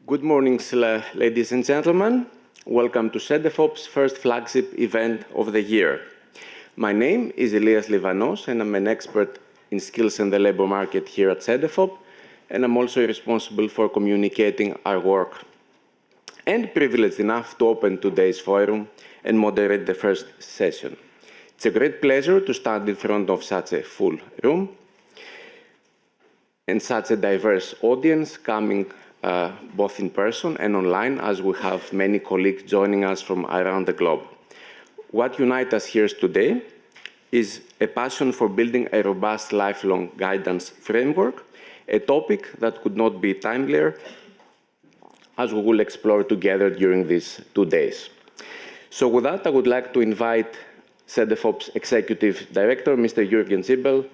Good morning, ladies and gentlemen. Welcome to Cedefop's first flagship event of the year. My name is Elias Livanos, and I'm an expert in skills in the labor market here at Cedefop, and I'm also responsible for communicating our work. And privileged enough to open today's forum and moderate the first session. It's a great pleasure to stand in front of such a full room and such a diverse audience coming both in person and online, as we have many colleagues joining us from around the globe. What unites us here today is a passion for building a robust lifelong guidance framework, a topic that could not be timelier, as we will explore together during these 2 days. So with that, I would like to invite Cedefop's Executive Director, Mr. Jürgen Siebel,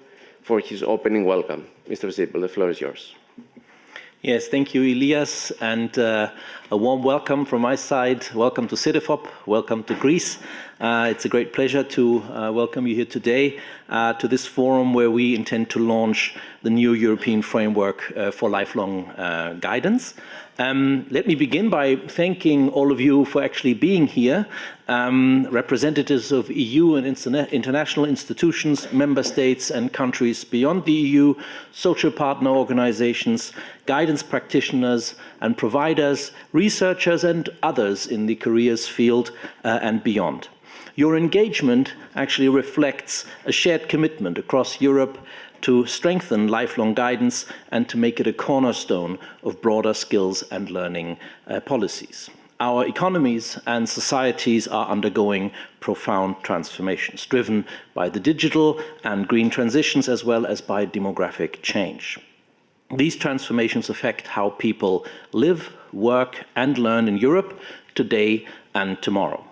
for his opening welcome. Mr. Siebel, the floor is yours. Yes, thank you, Elias, and a warm welcome from my side. Welcome to Cedefop, welcome to Greece. It's a great pleasure to welcome you here today to this forum where we intend to launch the new European framework for lifelong guidance. Let me begin by thanking all of you for actually being here, representatives of EU and international institutions, member states and countries beyond the EU, social partner organizations, guidance practitioners and providers, researchers and others in the careers field and beyond. Your engagement actually reflects a shared commitment across Europe to strengthen lifelong guidance and to make it a cornerstone of broader skills and learning policies. Our economies and societies are undergoing profound transformations, driven by the digital and green transitions as well as by demographic change. These transformations affect how people live, work and learn in Europe today and tomorrow.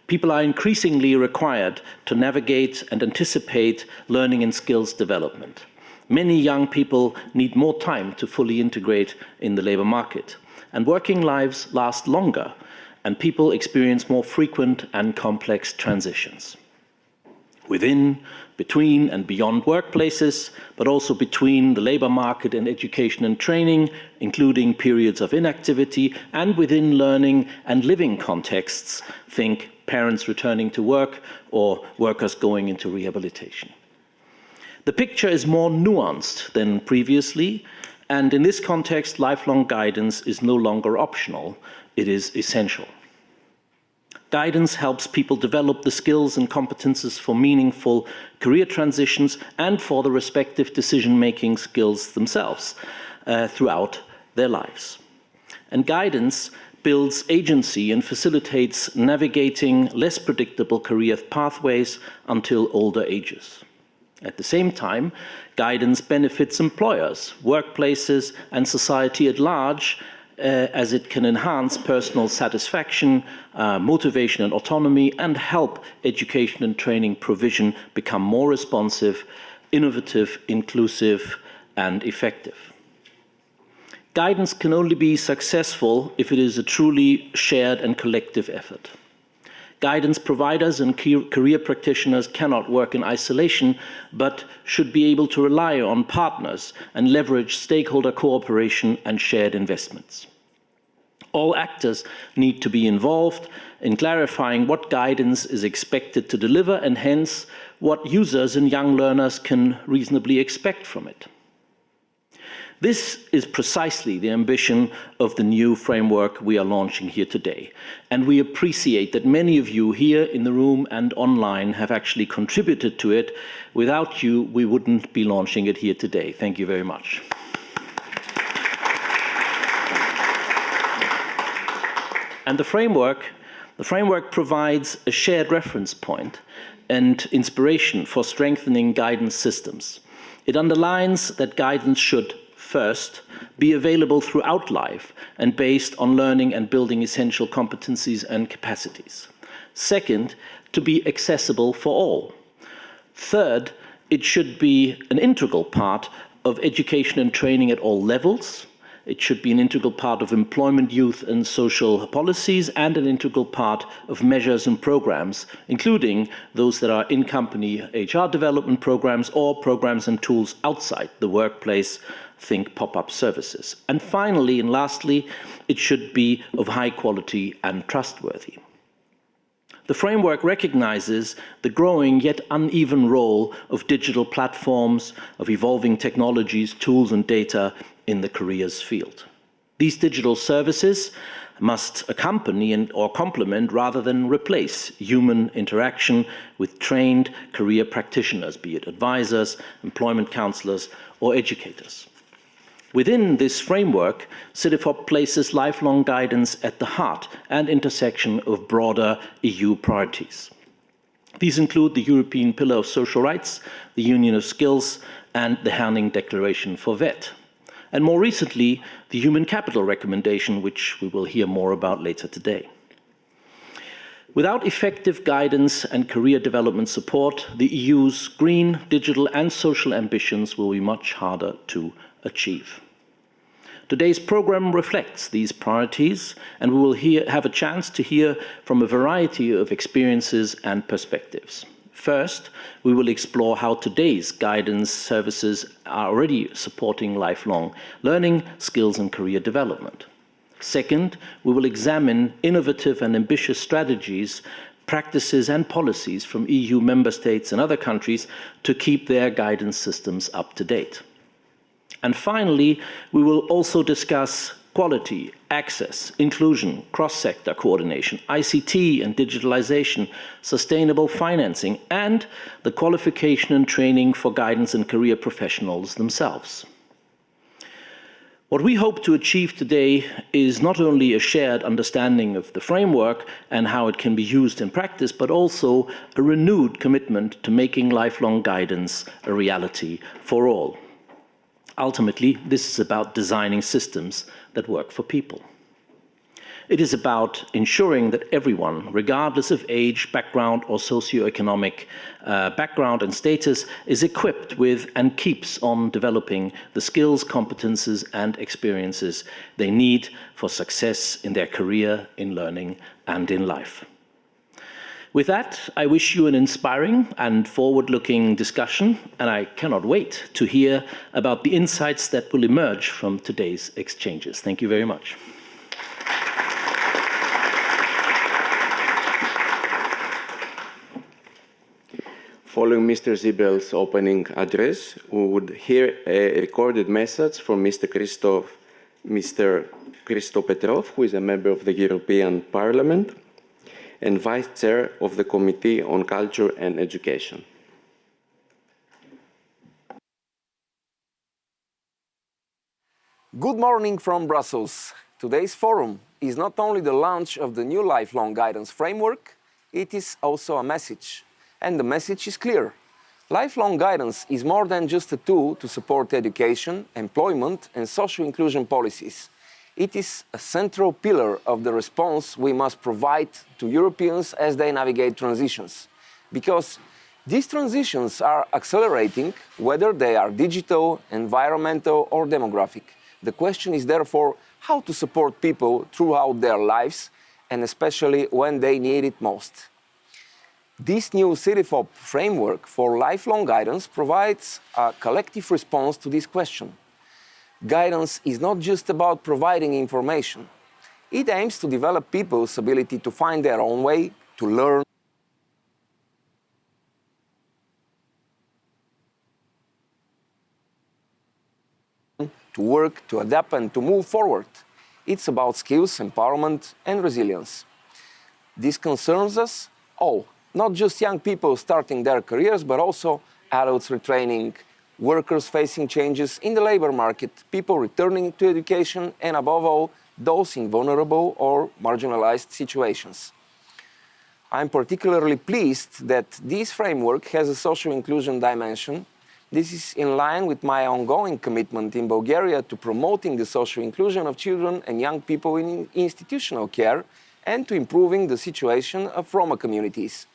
People are increasingly required to navigate and anticipate learning and skills development. Many young people need more time to fully integrate in the labor market, and working lives last longer, and people experience more frequent and complex transitions. Within, between and beyond workplaces, but also between the labor market and education and training, including periods of inactivity, and within learning and living contexts, think parents returning to work or workers going into rehabilitation. The picture is more nuanced than previously, and in this context, lifelong guidance is no longer optional, it is essential. Guidance helps people develop the skills and competences for meaningful career transitions and for the respective decision-making skills themselves throughout their lives. And guidance builds agency and facilitates navigating less predictable career pathways until older ages. At the same time, guidance benefits employers, workplaces, and society at large, as it can enhance personal satisfaction, motivation and autonomy, and help education and training provision become more responsive, innovative, inclusive, and effective. Guidance can only be successful if it is a truly shared and collective effort. Guidance providers and career practitioners cannot work in isolation, but should be able to rely on partners and leverage stakeholder cooperation and shared investments. All actors need to be involved in clarifying what guidance is expected to deliver and hence what users and young learners can reasonably expect from it. This is precisely the ambition of the new framework we are launching here today, and we appreciate that many of you here in the room and online have actually contributed to it. Without you, we wouldn't be launching it here today. Thank you very much. And the framework provides a shared reference point and inspiration for strengthening guidance systems. It underlines that guidance should first, be available throughout life and based on learning and building essential competencies and capacities. Second, to be accessible for all. Third, it should be an integral part of education and training at all levels. It should be an integral part of employment, youth and social policies and an integral part of measures and programs, including those that are in-company HR development programs or programs and tools outside the workplace think pop-up services. And finally and lastly, it should be of high quality and trustworthy. The framework recognizes the growing yet uneven role of digital platforms, of evolving technologies, tools and data in the careers field. These digital services must accompany or complement rather than replace human interaction with trained career practitioners, be it advisors, employment counselors, or educators. Within this framework, Cedefop places lifelong guidance at the heart and intersection of broader EU priorities. These include the European Pillar of Social Rights, the Union of Skills, and the Herning Declaration for VET. And more recently, the Human Capital Recommendation, which we will hear more about later today. Without effective guidance and career development support, the EU's green, digital, and social ambitions will be much harder to achieve. Today's program reflects these priorities, and we will have a chance to hear from a variety of experiences and perspectives. First, we will explore how today's guidance services are already supporting lifelong learning, skills, and career development. Second, we will examine innovative and ambitious strategies, practices, and policies from EU member states and other countries to keep their guidance systems up to date. And finally, we will also discuss quality, access, inclusion, cross-sector coordination, ICT and digitalization, sustainable financing, and the qualification and training for guidance and career professionals themselves. What we hope to achieve today is not only a shared understanding of the framework and how it can be used in practice, but also a renewed commitment to making lifelong guidance a reality for all. Ultimately, this is about designing systems that work for people. It is about ensuring that everyone, regardless of age, background, or socioeconomic background and status, is equipped with and keeps on developing the skills, competences, and experiences they need for success in their career, in learning, and in life. With that, I wish you an inspiring and forward-looking discussion, and I cannot wait to hear about the insights that will emerge from today's exchanges. Thank you very much. Following Mr. Zibel's opening address, we would hear a recorded message from Mr. Christo Petrov, who is a member of the European Parliament and Vice Chair of the Committee on Culture and Education. Good morning from Brussels. Today's forum is not only the launch of the new lifelong guidance framework, it is also a message. And the message is clear. Lifelong guidance is more than just a tool to support education, employment, and social inclusion policies. It is a central pillar of the response we must provide to Europeans as they navigate transitions. Because these transitions are accelerating, whether they are digital, environmental, or demographic. The question is therefore how to support people throughout their lives, and especially when they need it most. This new Cedefop framework for lifelong guidance provides a collective response to this question. Guidance is not just about providing information. It aims to develop people's ability to find their own way, to learn, to work, to adapt, and to move forward. It's about skills, empowerment, and resilience. This concerns us all, not just young people starting their careers, but also adults retraining, workers facing changes in the labor market, people returning to education, and above all, those in vulnerable or marginalized situations. I'm particularly pleased that this framework has a social inclusion dimension. This is in line with my ongoing commitment in Bulgaria to promoting the social inclusion of children and young people in institutional care and to improving the situation of Roma communities.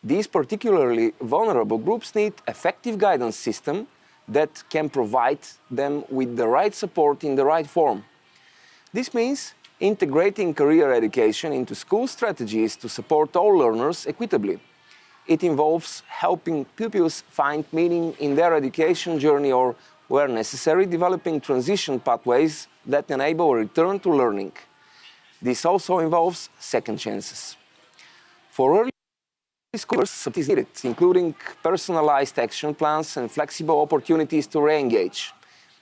These particularly vulnerable groups need effective guidance system that can provide them with the right support in the right form. This means integrating career education into school strategies to support all learners equitably. It involves helping pupils find meaning in their education journey or Where necessary, developing transition pathways that enable a return to learning. This also involves second chances. For early schoolers, support is needed, including personalized action plans and flexible opportunities to re-engage.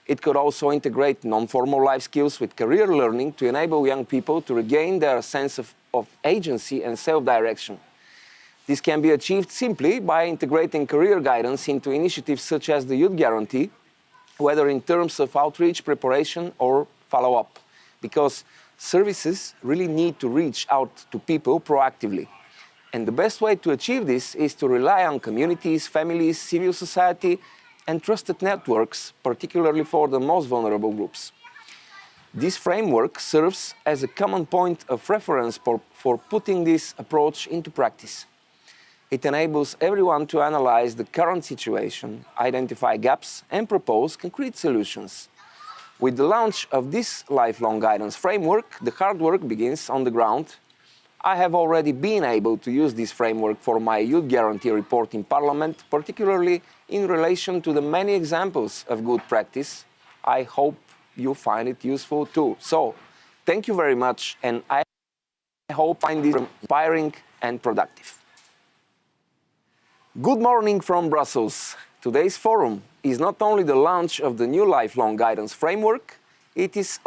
It could also integrate non-formal life skills with career learning to enable young people to regain their sense of agency and self-direction. This can be achieved simply by integrating career guidance into initiatives such as the Youth Guarantee, whether in terms of outreach, preparation, or follow-up, because services really need to reach out to people proactively. And the best way to achieve this is to rely on communities, families, civil society, and trusted networks, particularly for the most vulnerable groups. This framework serves as a common point of reference for putting this approach into practice. It enables everyone to analyze the current situation, identify gaps, and propose concrete solutions. With the launch of this lifelong guidance framework, the hard work begins on the ground. I have already been able to use this framework for my Youth Guarantee report in Parliament, particularly in relation to the many examples of good practice. I hope you find it useful too. So, thank you very much, and I hope you find this inspiring and productive. Good morning from Brussels. Today's forum is not only the launch of the new lifelong guidance framework, it is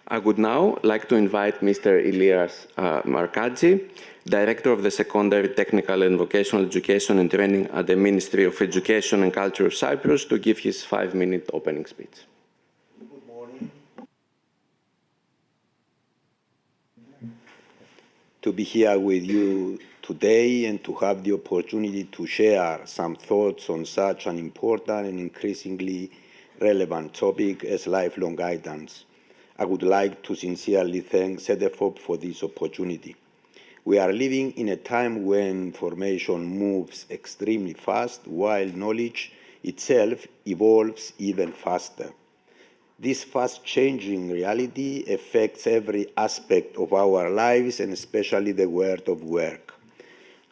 I would now like to invite Mr. Ilias Markadzi, Director of the Secondary, Technical and Vocational Education and Training at the Ministry of Education and Culture of Cyprus, to give his 5-minute opening speech. Good morning. To be here with you today and to have the opportunity to share some thoughts on such an important and increasingly relevant topic as lifelong guidance. I would like to sincerely thank Cedefop for this opportunity. We are living in a time when information moves extremely fast, while knowledge itself evolves even faster. This fast-changing reality affects every aspect of our lives, and especially the world of work.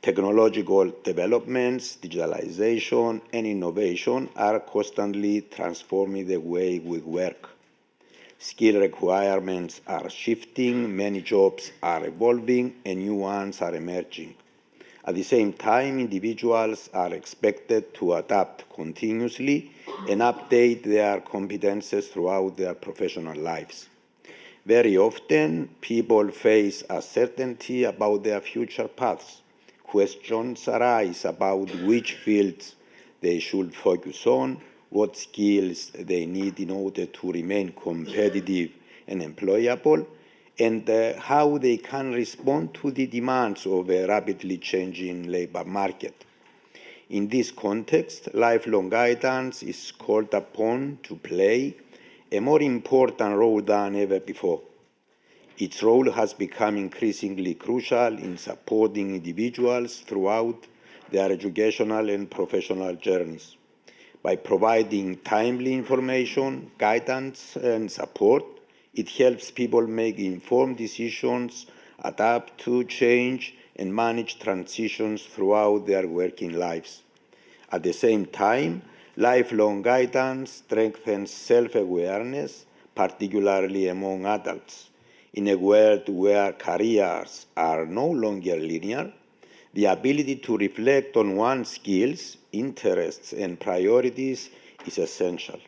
Technological developments, digitalization, and innovation are constantly transforming the way we work. Skill requirements are shifting, many jobs are evolving, and new ones are emerging. At the same time, individuals are expected to adapt continuously and update their competences throughout their professional lives. Very often, people face uncertainty about their future paths. Questions arise about which fields they should focus on, what skills they need in order to remain competitive and employable, and how they can respond to the demands of a rapidly changing labor market. In this context, lifelong guidance is called upon to play a more important role than ever before. Its role has become increasingly crucial in supporting individuals throughout their educational and professional journeys. By providing timely information, guidance, and support, it helps people make informed decisions, adapt to change, and manage transitions throughout their working lives. At the same time, lifelong guidance strengthens self-awareness, particularly among adults. In a world where careers are no longer linear, the ability to reflect on one's skills, interests, and priorities is essential.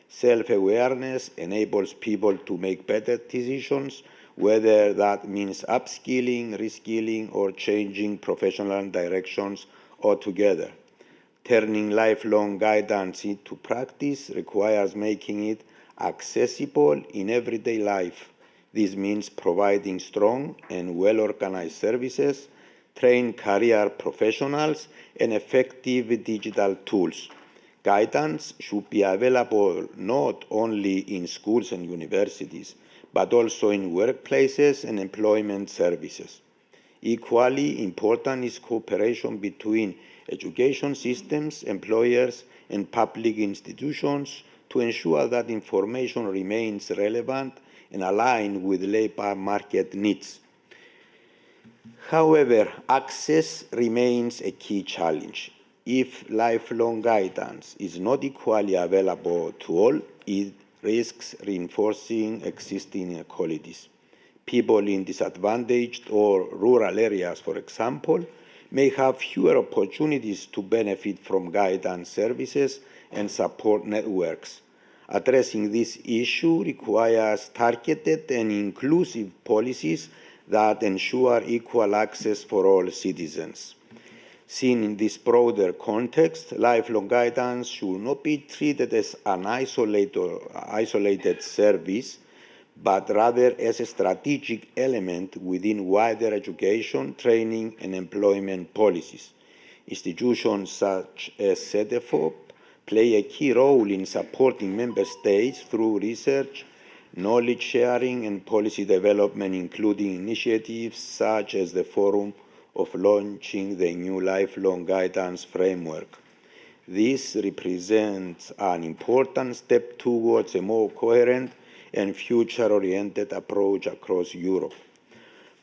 Self-awareness enables people to make better decisions, whether that means upskilling, reskilling, or changing professional directions altogether. Turning lifelong guidance into practice requires making it accessible in everyday life. This means providing strong and well-organized services, trained career professionals, and effective digital tools. Guidance should be available not only in schools and universities, but also in workplaces and employment services. Equally important is cooperation between education systems, employers, and public institutions to ensure that information remains relevant and aligned with labor market needs. However, access remains a key challenge. If lifelong guidance is not equally available to all, it risks reinforcing existing inequalities. People in disadvantaged or rural areas, for example, may have fewer opportunities to benefit from guidance services and support networks. Addressing this issue requires targeted and inclusive policies that ensure equal access for all citizens. Seen in this broader context, lifelong guidance should not be treated as an isolated service, but rather as a strategic element within wider education, training, and employment policies. Institutions such as Cedefop play a key role in supporting member states through research, knowledge sharing, and policy development, including initiatives such as the Forum of launching the new lifelong guidance framework. This represents an important step towards a more coherent and future-oriented approach across Europe.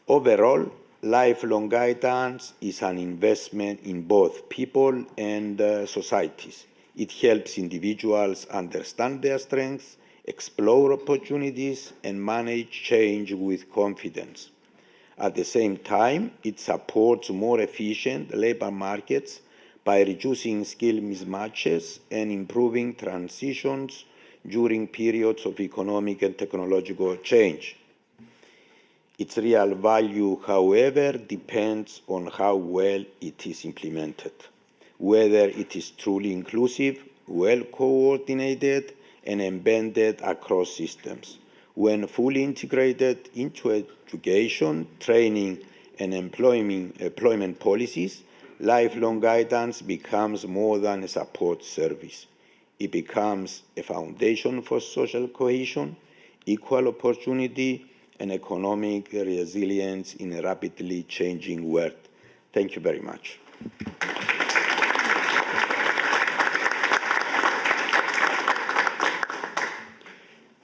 Overall, lifelong guidance is an investment in both people and societies. It helps individuals understand their strengths, explore opportunities, and manage change with confidence. At the same time, it supports more efficient labor markets by reducing skill mismatches and improving transitions during periods of economic and technological change. Its real value, however, depends on how well it is implemented, whether it is truly inclusive, well coordinated, and embedded across systems. When fully integrated into education, training, and employment policies, lifelong guidance becomes more than a support service. It becomes a foundation for social cohesion, equal opportunity, and economic resilience in a rapidly changing world. Thank you very much.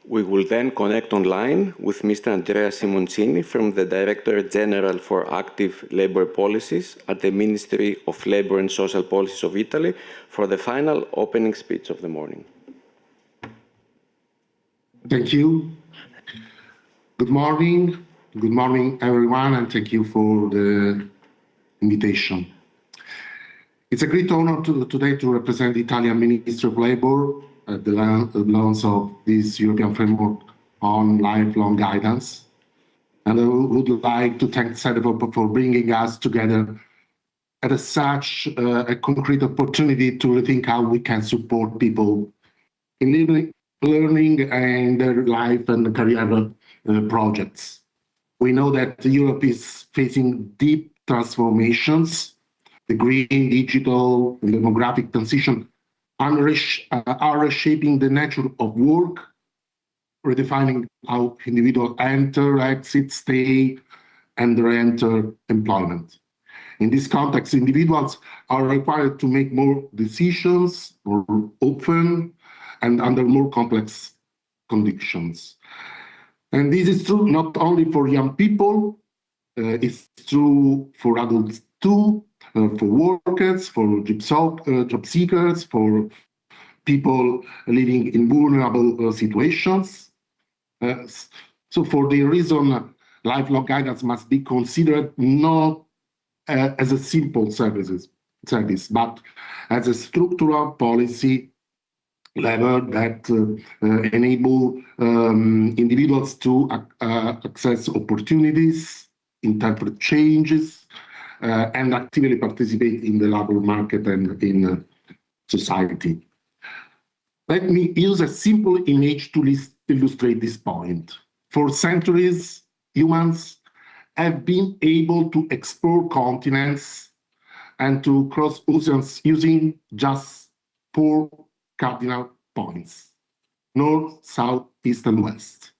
We will then connect online with Mr. Andrea Simoncini from the Director General for Active Labour Policies at the Ministry of Labour and Social Policies of Italy for the final opening speech of the morning. Thank you. Good morning. Good morning, everyone, and thank you for the invitation. It's a great honor today to represent the Italian Ministry of Labour at the launch of this European framework on lifelong guidance. And I would like to thank Cedefop for bringing us together at such a concrete opportunity to rethink how we can support people in learning and their life and career projects. We know that Europe is facing deep transformations. The green, digital, and demographic transition are reshaping the nature of work, redefining how individuals enter, exit, stay, and re-enter employment. In this context, individuals are required to make more decisions, more often, and under more complex conditions. And this is true not only for young people, it's true for adults too, for workers, for job seekers, for people living in vulnerable situations. So for the reason, lifelong guidance must be considered not as a simple service, but as a structural policy level that enable individuals to access opportunities, interpret changes, and actively participate in the labor market and in society. Let me use a simple image to illustrate this point. For centuries, humans have been able to explore continents and to cross oceans using just 4 cardinal points: north, south, east, and west.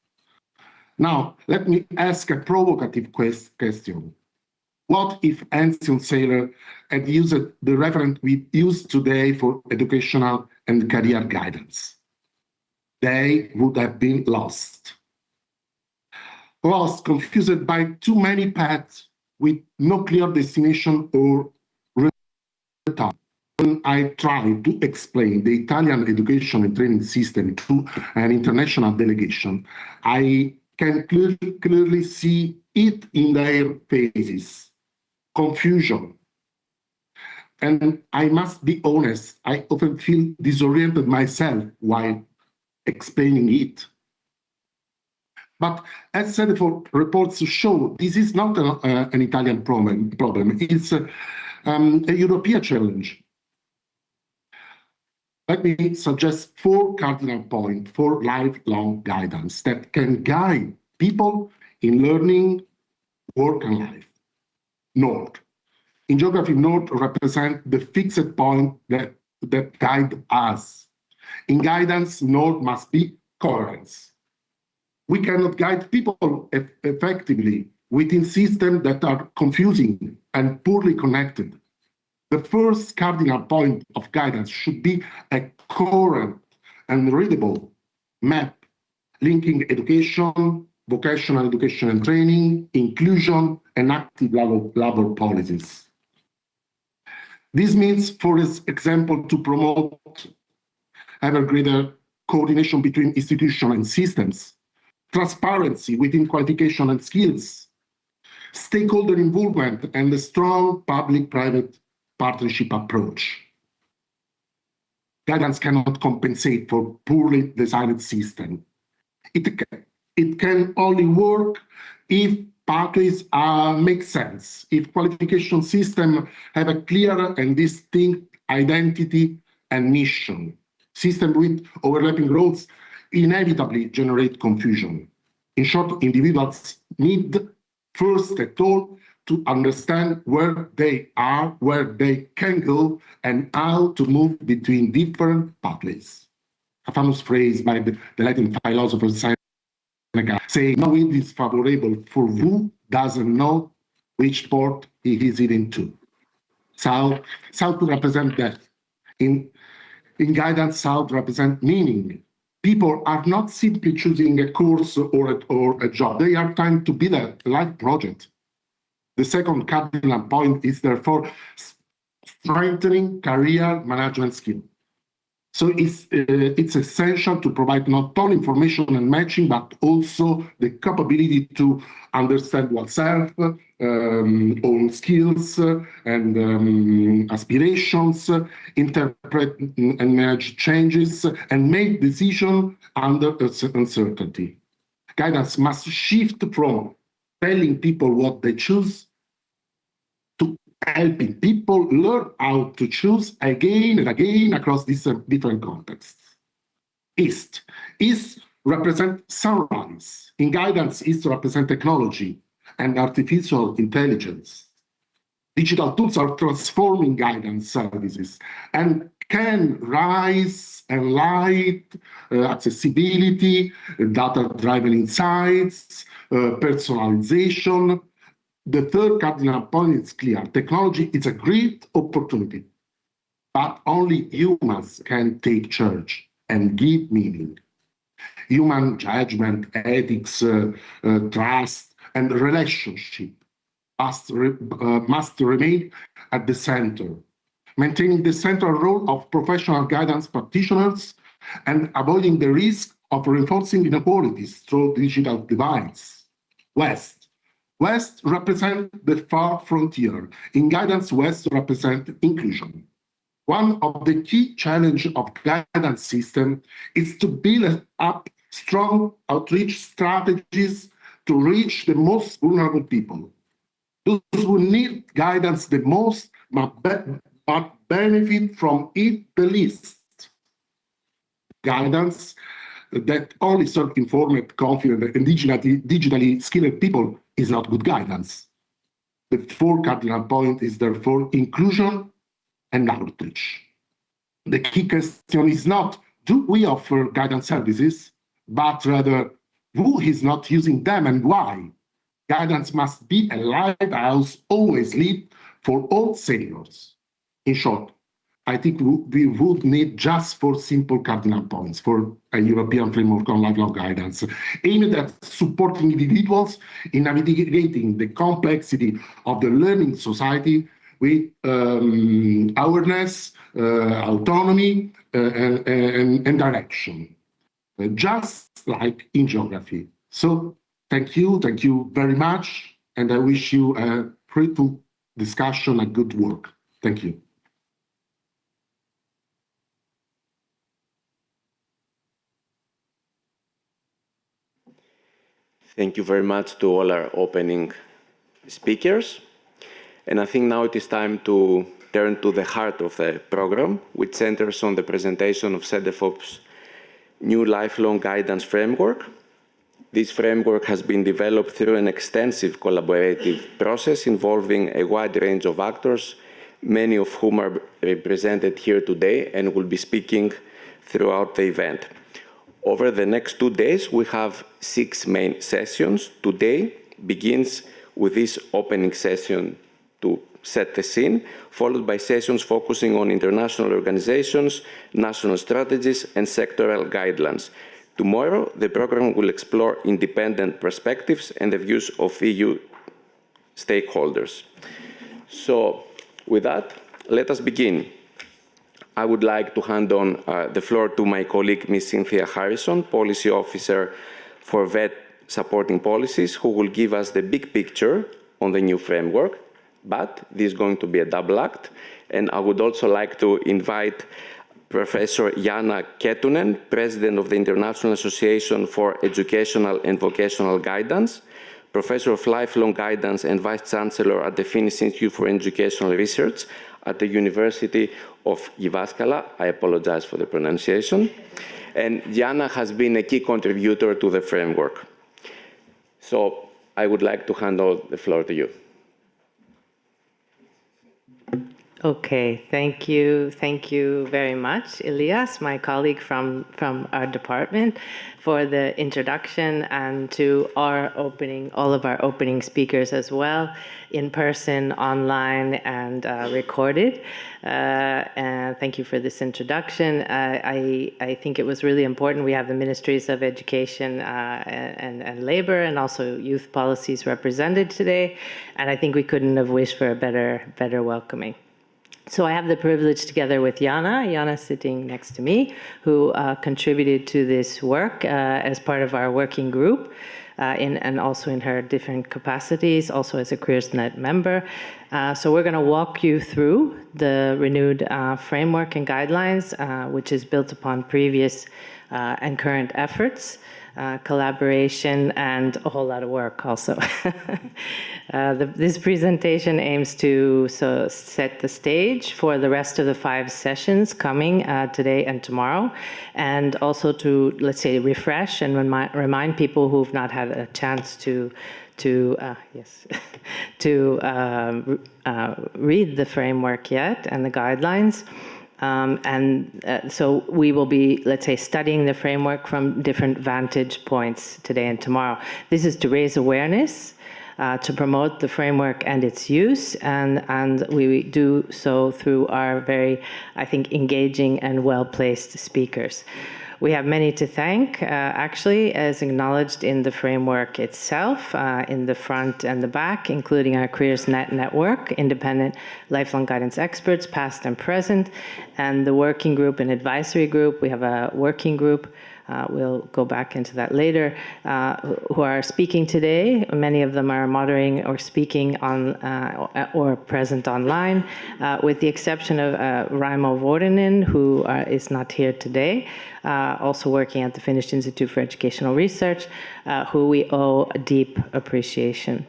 Now, let me ask a provocative question. What if ancient sailors had used the reference we use today for educational and career guidance? They would have been lost. Lost, confused by too many paths with no clear destination or return. I try to explain the Italian education and training system to an international delegation, I can clearly see it in their faces. Confusion. And I must be honest, I often feel disoriented myself while explaining it. But as Cedefop reports show, this is not an Italian problem. It's a European challenge. Let me suggest 4 cardinal points for lifelong guidance that can guide people in learning, work, and life. Node. In geography, node represent the fixed point that guide us. In guidance, node must be coherence. We cannot guide people effectively within systems that are confusing and poorly connected. The first cardinal point of guidance should be a coherent and readable map linking education, vocational education and training, inclusion, and active labor policies. This means, for example, to promote ever greater coordination between institutions and systems, transparency within qualification and skills, stakeholder involvement, and a strong public-private partnership approach. Guidance cannot compensate for poorly designed system. It can only work if pathways make sense, if qualification systems have a clear and distinct identity and mission. Systems with overlapping roles inevitably generate confusion. In short, individuals need, first of all, to understand where they are, where they can go, and how to move between different pathways. A famous phrase by the Latin philosopher Seneca saying, "No wind is favorable for who doesn't know which port he is heading to." So, to represent that. In guidance, South represent meaning. People are not simply choosing a course or a job. They are trying to build a life project. The second cardinal point is therefore strengthening career management skills. So it's essential to provide not only information and matching, but also the capability to understand oneself, own skills and aspirations, interpret and manage changes, and make decisions under uncertainty. Guidance must shift from telling people what they choose to helping people learn how to choose again and again across these different contexts. East represent sunrise. In guidance, East represent technology and artificial intelligence. Digital tools are transforming guidance services and can rise and light, accessibility, data-driven insights, personalization. The third cardinal point is clear. Technology is a great opportunity, but only humans can take charge and give meaning. Human judgment, ethics, trust, and relationship must remain at the center, maintaining the central role of professional guidance practitioners and avoiding the risk of reinforcing inequalities through digital divides. West represent the far frontier. In guidance, West represent inclusion. One of the key challenges of guidance system is to build up strong outreach strategies to reach the most vulnerable people. Those who need guidance the most but benefit from it the least. Guidance that only serves informed, confident, and digitally skilled people is not good guidance. The fourth cardinal point is therefore inclusion and outreach. The key question is not, do we offer guidance services, but rather, who is not using them and why? Guidance must be a lighthouse always lit for all seniors. In short, I think we would need just 4 simple cardinal points for a European framework on lifelong guidance, aimed at supporting individuals in navigating the complexity of the learning society with awareness, autonomy, and direction, just like in geography. So thank you very much, and I wish you a fruitful discussion and good work. Thank you. Thank you very much to all our opening speakers. And I think now it is time to turn to the heart of the program, which centers on the presentation of Cedefop's new lifelong guidance framework. This framework has been developed through an extensive collaborative process involving a wide range of actors, many of whom are represented here today and will be speaking throughout the event. Over the next 2 days, we have 6 main sessions. Today begins with this opening session to set the scene, followed by sessions focusing on international organizations, national strategies, and sectoral guidelines. Tomorrow, the program will explore independent perspectives and the views of EU stakeholders. So, with that, let us begin. I would like to hand on the floor to my colleague, Ms. Cynthia Harrison, Policy Officer for VET Supporting Policies, who will give us the big picture on the new framework. But this is going to be a double act. And I would also like to invite Professor Jana Kettunen, President of the International Association for Educational and Vocational Guidance, Professor of Lifelong Guidance and Vice Chancellor at the Finnish Institute for Educational Research at the University of Jyväskylä. I apologize for the pronunciation. And Jana has been a key contributor to the framework. So I would like to hand over the floor to you. Okay, thank you. Thank you very much, Elias, my colleague from our department, for the introduction, and to all of our opening speakers as well, in person, online, and recorded. And thank you for this introduction. I think it was really important. We have the Ministries of Education and Labor, and also youth policies represented today, and I think we couldn't have wished for a better welcoming. So I have the privilege, together with Jana sitting next to me, who contributed to this work as part of our working group, and also in her different capacities, also as a CareersNet member. So we're going to walk you through the renewed framework and guidelines, which is built upon previous and current efforts, collaboration, and a whole lot of work also. This presentation aims to set the stage for the rest of the 5 sessions coming today and tomorrow, and also to, let's say, refresh and remind people who've not had a chance to read the framework yet and the guidelines. So we will be, let's say, studying the framework from different vantage points today and tomorrow. This is to raise awareness, to promote the framework and its use, and we do so through our very, I think, engaging and well-placed speakers. We have many to thank, actually, as acknowledged in the framework itself, in the front and the back, including our CareersNet network, independent lifelong guidance experts, past and present, and the working group and advisory group. We have a working group, we'll go back into that later, who are speaking today. Many of them are moderating or speaking on or present online, with the exception of Raimo Vuorinen, who is not here today, also working at the Finnish Institute for Educational Research, who we owe a deep appreciation.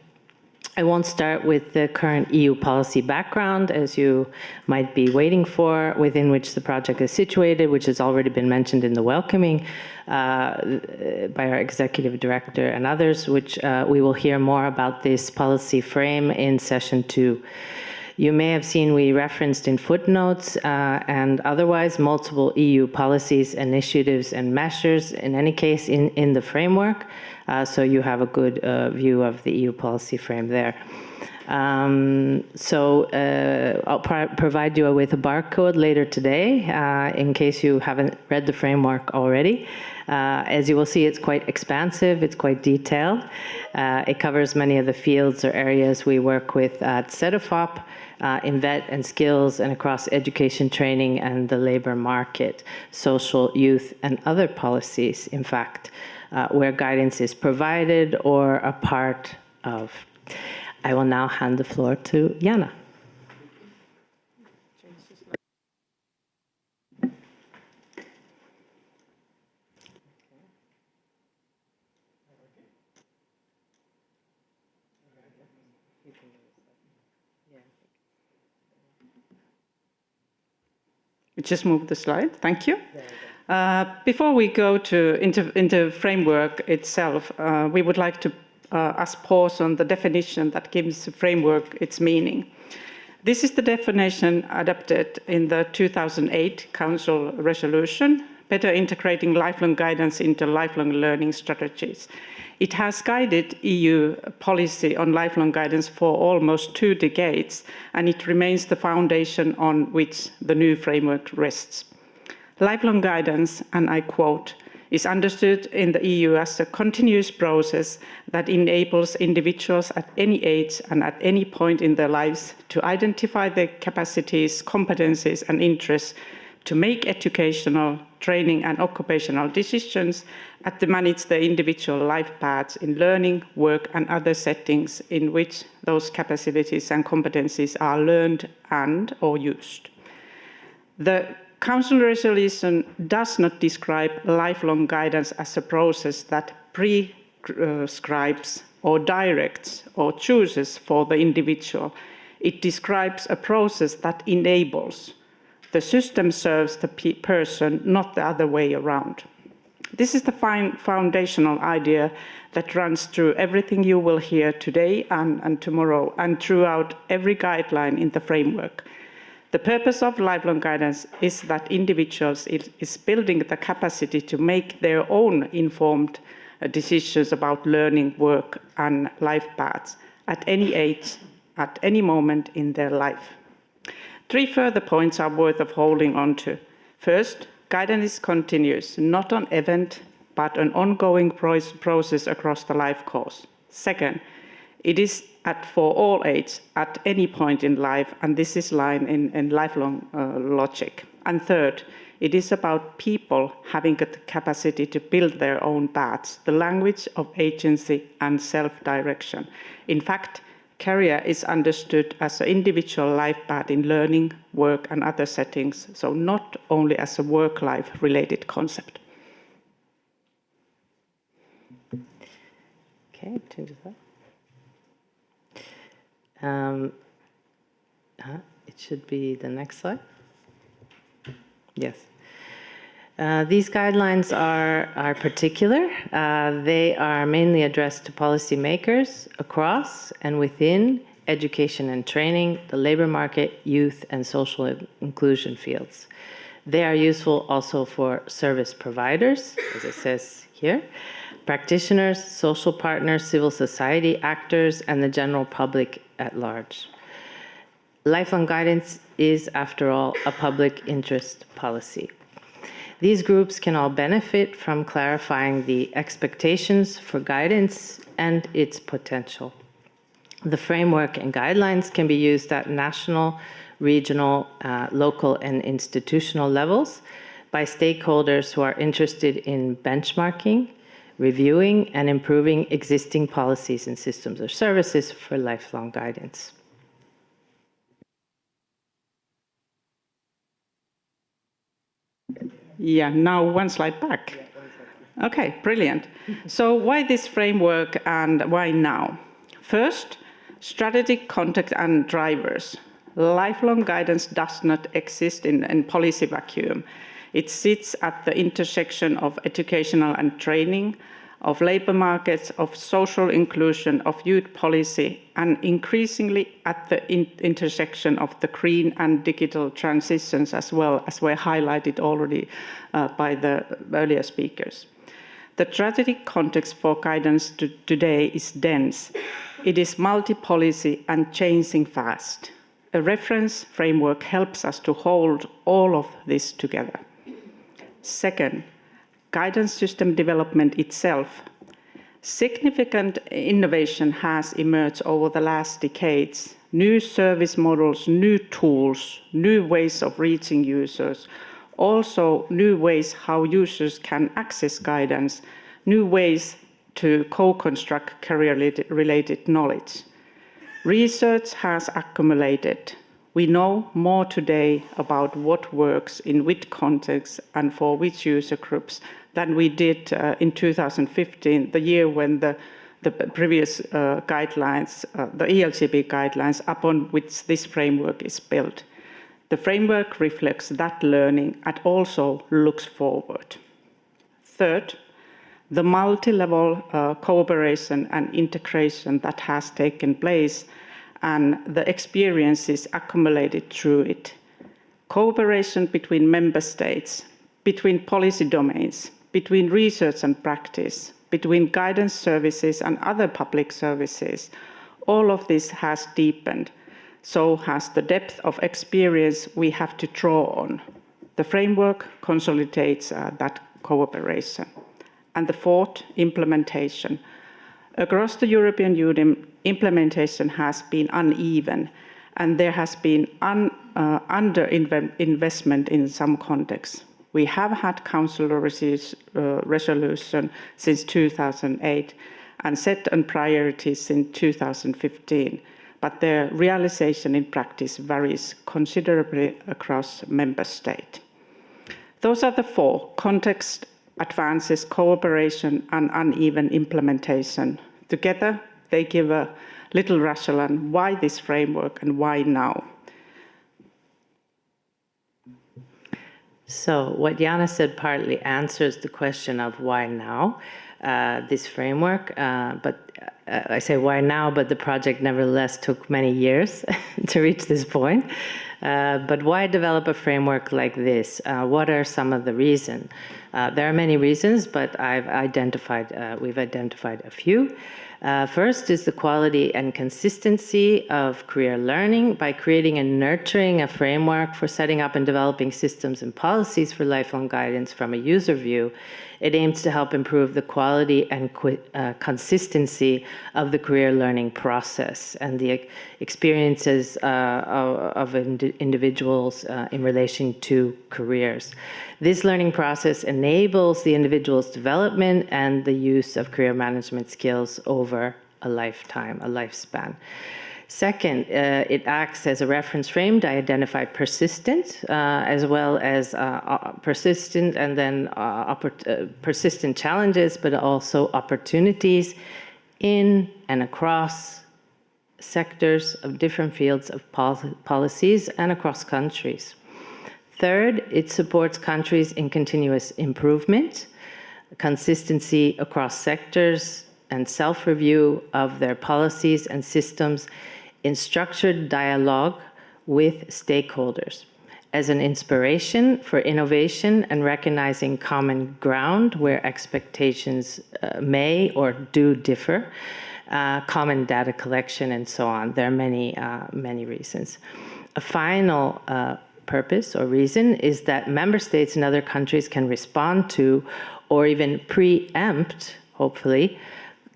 I won't start with the current EU policy background, as you might be waiting for, within which the project is situated, which has already been mentioned in the welcoming by our executive director and others, which we will hear more about this policy frame in session 2. You may have seen we referenced in footnotes and otherwise multiple EU policies, initiatives, and measures, in any case, in the framework. So you have a good view of the EU policy frame there. I'll provide you with a barcode later today in case you haven't read the framework already. As you will see, it's quite expansive, it's quite detailed. It covers many of the fields or areas we work with at Cedefop, in vet and skills and across education, training, and the labor market, social, youth, and other policies, in fact, where guidance is provided or a part of. I will now hand the floor to Jana. Just move the slide. Thank you. Before we go into framework itself, we would like to us pause on the definition that gives the framework its meaning. This is the definition adopted in the 2008 Council resolution, better integrating lifelong guidance into lifelong learning strategies. It has guided EU policy on lifelong guidance for almost 2 decades, and it remains the foundation on which the new framework rests. Lifelong guidance, and I quote, is understood in the EU as a continuous process that enables individuals at any age and at any point in their lives to identify their capacities, competencies, and interests to make educational, training, and occupational decisions and to manage their individual life paths in learning, work, and other settings in which those capacities and competencies are learned and or used. The Council resolution does not describe lifelong guidance as a process that prescribes or directs or chooses for the individual. It describes a process that enables. The system serves the person, not the other way around. This is the foundational idea that runs through everything you will hear today and tomorrow and throughout every guideline in the framework. The purpose of lifelong guidance is that individuals is building the capacity to make their own informed decisions about learning, work, and life paths at any age, at any moment in their life. 3 further points are worth of holding on to. First, guidance is continuous, not an event, but an ongoing process across the life course. Second, it is for all ages, at any point in life, and this is line in lifelong logic. And third, it is about people having the capacity to build their own paths, the language of agency and self-direction. In fact, career is understood as an individual life path in learning, work, and other settings, so not only as a work-life related concept. Okay, change that. It should be the next slide. Yes. These guidelines are particular. They are mainly addressed to policymakers across and within education and training, the labor market, youth, and social inclusion fields. They are useful also for service providers, as it says here, practitioners, social partners, civil society actors, and the general public at large. Lifelong guidance is, after all, a public interest policy. These groups can all benefit from clarifying the expectations for guidance and its potential. The framework and guidelines can be used at national, regional, local, and institutional levels by stakeholders who are interested in benchmarking, reviewing, and improving existing policies and systems or services for lifelong guidance. Yeah, now 1 slide back. Okay, brilliant. So why this framework and why now? First, strategic context and drivers. Lifelong guidance does not exist in policy vacuum. It sits at the intersection of educational and training, of labor markets, of social inclusion, of youth policy, and increasingly at the intersection of the green and digital transitions as well, as were highlighted already by the earlier speakers. The strategic context for guidance today is dense. it is multi-policy and changing fast. A reference framework helps us to hold all of this together. Second, guidance system development itself. Significant innovation has emerged over the last decades. New service models, new tools, new ways of reaching users, also new ways how users can access guidance, new ways to co-construct career-related knowledge. Research has accumulated. We know more today about what works in which context and for which user groups than we did in 2015, the year when the previous guidelines, the ELGB guidelines upon which this framework is built. The framework reflects that learning and also looks forward. Third, the multi-level cooperation and integration that has taken place and the experiences accumulated through it. Cooperation between member states, between policy domains, between research and practice, between guidance services and other public services, all of this has deepened. So has the depth of experience we have to draw on. The framework consolidates that cooperation. And the fourth, implementation. Across the European Union, implementation has been uneven, and there has been under-investment in some contexts. We have had Council resolution since 2008 and set on priorities since 2015, but their realization in practice varies considerably across member states. Those are the four: context, advances, cooperation, and uneven implementation. Together, they give a little rationale on why this framework and why now. So what Jana said partly answers the question of why now, this framework, but I say why now, but the project nevertheless took many years to reach this point. But why develop a framework like this? What are some of the reasons? There are many reasons, but we've identified a few. First is the quality and consistency of career learning. By creating and nurturing a framework for setting up and developing systems and policies for lifelong guidance from a user view, it aims to help improve the quality and consistency of the career learning process and the experiences of individuals in relation to careers. This learning process enables the individual's development and the use of career management skills over a lifetime, a lifespan. Second, it acts as a reference frame to identify persistent, as well as persistent and then persistent challenges, but also opportunities in and across sectors of different fields of policies and across countries. Third, it supports countries in continuous improvement, consistency across sectors, and self-review of their policies and systems in structured dialogue with stakeholders as an inspiration for innovation and recognizing common ground where expectations may or do differ, common data collection, and so on. There are many reasons. A final purpose or reason is that member states and other countries can respond to or even preempt, hopefully,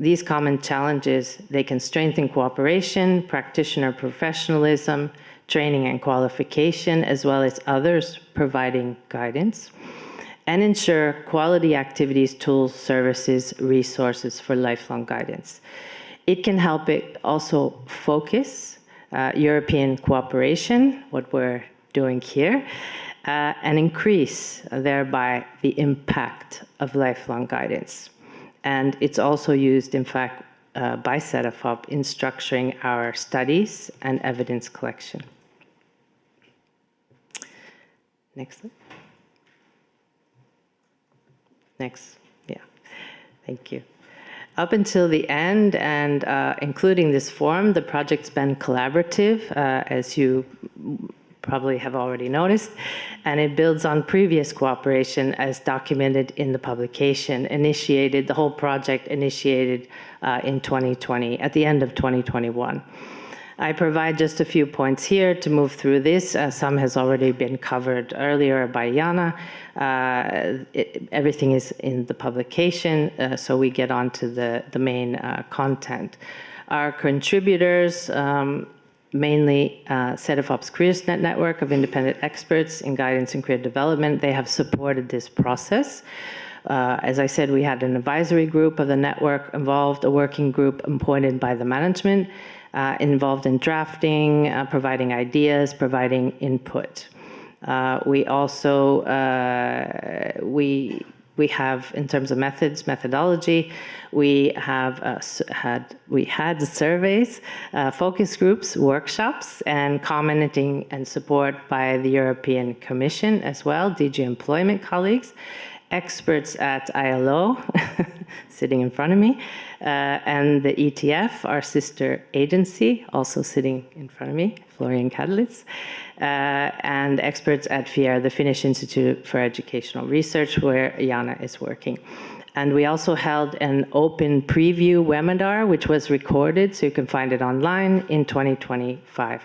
these common challenges. They can strengthen cooperation, practitioner professionalism, training and qualification, as well as others providing guidance, and ensure quality activities, tools, services, resources for lifelong guidance. It can help it also focus European cooperation, what we're doing here, and increase thereby the impact of lifelong guidance. And it's also used, in fact, by Cedefop in structuring our studies and evidence collection. Next slide. Next, yeah, thank you. Up until the end and including this forum, the project's been collaborative, as you probably have already noticed, and it builds on previous cooperation as documented in the publication, the whole project initiated in 2020, at the end of 2021. I provide just a few points here to move through this. Some has already been covered earlier by Jana. Everything is in the publication, so we get on to the main content. Our contributors, mainly Cedefop's CareersNet network of independent experts in guidance and career development, they have supported this process. As I said, we had an advisory group of the network involved, a working group appointed by the management, involved in drafting, providing ideas, providing input. We also, we have, in terms of methodology, we have had surveys, focus groups, workshops, and commenting and support by the European Commission as well, DG Employment colleagues, experts at ILO, sitting in front of me, and the ETF, our sister agency, also sitting in front of me, Florian Kadlitz, and experts at FIER, the Finnish Institute for Educational Research, where Jana is working. And we also held an open preview webinar, which was recorded, so you can find it online in 2025.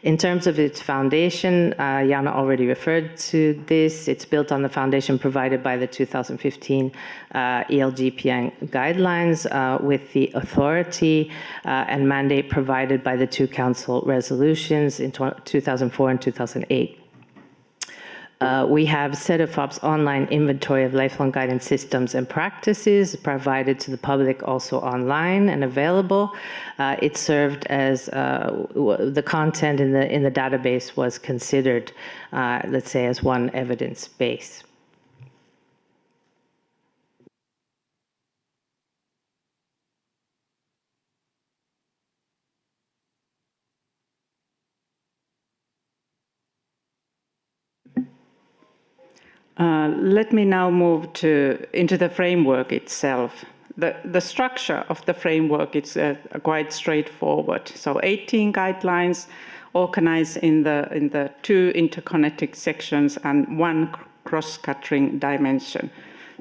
In terms of its foundation, Jana already referred to this. It's built on the foundation provided by the 2015 ELGPN guidelines with the authority and mandate provided by the two council resolutions in 2004 and 2008. We have Cedefop's online inventory of lifelong guidance systems and practices provided to the public also online and available. It served as the content in the database was considered, let's say, as one evidence base. Let me now move into the framework itself. The structure of the framework is quite straightforward. So 18 guidelines organized in the two interconnected sections and one cross-cutting dimension.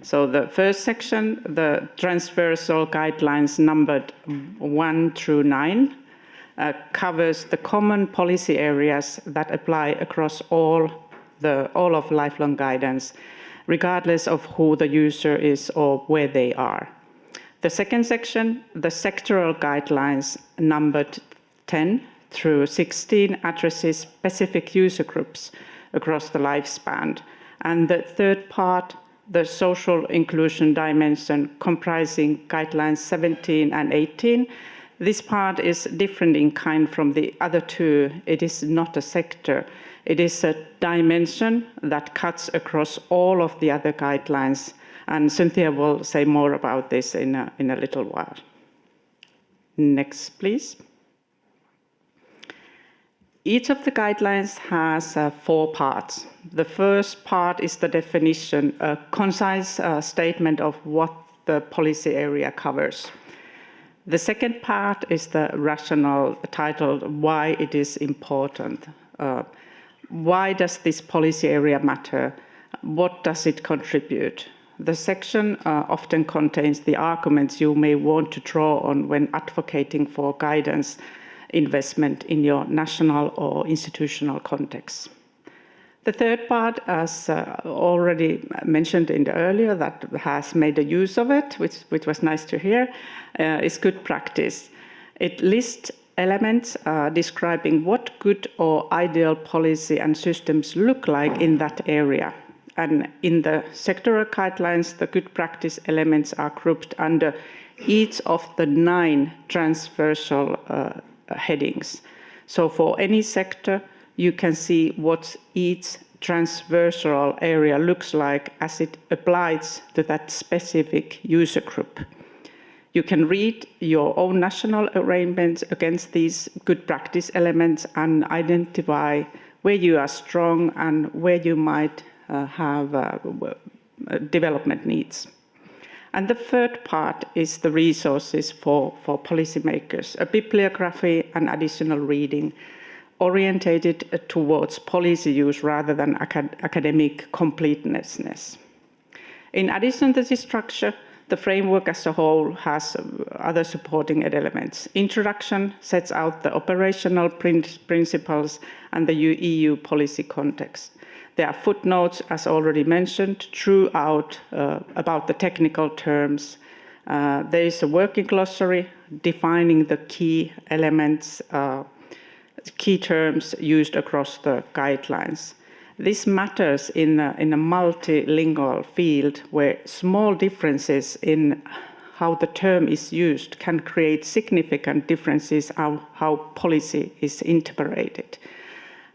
So the first section, the transversal guidelines numbered 1 through 9, covers the common policy areas that apply across all of lifelong guidance, regardless of who the user is or where they are. The second section, the sectoral guidelines numbered 10 through 16, addresses specific user groups across the lifespan. And the third part, the social inclusion dimension, comprising guidelines 17 and 18. This part is different in kind from the other two. It is not a sector. It is a dimension that cuts across all of the other guidelines, and Cynthia will say more about this in a little while. Next, please. Each of the guidelines has 4 parts. The first part is the definition, a concise statement of what the policy area covers. The second part is the rationale titled Why It Is Important. Why does this policy area matter? What does it contribute? The section often contains the arguments you may want to draw on when advocating for guidance investment in your national or institutional context. The third part, as already mentioned in the earlier, that has made a use of it, which was nice to hear, is good practice. It lists elements describing what good or ideal policy and systems look like in that area. And in the sectoral guidelines, the good practice elements are grouped under each of the 9 transversal headings. So for any sector, you can see what each transversal area looks like as it applies to that specific user group. You can read your own national arrangements against these good practice elements and identify where you are strong and where you might have development needs. And the third part is the resources for policymakers, a bibliography and additional reading orientated towards policy use rather than academic completeness. In addition to this structure, the framework as a whole has other supporting elements. Introduction sets out the operational principles and the EU policy context. There are footnotes, as already mentioned, throughout about the technical terms. There is a working glossary defining the key elements, key terms used across the guidelines. This matters in a multilingual field where small differences in how the term is used can create significant differences in how policy is interpreted.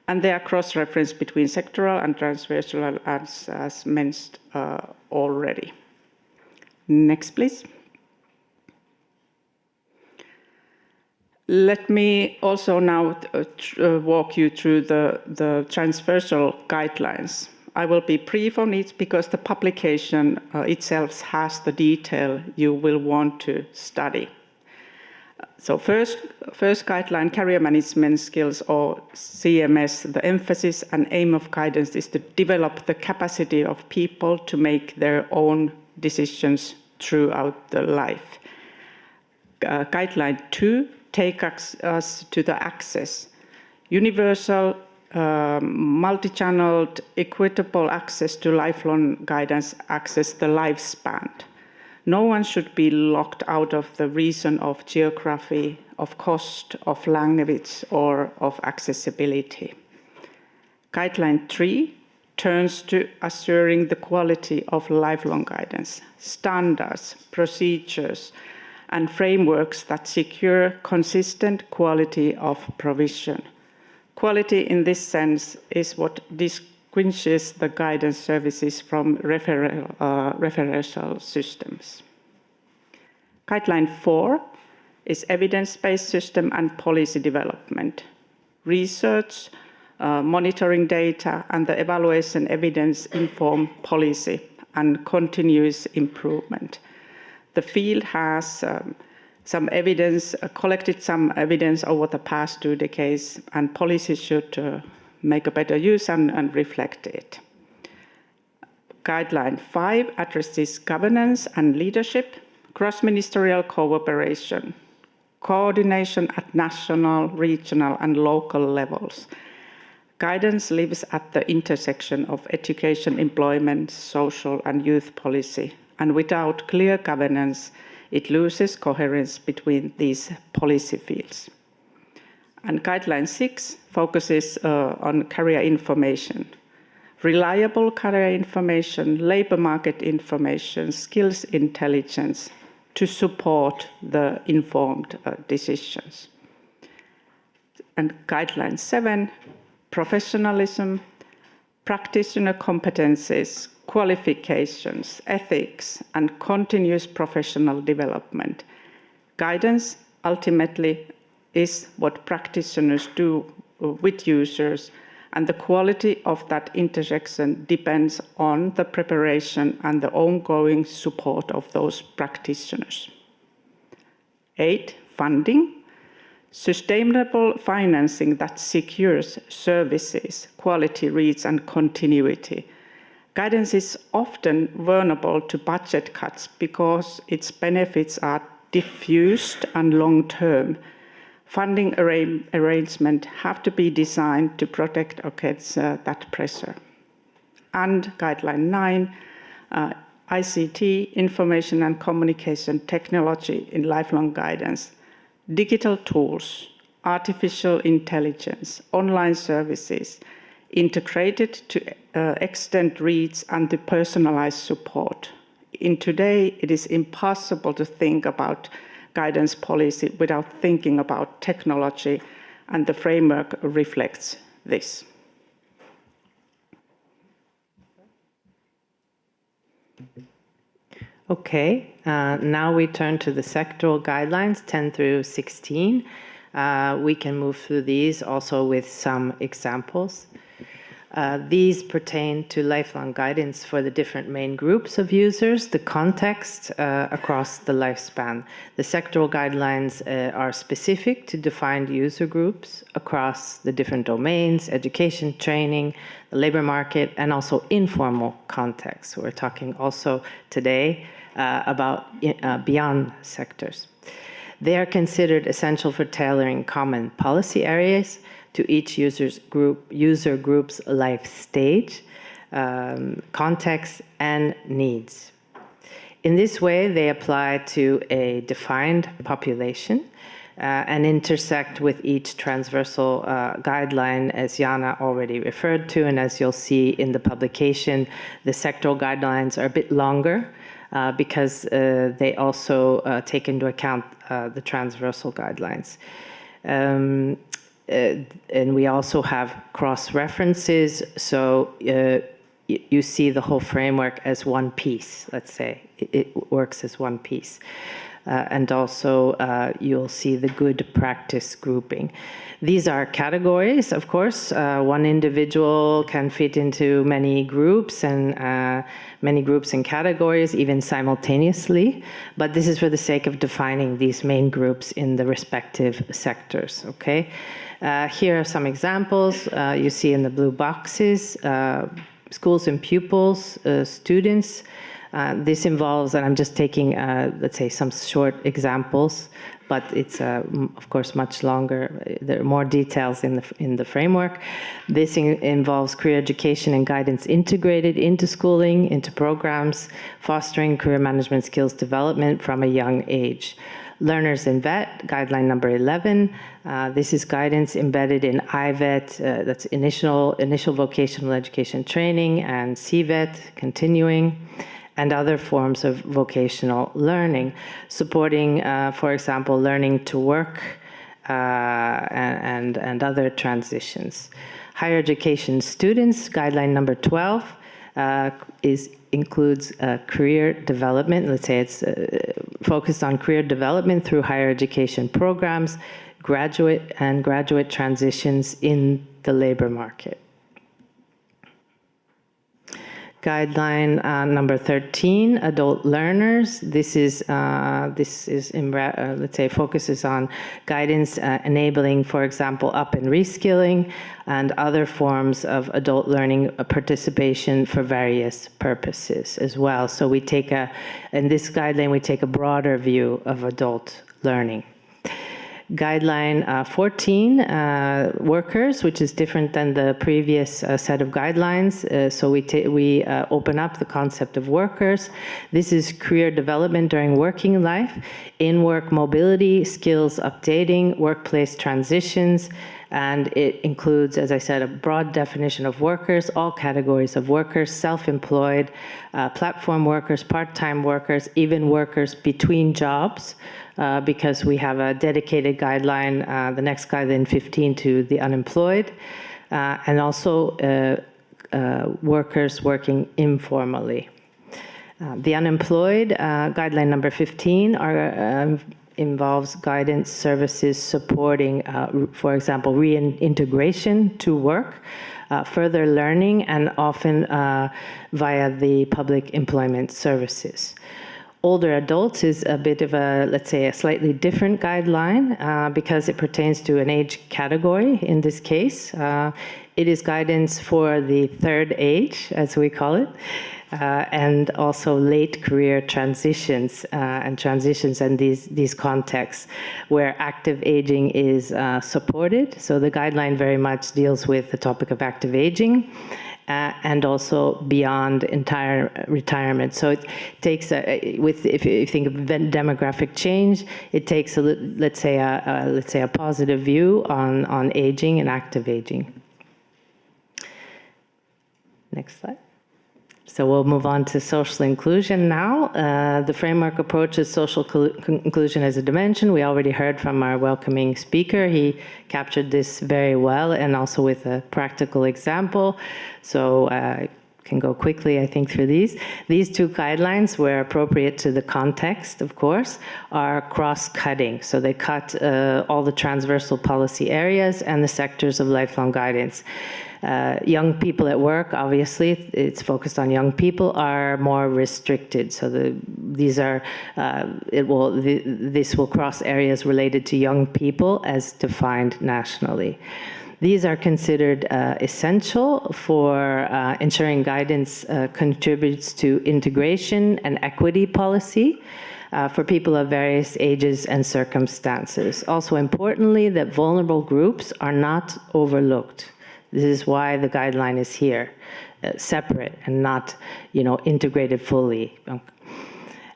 And there are cross-reference between sectoral and transversal as mentioned already. Next, please. Let me also now walk you through the transversal guidelines. I will be brief on it because the publication itself has the detail you will want to study. So first guideline, career management skills, or CMS, the emphasis and aim of guidance is to develop the capacity of people to make their own decisions throughout the life. Guideline 2, take us to the access. Universal, multi-channeled, equitable access to lifelong guidance access the lifespan. No one should be locked out of the reason of geography, of cost, of language, or of accessibility. Guideline 3 turns to assuring the quality of lifelong guidance, standards, procedures, and frameworks that secure consistent quality of provision. Quality in this sense is what distinguishes the guidance services from referential systems. Guideline 4 is evidence-based system and policy development. Research, monitoring data, and the evaluation evidence inform policy and continuous improvement. The field has some evidence, collected some evidence over the past 2 decades, and policy should make a better use and reflect it. Guideline 5 addresses governance and leadership, cross-ministerial cooperation, coordination at national, regional, and local levels. Guidance lives at the intersection of education, employment, social, and youth policy. And without clear governance, it loses coherence between these policy fields. And Guideline 6 focuses on career information, reliable career information, labor market information, skills intelligence to support the informed decisions. And Guideline 7, professionalism, practitioner competencies, qualifications, ethics, and continuous professional development. Guidance ultimately is what practitioners do with users, and the quality of that intersection depends on the preparation and the ongoing support of those practitioners. 8, funding. Sustainable financing that secures services, quality, reach, and continuity. Guidance is often vulnerable to budget cuts because its benefits are diffused and long-term. Funding arrangements have to be designed to protect against that pressure. And Guideline 9, ICT, information and communication technology in lifelong guidance, digital tools, artificial intelligence, online services, integrated to extend reach and to personalized support. In today, it is impossible to think about guidance policy without thinking about technology, and the framework reflects this. Okay, now we turn to the sectoral guidelines 10 through 16. We can move through these also with some examples. These pertain to lifelong guidance for the different main groups of users, the context across the lifespan. The sectoral guidelines are specific to defined user groups across the different domains, education, training, the labor market, and also informal contexts. We're talking also today about beyond sectors. They are considered essential for tailoring common policy areas to each user group's life stage, context, and needs. In this way, they apply to a defined population and intersect with each transversal guideline, as Jana already referred to, and as you'll see in the publication, the sectoral guidelines are a bit longer because they also take into account the transversal guidelines. And we also have cross-references, so you see the whole framework as one piece, let's say. It works as one piece. And also you'll see the good practice grouping. These are categories, of course. One individual can fit into many groups and categories, even simultaneously. But this is for the sake of defining these main groups in the respective sectors, okay? Here are some examples. You see in the blue boxes, schools and pupils, students. This involves, and I'm just taking, let's say, some short examples, but it's, of course, much longer. There are more details in the framework. This involves career education and guidance integrated into schooling, into programs, fostering career management skills development from a young age. Learners in VET, guideline number 11. This is guidance embedded in IVET, that's initial vocational education training, and CVET, continuing, and other forms of vocational learning, supporting, for example, learning to work and other transitions. Higher education students, guideline number 12, includes career development. Let's say it's focused on career development through higher education programs, graduate transitions in the labor market. Guideline number 13, adult learners. This is let's say focuses on guidance enabling, for example, up and reskilling and other forms of adult learning participation for various purposes as well. So we take in this guideline, we take a broader view of adult learning. Guideline 14, workers, which is different than the previous set of guidelines. So we open up the concept of workers. This is career development during working life, in-work mobility, skills updating, workplace transitions, and it includes, as I said, a broad definition of workers, all categories of workers, self-employed, platform workers, part-time workers, even workers between jobs, because we have a dedicated guideline, the next guideline 15, to the unemployed, and also workers working informally. The unemployed, guideline number 15, involves guidance services supporting, for example, reintegration to work, further learning, and often via the public employment services. Older adults is a bit of a, let's say, a slightly different guideline because it pertains to an age category in this case. It is guidance for the third age, as we call it, and also late career transitions and these contexts where active aging is supported. So the guideline very much deals with the topic of active aging. And also beyond entire retirement. So it takes, if you think of demographic change, it takes, let's say a positive view on aging and active aging. Next slide. So we'll move on to social inclusion now. The framework approaches social inclusion as a dimension. We already heard from our welcoming speaker. He captured this very well and also with a practical example. So can go quickly, I think, through these. These two guidelines, where appropriate to the context, of course, are cross-cutting. So they cut all the transversal policy areas and the sectors of lifelong guidance. Young people at work, obviously, it's focused on young people, are more restricted. So this will cross areas related to young people as defined nationally. These are considered essential for ensuring guidance contributes to integration and equity policy for people of various ages and circumstances. Also importantly, that vulnerable groups are not overlooked. This is why the guideline is here, separate and not, integrated fully.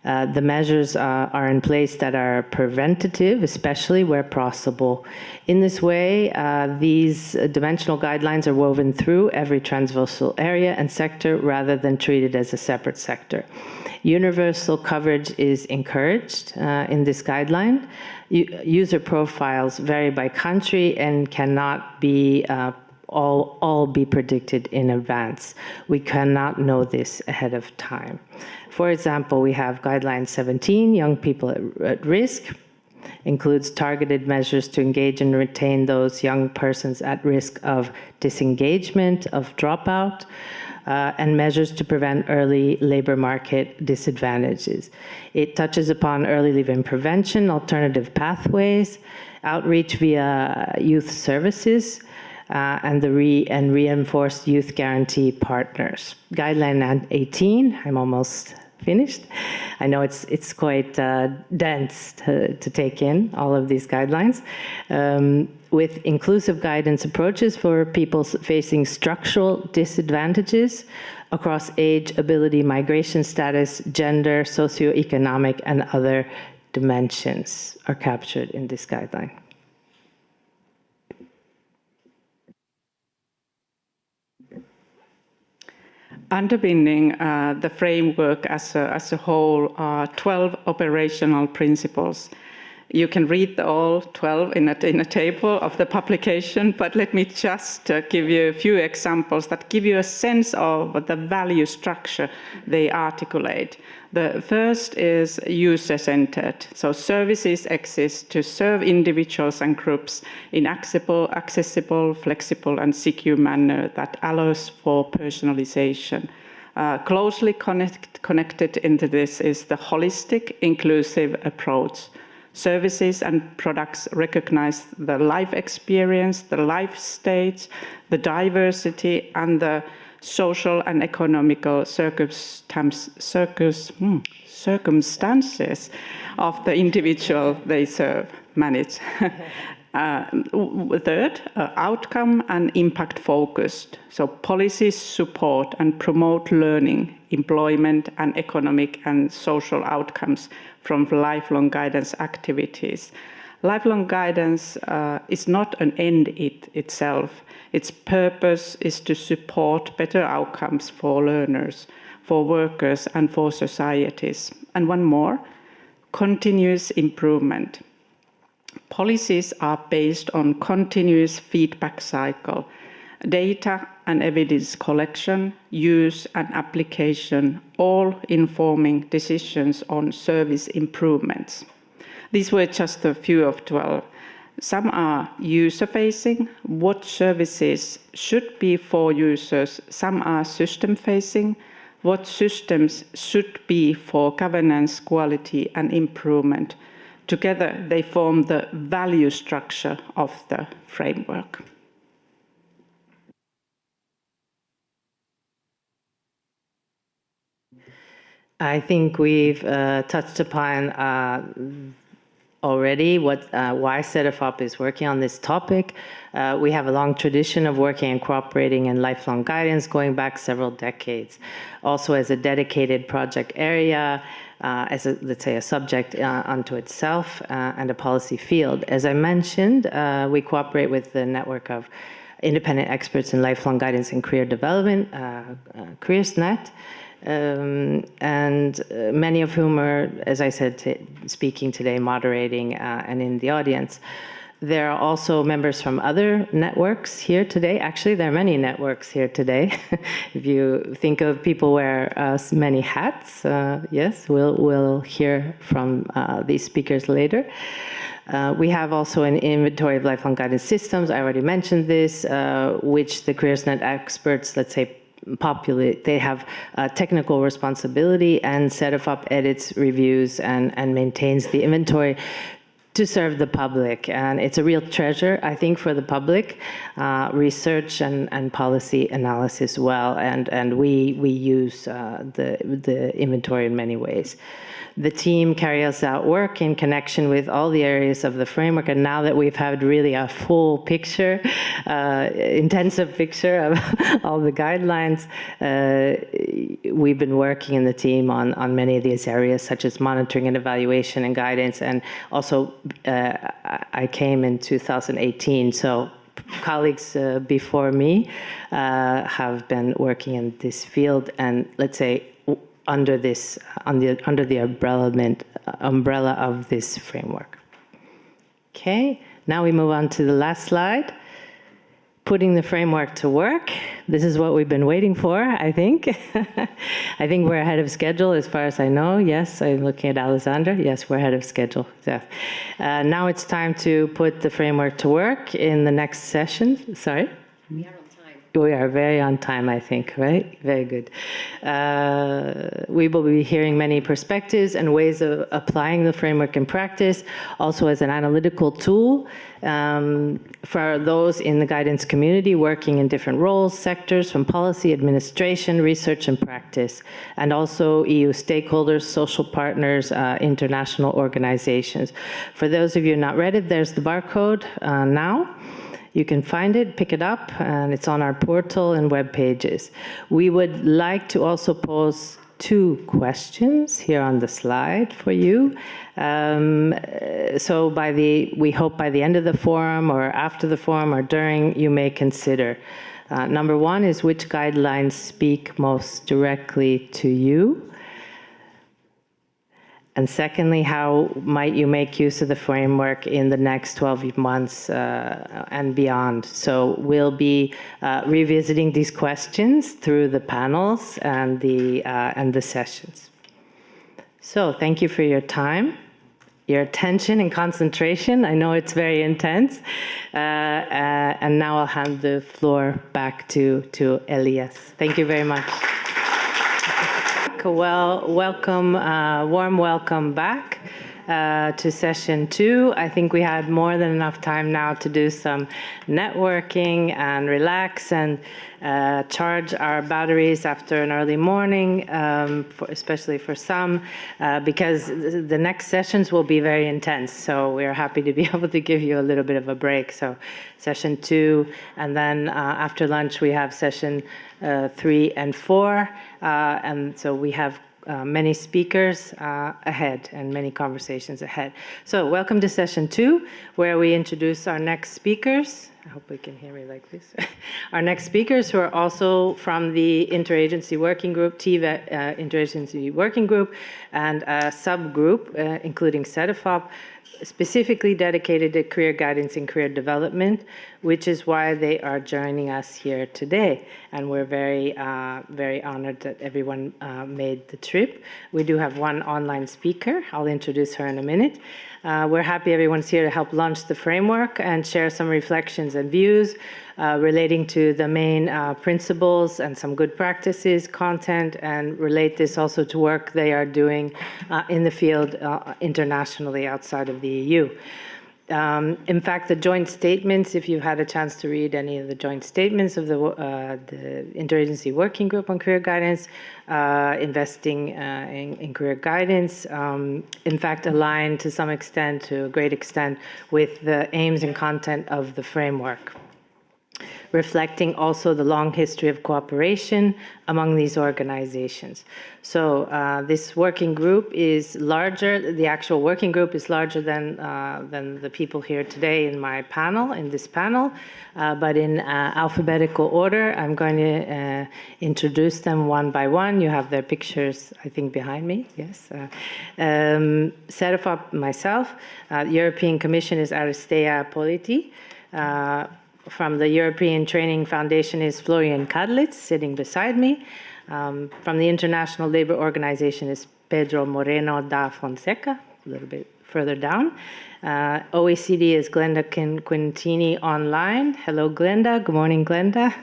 The measures are in place that are preventative, especially where possible. In this way, these dimensional guidelines are woven through every transversal area and sector rather than treated as a separate sector. Universal coverage is encouraged in this guideline. User profiles vary by country and cannot be all be predicted in advance. We cannot know this ahead of time. For example, we have guideline 17, young people at risk, includes targeted measures to engage and retain those young persons at risk of disengagement, of dropout, and measures to prevent early labor market disadvantages. It touches upon early leave-in prevention, alternative pathways, outreach via youth services, and reinforced youth guarantee partners. Guideline 18, I'm almost finished. I know it's quite dense to take in, all of these guidelines. With inclusive guidance approaches for people facing structural disadvantages across age, ability, migration status, gender, socioeconomic, and other dimensions are captured in this guideline. Underpinning the framework as a whole are 12 operational principles. You can read all 12 in a table of the publication, but let me just give you a few examples that give you a sense of the value structure they articulate. The first is user-centered. So services exist to serve individuals and groups in accessible, flexible, and secure manner that allows for personalization. Closely connected into this is the holistic, inclusive approach. Services and products recognize the life experience, the life stage, the diversity, and the social and economical circumstances of the individual they serve, manage. Third, outcome and impact focused. So policies support and promote learning, employment, and economic and social outcomes from lifelong guidance activities. Lifelong guidance is not an end itself. Its purpose is to support better outcomes for learners, for workers, and for societies. And one more, continuous improvement. Policies are based on continuous feedback cycle, data and evidence collection, use and application, all informing decisions on service improvements. These were just a few of 12. Some are user-facing, what services should be for users. Some are system-facing, what systems should be for governance, quality, and improvement. Together, they form the value structure of the framework. I think we've touched upon already why Cedefop is working on this topic. We have a long tradition of working and cooperating in lifelong guidance going back several decades. Also as a dedicated project area, as let's say a subject unto itself and a policy field. As I mentioned, we cooperate with the network of independent experts in lifelong guidance and career development, CareersNet. And many of whom are, as I said, speaking today, moderating, and in the audience. There are also members from other networks here today. Actually, there are many networks here today. If you think of people wear many hats, yes, we'll hear from these speakers later. We have also an inventory of lifelong guidance systems. I already mentioned this, which the CareersNet experts, let's say, populate. They have technical responsibility, and Cedefop edits, reviews, and maintains the inventory to serve the public. And it's a real treasure, I think, for the public, research and policy analysis well. And we use the inventory in many ways. The team carries out work in connection with all the areas of the framework. And now that we've had really a full picture, intensive picture of all the guidelines, we've been working in the team on many of these areas, such as monitoring and evaluation and guidance. And also, I came in 2018, so colleagues before me have been working in this field, and let's say under this, under the umbrella of this framework. Okay, now we move on to the last slide. Putting the framework to work. This is what we've been waiting for, I think. I think we're ahead of schedule as far as I know. Yes, I'm looking at Alessandra. Yes, we're ahead of schedule. Yeah. Now it's time to put the framework to work in the next session. Sorry? We are on time. We are very on time, I think, right? Very good. We will be hearing many perspectives and ways of applying the framework in practice, also as an analytical tool for those in the guidance community working in different roles, sectors, from policy, administration, research, and practice, and also EU stakeholders, social partners, international organizations. For those of you not read it, there's the barcode now. You can find it, pick it up, and it's on our portal and web pages. We would like to also pose 2 questions here on the slide for you. So we hope by the end of the forum or after the forum or during, you may consider. Number 1 is, which guidelines speak most directly to you? And secondly, how might you make use of the framework in the next 12 months and beyond? So we'll be revisiting these questions through the panels and the sessions. So thank you for your time, your attention and concentration. I know it's very intense. And now I'll hand the floor back to Elias. Thank you very much. Well, welcome, warm welcome back to session 2. I think we had more than enough time now to do some networking and relax and charge our batteries after an early morning, especially for some, because the next sessions will be very intense. So we're happy to be able to give you a little bit of a break. So session 2, and then after lunch we have session 3 and 4, and so we have many speakers ahead and many conversations ahead. So welcome to session 2, where we introduce our next speakers. I hope we can hear me like this. Our next speakers, who are also from the Interagency Working Group, TVET Interagency Working Group, and a subgroup, including Cedefop, specifically dedicated to career guidance and career development, which is why they are joining us here today. And we're very, very honored that everyone made the trip. We do have one online speaker. I'll introduce her in a minute. We're happy everyone's here to help launch the framework and share some reflections and views relating to the main principles and some good practices, content, and relate this also to work they are doing in the field internationally outside of the EU. In fact, the joint statements, if you've had a chance to read any of the joint statements of the Interagency Working Group on Career Guidance, investing in career guidance, in fact, align to some extent, to a great extent, with the aims and content of the framework. reflecting also the long history of cooperation among these organizations. So this working group is larger, the actual working group is larger than the people here today in my panel, in this panel, but in alphabetical order, I'm going to introduce them one by one. You have their pictures, I think, behind me, yes. Cedefop, myself. European Commission is Aristea Politi. From the European Training Foundation is Florian Kadlitz, sitting beside me. From the International Labour Organization is Pedro Moreno da Fonseca, a little bit further down. OECD is Glenda Quintini online. Hello, Glenda. Good morning, Glenda.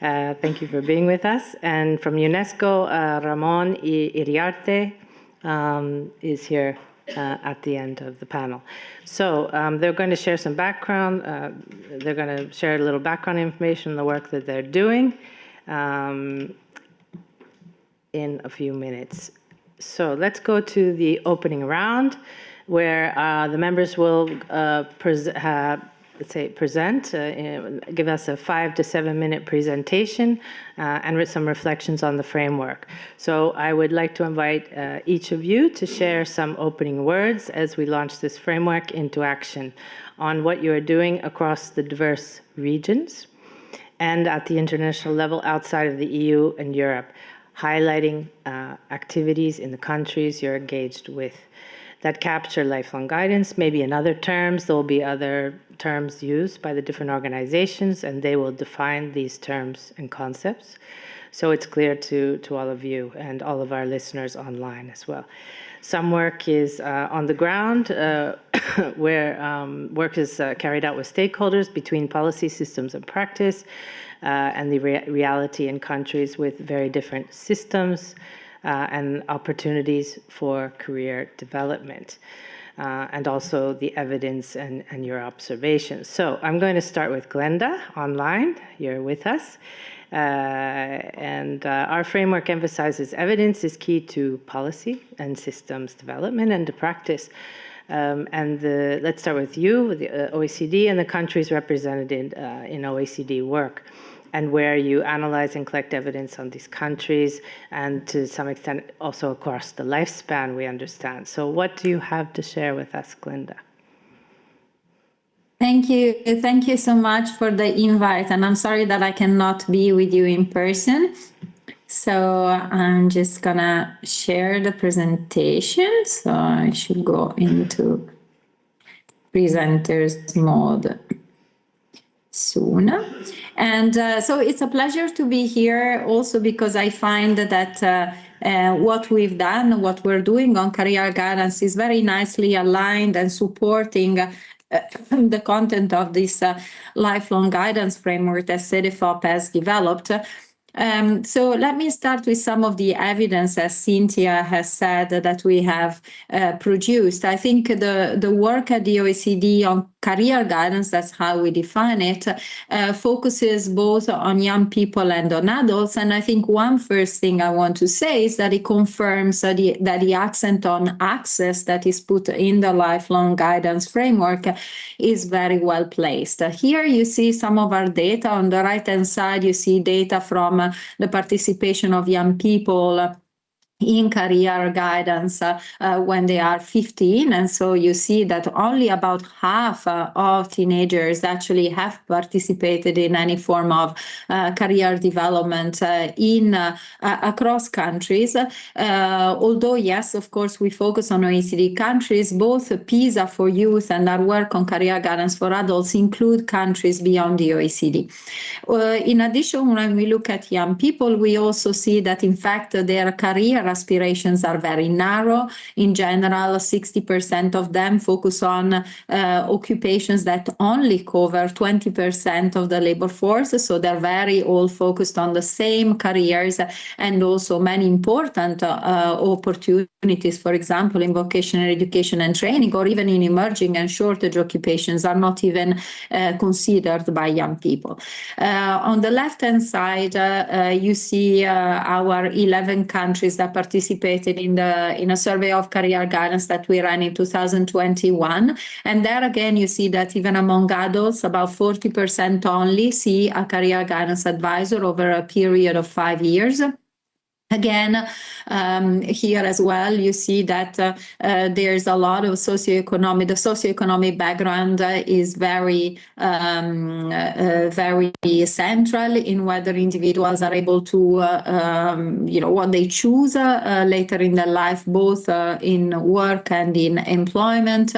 Thank you for being with us. And from UNESCO, Ramon Iriarte is here at the end of the panel. So they're going to share some background. They're going to share a little background information on the work that they're doing in a few minutes. So let's go to the opening round, where the members will present, give us a 5 to 7 minute presentation and with some reflections on the framework. So I would like to invite each of you to share some opening words as we launch this framework into action on what you are doing across the diverse regions and at the international level outside of the EU and Europe, highlighting activities in the countries you're engaged with that capture lifelong guidance. Maybe in other terms, there will be other terms used by the different organizations, and they will define these terms and concepts. So it's clear to all of you and all of our listeners online as well. Some work is on the ground, where work is carried out with stakeholders between policy systems and practice, and the reality in countries with very different systems, and opportunities for career development, and also the evidence and your observations. So I'm going to start with Glenda online. You're with us. And our framework emphasizes evidence is key to policy and systems development and to practice. Let's start with you, with the OECD and the countries represented in OECD work, and where you analyze and collect evidence on these countries, and to some extent also across the lifespan, we understand. So what do you have to share with us, Glenda? Thank you. Thank you so much for the invite. And I'm sorry that I cannot be with you in person. So I'm just gonna share the presentation. So I should go into presenters mode soon. And so it's a pleasure to be here also because I find that what we've done, what we're doing on career guidance is very nicely aligned and supporting the content of this lifelong guidance framework that Cedefop has developed. So let me start with some of the evidence, as Cynthia has said, that we have produced. I think the work at the OECD on career guidance, that's how we define it, focuses both on young people and on adults. And I think one first thing I want to say is that it confirms that the accent on access that is put in the lifelong guidance framework is very well placed. Here you see some of our data. On the right-hand side, you see data from the participation of young people in career guidance when they are 15. And so you see that only about half of teenagers actually have participated in any form of career development across countries. Although, yes, of course, we focus on OECD countries, both PISA for youth and our work on career guidance for adults include countries beyond the OECD. In addition, when we look at young people, we also see that, in fact, their career aspirations are very narrow. In general, 60% of them focus on occupations that only cover 20% of the labor force. So they're very all focused on the same careers, and also many important opportunities, for example, in vocational education and training, or even in emerging and shortage occupations, are not even considered by young people. On the left-hand side, you see our 11 countries that participated in a survey of career guidance that we ran in 2021. And there again, you see that even among adults, about 40% only see a career guidance advisor over a period of 5 years. Again, here as well, you see that there's a lot of the socioeconomic background is very central in whether individuals are able to, what they choose later in their life, both in work and in employment.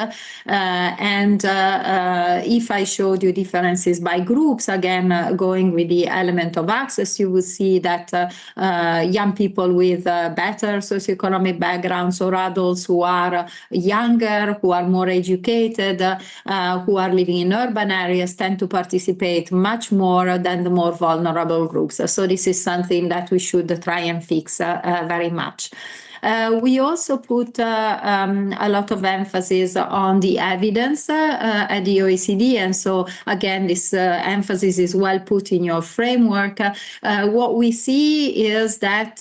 If I showed you differences by groups, again, going with the element of access, you will see that young people with better socioeconomic backgrounds, or adults who are younger, who are more educated, who are living in urban areas, tend to participate much more than the more vulnerable groups. So this is something that we should try and fix very much. We also put a lot of emphasis on the evidence at the OECD, and so again, this emphasis is well put in your framework. What we see is that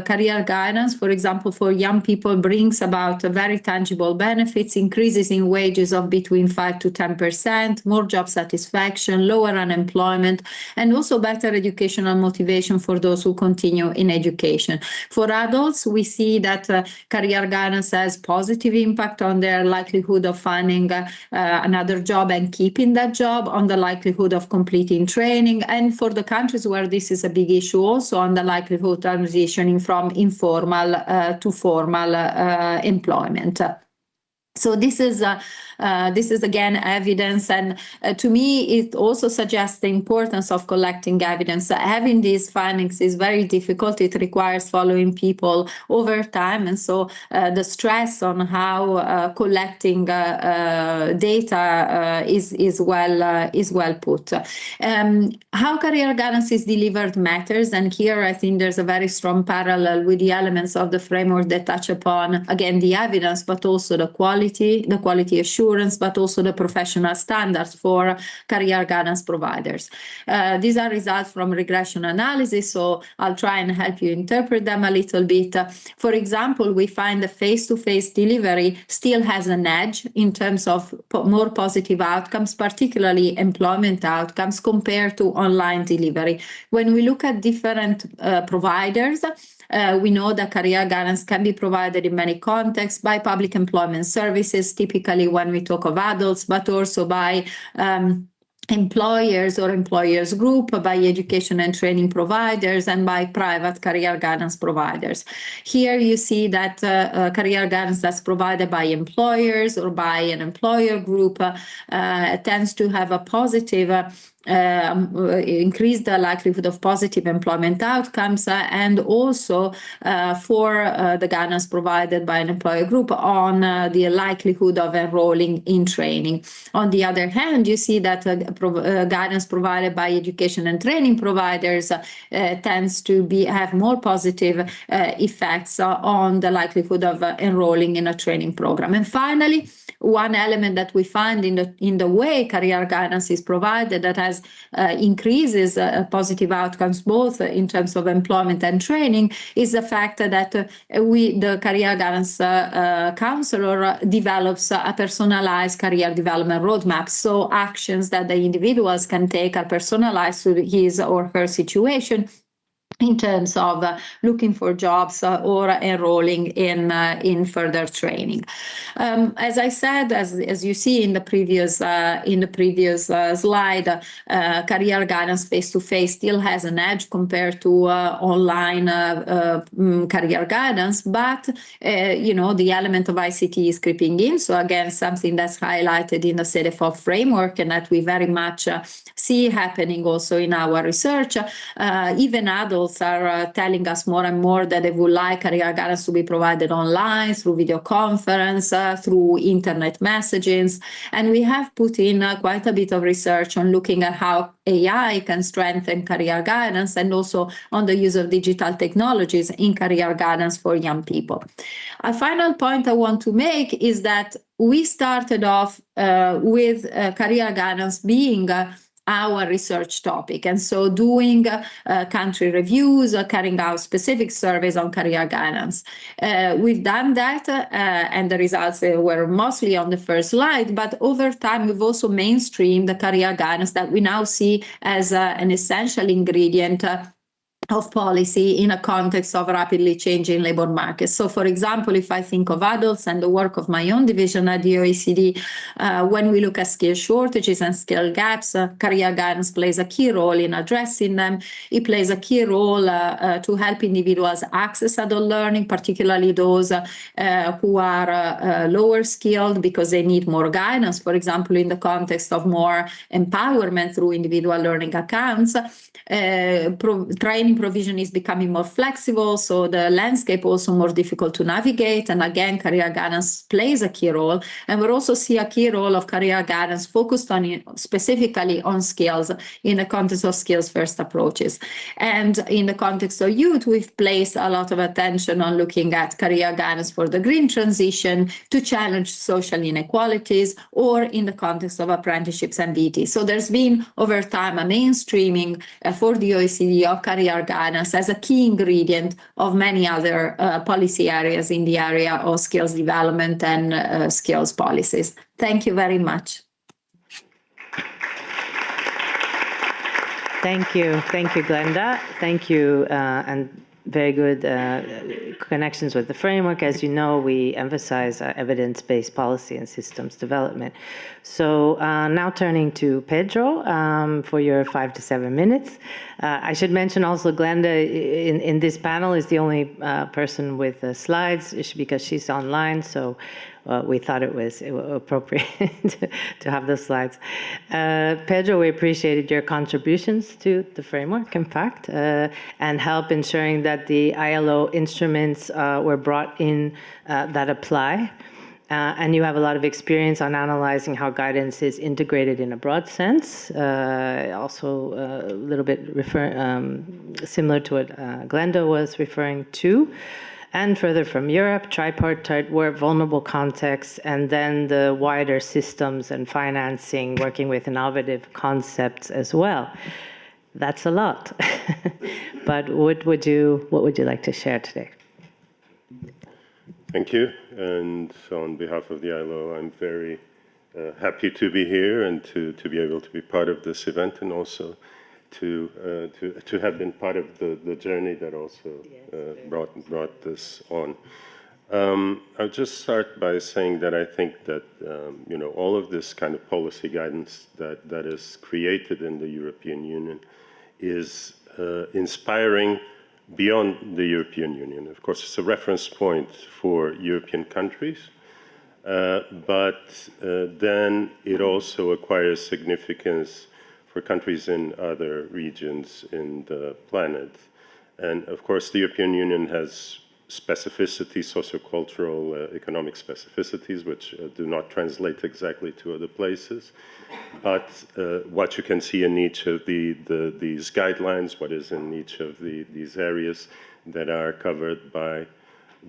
career guidance, for example, for young people, brings about very tangible benefits, increases in wages of between 5 to 10%, more job satisfaction, lower unemployment, and also better educational motivation for those who continue in education. For adults, we see that career guidance has positive impact on their likelihood of finding another job and keeping that job, on the likelihood of completing training, and for the countries where this is a big issue, also on the likelihood of transitioning from informal to formal employment. So this is again evidence, and to me it also suggests the importance of collecting evidence. Having these findings is very difficult. It requires following people over time, and so the stress on how collecting data is well put. How career guidance is delivered matters, and here I think there's a very strong parallel with the elements of the framework that touch upon, again, the evidence, but also the quality assurance, but also the professional standards for career guidance providers. These are results from regression analysis, so I'll try and help you interpret them a little bit. For example, we find the face-to-face delivery still has an edge in terms of more positive outcomes, particularly employment outcomes, compared to online delivery. When we look at different providers, we know that career guidance can be provided in many contexts by public employment services, typically when we talk of adults, but also by employers or employers group, by education and training providers, and by private career guidance providers. Here you see that career guidance that's provided by employers or by an employer group tends to have a positive increase the likelihood of positive employment outcomes, and also for the guidance provided by an employer group on the likelihood of enrolling in training. On the other hand, you see that guidance provided by education and training providers tends to have more positive effects on the likelihood of enrolling in a training program. And finally, one element that we find in the way career guidance is provided that has increases positive outcomes both in terms of employment and training is the fact that the career guidance counselor develops a personalized career development roadmap. So actions that the individuals can take are personalized to his or her situation in terms of looking for jobs or enrolling in further training. As I said, as you see in the previous slide, career guidance face-to-face still has an edge compared to online career guidance, but the element of ICT is creeping in. So again, something that's highlighted in the Cedefop framework and that we very much see happening also in our research. Even adults are telling us more and more that they would like career guidance to be provided online, through video conference, through internet messaging. And we have put in quite a bit of research on looking at how AI can strengthen career guidance and also on the use of digital technologies in career guidance for young people. A final point I want to make is that we started off with career guidance being our research topic. And so doing country reviews, carrying out specific surveys on career guidance. We've done that, and the results were mostly on the first slide, but over time we've also mainstreamed the career guidance that we now see as an essential ingredient of policy in a context of rapidly changing labor markets. So, for example, if I think of adults and the work of my own division at the OECD, when we look at skill shortages and skill gaps, career guidance plays a key role in addressing them. It plays a key role to help individuals access adult learning, particularly those who are lower skilled because they need more guidance, for example, in the context of more empowerment through individual learning accounts. Training provision is becoming more flexible, so the landscape also more difficult to navigate. And again, career guidance plays a key role. And we also see a key role of career guidance focused on specifically on skills in the context of skills-first approaches. And in the context of youth, we've placed a lot of attention on looking at career guidance for the green transition to challenge social inequalities, or in the context of apprenticeships and VT. So there's been over time a mainstreaming for the OECD of career guidance as a key ingredient of many other policy areas in the area of skills development and skills policies. Thank you very much. Thank you, Glenda. Thank you, and very good connections with the framework. As you know, we emphasize evidence-based policy and systems development. So now turning to Pedro for your 5 to 7 minutes. I should mention also Glenda in this panel is the only person with slides because she's online, so we thought it was appropriate to have the slides. Pedro, we appreciated your contributions to the framework, in fact, and help ensuring that the ILO instruments were brought in that apply. And you have a lot of experience on analyzing how guidance is integrated in a broad sense, also a little bit similar to what Glenda was referring to. And further from Europe, tripartite work, vulnerable contexts, and then the wider systems and financing, working with innovative concepts as well. That's a lot. But what would you like to share today? Thank you. And on behalf of the ILO, I'm very happy to be here and to be able to be part of this event, and also to have been part of the journey that also brought this on. I'll just start by saying that I think that all of this kind of policy guidance that is created in the European Union is inspiring beyond the European Union. Of course, it's a reference point for European countries, but then it also acquires significance for countries in other regions in the planet. And of course, the European Union has specificities, socio-cultural, economic specificities, which do not translate exactly to other places. But what you can see in each of these guidelines, what is in each of these areas that are covered by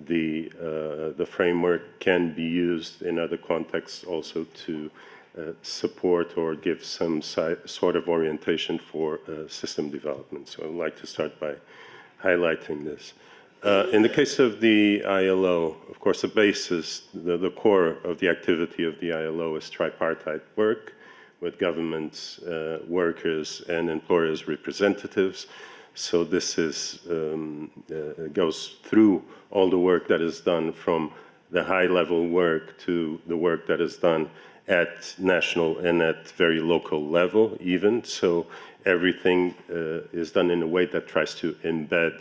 the framework, can be used in other contexts also to support or give some sort of orientation for system development. So I'd like to start by highlighting this. In the case of the ILO, of course, the basis, the core of the activity of the ILO is tripartite work with governments, workers, and employers' representatives. So this is goes through all the work that is done from the high-level work to the work that is done at national and at very local level even. So everything is done in a way that tries to embed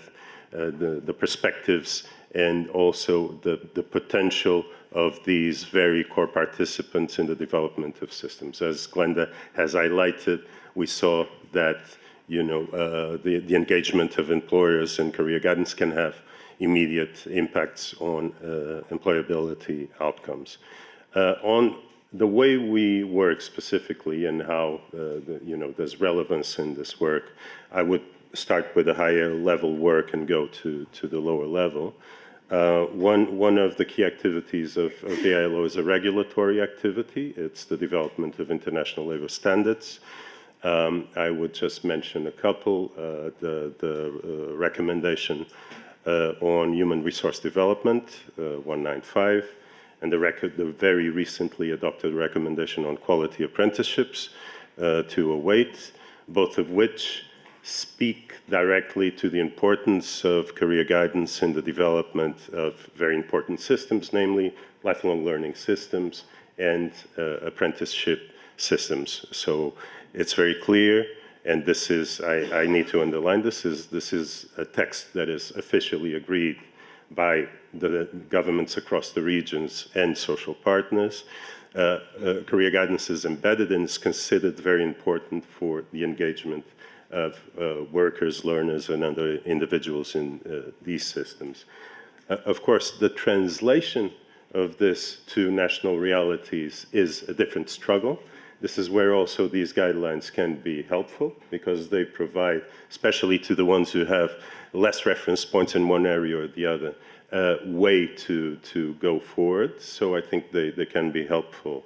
the perspectives and also the potential of these very core participants in the development of systems. As Glenda has highlighted, we saw that the engagement of employers in career guidance can have immediate impacts on employability outcomes. On the way we work specifically and how there's relevance in this work, I would start with a higher level work and go to the lower level. One of the key activities of the ILO is a regulatory activity. It's the development of international labor standards. I would just mention a couple. The recommendation on human resource development, 195, and the very recently adopted recommendation on quality apprenticeships, 208, both of which speak directly to the importance of career guidance in the development of very important systems, namely lifelong learning systems and apprenticeship systems. So it's very clear, and this is, I need to underline this is a text that is officially agreed by the governments across the regions and social partners. Career guidance is embedded and is considered very important for the engagement of workers, learners, and other individuals in these systems. Of course, the translation of this to national realities is a different struggle. This is where also these guidelines can be helpful, because they provide, especially to the ones who have less reference points in one area or the other, way to go forward. So I think they can be helpful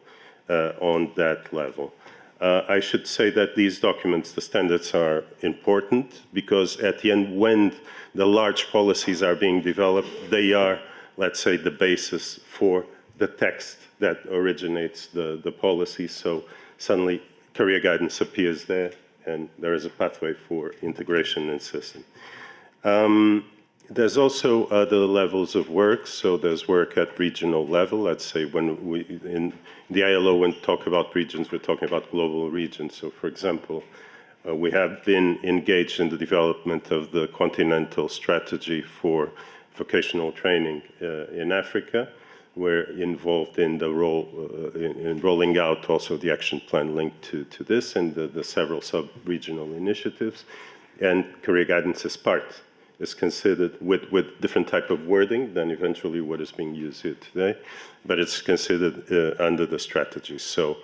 on that level. I should say that these documents, the standards, are important because at the end, when the large policies are being developed, they are, let's say, the basis for the text that originates the policy. So suddenly career guidance appears there, and there is a pathway for integration in system. There's also other levels of work. So there's work at regional level. Let's say when we, in the ILO, when we talk about regions, we're talking about global regions. So for example, we have been engaged in the development of the continental strategy for vocational training in Africa. We're involved in the in rolling out also the action plan linked to this and the several sub-regional initiatives. And career guidance is part. Is considered with different type of wording than eventually what is being used here today, but it's considered under the strategy. So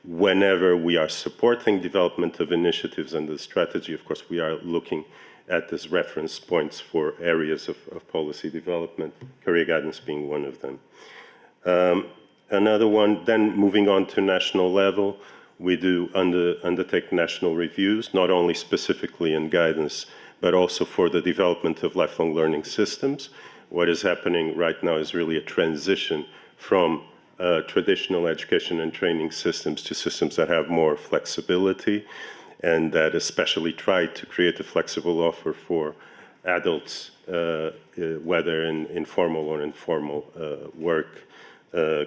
whenever we are supporting development of initiatives under the strategy, of course, we are looking at these reference points for areas of policy development, career guidance being one of them. Another one, then moving on to national level, we do undertake national reviews, not only specifically in guidance, but also for the development of lifelong learning systems. What is happening right now is really a transition from traditional education and training systems to systems that have more flexibility and that especially try to create a flexible offer for adults, whether in informal or informal work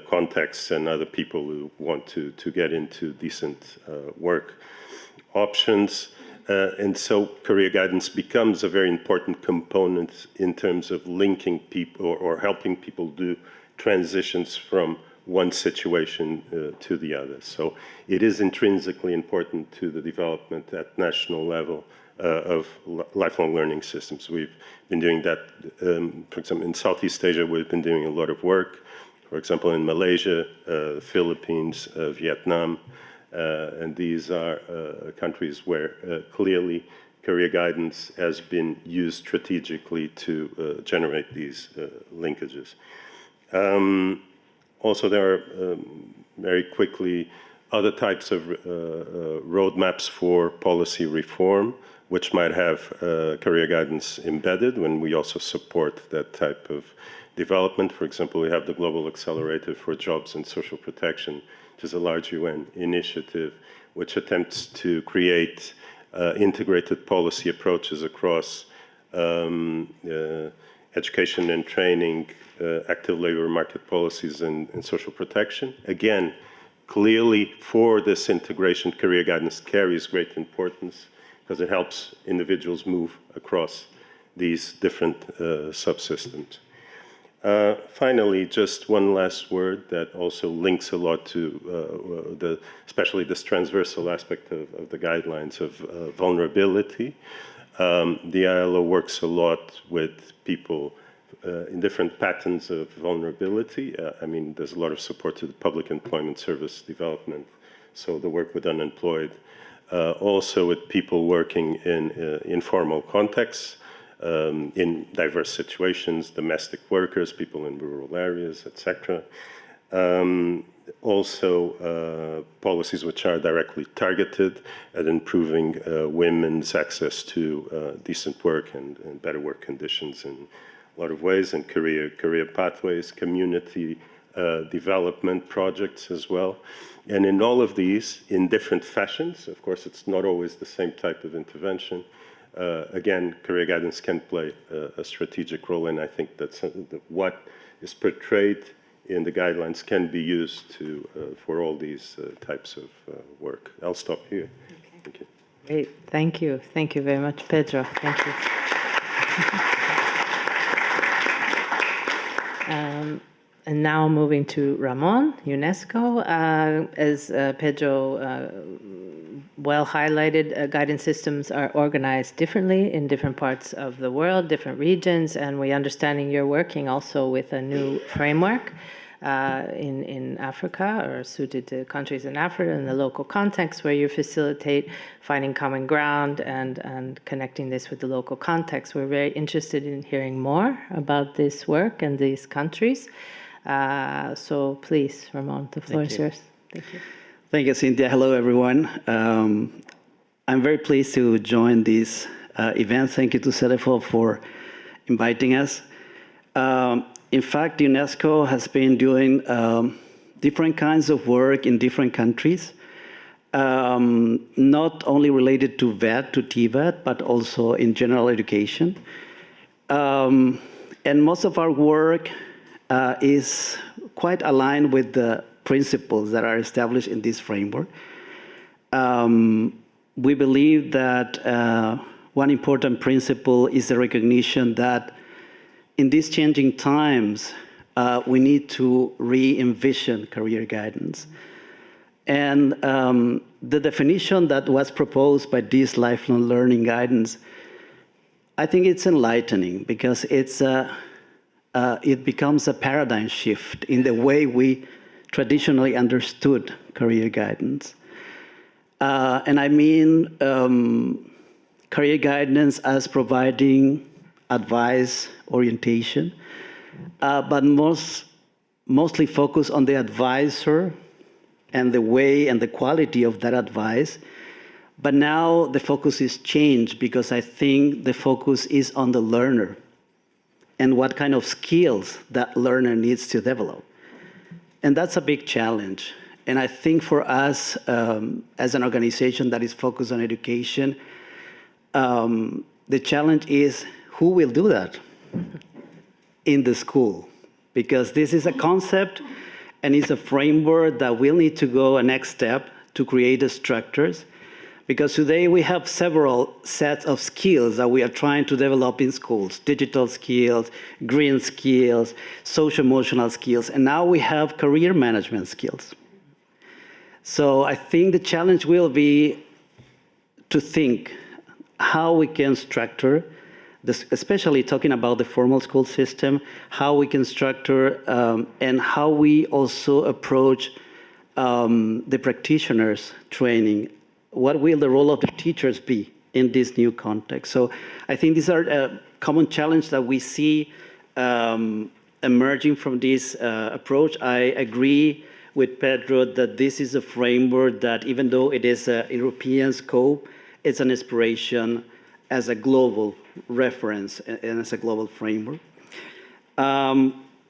contexts and other people who want to get into decent work options. And so career guidance becomes a very important component in terms of linking people or helping people do transitions from one situation to the other. So it is intrinsically important to the development at national level of lifelong learning systems. We've been doing that, for example, in Southeast Asia, we've been doing a lot of work. For example, in Malaysia, Philippines, Vietnam, and these are countries where clearly career guidance has been used strategically to generate these linkages. Also, there are very quickly other types of roadmaps for policy reform, which might have career guidance embedded when we also support that type of development. For example, we have the Global Accelerator for Jobs and Social Protection, which is a large UN initiative which attempts to create integrated policy approaches across education and training, active labor market policies, and social protection. Again, clearly for this integration, career guidance carries great importance because it helps individuals move across these different subsystems. Finally, just one last word that also links a lot to especially this transversal aspect of the guidelines of vulnerability. The ILO works a lot with people in different patterns of vulnerability. I mean, there's a lot of support to the public employment service development, so the work with unemployed. Also with people working in informal contexts, in diverse situations, domestic workers, people in rural areas, etc. Also, policies which are directly targeted at improving women's access to decent work and better work conditions in a lot of ways, and career pathways, community development projects as well. And in all of these, in different fashions, of course, it's not always the same type of intervention. Again, career guidance can play a strategic role, and I think that what is portrayed in the guidelines can be used for all these types of work. I'll stop here. Okay. Thank you. Great, thank you. Thank you very much, Pedro. Thank you. And now moving to Ramon, UNESCO. As Pedro well highlighted, guidance systems are organized differently in different parts of the world, different regions, and we understanding you're working also with a new framework in Africa, or suited to countries in Africa in the local context, where you facilitate finding common ground and connecting this with the local context. We're very interested in hearing more about this work and these countries. So please, Ramon, the floor is yours. Thank you. Thank you, Cynthia. Hello, everyone. I'm very pleased to join this event. Thank you to Cedefop for inviting us. In fact, UNESCO has been doing different kinds of work in different countries, not only related to VET, to TVET, but also in general education. And most of our work is quite aligned with the principles that are established in this framework. We believe that one important principle is the recognition that in these changing times, we need to re-envision career guidance. And the definition that was proposed by this lifelong learning guidance, I think it's enlightening, because it becomes a paradigm shift in the way we traditionally understood career guidance. And I mean career guidance as providing advice, orientation, but mostly focus on the advisor and the way and the quality of that advice. But now the focus is changed, because I think the focus is on the learner and what kind of skills that learner needs to develop. And that's a big challenge. And I think for us, as an organization that is focused on education, the challenge is who will do that in the school? Because this is a concept and it's a framework that will need to go a next step to create the structures. Because today we have several sets of skills that we are trying to develop in schools: digital skills, green skills, social-emotional skills, and now we have career management skills. So I think the challenge will be to think how we can structure this, especially talking about the formal school system, how we can structure and how we also approach the practitioners' training. What will the role of the teachers be in this new context? So I think these are a common challenge that we see emerging from this approach. I agree with Pedro that this is a framework that, even though it is a European scope, it's an inspiration as a global reference and as a global framework.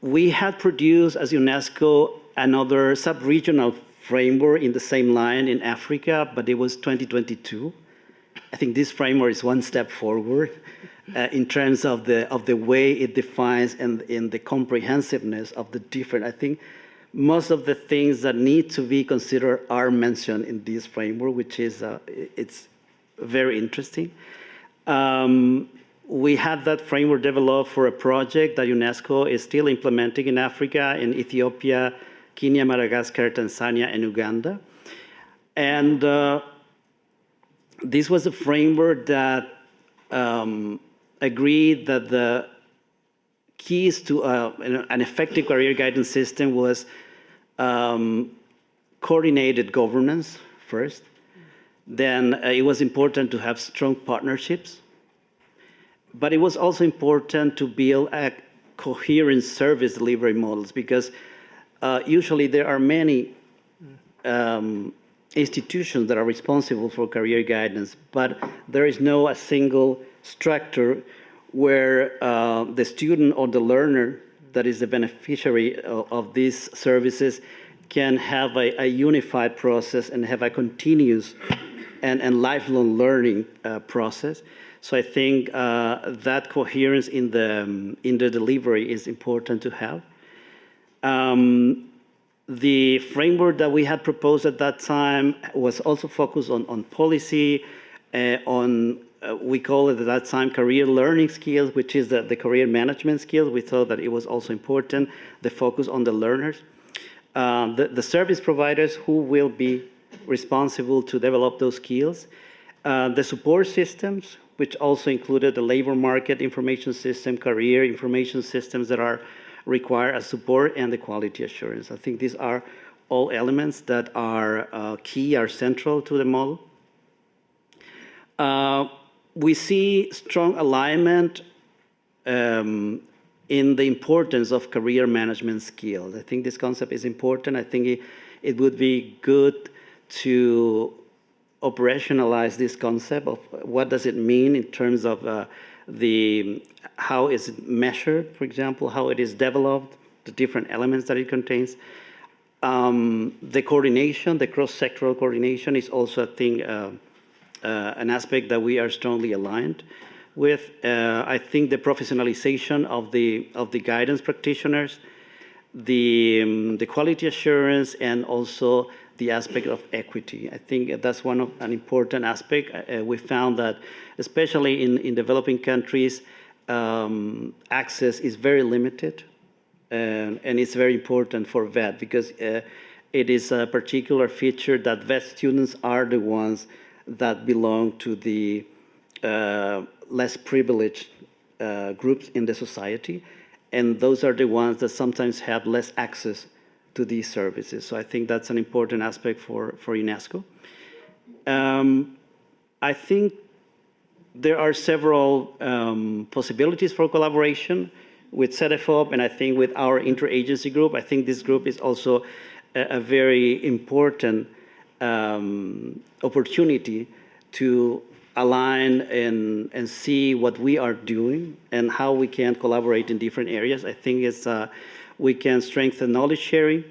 We had produced, as UNESCO, another sub-regional framework in the same line in Africa, but it was 2022. I think this framework is one step forward in terms of the way it defines and in the comprehensiveness of the different. I think most of the things that need to be considered are mentioned in this framework, which is it's very interesting. We had that framework developed for a project that UNESCO is still implementing in Africa, in Ethiopia, Kenya, Madagascar, Tanzania, and Uganda. And this was a framework that agreed that the keys to an effective career guidance system was coordinated governance first. Then it was important to have strong partnerships. But it was also important to build a coherent service delivery models, because usually there are many institutions that are responsible for career guidance, but there is no a single structure where the student or the learner that is the beneficiary of these services can have a unified process and have a continuous and lifelong learning process. So I think that coherence in the delivery is important to have. The framework that we had proposed at that time was also focused on policy, we call it at that time career learning skills, which is the career management skills. We thought that it was also important, the focus on the learners. The service providers who will be responsible to develop those skills. The support systems, which also included the labor market information system, career information systems that are required as support, and the quality assurance. I think these are all elements that are key, are central to the model. We see strong alignment in the importance of career management skills. I think this concept is important. I think it would be good to operationalize this concept of what does it mean in terms of how is it measured, for example, how it is developed, the different elements that it contains. The coordination, the cross-sectoral coordination is also, I think, an aspect that we are strongly aligned with. I think the professionalization of the guidance practitioners, the quality assurance, and also the aspect of equity. I think that's an important aspect. We found that, especially in developing countries, access is very limited, and it's very important for VET because it is a particular feature that VET students are the ones that belong to the less privileged groups in the society, and those are the ones that sometimes have less access to these services. So I think that's an important aspect for UNESCO. I think there are several possibilities for collaboration with Cedefop, and I think with our interagency group. I think this group is also a very important opportunity to align and see what we are doing and how we can collaborate in different areas. I think we can strengthen knowledge sharing.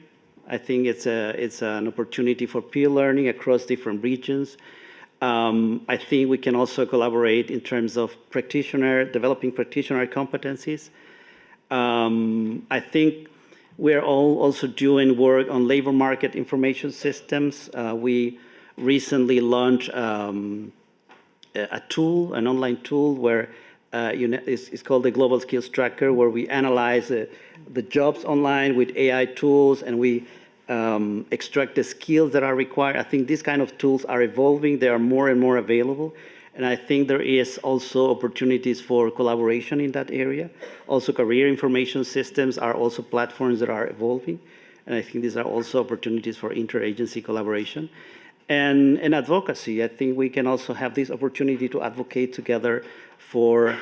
I think it's an opportunity for peer learning across different regions. I think we can also collaborate in terms of developing practitioner competencies. I think we're also doing work on labor market information systems. We recently launched a tool, an online tool, where it's called the Global Skills Tracker, where we analyze the jobs online with AI tools, and we extract the skills that are required. I think these kind of tools are evolving. They are more and more available. And I think there is also opportunities for collaboration in that area. Also, career information systems are also platforms that are evolving. And I think these are also opportunities for interagency collaboration. And advocacy, I think we can also have this opportunity to advocate together for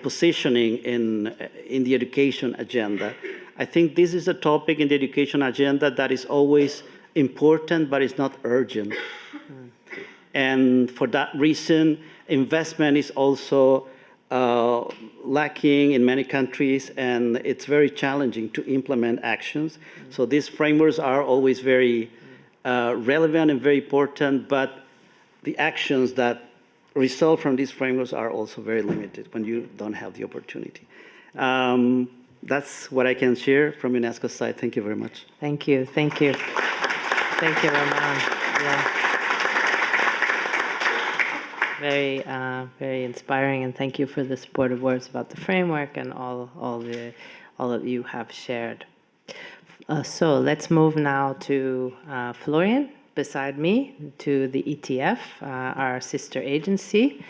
positioning in the education agenda. I think this is a topic in the education agenda that is always important, but it's not urgent. And for that reason, investment is also lacking in many countries, and it's very challenging to implement actions. So these frameworks are always very relevant and very important, but the actions that result from these frameworks are also very limited when you don't have the opportunity. That's what I can share from UNESCO's side. Thank you very much. Thank you. Thank you. Thank you, Roman. Yeah. Very inspiring, and thank you for the supportive words about the framework and all that you have shared. So let's move now to Florian beside me, to the ETF, our sister agency,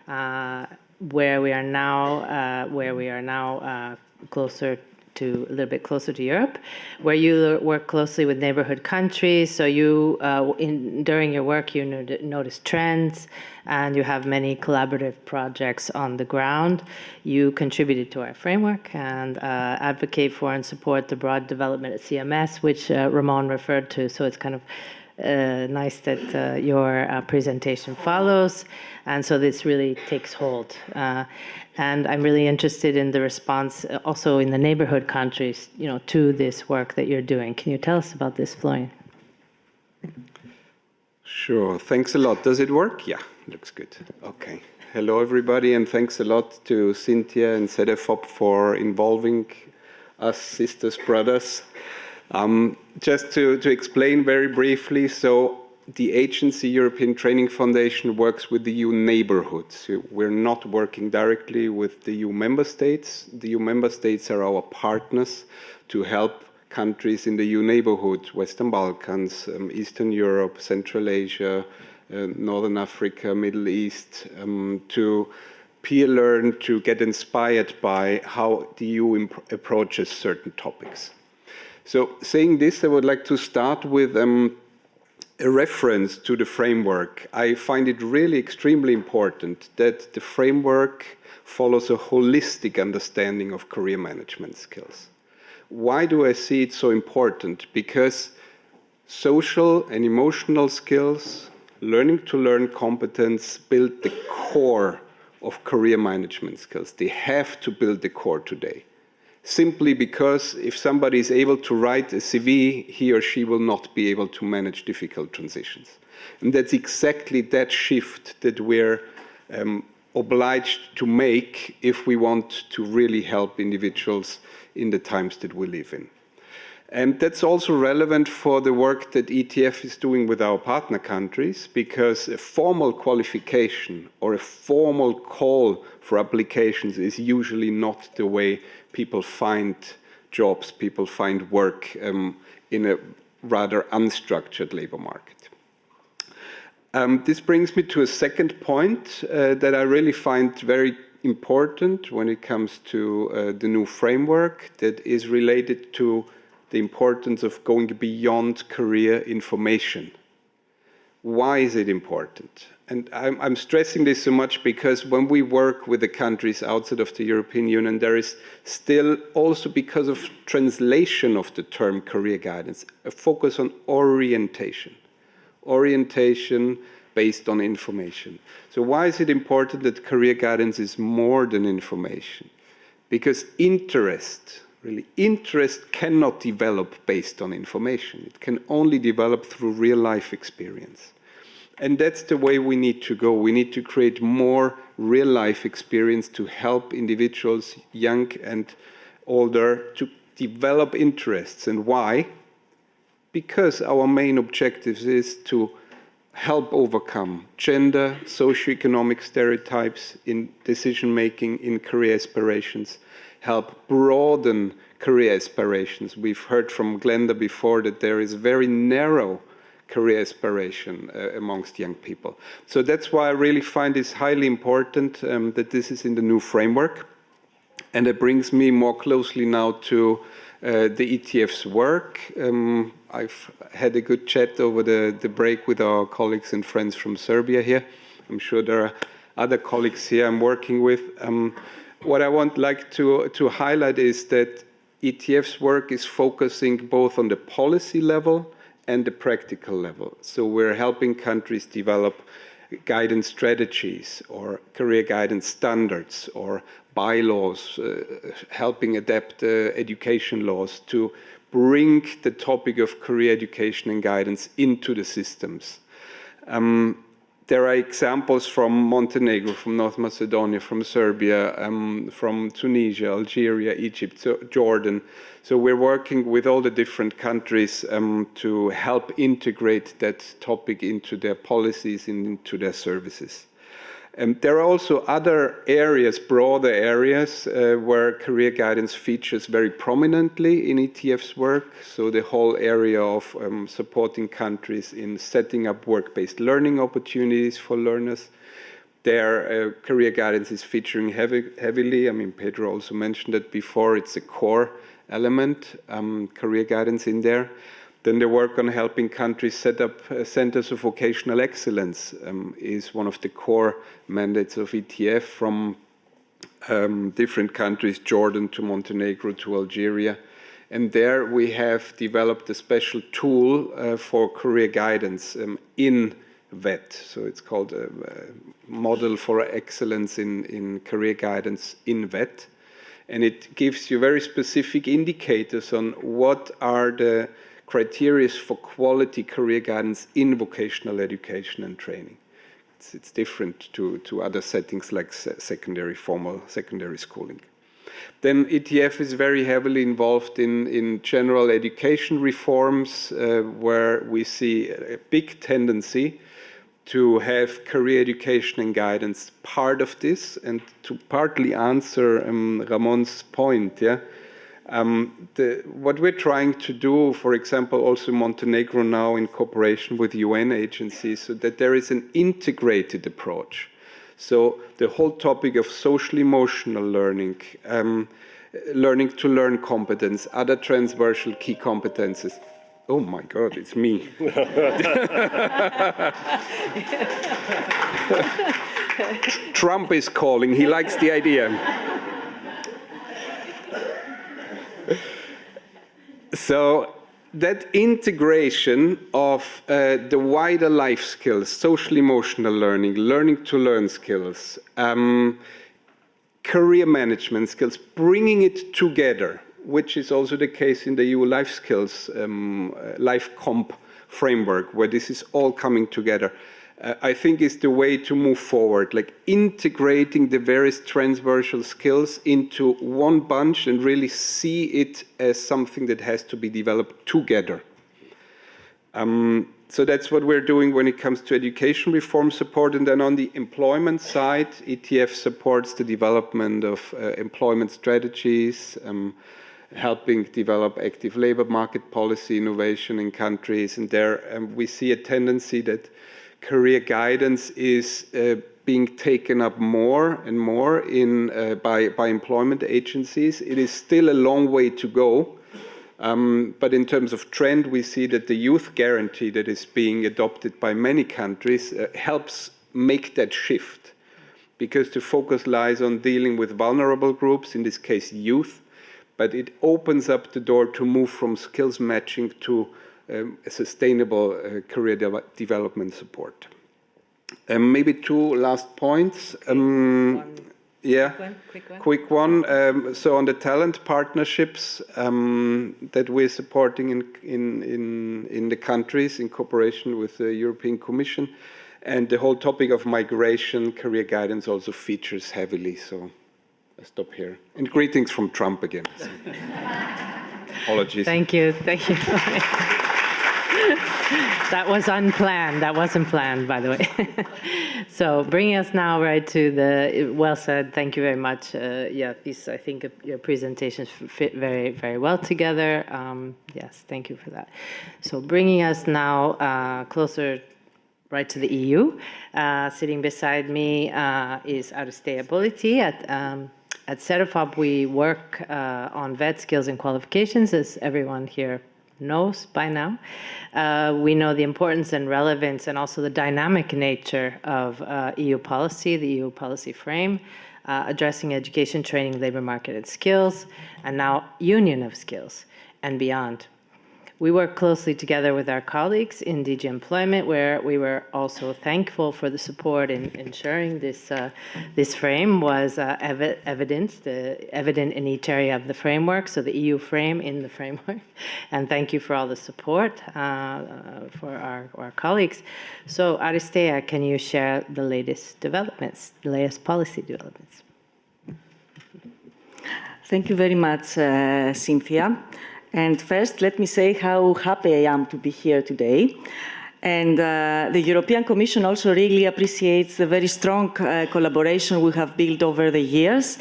where we are now closer to a little bit closer to Europe, where you work closely with neighborhood countries. So you, during your work, you notice trends, and you have many collaborative projects on the ground. You contributed to our framework and advocate for and support the broad development at CMS, which Ramon referred to. So it's kind of nice that your presentation follows, and so this really takes hold. And I'm really interested in the response also in the neighborhood countries, to this work that you're doing. Can you tell us about this, Florian? Sure. Thanks a lot. Does it work? Yeah, looks good. Okay. Hello, everybody, and thanks a lot to Cynthia and Cedefop for involving us sisters, brothers. Just to explain very briefly, so the agency European Training Foundation works with the EU neighborhoods. We're not working directly with the EU member states. The EU member states are our partners to help countries in the EU neighborhood, Western Balkans, Eastern Europe, Central Asia, Northern Africa, Middle East, to peer learn, to get inspired by how the EU approaches certain topics. So saying this, I would like to start with a reference to the framework. I find it really extremely important that the framework follows a holistic understanding of career management skills. Why do I see it so important? Because social and emotional skills, learning to learn competence build the core of career management skills. They have to build the core today. Simply because if somebody is able to write a CV, he or she will not be able to manage difficult transitions. And that's exactly that shift that we're obliged to make if we want to really help individuals in the times that we live in. And that's also relevant for the work that ETF is doing with our partner countries, because a formal qualification or a formal call for applications is usually not the way people find jobs, people find work in a rather unstructured labor market. This brings me to a second point that I really find very important when it comes to the new framework, that is related to the importance of going beyond career information. Why is it important? And I'm stressing this so much because when we work with the countries outside of the European Union, there is still, also because of translation of the term career guidance, a focus on orientation. Orientation based on information. So why is it important that career guidance is more than information? Because interest cannot develop based on information. It can only develop through real-life experience. And that's the way we need to go. We need to create more real-life experience to help individuals, young and older, to develop interests. And why? Because our main objective is to help overcome gender, socioeconomic stereotypes in decision-making, in career aspirations, help broaden career aspirations. We've heard from Glenda before that there is very narrow career aspiration amongst young people. So that's why I really find this highly important that this is in the new framework. And it brings me more closely now to the ETF's work. I've had a good chat over the break with our colleagues and friends from Serbia here. I'm sure there are other colleagues here I'm working with. What I would like to highlight is that ETF's work is focusing both on the policy level and the practical level. So we're helping countries develop guidance strategies or career guidance standards or bylaws, helping adapt education laws to bring the topic of career education and guidance into the systems. There are examples from Montenegro, from North Macedonia, from Serbia, from Tunisia, Algeria, Egypt, Jordan. So we're working with all the different countries to help integrate that topic into their policies and into their services. There are also other areas, broader areas, where career guidance features very prominently in ETF's work. So the whole area of supporting countries in setting up work-based learning opportunities for learners. There, career guidance is featuring heavily. I mean, Pedro also mentioned it before. It's a core element, career guidance in there. Then the work on helping countries set up centers of vocational excellence is one of the core mandates of ETF, from different countries, Jordan to Montenegro to Algeria. And there we have developed a special tool for career guidance in VET. So it's called a Model for Excellence in Career Guidance in VET. And it gives you very specific indicators on what are the criteria for quality career guidance in vocational education and training. It's different to other settings like formal secondary schooling. Then ETF is very heavily involved in general education reforms, where we see a big tendency to have career education and guidance part of this. And to partly answer Ramon's point, what we're trying to do, for example, also in Montenegro now in cooperation with UN agencies, so that there is an integrated approach. So the whole topic of social-emotional learning, learning to learn competence, other transversal key competences. Oh my God, it's me. Trump is calling, he likes the idea. So that integration of the wider life skills, social-emotional learning, learning to learn skills, career management skills, bringing it together, which is also the case in the EU Life Skills, Life Comp framework, where this is all coming together, I think is the way to move forward, like integrating the various transversal skills into one bunch and really see it as something that has to be developed together. So that's what we're doing when it comes to education reform support. And then on the employment side, ETF supports the development of employment strategies, helping develop active labor market policy innovation in countries. And there we see a tendency that career guidance is being taken up more and more by employment agencies. It is still a long way to go. But in terms of trend, we see that the youth guarantee that is being adopted by many countries helps make that shift, because the focus lies on dealing with vulnerable groups, in this case youth, but it opens up the door to move from skills matching to a sustainable career development support. Maybe two last points. Quick one. So on the talent partnerships that we're supporting in the countries in cooperation with the European Commission, and the whole topic of migration, career guidance also features heavily. So I stop here. And greetings from Trump again. Apologies. Thank you. Thank you. That was unplanned. That wasn't planned, by the way. So bringing us now right to the, well said, thank you very much. I think your presentations fit very, very well together. Yes, thank you for that. So bringing us now closer right to the EU. Sitting beside me is Aristea Boliti. At Cedefop, we work on VET skills and qualifications, as everyone here knows by now. We know the importance and relevance and also the dynamic nature of EU policy, the EU policy frame, addressing education, training, labor market and skills, and now union of skills and beyond. We work closely together with our colleagues in DG Employment, where we were also thankful for the support in ensuring this frame was evident in each area of the framework, so the EU frame in the framework. And thank you for all the support for our colleagues. So Aristea, can you share the latest developments, the latest policy developments? Thank you very much, Cynthia. And first, let me say how happy I am to be here today. And the European Commission also really appreciates the very strong collaboration we have built over the years.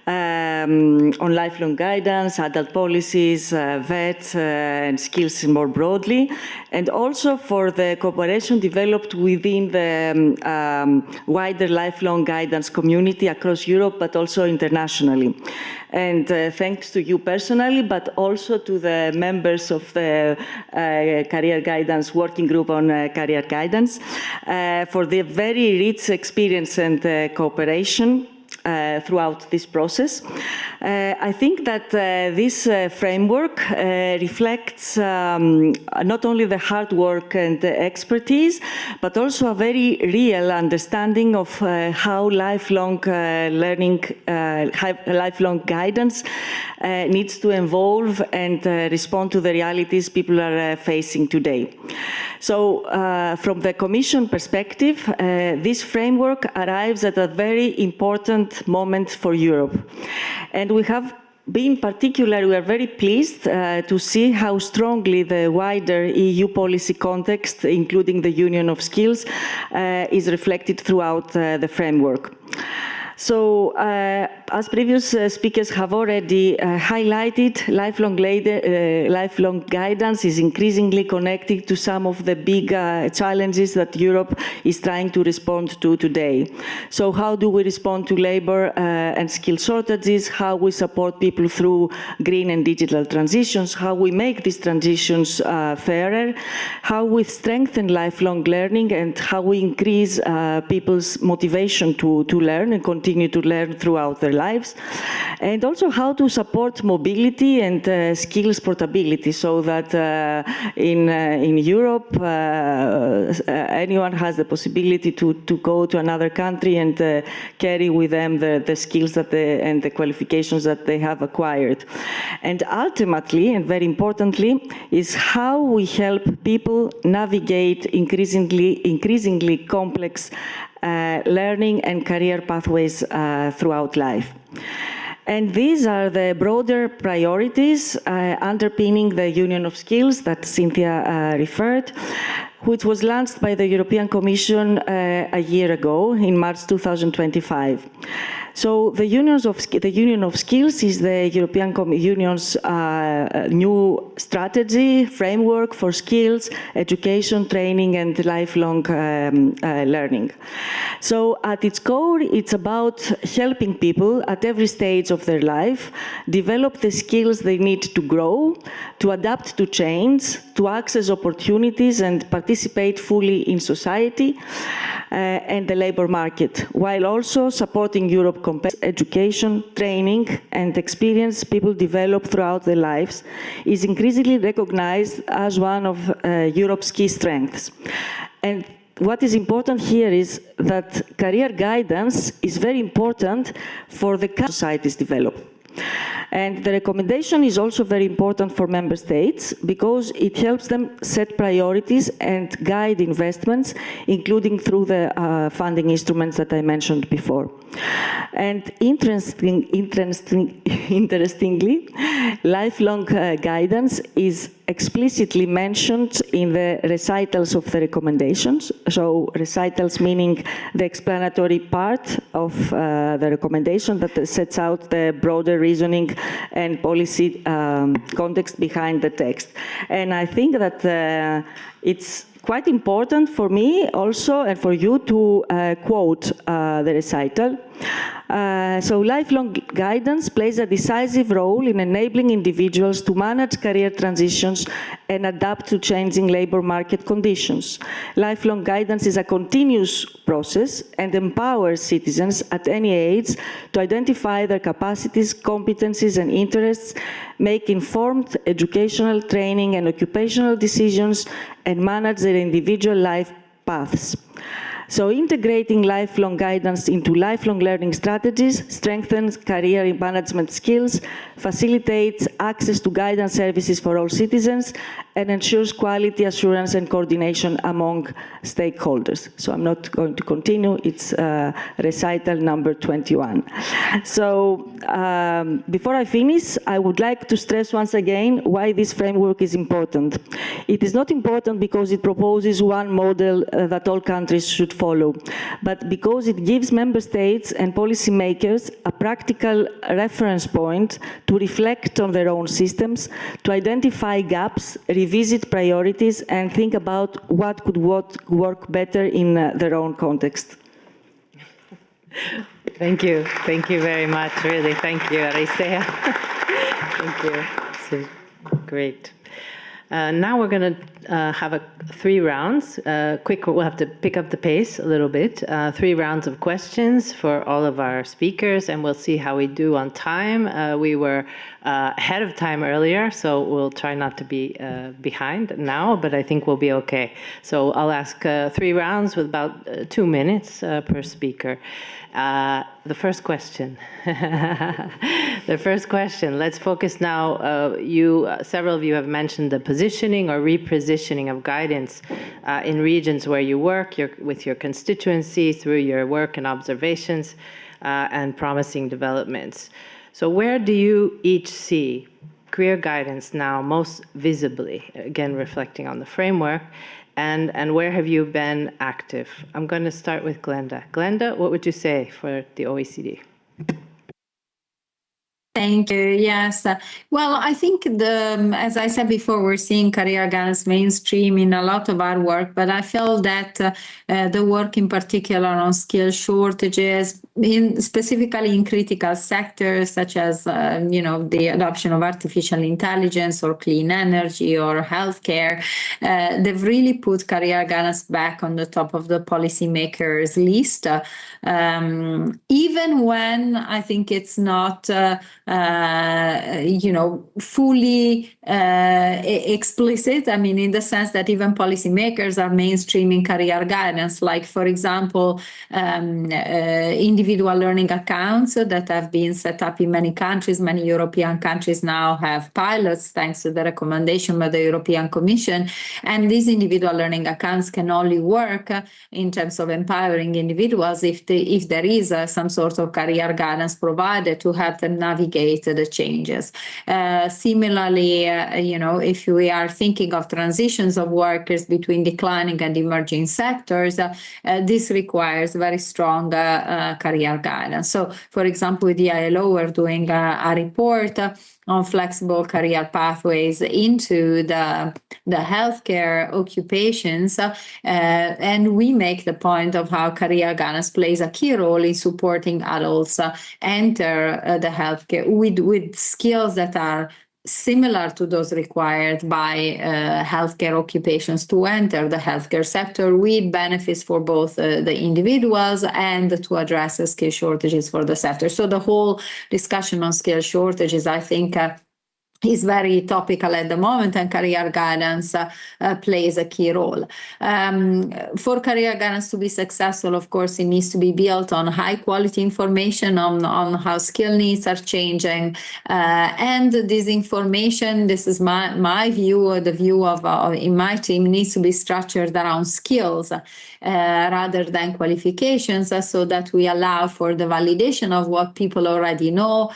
on lifelong guidance, adult policies, VET, and skills more broadly, and also for the cooperation developed within the wider lifelong guidance community across Europe, but also internationally. And thanks to you personally, but also to the members of the Career Guidance Working Group on Career Guidance for the very rich experience and cooperation throughout this process. I think that this framework reflects not only the hard work and the expertise, but also a very real understanding of how lifelong learning, lifelong guidance needs to evolve and respond to the realities people are facing today. So from the Commission perspective, this framework arrives at a very important moment for Europe. And we are very pleased to see how strongly the wider EU policy context, including the Union of Skills, is reflected throughout the framework. So, as previous speakers have already highlighted, lifelong guidance is increasingly connected to some of the big challenges that Europe is trying to respond to today. So how do we respond to labor and skill shortages, how we support people through green and digital transitions, how we make these transitions fairer, how we strengthen lifelong learning, and how we increase people's motivation to learn and continue to learn throughout their lives, and also how to support mobility and skills portability, so that in Europe anyone has the possibility to go to another country and carry with them the skills and the qualifications that they have acquired. And ultimately, and very importantly, is how we help people navigate increasingly complex learning and career pathways throughout life. And these are the broader priorities underpinning the Union of Skills that Cynthia referred, which was launched by the European Commission a year ago in March 2025. So the Union of Skills is the European Union's new strategy, framework for skills, education, training, and lifelong learning. So at its core, it's about helping people at every stage of their life develop the skills they need to grow, to adapt to change, to access opportunities and participate fully in society and the labor market, while also supporting Europe education, training, and experience people develop throughout their lives is increasingly recognized as one of Europe's key strengths. And what is important here is that career guidance is very important for the societies develop. And the recommendation is also very important for member states because it helps them set priorities and guide investments, including through the funding instruments that I mentioned before. And interestingly, lifelong guidance is explicitly mentioned in the recitals of the recommendations. So recitals meaning the explanatory part of the recommendation that sets out the broader reasoning and policy context behind the text. And I think that it's quite important for me also and for you to quote the recital. So lifelong guidance plays a decisive role in enabling individuals to manage career transitions and adapt to changing labor market conditions. Lifelong guidance is a continuous process and empowers citizens at any age to identify their capacities, competencies, and interests, make informed educational, training, and occupational decisions, and manage their individual life paths. So integrating lifelong guidance into lifelong learning strategies strengthens career management skills, facilitates access to guidance services for all citizens, and ensures quality assurance and coordination among stakeholders. So I'm not going to continue, it's recital number 21. So before I finish, I would like to stress once again why this framework is important. It is not important because it proposes one model that all countries should follow, but because it gives member states and policymakers a practical reference point to reflect on their own systems, to identify gaps, revisit priorities, and think about what could work better in their own context. Thank you. Thank you very much, really. Thank you, Aristea. Thank you. So, great. Now we're going to have 3 rounds. We'll have to pick up the pace a little bit. 3 rounds of questions for all of our speakers, and we'll see how we do on time. We were ahead of time earlier, so we'll try not to be behind now, but I think we'll be okay. So I'll ask 3 rounds with about 2 minutes per speaker. The first question. The first question. Let's focus now. Several of you have mentioned the positioning or repositioning of guidance in regions where you work, with your constituency, through your work and observations, and promising developments. So where do you each see career guidance now most visibly, again reflecting on the framework, and where have you been active? I'm going to start with Glenda. Glenda, what would you say for the OECD? Thank you. Yes. Well, I think as I said before, we're seeing career guidance mainstream in a lot of our work, but I felt that the work in particular on skill shortages, specifically in critical sectors such as, the adoption of artificial intelligence or clean energy or healthcare, they've really put career guidance back on the top of the policymakers' list, even when I think it's not fully explicit. I mean, in the sense that even policymakers are mainstreaming career guidance, like, for example, individual learning accounts that have been set up in many countries. Many European countries now have pilots, thanks to the recommendation by the European Commission. And these individual learning accounts can only work in terms of empowering individuals if there is some sort of career guidance provided to help them navigate the changes. Similarly, if we are thinking of transitions of workers between declining and emerging sectors, this requires very strong career guidance. So, for example, with the ILO, we're doing a report on flexible career pathways into the healthcare occupations, and we make the point of how career guidance plays a key role in supporting adults enter the healthcare with skills that are similar to those required by healthcare occupations to enter the healthcare sector, with benefits for both the individuals and to address the skill shortages for the sector. So the whole discussion on skill shortages, I think, is very topical at the moment, and career guidance plays a key role. For career guidance to be successful, of course, it needs to be built on high quality information on how skill needs are changing. And this information, this is my view, the view of in my team, needs to be structured around skills rather than qualifications, so that we allow for the validation of what people already know,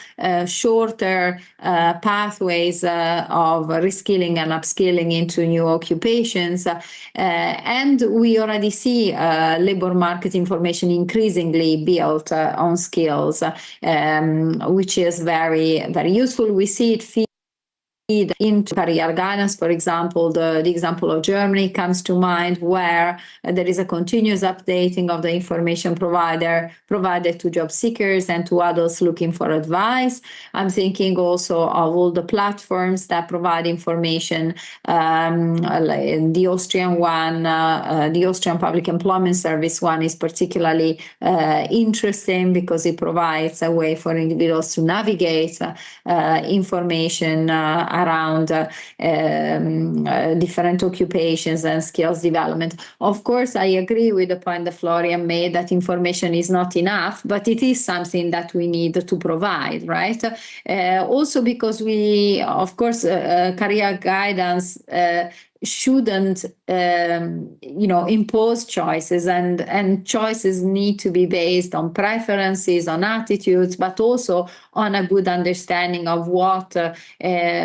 shorter pathways of reskilling and upskilling into new occupations. And we already see labor market information increasingly built on skills, which is very, very useful. We see it into career guidance. For example, the example of Germany comes to mind, where there is a continuous updating of the information provided to job seekers and to adults looking for advice. I'm thinking also of all the platforms that provide information. The Austrian one, the Austrian Public Employment Service one, is particularly interesting because it provides a way for individuals to navigate information around different occupations and skills development. Of course, I agree with the point that Florian made that information is not enough, but it is something that we need to provide, right? Also because we, of course, career guidance shouldn't impose choices, and choices need to be based on preferences, on attitudes, but also on a good understanding of what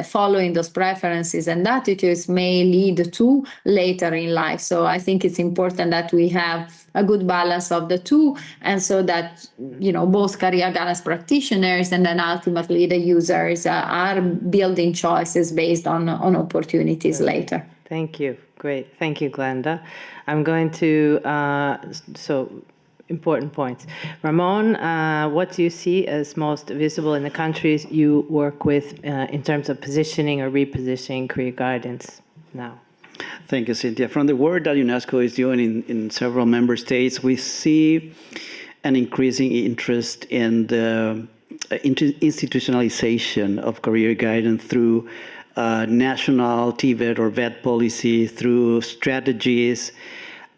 following those preferences and attitudes may lead to later in life. So I think it's important that we have a good balance of the two, and so that both career guidance practitioners and then ultimately the users are building choices based on opportunities later. Thank you. Great. Thank you, Glenda. I'm going to, important points. Ramon, what do you see as most visible in the countries you work with in terms of positioning or repositioning career guidance now? Thank you, Cynthia. From the work that UNESCO is doing in several member states, we see an increasing interest in the institutionalization of career guidance through national TVET or VET policy, through strategies.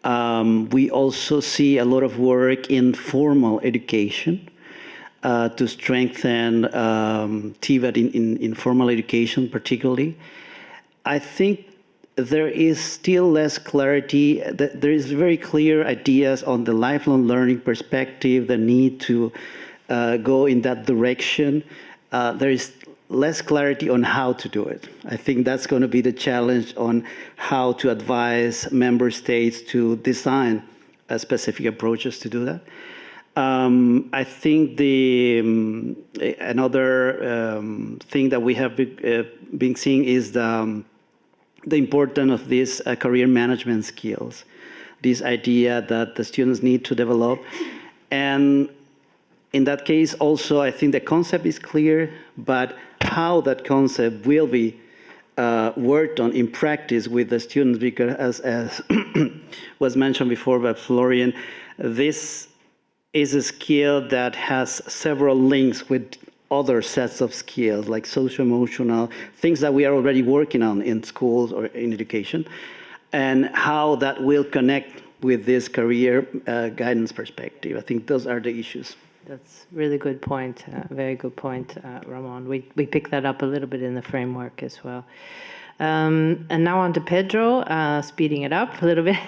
We also see a lot of work in formal education to strengthen TVET in formal education particularly. I think there is still less clarity. There is very clear ideas on the lifelong learning perspective, the need to go in that direction. There is less clarity on how to do it. I think that's going to be the challenge on how to advise member states to design specific approaches to do that. I think another thing that we have been seeing is the importance of these career management skills, this idea that the students need to develop. And in that case, also, I think the concept is clear, but how that concept will be worked on in practice with the students, because as was mentioned before by Florian, this is a skill that has several links with other sets of skills, like socio-emotional, things that we are already working on in schools or in education, and how that will connect with this career guidance perspective. I think those are the issues. That's a really good point, very good point, Ramon. We picked that up a little bit in the framework as well. And now on to Pedro, speeding it up a little bit,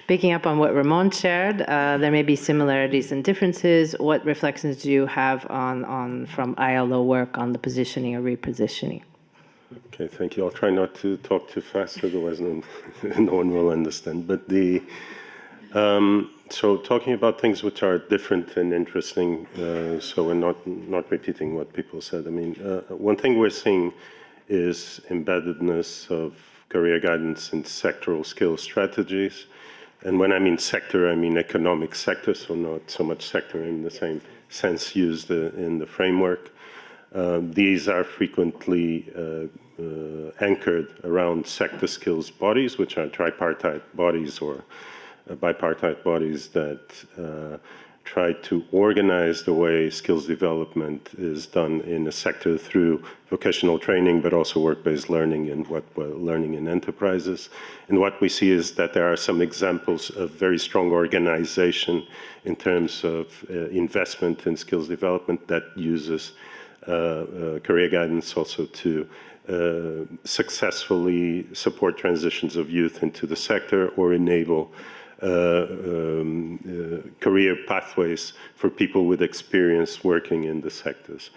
picking up on what Ramon shared. There may be similarities and differences. What reflections do you have from ILO work on the positioning or repositioning? Okay, thank you. I'll try not to talk too fast, otherwise no one will understand. But so talking about things which are different and interesting, so we're not repeating what people said. I mean, one thing we're seeing is embeddedness of career guidance in sectoral skill strategies. And when I mean sector, I mean economic sector, so not so much sector in the same sense used in the framework. These are frequently anchored around sector skills bodies, which are tripartite bodies or bipartite bodies that try to organize the way skills development is done in a sector through vocational training, but also work-based learning and learning in enterprises. And what we see is that there are some examples of very strong organization in terms of investment in skills development that uses career guidance also to successfully support transitions of youth into the sector or enable career pathways for people with experience working in the sectors.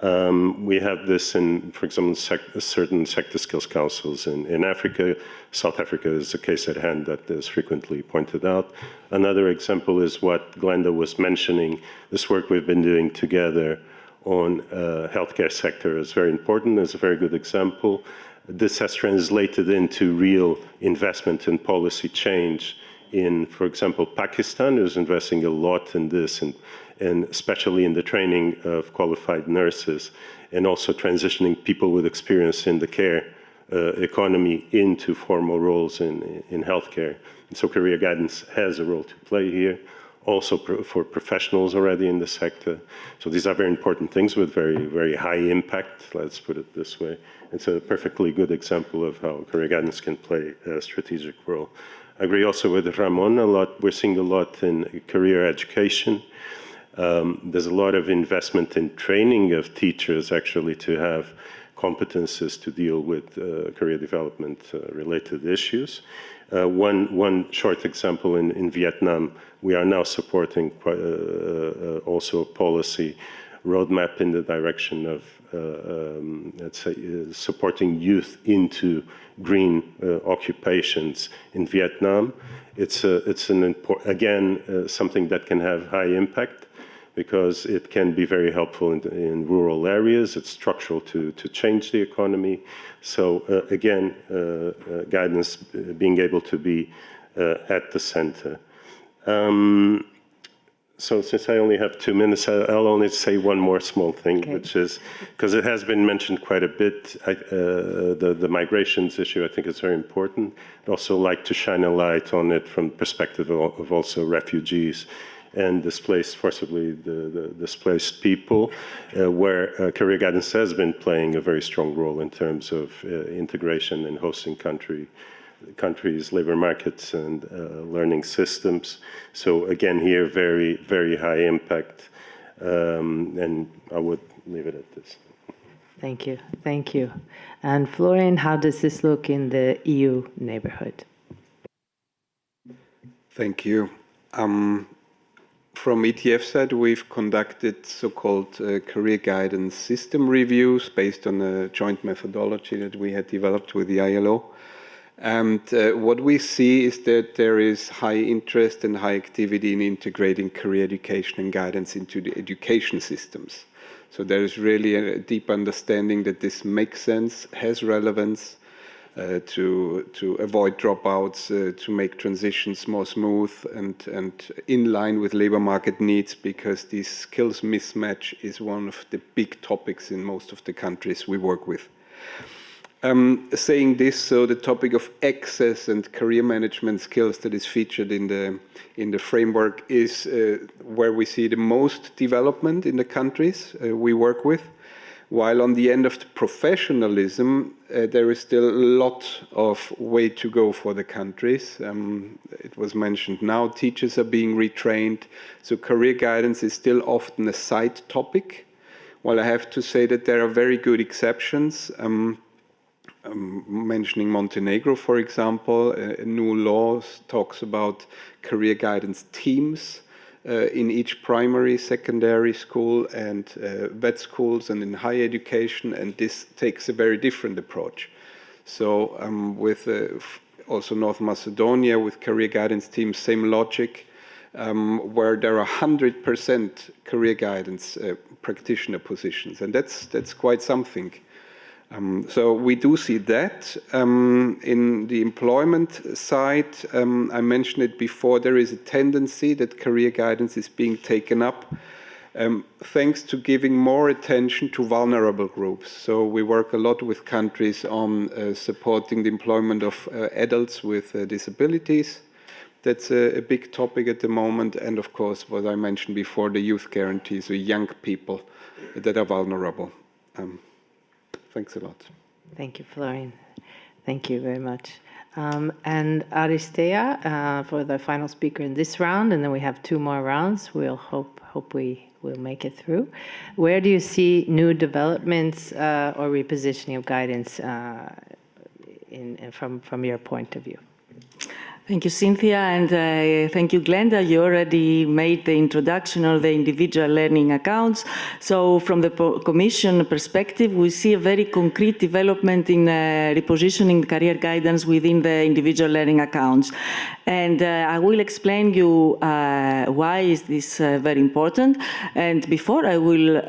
We have this in, for example, certain sector skills councils in Africa. South Africa is a case at hand that is frequently pointed out. Another example is what Glenda was mentioning. This work we've been doing together on healthcare sector is very important. It's a very good example. This has translated into real investment and policy change in, for example, Pakistan, who's investing a lot in this, and especially in the training of qualified nurses, and also transitioning people with experience in the care economy into formal roles in healthcare. And so career guidance has a role to play here, also for professionals already in the sector. So these are very important things with very, very high impact, let's put it this way. It's a perfectly good example of how career guidance can play a strategic role. I agree also with Ramon a lot. We're seeing a lot in career education. There's a lot of investment in training of teachers actually to have competences to deal with career development related issues. One short example in Vietnam, we are now supporting also a policy roadmap in the direction of, let's say, supporting youth into green occupations in Vietnam. It's something that can have high impact because it can be very helpful in rural areas. It's structural to change the economy. So guidance being able to be at the center. So since I only have 2 minutes, I'll only say one more small thing, which is, because it has been mentioned quite a bit, the migrations issue, I think is very important. I'd also like to shine a light on it from the perspective of also refugees and forcibly displaced people, where career guidance has been playing a very strong role in terms of integration and hosting countries' labor markets and learning systems. So again, here, very, very high impact, and I would leave it at this. Thank you. Thank you. And Florian, how does this look in the EU neighborhood? Thank you. From ETF side, we've conducted so-called career guidance system reviews based on a joint methodology that we had developed with the ILO. And what we see is that there is high interest and high activity in integrating career education and guidance into the education systems. So there is really a deep understanding that this makes sense, has relevance, to avoid dropouts, to make transitions more smooth and in line with labor market needs, because this skills mismatch is one of the big topics in most of the countries we work with. Saying this, so the topic of access and career management skills that is featured in the framework is where we see the most development in the countries we work with. While on the end of the professionalism, there is still a lot of way to go for the countries. It was mentioned now, teachers are being retrained, so career guidance is still often a side topic. While I have to say that there are very good exceptions. Mentioning Montenegro, for example, a new law talks about career guidance teams in each primary, secondary school and vet schools and in higher education, and this takes a very different approach. So with also North Macedonia, with career guidance teams, same logic, where there are 100% career guidance practitioner positions, and that's quite something. So we do see that. In the employment side, I mentioned it before, there is a tendency that career guidance is being taken up thanks to giving more attention to vulnerable groups. So we work a lot with countries on supporting the employment of adults with disabilities. That's a big topic at the moment. And of course, what I mentioned before, the youth guarantee, so young people that are vulnerable. Thanks a lot. Thank you, Florian. Thank you very much. And Aristea for the final speaker in this round, and then we have 2 more rounds. We'll hope we will make it through. Where do you see new developments or repositioning of guidance from your point of view? Thank you, Cynthia, and thank you, Glenda. You already made the introduction of the individual learning accounts. So from the Commission perspective, we see a very concrete development in repositioning career guidance within the individual learning accounts. And I will explain you why is this very important. And before, I will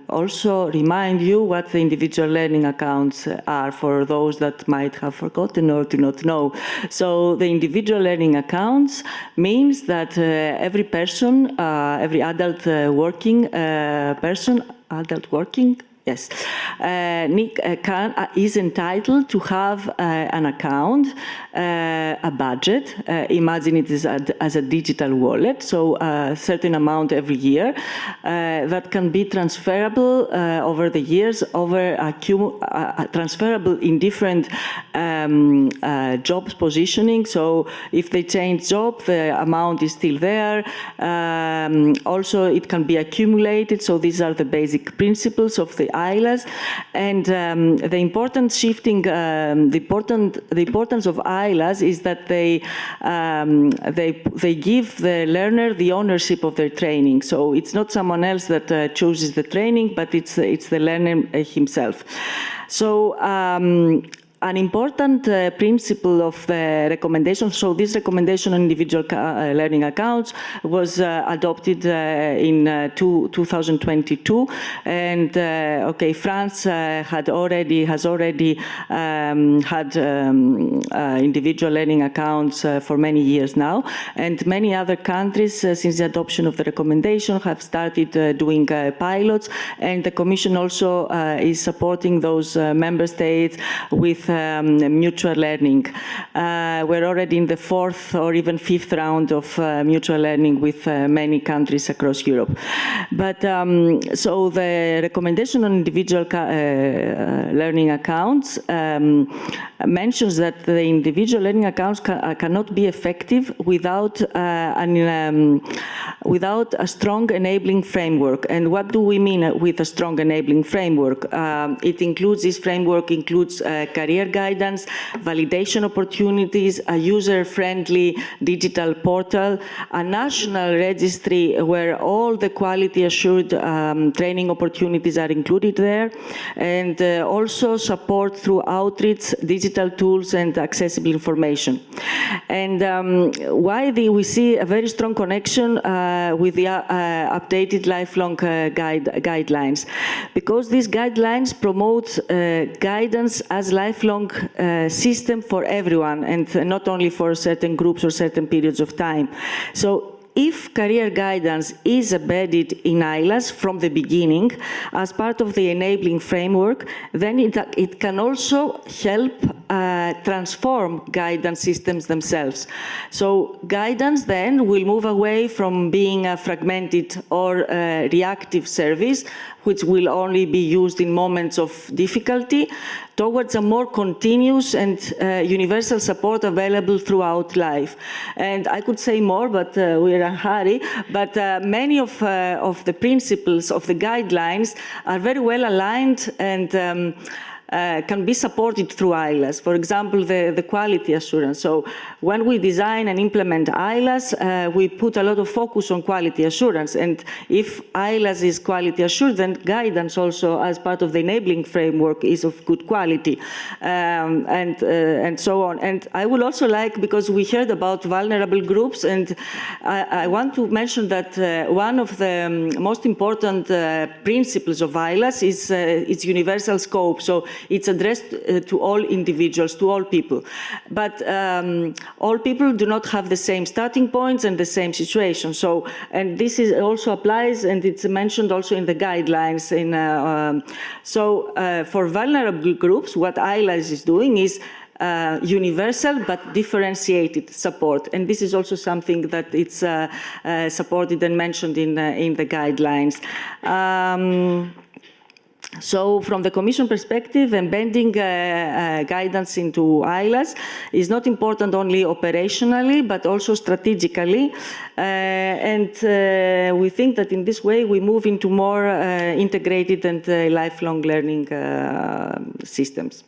also remind you what the individual learning accounts are for those that might have forgotten or do not know. So the individual learning accounts means that every person, every adult working person, yes, is entitled to have an account, a budget. Imagine it as a digital wallet, so a certain amount every year that can be transferable over the years, transferable in different jobs positioning. So if they change job, the amount is still there. Also, it can be accumulated. So these are the basic principles of the ILAs, and the important shifting, the importance of ILAs is that they give the learner the ownership of their training. So it's not someone else that chooses the training, but it's the learner himself. So an important principle of the recommendation, so this recommendation on individual learning accounts was adopted in 2022, and okay, France has already had individual learning accounts for many years now, and many other countries since the adoption of the recommendation have started doing pilots, and the Commission also is supporting those member states with mutual learning. We're already in the 4th or even 5th round of mutual learning with many countries across Europe. But so the recommendation on individual learning accounts mentions that the individual learning accounts cannot be effective without without a strong enabling framework. And what do we mean with a strong enabling framework? This framework includes career guidance, validation opportunities, a user-friendly digital portal, a national registry where all the quality assured training opportunities are included there, and also support through outreach, digital tools, and accessible information. And why we see a very strong connection with the updated lifelong guidelines? Because these guidelines promote guidance as lifelong system for everyone, and not only for certain groups or certain periods of time. So if career guidance is embedded in ILAs from the beginning as part of the enabling framework, then it can also help transform guidance systems themselves. So guidance then will move away from being a fragmented or reactive service, which will only be used in moments of difficulty, towards a more continuous and universal support available throughout life. And I could say more, but we're in a hurry. But many of the principles of the guidelines are very well aligned and can be supported through ILAs. For example, the quality assurance. So when we design and implement ILAs, we put a lot of focus on quality assurance. And if ILAs is quality assured, then guidance also as part of the enabling framework is of good quality, and so on. And I would also like, because we heard about vulnerable groups, and I want to mention that one of the most important principles of ILAs is its universal scope. So it's addressed to all individuals, to all people. But all people do not have the same starting points and the same situation. So, and this is also applies, and it's mentioned also in the guidelines. For vulnerable groups, what ILAS is doing is universal but differentiated support, and this is also something that it's supported and mentioned in the guidelines. So from the Commission perspective, embedding guidance into ILAs is not important only operationally, but also strategically. And we think that in this way we move into more integrated and lifelong learning systems.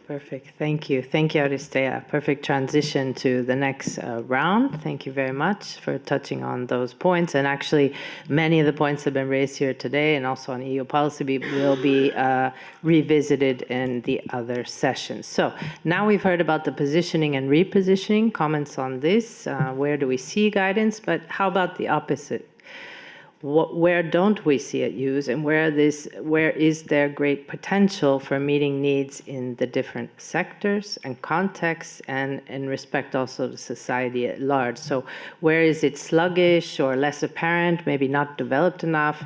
Perfect. Thank you. Thank you, Aristea. Perfect transition to the next round. Thank you very much for touching on those points. And actually, many of the points that have been raised here today and also on EU policy will be revisited in the other sessions. So now we've heard about the positioning and repositioning, comments on this. Where do we see guidance? But how about the opposite? Where don't we see it used, and where is there great potential for meeting needs in the different sectors and contexts, and in respect also to society at large? So where is it sluggish or less apparent, maybe not developed enough,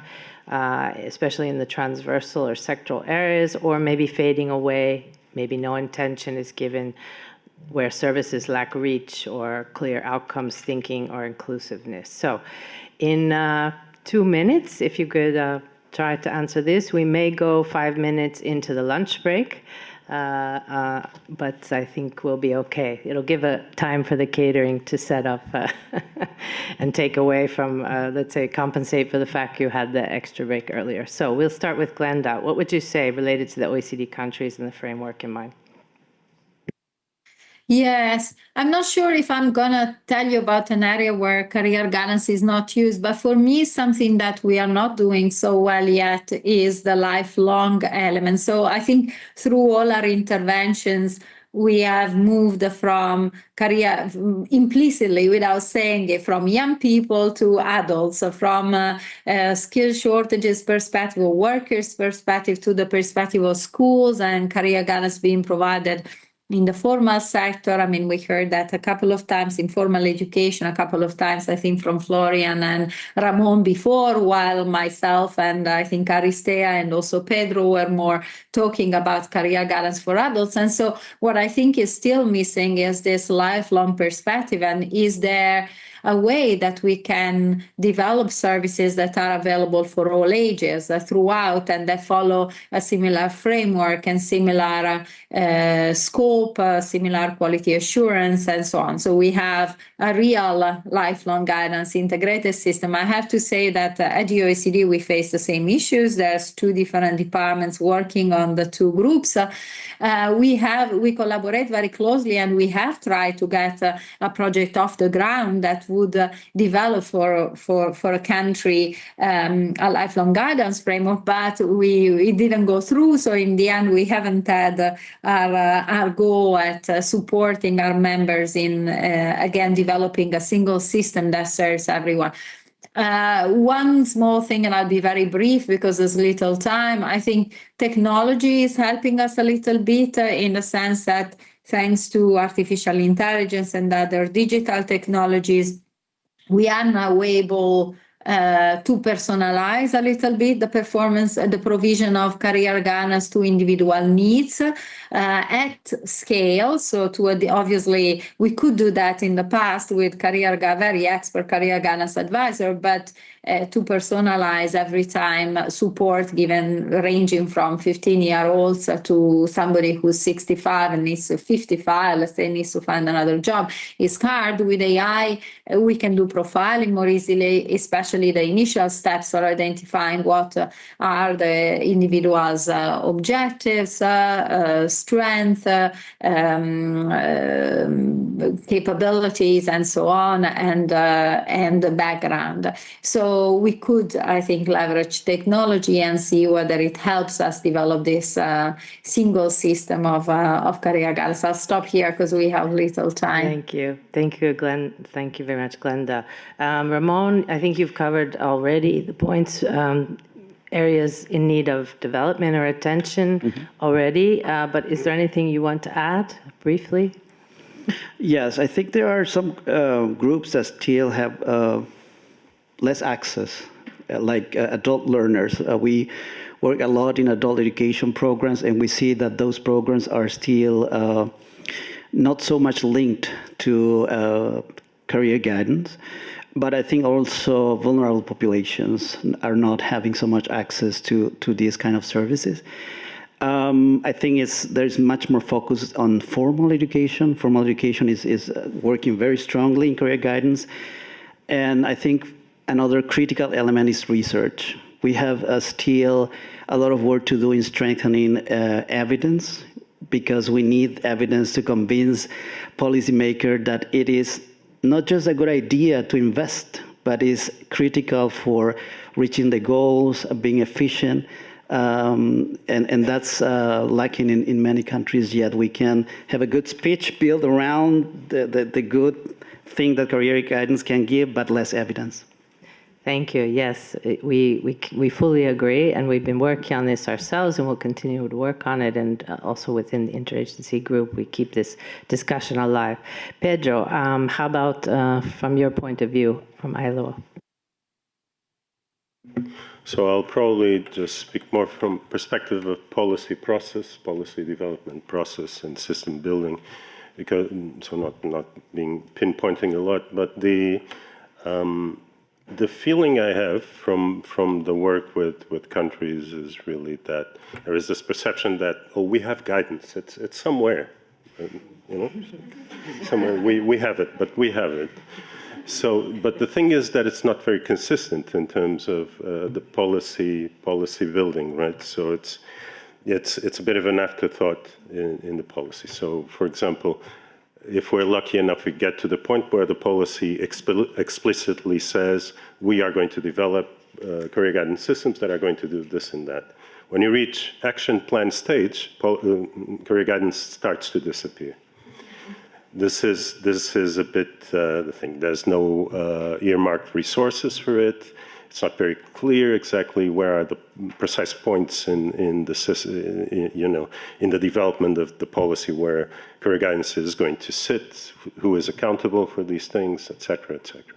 especially in the transversal or sectoral areas, or maybe fading away, maybe no intention is given where services lack reach or clear outcomes thinking or inclusiveness? So in 2 minutes, if you could try to answer this. We may go 5 minutes into the lunch break, but I think we'll be okay. It'll give a time for the catering to set up and take away from, let's say, compensate for the fact you had the extra break earlier. So we'll start with Glenda. What would you say related to the OECD countries and the framework in mind? Yes, I'm not sure if I'm gonna tell you about an area where career guidance is not used, but for me, something that we are not doing so well yet is the lifelong element. So I think through all our interventions, we have moved from career implicitly, without saying it, from young people to adults, from skill shortages perspective, workers perspective, to the perspective of schools and career guidance being provided in the formal sector. I mean, we heard that a couple of times in formal education, a couple of times, I think, from Florian and Ramon before, while myself and I think Aristea and also Pedro were more talking about career guidance for adults. And so what I think is still missing is this lifelong perspective. And is there a way that we can develop services that are available for all ages throughout and that follow a similar framework and similar scope, similar quality assurance, and so on. So we have a real lifelong guidance integrated system. I have to say that at the OECD, we face the same issues. There's two different departments working on the two groups. We collaborate very closely, and we have tried to get a project off the ground that would develop for a country a lifelong guidance framework, but it didn't go through. So in the end, we haven't had our go at supporting our members in, again, developing a single system that serves everyone. One small thing, and I'll be very brief because there's little time. I think technology is helping us a little bit in the sense that thanks to artificial intelligence and other digital technologies, we are now able to personalize a little bit the performance, the provision of career guidance to individual needs at scale. So obviously, we could do that in the past with very expert career guidance advisor, but to personalize every time support given ranging from 15-year-olds to somebody who's 65 and needs 55, let's say, needs to find another job is hard. With AI, we can do profiling more easily, especially the initial steps are identifying what are the individual's objectives, strength, capabilities, and so on, and the background. So we could, I think, leverage technology and see whether it helps us develop this single system of career guidance. I'll stop here because we have little time. Thank you. Thank you, Glenn. Thank you very much, Glenda. Ramon, I think you've covered already the points, areas in need of development or attention already, but is there anything you want to add briefly? Yes, I think there are some groups that still have less access, like adult learners. We work a lot in adult education programs, and we see that those programs are still not so much linked to career guidance. But I think also vulnerable populations are not having so much access to these kind of services. I think there's much more focus on formal education. Formal education is working very strongly in career guidance. And I think another critical element is research. We have still a lot of work to do in strengthening evidence, because we need evidence to convince policymakers that it is not just a good idea to invest, but is critical for reaching the goals, being efficient. And that's lacking in many countries, yet we can have a good speech built around the good thing that career guidance can give, but less evidence. Thank you. Yes, we fully agree, and we've been working on this ourselves, and we'll continue to work on it. And also within the interagency group, we keep this discussion alive. Pedro, how about from your point of view, from ILO? So I'll probably just speak more from perspective of policy process, policy development process, and system building, because so not being pinpointing a lot, but the feeling I have from the work with countries is really that there is this perception that, oh, we have guidance. It's somewhere, you know, somewhere we have it, but we have it. So, but the thing is that it's not very consistent in terms of the policy building, right? So it's a bit of an afterthought in the policy. So, for example, if we're lucky enough, we get to the point where the policy explicitly says we are going to develop career guidance systems that are going to do this and that. When you reach action plan stage, career guidance starts to disappear. This is a bit the thing. There's no earmarked resources for it. It's not very clear exactly where are the precise points in the you know, in the development of the policy where career guidance is going to sit, who is accountable for these things, et cetera, et cetera.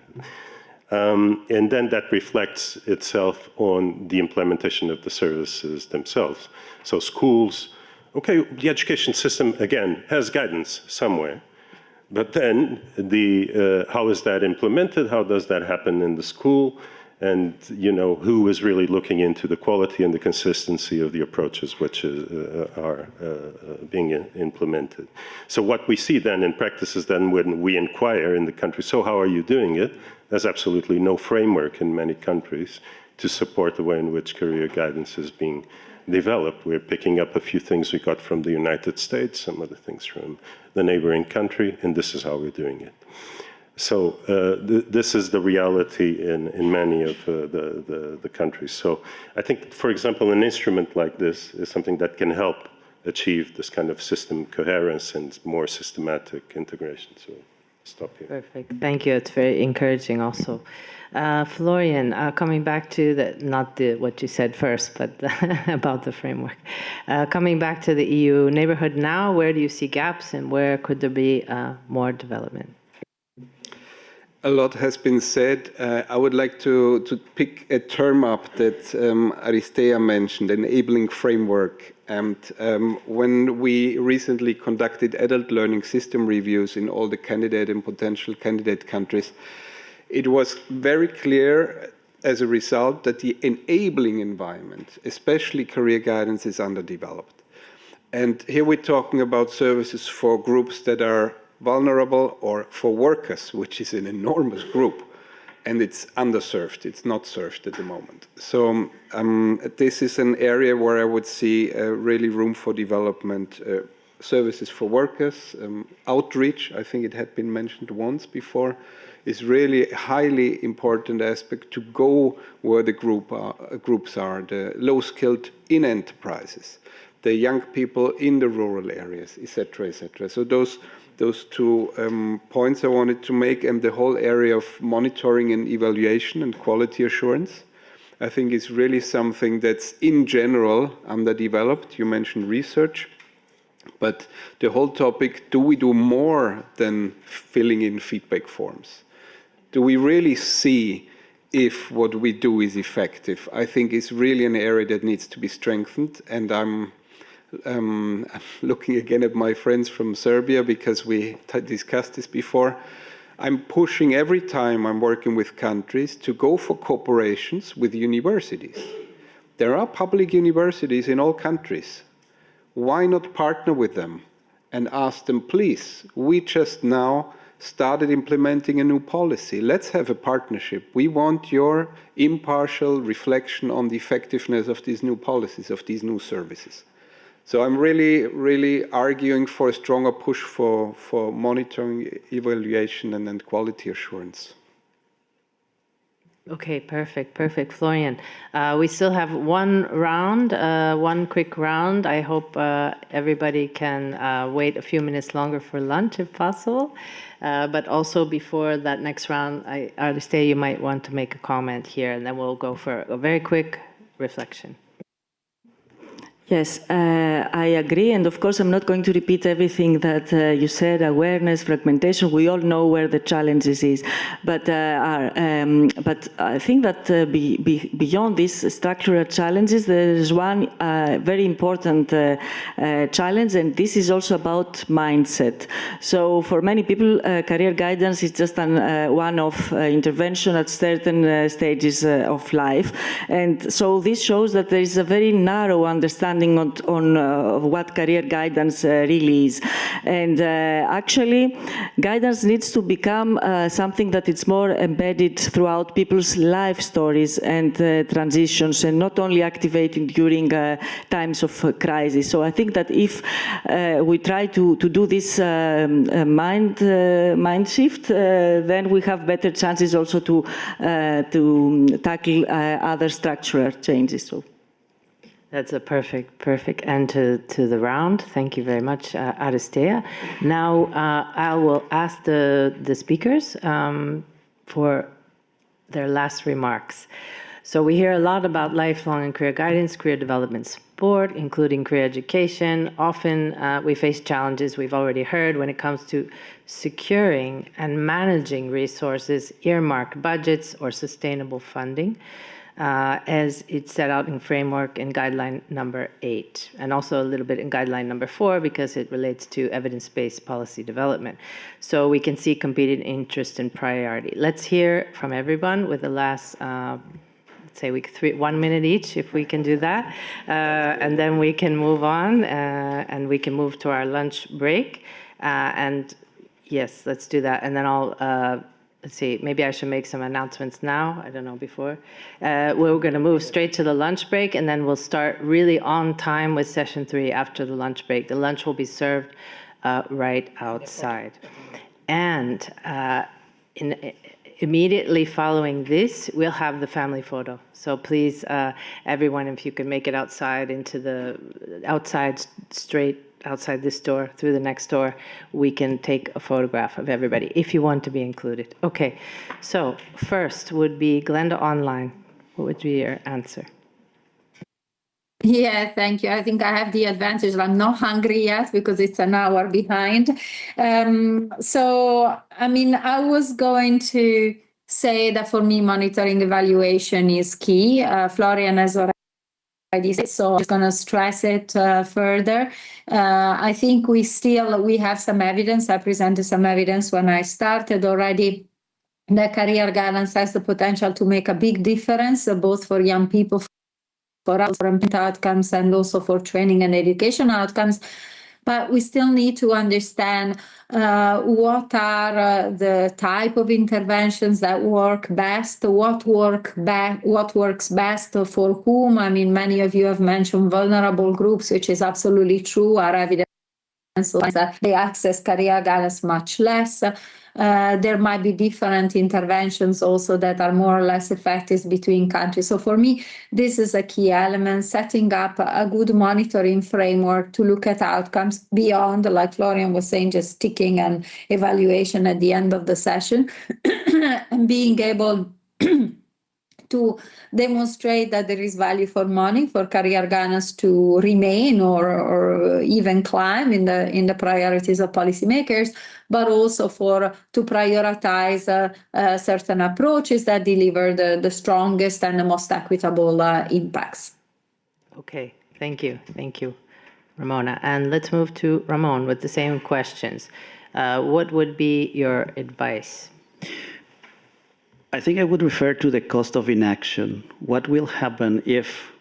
And then that reflects itself on the implementation of the services themselves. So schools, okay, the education system, again, has guidance somewhere. But then how is that implemented? How does that happen in the school? And, you know, who is really looking into the quality and the consistency of the approaches which are being implemented. So what we see then in practice is then when we inquire in the country, so how are you doing it? There's absolutely no framework in many countries to support the way in which career guidance is being developed. We're picking up a few things we got from the United States, some other things from the neighboring country, and this is how we're doing it. So this is the reality in many of the countries. So I think, for example, an instrument like this is something that can help achieve this kind of system coherence and more systematic integration. So stop here. Perfect. Thank you. It's very encouraging also. Florian, coming back to what you said first, but about the framework. Coming back to the EU neighborhood now, where do you see gaps and where could there be more development? A lot has been said. I would like to pick a term up that Aristea mentioned, enabling framework. And when we recently conducted adult learning system reviews in all the candidate and potential candidate countries, it was very clear as a result that the enabling environment, especially career guidance, is underdeveloped. And here we're talking about services for groups that are vulnerable or for workers, which is an enormous group, and it's underserved. It's not served at the moment. So this is an area where I would see really room for development. Services for workers, outreach, I think it had been mentioned once before, is really a highly important aspect to go where the groups are, the low-skilled in enterprises, the young people in the rural areas, etc., etc. So those two points I wanted to make, and the whole area of monitoring and evaluation and quality assurance, I think is really something that's in general underdeveloped. You mentioned research, but the whole topic, do we do more than filling in feedback forms? Do we really see if what we do is effective? I think it's really an area that needs to be strengthened, and I'm looking again at my friends from Serbia because we discussed this before. I'm pushing every time I'm working with countries to go for cooperations with universities. There are public universities in all countries. Why not partner with them and ask them, please, we just now started implementing a new policy. Let's have a partnership. We want your impartial reflection on the effectiveness of these new policies, of these new services. So I'm really arguing for a stronger push for monitoring, evaluation, and then quality assurance. Okay, perfect, Florian. We still have one round, one quick round. I hope everybody can wait a few minutes longer for lunch if possible. But also before that next round, Aristea, you might want to make a comment here, and then we'll go for a very quick reflection. Yes, I agree. And of course, I'm not going to repeat everything that you said, awareness, fragmentation. We all know where the challenges is. But I think that beyond these structural challenges, there is one very important challenge, and this is also about mindset. So for many people, career guidance is just an one-off intervention at certain stages of life. And so this shows that there is a very narrow understanding on what career guidance really is. And actually, guidance needs to become something that is more embedded throughout people's life stories and transitions, and not only activating during times of crisis. So I think that if we try to do this mind shift, then we have better chances also to tackle other structural changes. So. That's a perfect end to the round. Thank you very much, Aristea. Now I will ask the speakers for their last remarks. So we hear a lot about lifelong and career guidance, career development support, including career education. Often we face challenges we've already heard when it comes to securing and managing resources, earmarked budgets, or sustainable funding. As it's set out in framework in guideline number 8, and also a little bit in guideline number 4 because it relates to evidence-based policy development. So we can see competing interest and priority. Let's hear from everyone with the last, let's say 1 minute each, if we can do that. And then we can move on and we can move to our lunch break. And yes, let's do that. And then I'll, let's see, maybe I should make some announcements now. I don't know before. We're going to move straight to the lunch break, and then we'll start really on time with session 3 after the lunch break. The lunch will be served right outside. And immediately following this, we'll have the family photo. So please, everyone, if you can make it outside into the straight outside this door, through the next door, we can take a photograph of everybody, if you want to be included. Okay, so first would be Glenda online. What would be your answer? Yeah, thank you. I think I have the advantage that I'm not hungry yet because it's an hour behind. So, I mean, I was going to say that for me, monitoring evaluation is key. Florian has already said, so I'm just going to stress it further. I think we have some evidence. I presented some evidence when I started already. The career guidance has the potential to make a big difference, both for young people, for outcomes, and also for training and education outcomes. But we still need to understand what are the type of interventions that work best, what works best for whom. I mean, many of you have mentioned vulnerable groups, which is absolutely true. Our evidence that they access career guidance much less. There might be different interventions also that are more or less effective between countries. So for me, this is a key element, setting up a good monitoring framework to look at outcomes beyond, like Florian was saying, just ticking an evaluation at the end of the session, and being able to demonstrate that there is value for money for career guidance to remain or even climb in the priorities of policymakers, but also to prioritize certain approaches that deliver the strongest and the most equitable impacts. Okay, thank you, Ramona. And let's move to Ramon with the same questions. What would be your advice? I think I would refer to the cost of inaction. What will happen if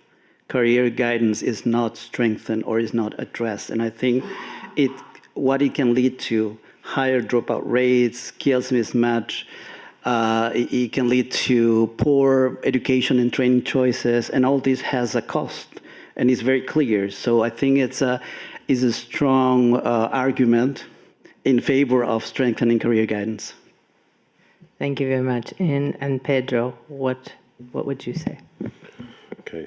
career guidance is not strengthened or is not addressed? And I think what it can lead to higher dropout rates, skills mismatch, it can lead to poor education and training choices, and all this has a cost, and it's very clear. So I think it's a strong argument in favor of strengthening career guidance. Thank you very much. And Pedro, what would you say? Okay,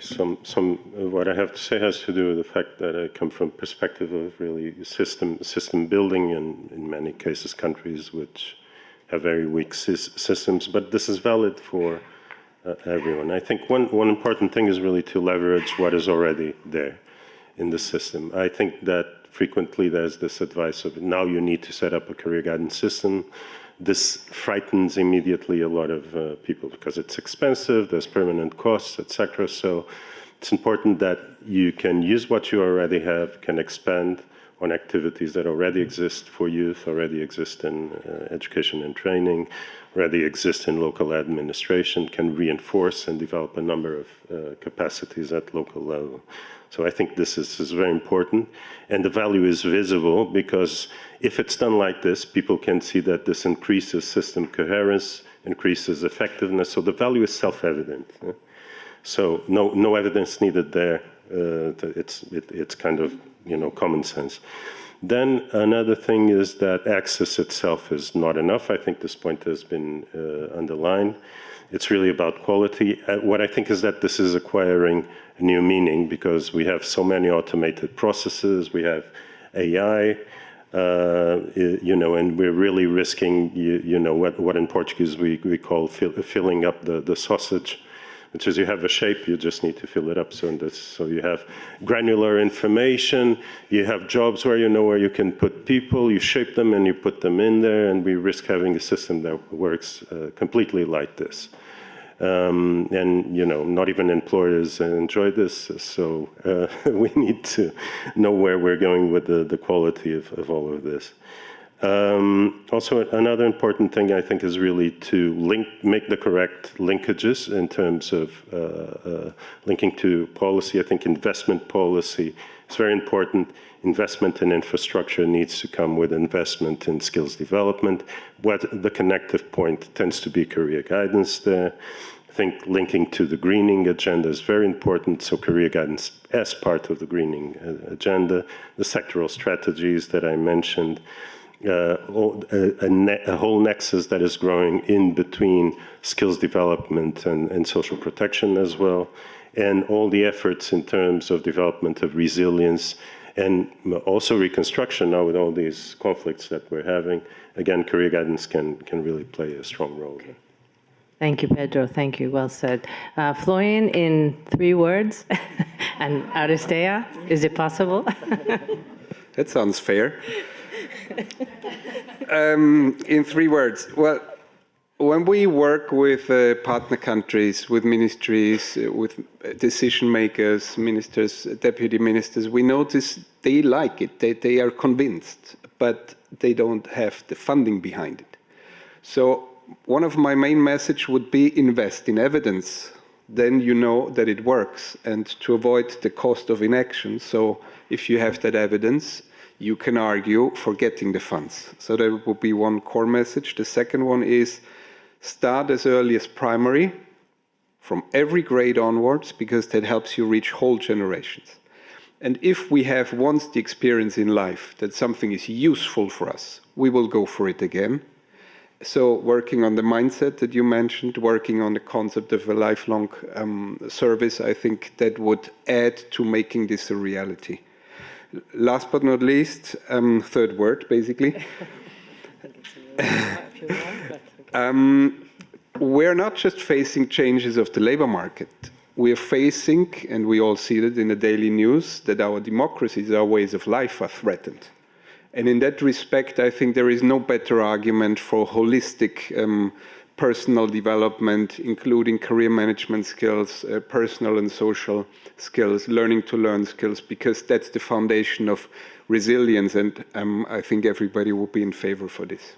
what I have to say has to do with the fact that I come from perspective of really system building in many cases countries which have very weak systems, but this is valid for everyone. I think one important thing is really to leverage what is already there. in the system. I think that frequently there's this advice of now you need to set up a career guidance system. This frightens immediately a lot of people because it's expensive, there's permanent costs, etc. So it's important that you can use what you already have, can expand on activities that already exist for youth, already exist in education and training, already exist in local administration, can reinforce and develop a number of capacities at local level. So I think this is very important, and the value is visible because if it's done like this, people can see that this increases system coherence, increases effectiveness, so the value is self-evident. So no evidence needed there. It's kind of, common sense. Then another thing is that access itself is not enough. I think this point has been underlined. It's really about quality. What I think is that this is acquiring a new meaning because we have so many automated processes, we have AI, and we're really risking, what in Portuguese we call filling up the sausage, which is you have a shape, you just need to fill it up. So you have granular information, you have jobs where you know where you can put people, you shape them and you put them in there, and we risk having a system that works completely like this. And, not even employers enjoy this, so we need to know where we're going with the quality of all of this. Also, another important thing I think is really to make the correct linkages in terms of linking to policy. I think investment policy is very important. Investment in infrastructure needs to come with investment in skills development. What the connective point tends to be career guidance there. I think linking to the greening agenda is very important, so career guidance as part of the greening agenda. The sectoral strategies that I mentioned. A whole nexus that is growing in between skills development and social protection as well, and all the efforts in terms of development of resilience and also reconstruction now with all these conflicts that we're having. Again, career guidance can really play a strong role there. Thank you, Pedro. Thank you. Well said. Florian, in 3 words, and Aristea, is it possible? That sounds fair. In 3 words, well, when we work with partner countries, with ministries, with decision makers, ministers, deputy ministers, we notice they like it, they are convinced, but they don't have the funding behind it. So one of my main message would be invest in evidence, then you know that it works, and to avoid the cost of inaction. So if you have that evidence, you can argue for getting the funds. So that would be one core message. The second one is start as early as primary, from every grade onwards, because that helps you reach whole generations. And if we have once the experience in life that something is useful for us, we will go for it again. So working on the mindset that you mentioned, working on the concept of a lifelong service, I think that would add to making this a reality. Last but not least, 3rd word, basically. We're not just facing changes of the labor market. We're facing, and we all see it in the daily news, that our democracies, our ways of life are threatened. And in that respect, I think there is no better argument for holistic personal development, including career management skills, personal and social skills, learning to learn skills, because that's the foundation of resilience, and I think everybody will be in favor for this.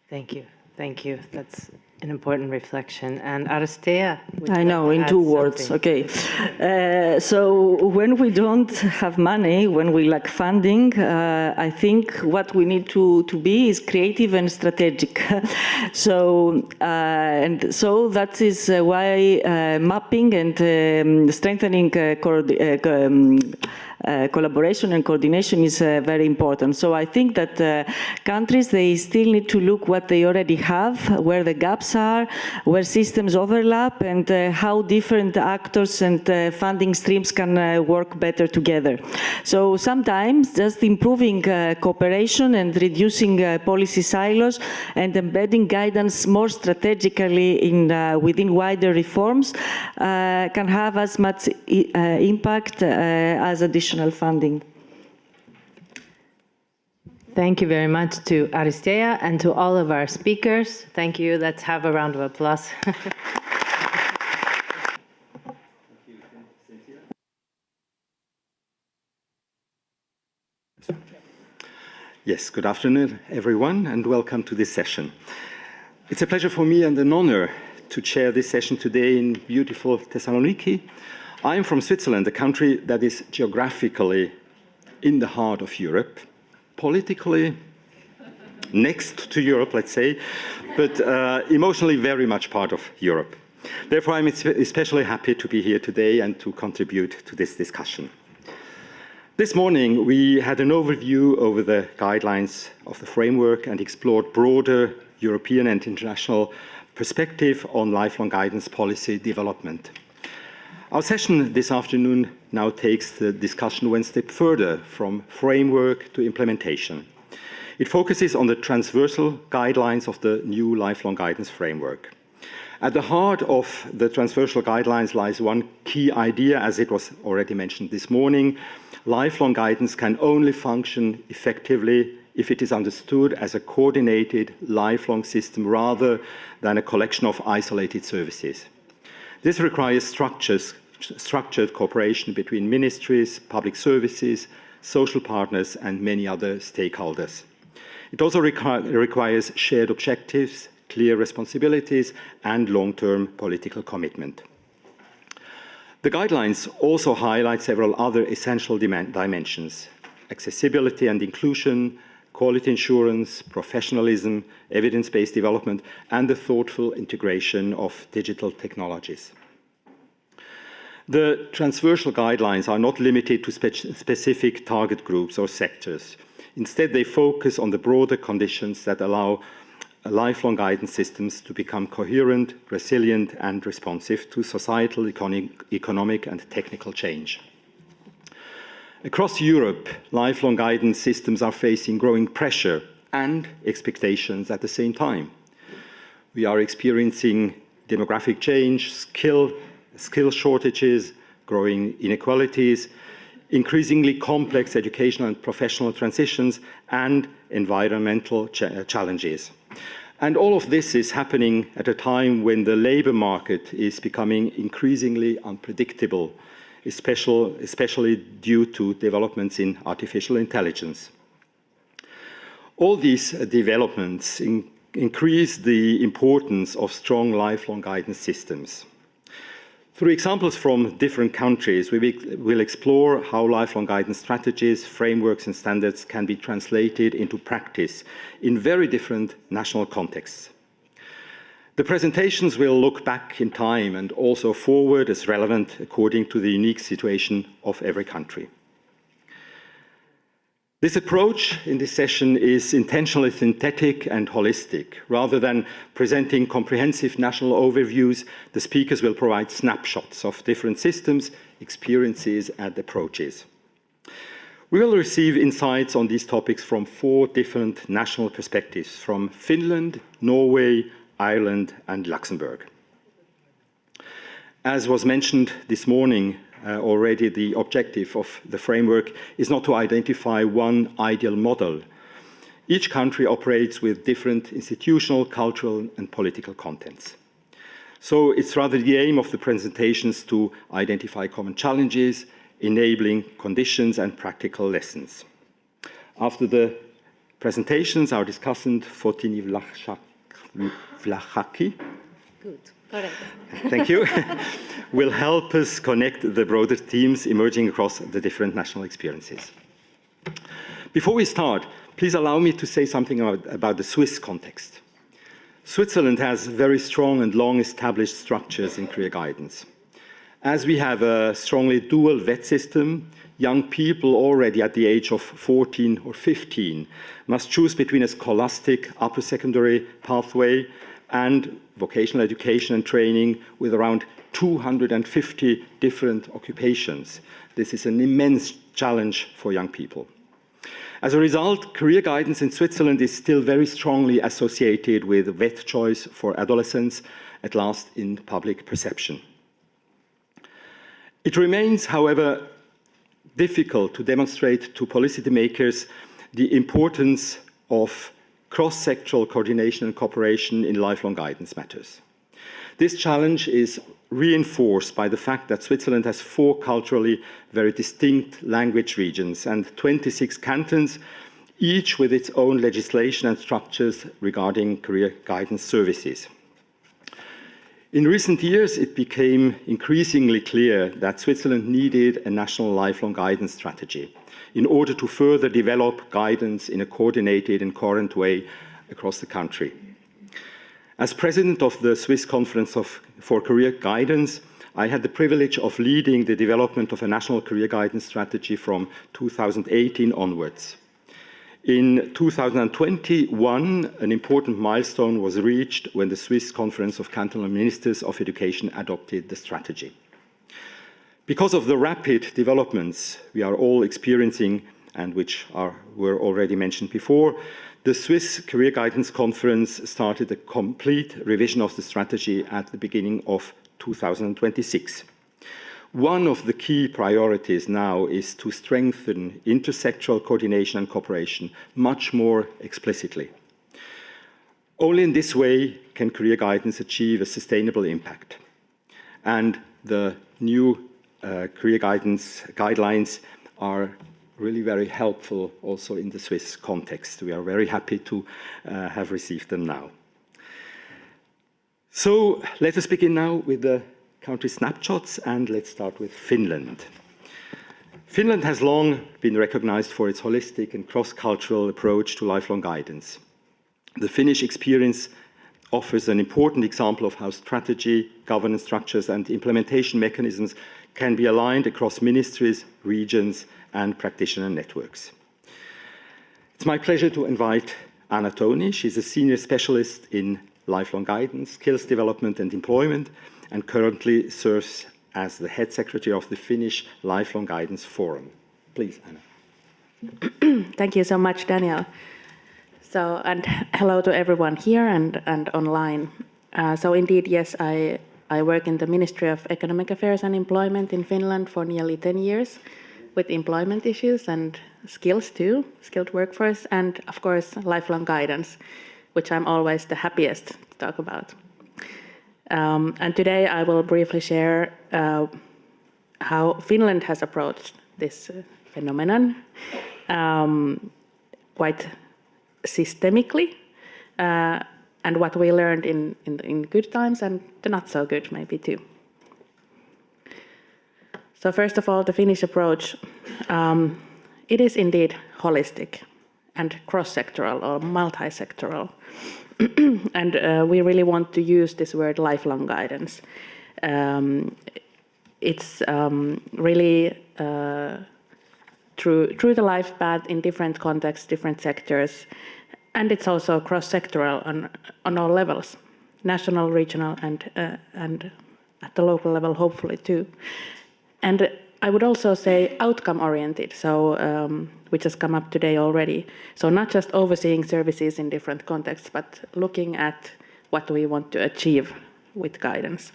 Thank you. Thank you. That's an important reflection. And Aristea? I know, in 2 words, okay. So when we don't have money, when we lack funding, I think what we need to be is creative and strategic. So that is why mapping and strengthening collaboration and coordination is very important. So I think that countries, they still need to look what they already have, where the gaps are, where systems overlap, and how different actors and funding streams can work better together. So sometimes just improving cooperation and reducing policy silos and embedding guidance more strategically within wider reforms can have as much impact as additional funding. Thank you very much to Aristeia and to all of our speakers. Thank you. Let's have a round of applause. Yes, good afternoon, everyone, and welcome to this session. It's a pleasure for me and an honor to chair this session today in beautiful Thessaloniki. I am from Switzerland, a country that is geographically in the heart of Europe, politically next to Europe, let's say, but emotionally very much part of Europe. Therefore, I'm especially happy to be here today and to contribute to this discussion. This morning, we had an overview over the guidelines of the framework and explored broader European and international perspective on lifelong guidance policy development. Our session this afternoon now takes the discussion one step further from framework to implementation. It focuses on the transversal guidelines of the new lifelong guidance framework. At the heart of the transversal guidelines lies one key idea, as it was already mentioned this morning. Lifelong guidance can only function effectively if it is understood as a coordinated lifelong system rather than a collection of isolated services. This requires structured cooperation between ministries, public services, social partners, and many other stakeholders. It also requires shared objectives, clear responsibilities, and long-term political commitment. The guidelines also highlight several other essential dimensions: accessibility and inclusion, quality assurance, professionalism, evidence-based development, and the thoughtful integration of digital technologies. The transversal guidelines are not limited to specific target groups or sectors. Instead, they focus on the broader conditions that allow lifelong guidance systems to become coherent, resilient, and responsive to societal, economic, and technical change. Across Europe, lifelong guidance systems are facing growing pressure and expectations at the same time. We are experiencing demographic change, skill shortages, growing inequalities, increasingly complex educational and professional transitions, and environmental challenges. And all of this is happening at a time when the labor market is becoming increasingly unpredictable, especially due to developments in artificial intelligence. All these developments increase the importance of strong lifelong guidance systems. Through examples from different countries, we will explore how lifelong guidance strategies, frameworks, and standards can be translated into practice in very different national contexts. The presentations will look back in time and also forward as relevant according to the unique situation of every country. This approach in this session is intentionally synthetic and holistic. Rather than presenting comprehensive national overviews, the speakers will provide snapshots of different systems, experiences, and approaches. We will receive insights on these topics from 4 different national perspectives, from Finland, Norway, Ireland, and Luxembourg. As was mentioned this morning, already, the objective of the framework is not to identify one ideal model. Each country operates with different institutional, cultural, and political contents. So it's rather the aim of the presentations to identify common challenges, enabling conditions, and practical lessons. After the presentations, our discussant, Fotini Vlachaki, Good. Correct. Thank you, will help us connect the broader themes emerging across the different national experiences. Before we start, please allow me to say something about the Swiss context. Switzerland has very strong and long-established structures in career guidance. As we have a strongly dual VET system, young people already at the age of 14 or 15 must choose between a scholastic upper secondary pathway and vocational education and training with around 250 different occupations. This is an immense challenge for young people. As a result, career guidance in Switzerland is still very strongly associated with VET choice for adolescents, at last in public perception. It remains, however, difficult to demonstrate to policymakers the importance of cross-sectoral coordination and cooperation in lifelong guidance matters. This challenge is reinforced by the fact that Switzerland has 4 culturally very distinct language regions and 26 cantons, each with its own legislation and structures regarding career guidance services. In recent years, it became increasingly clear that Switzerland needed a national lifelong guidance strategy in order to further develop guidance in a coordinated and coherent way across the country. As president of the Swiss Conference for Career Guidance, I had the privilege of leading the development of a national career guidance strategy from 2018 onwards. In 2021, an important milestone was reached when the Swiss Conference of Cantonal Ministers of Education adopted the strategy. Because of the rapid developments we are all experiencing, and which were already mentioned before, the Swiss Career Guidance Conference started a complete revision of the strategy at the beginning of 2026. One of the key priorities now is to strengthen intersectoral coordination and cooperation much more explicitly. Only in this way can career guidance achieve a sustainable impact. And the new career guidance guidelines are really very helpful also in the Swiss context. We are very happy to have received them now. So let us begin now with the country snapshots, and let's start with Finland. Finland has long been recognized for its holistic and cross-cultural approach to lifelong guidance. The Finnish experience offers an important example of how strategy, governance structures, and implementation mechanisms can be aligned across ministries, regions, and practitioner networks. It's my pleasure to invite Anna Toni. She's a senior specialist in lifelong guidance, skills development, and employment, and currently serves as the head secretary of the Finnish Lifelong Guidance Forum. Please, Anna. Thank you so much, Daniel. So, and hello to everyone here and online. So indeed, yes, I work in the Ministry of Economic Affairs and Employment in Finland for nearly 10 years with employment issues and skills too, skilled workforce, and of course, lifelong guidance, which I'm always the happiest to talk about. And today I will briefly share how Finland has approached this phenomenon quite systemically, and what we learned in good times and the not so good maybe too. So first of all, the Finnish approach, it is indeed holistic and cross-sectoral or multi-sectoral. And we really want to use this word lifelong guidance. It's really through the life path in different contexts, different sectors, and it's also cross-sectoral on all levels, national, regional, and at the local level, hopefully too. And I would also say outcome-oriented, so which has come up today already. So not just overseeing services in different contexts, but looking at what we want to achieve with guidance.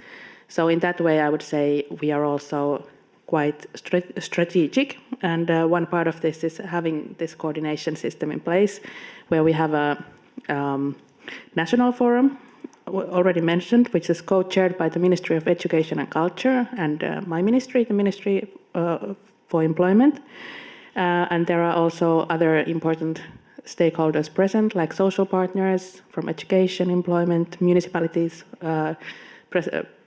So in that way, I would say we are also quite strategic. And one part of this is having this coordination system in place, where we have a national forum, already mentioned, which is co-chaired by the Ministry of Education and Culture and my ministry, the Ministry for Employment. And there are also other important stakeholders present, like social partners from education, employment, municipalities,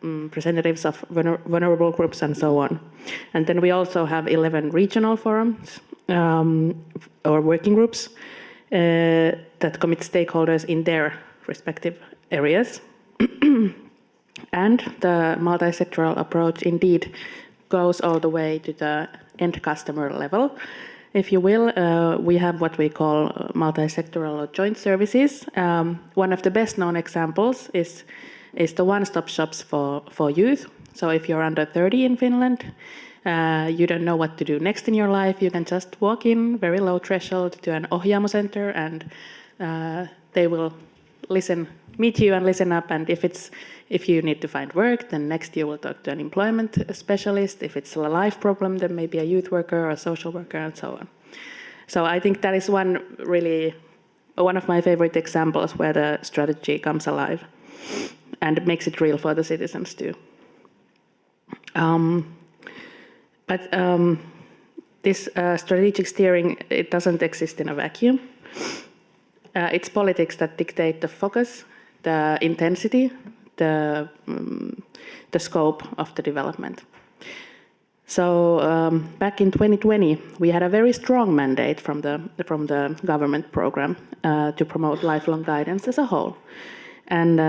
representatives of vulnerable groups, and so on. And then we also have 11 regional forums or working groups that commit stakeholders in their respective areas. And the multi-sectoral approach indeed goes all the way to the end customer level, if you will. We have what we call multi-sectoral or joint services. One of the best known examples is the one-stop shops for youth. So if you're under 30 in Finland, you don't know what to do next in your life, you can just walk in, very low threshold, to an Ohjaamo center, and they will meet you and listen up. And if you need to find work, then next you will talk to an employment specialist. If it's a life problem, then maybe a youth worker or a social worker, and so on. So I think that is one of my favorite examples where the strategy comes alive and makes it real for the citizens too. But this strategic steering, it doesn't exist in a vacuum. It's politics that dictate the focus, the intensity, the scope of the development. So back in 2020, we had a very strong mandate from the government program to promote lifelong guidance as a whole. And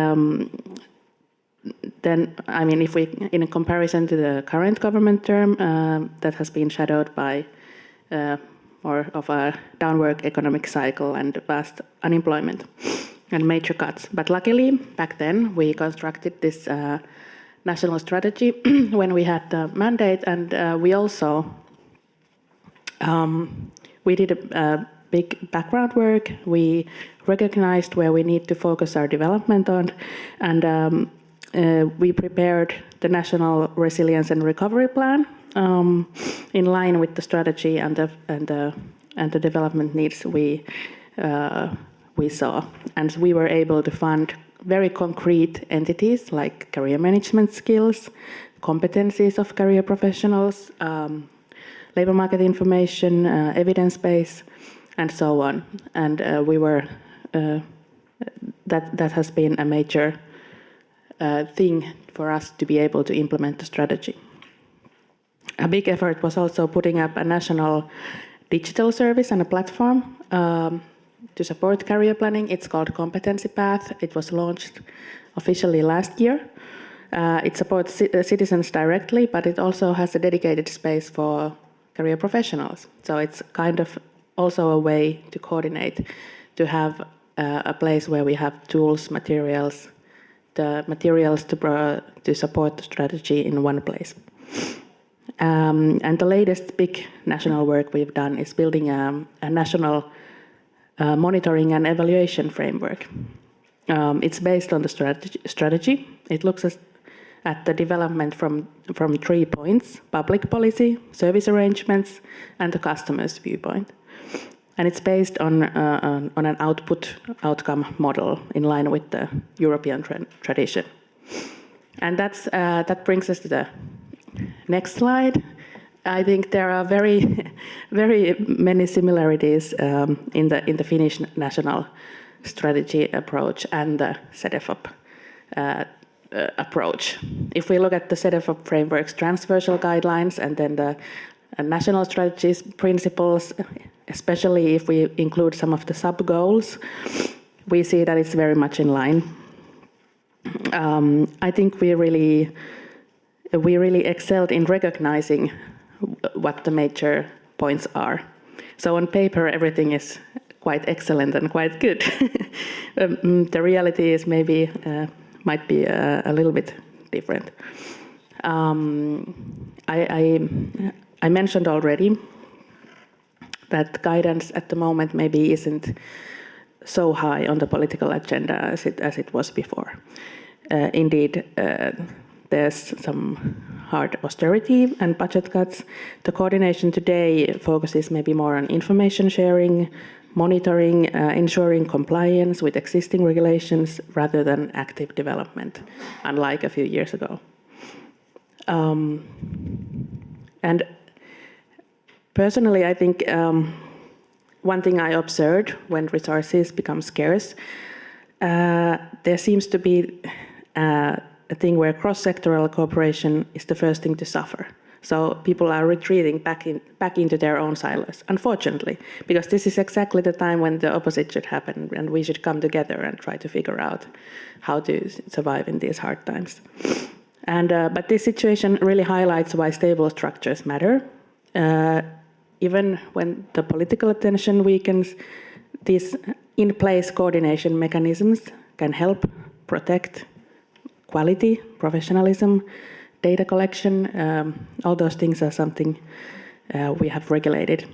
then, I mean, if we, in comparison to the current government term, that has been shadowed by more of a downward economic cycle and vast unemployment and major cuts. But luckily, back then, we constructed this national strategy when we had the mandate, and we also we did a big background work. We recognized where we need to focus our development on, and we prepared the National Resilience and Recovery Plan in line with the strategy and the development needs we saw. And we were able to fund very concrete entities like career management skills, competencies of career professionals, labor market information, evidence base, and so on. And that has been a major thing for us to be able to implement the strategy. A big effort was also putting up a national digital service and a platform to support career planning. It's called Competency Path. It was launched officially last year. It supports citizens directly, but it also has a dedicated space for career professionals. So it's kind of also a way to coordinate, to have a place where we have tools, materials, the materials to support the strategy in one place. And the latest big national work we've done is building a national monitoring and evaluation framework. It's based on the strategy. It looks at the development from 3 points: public policy, service arrangements, and the customer's viewpoint. And it's based on an outcome model in line with the European tradition. And that brings us to the next slide. I think there are very many similarities in the Finnish national strategy approach and the Cedefop approach. If we look at the Cedefop framework's transversal guidelines and then the national strategies principles, especially if we include some of the sub-goals, we see that it's very much in line. I think we really excelled in recognizing what the major points are. So on paper, everything is quite excellent and quite good. The reality is maybe might be a little bit different. I mentioned already that guidance at the moment maybe isn't so high on the political agenda as it was before. Indeed, there's some hard austerity and budget cuts. The coordination today focuses maybe more on information sharing, monitoring, ensuring compliance with existing regulations rather than active development, unlike a few years ago. And personally, I think one thing I observed when resources become scarce, there seems to be a thing where cross-sectoral cooperation is the first thing to suffer. So people are retreating back into their own silos, unfortunately, because this is exactly the time when the opposite should happen, and we should come together and try to figure out how to survive in these hard times. And but this situation really highlights why stable structures matter. Even when the political attention weakens, these in-place coordination mechanisms can help protect quality, professionalism, data collection. All those things are something we have regulated.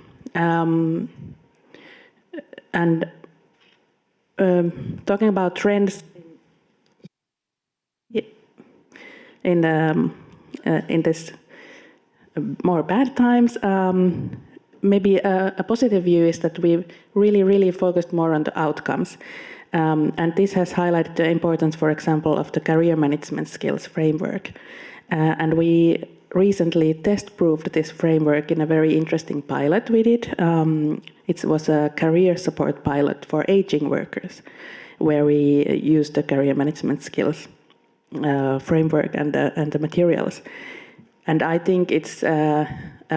Talking about trends in this more bad times, maybe a positive view is that we've really focused more on the outcomes. And this has highlighted the importance, for example, of the career management skills framework. And we recently test-proofed this framework in a very interesting pilot we did. It was a career support pilot for aging workers, where we used the career management skills framework and the materials. And I think it's a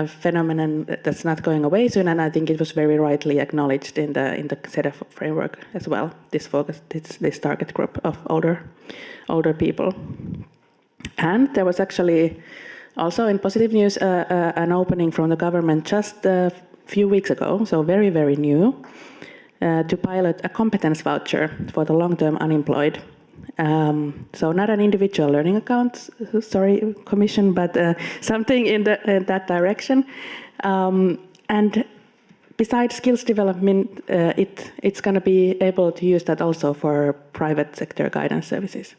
phenomenon that's not going away soon, and I think it was very rightly acknowledged in the Cedefop framework as well. This target group of older people. And there was actually also in positive news an opening from the government just a few weeks ago, so very new, to pilot a competence voucher for the long-term unemployed. So not an individual learning account, commission, but something in that direction. And besides skills development, it's going to be able to use that also for private sector guidance services.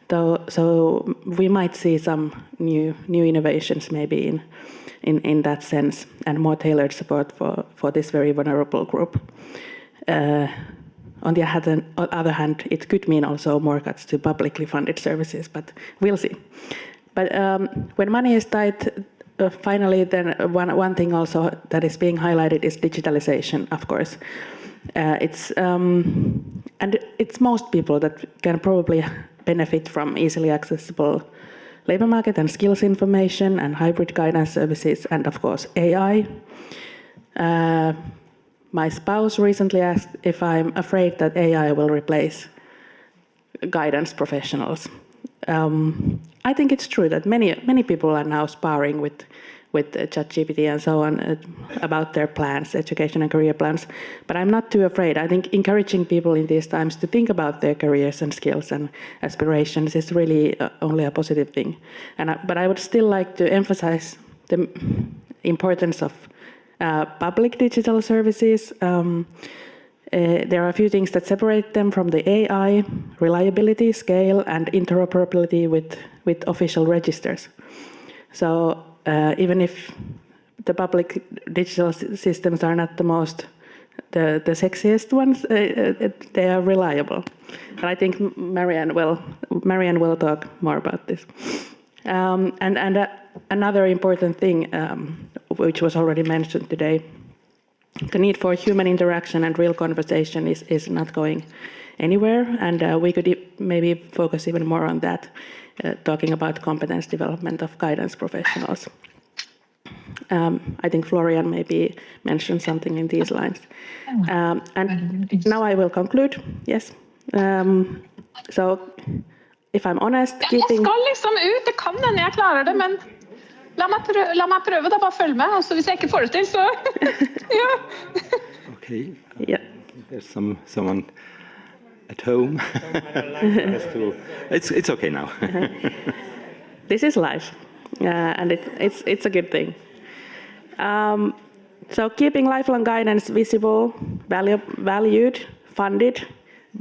So we might see some new innovations maybe in that sense, and more tailored support for this very vulnerable group. On the other hand, it could mean also more cuts to publicly funded services, but we'll see. But when money is tight, finally, then one thing also that is being highlighted is digitalization, of course. And it's most people that can probably benefit from easily accessible labor market and skills information and hybrid guidance services, and of course AI. My spouse recently asked if I'm afraid that AI will replace guidance professionals. I think it's true that many people are now sparring with ChatGPT and so on about their plans, education and career plans. But I'm not too afraid. I think encouraging people in these times to think about their careers and skills and aspirations is really only a positive thing. But I would still like to emphasize the importance of public digital services. There are a few things that separate them from the AI: reliability, scale, and interoperability with official registers. So even if the public digital systems are not the sexiest ones, they are reliable. And I think Marianne will talk more about this. And another important thing, which was already mentioned today, the need for human interaction and real conversation is not going anywhere, and we could maybe focus even more on that, talking about competence development of guidance professionals. I think Florian maybe mentioned something in these lines. And now I will conclude, yes. So, if I'm honest, keeping... Jeg skal liksom ut, det kan hende jeg klarer det, men la meg prøve da, bare følg med, altså hvis jeg ikke får det til, så... ja. Okay, yeah. There's someone at home. It's okay now. This is life, and it's a good thing. So keeping lifelong guidance visible, valued, funded,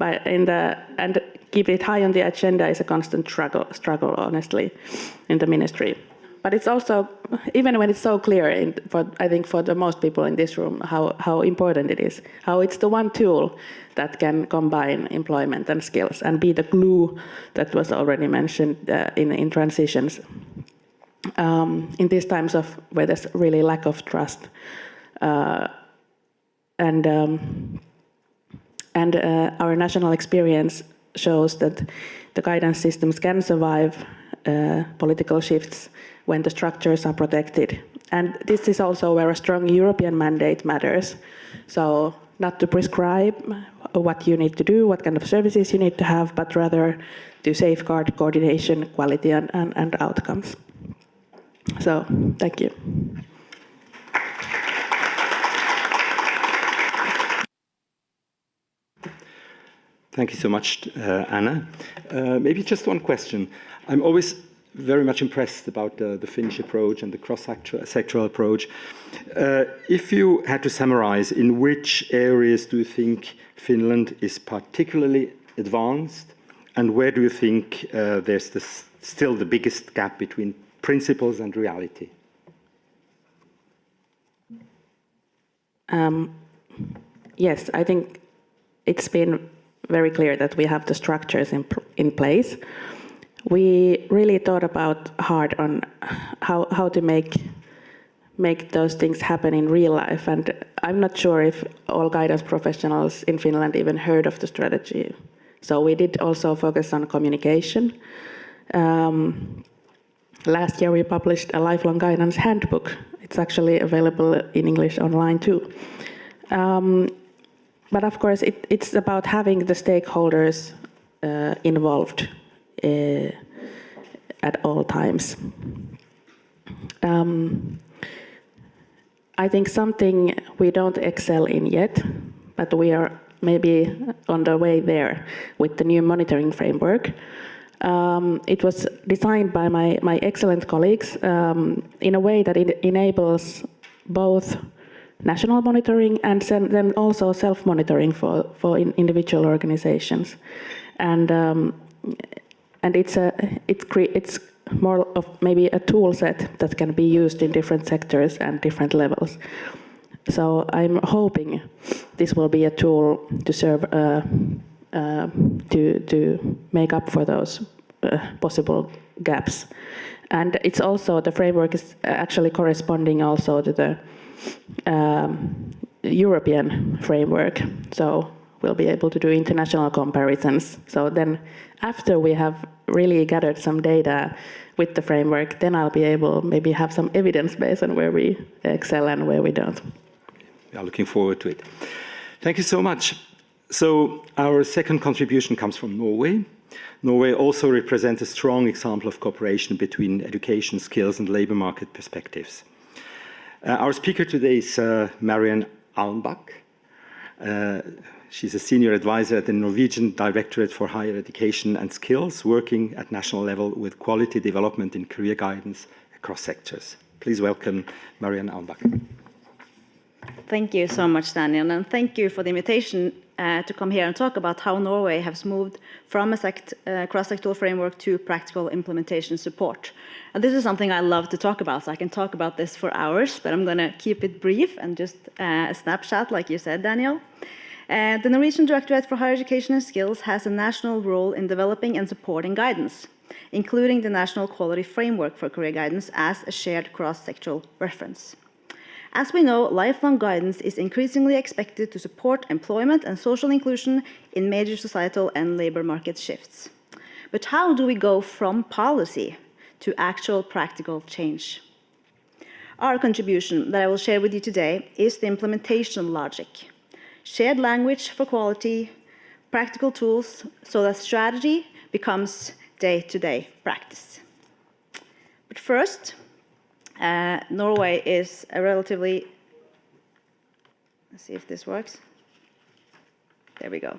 and keep it high on the agenda is a constant struggle, honestly, in the ministry. But it's also, even when it's so clear, I think for the most people in this room, how important it is, how it's the one tool that can combine employment and skills and be the glue that was already mentioned in transitions. In these times of where there's really lack of trust, and our national experience shows that the guidance systems can survive political shifts when the structures are protected. And this is also where a strong European mandate matters. So not to prescribe what you need to do, what kind of services you need to have, but rather to safeguard coordination, quality, and outcomes. So, thank you. Thank you so much, Anna. Maybe just one question. I'm always very much impressed about the Finnish approach and the cross-sectoral approach. If you had to summarize, in which areas do you think Finland is particularly advanced, and where do you think there's still the biggest gap between principles and reality? Yes, I think it's been very clear that we have the structures in place. We really thought about hard on how to make those things happen in real life, and I'm not sure if all guidance professionals in Finland even heard of the strategy. So we did also focus on communication. Last year we published a lifelong guidance handbook. It's actually available in English online too. But of course it's about having the stakeholders involved at all times. I think something we don't excel in yet, but we are maybe on the way there with the new monitoring framework. It was designed by my excellent colleagues in a way that it enables both national monitoring and then also self-monitoring for individual organizations. And it's more of maybe a tool set that can be used in different sectors and different levels. So I'm hoping this will be a tool to serve to make up for those possible gaps. And it's also, the framework is actually corresponding also to the European framework. So we'll be able to do international comparisons. So then after we have really gathered some data with the framework, then I'll be able maybe have some evidence base on where we excel and where we don't. We are looking forward to it. Thank you so much. So our second contribution comes from Norway. Norway also represents a strong example of cooperation between education, skills, and labor market perspectives. Our speaker today is Marianne Almbach. She's a senior advisor at the Norwegian Directorate for Higher Education and Skills, working at national level with quality development in career guidance across sectors. Please welcome Marianne Almbach. Thank you so much, Daniel, and thank you for the invitation to come here and talk about how Norway has moved from a cross-sectoral framework to practical implementation support. And this is something I love to talk about, so I can talk about this for hours, but I'm going to keep it brief and just a snapshot, like you said, Daniel. The Norwegian Directorate for Higher Education and Skills has a national role in developing and supporting guidance, including the National Quality Framework for Career Guidance as a shared cross-sectoral reference. As we know, lifelong guidance is increasingly expected to support employment and social inclusion in major societal and labor market shifts. But how do we go from policy to actual practical change? Our contribution that I will share with you today is the implementation logic. Shared language for quality, practical tools so that strategy becomes day-to-day practice. But first, Norway is a relatively, let's see if this works. There we go.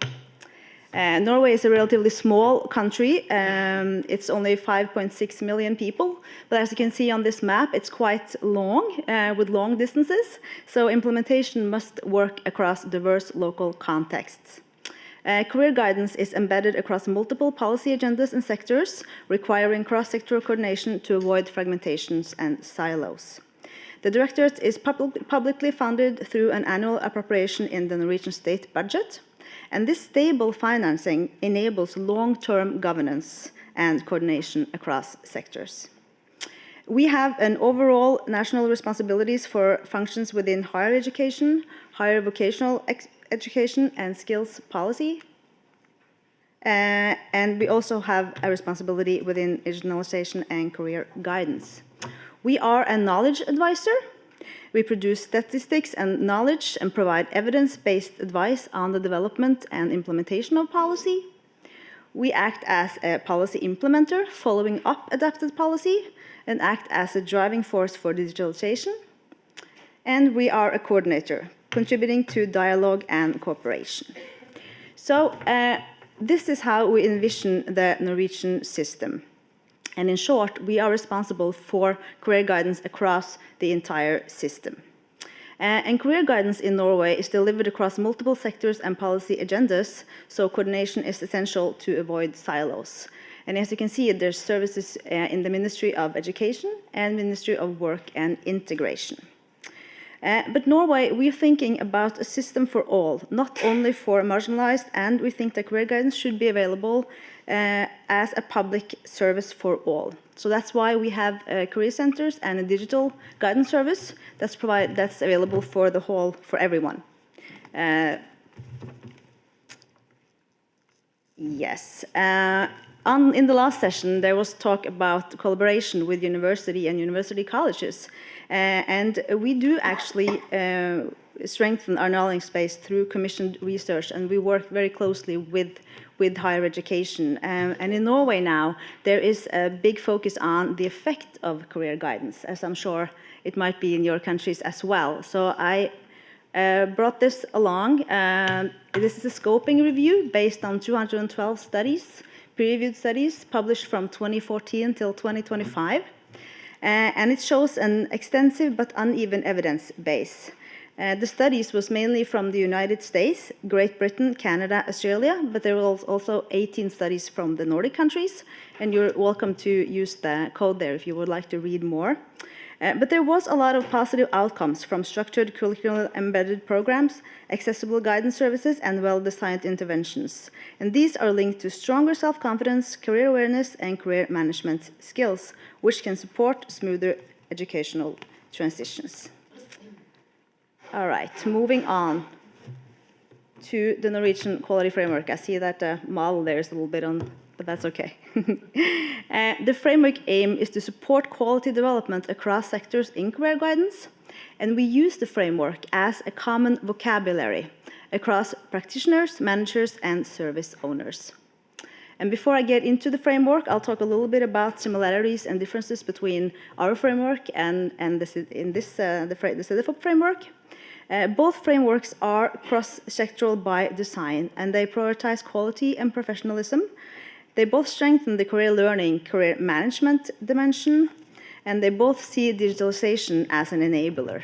Norway is a relatively small country. It's only 5.6 million people, but as you can see on this map, it's quite long, with long distances. So implementation must work across diverse local contexts. Career guidance is embedded across multiple policy agendas and sectors, requiring cross-sectoral coordination to avoid fragmentations and silos. The Directorate is publicly funded through an annual appropriation in the Norwegian state budget, and this stable financing enables long-term governance and coordination across sectors. We have an overall national responsibilities for functions within higher education, higher vocational education and skills policy. And we also have a responsibility within regionalization and career guidance. We are a knowledge advisor. We produce statistics and knowledge and provide evidence-based advice on the development and implementation of policy. We act as a policy implementer, following up adapted policy, and act as a driving force for digitalization. And we are a coordinator, contributing to dialogue and cooperation. So this is how we envision the Norwegian system. And in short, we are responsible for career guidance across the entire system. And career guidance in Norway is delivered across multiple sectors and policy agendas, so coordination is essential to avoid silos. And as you can see, there's services in the Ministry of Education and Ministry of Work and Integration. But Norway, we're thinking about a system for all, not only for marginalized, and we think that career guidance should be available as a public service for all. So that's why we have career centers and a digital guidance service that's available for the whole, for everyone. Yes. In the last session, there was talk about collaboration with university and university colleges. And we do actually strengthen our knowledge space through commissioned research, and we work very closely with higher education. And in Norway now, there is a big focus on the effect of career guidance, as I'm sure it might be in your countries as well. So I brought this along. This is a scoping review based on 212 studies, peer-reviewed studies, published from 2014 till 2025. And it shows an extensive but uneven evidence base. The studies was mainly from the United States, Great Britain, Canada, Australia, but there were also 18 studies from the Nordic countries, and you're welcome to use the code there if you would like to read more. But there was a lot of positive outcomes from structured curricular embedded programs, accessible guidance services, and well-designed interventions. And these are linked to stronger self-confidence, career awareness, and career management skills, which can support smoother educational transitions. All right, moving on to the Norwegian Quality Framework. I see that the model there is a little bit on, but that's okay. The framework aim is to support quality development across sectors in career guidance, and we use the framework as a common vocabulary across practitioners, managers, and service owners. And before I get into the framework, I'll talk a little bit about similarities and differences between our framework and the Cedefop framework. Both frameworks are cross-sectoral by design, and they prioritize quality and professionalism. They both strengthen the career learning, career management dimension, and they both see digitalization as an enabler,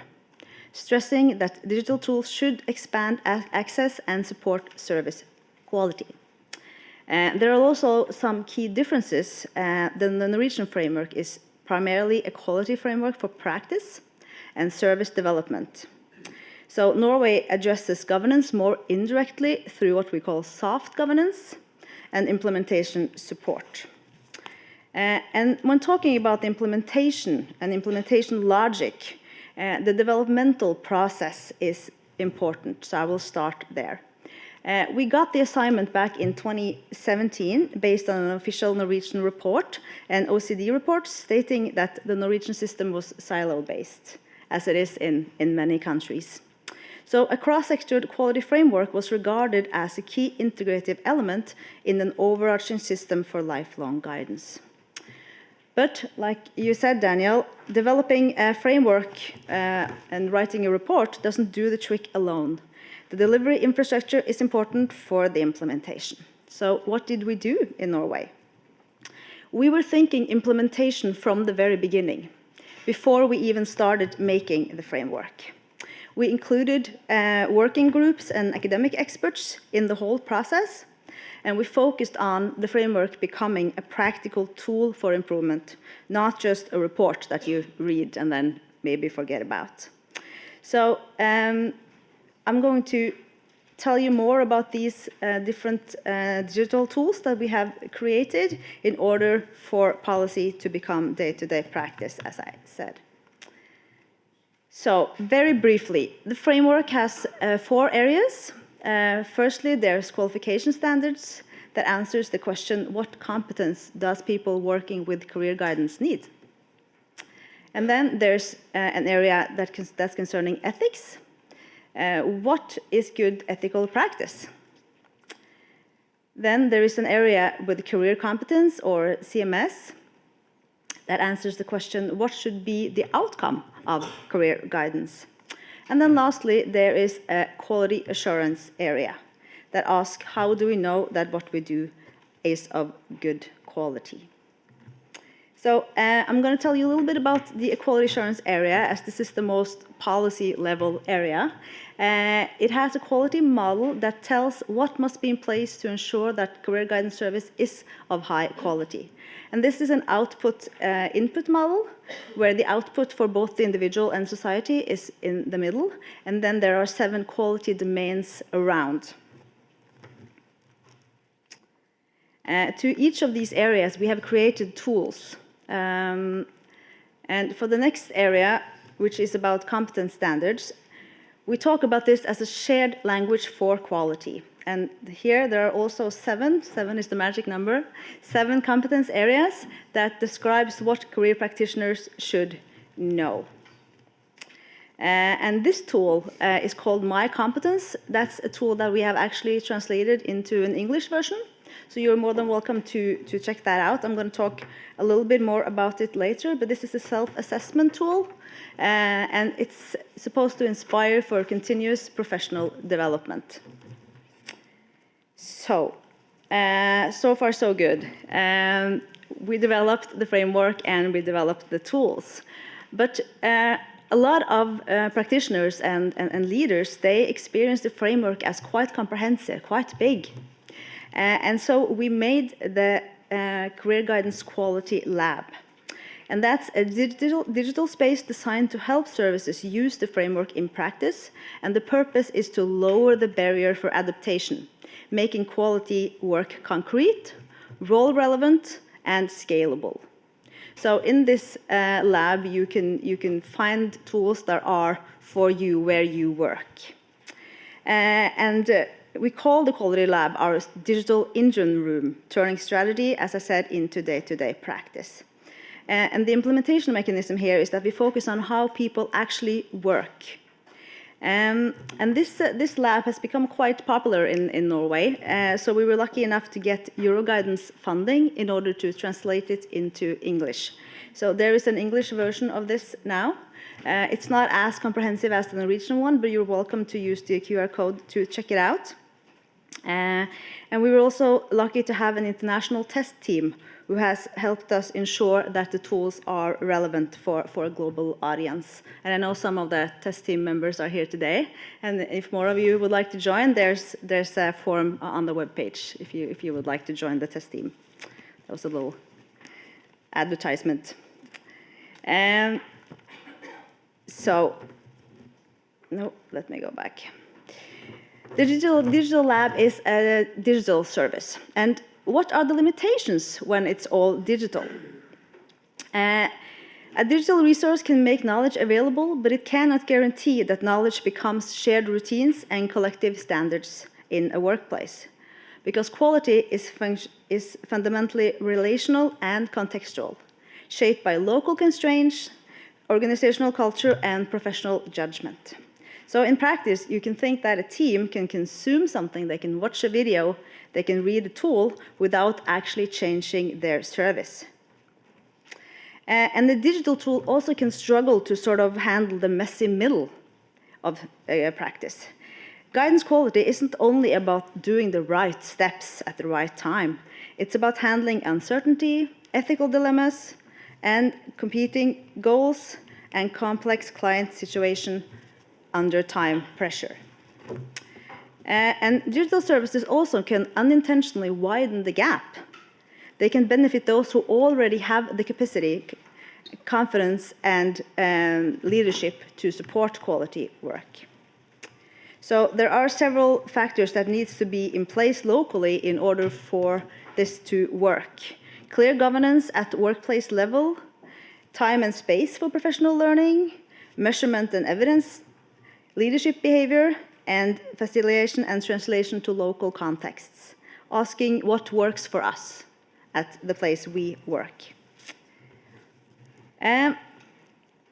stressing that digital tools should expand access and support service quality. There are also some key differences. The Norwegian framework is primarily a quality framework for practice and service development. So Norway addresses governance more indirectly through what we call soft governance and implementation support. And when talking about the implementation and implementation logic, the developmental process is important, so I will start there. We got the assignment back in 2017 based on an official Norwegian report and OECD report stating that the Norwegian system was silo-based, as it is in many countries. So a cross-sectoral quality framework was regarded as a key integrative element in an overarching system for lifelong guidance. But like you said, Daniel, developing a framework and writing a report doesn't do the trick alone. The delivery infrastructure is important for the implementation. So what did we do in Norway? We were thinking implementation from the very beginning, before we even started making the framework. We included working groups and academic experts in the whole process, and we focused on the framework becoming a practical tool for improvement, not just a report that you read and then maybe forget about. So I'm going to tell you more about these different digital tools that we have created in order for policy to become day-to-day practice, as I said. So very briefly, the framework has 4 areas. Firstly, there's qualification standards that answers the question, what competence does people working with career guidance need? And then there's an area that's concerning ethics. What is good ethical practice? Then there is an area with career competence, or CMS, that answers the question, what should be the outcome of career guidance? And then lastly, there is a quality assurance area that ask, how do we know that what we do is of good quality? So I'm going to tell you a little bit about the equality assurance area, as this is the most policy level area. It has a quality model that tells what must be in place to ensure that career guidance service is of high quality. And this is an output-input model, where the output for both the individual and society is in the middle, and then there are 7 quality domains around. To each of these areas, we have created tools. And for the next area, which is about competence standards, we talk about this as a shared language for quality. And here there are also 7 is the magic number, 7 competence areas that describes what career practitioners should know. And this tool is called My Competence. That's a tool that we have actually translated into an English version. So you're more than welcome to check that out. I'm going to talk a little bit more about it later, but this is a self-assessment tool, and it's supposed to inspire for continuous professional development. So, so far so good. We developed the framework and we developed the tools, but a lot of practitioners and leaders, they experience the framework as quite comprehensive, quite big. And so we made the Career Guidance Quality Lab. And that's a digital space designed to help services use the framework in practice. And the purpose is to lower the barrier for adaptation, making quality work concrete, role relevant, and scalable. So in this lab, you can find tools that are for you where you work. We call the Quality Lab our digital engine room, turning strategy, as I said, into day-to-day practice. And the implementation mechanism here is that we focus on how people actually work. And this lab has become quite popular in Norway, so we were lucky enough to get Euroguidance funding in order to translate it into English. So there is an English version of this now. It's not as comprehensive as the Norwegian one, but you're welcome to use the QR code to check it out. And we were also lucky to have an international test team who has helped us ensure that the tools are relevant for a global audience. And I know some of the test team members are here today, and if more of you would like to join, there's a form on the webpage if you would like to join the test team. That was a little advertisement. Let me go back. The digital lab is a digital service. And what are the limitations when it's all digital? A digital resource can make knowledge available, but it cannot guarantee that knowledge becomes shared routines and collective standards in a workplace. Because quality is fundamentally relational and contextual, shaped by local constraints, organizational culture, and professional judgment. So in practice, you can think that a team can consume something, they can watch a video, they can read a tool without actually changing their service. And the digital tool also can struggle to sort of handle the messy middle of practice. Guidance quality isn't only about doing the right steps at the right time. It's about handling uncertainty, ethical dilemmas, and competing goals and complex client situation under time pressure. And digital services also can unintentionally widen the gap. They can benefit those who already have the capacity, confidence, and leadership to support quality work. So there are several factors that needs to be in place locally in order for this to work. Clear governance at workplace level, time and space for professional learning, measurement and evidence, leadership behavior, and facilitation and translation to local contexts, asking what works for us at the place we work.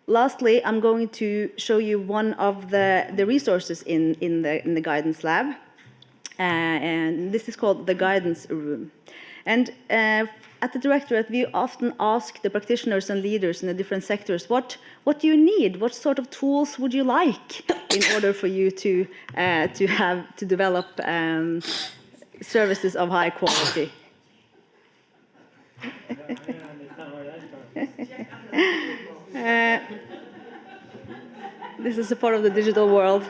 Lastly, I'm going to show you one of the resources in the guidance lab, and this is called the guidance room. And at the Directorate, we often ask the practitioners and leaders in the different sectors, what do you need? What sort of tools would you like in order for you to develop services of high quality? This is a part of the digital world.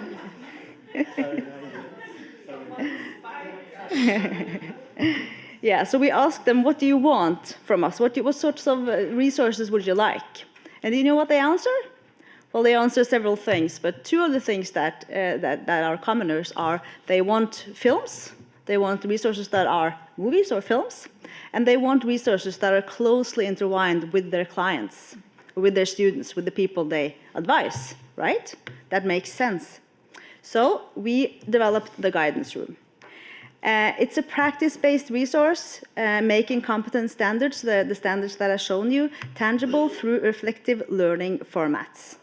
Yeah, so we asked them, what do you want from us? What sorts of resources would you like? And do you know what they answer? Well, they answer several things, but two of the things that are commoners are they want films, they want resources that are movies or films, and they want resources that are closely intertwined with their clients, with their students, with the people they advise, right? That makes sense. So we developed the guidance room. It's a practice-based resource, making competence standards, the standards that I've shown you, tangible through reflective learning formats.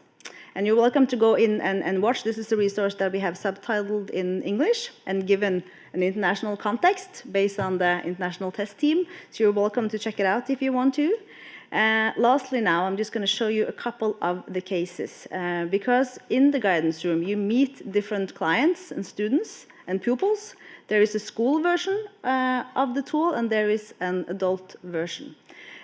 And you're welcome to go in and watch. This is a resource that we have subtitled in English and given an international context based on the international test team. So you're welcome to check it out if you want to. Lastly now, I'm just going to show you a couple of the cases. Because in the guidance room, you meet different clients and students and pupils. There is a school version of the tool, and there is an adult version.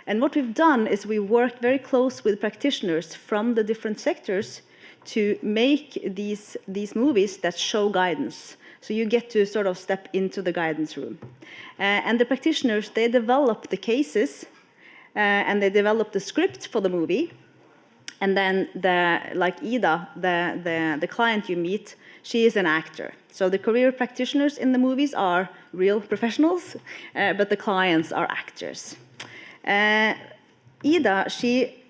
And what we've done is we worked very close with practitioners from the different sectors to make these movies that show guidance. So you get to sort of step into the guidance room. And the practitioners, they develop the cases, and they develop the script for the movie. And then, like Ida, the client you meet, she is an actor. So the career practitioners in the movies are real professionals, but the clients are actors. Ida, she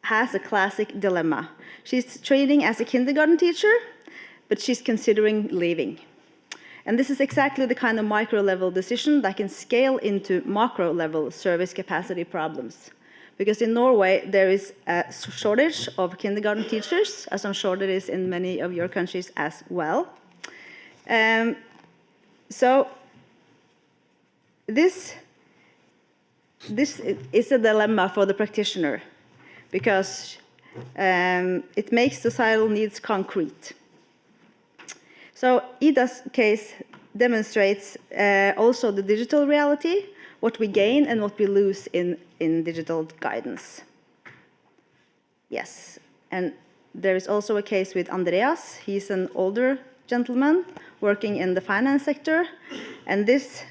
has a classic dilemma. She's training as a kindergarten teacher, but she's considering leaving. And this is exactly the kind of micro-level decision that can scale into macro-level service capacity problems. Because in Norway, there is a shortage of kindergarten teachers, as I'm sure there is in many of your countries as well. So this is a dilemma for the practitioner, because it makes societal needs concrete. So Ida's case demonstrates also the digital reality, what we gain and what we lose in digital guidance. Yes, and there is also a case with Andreas. He's an older gentleman working in the finance sector, and this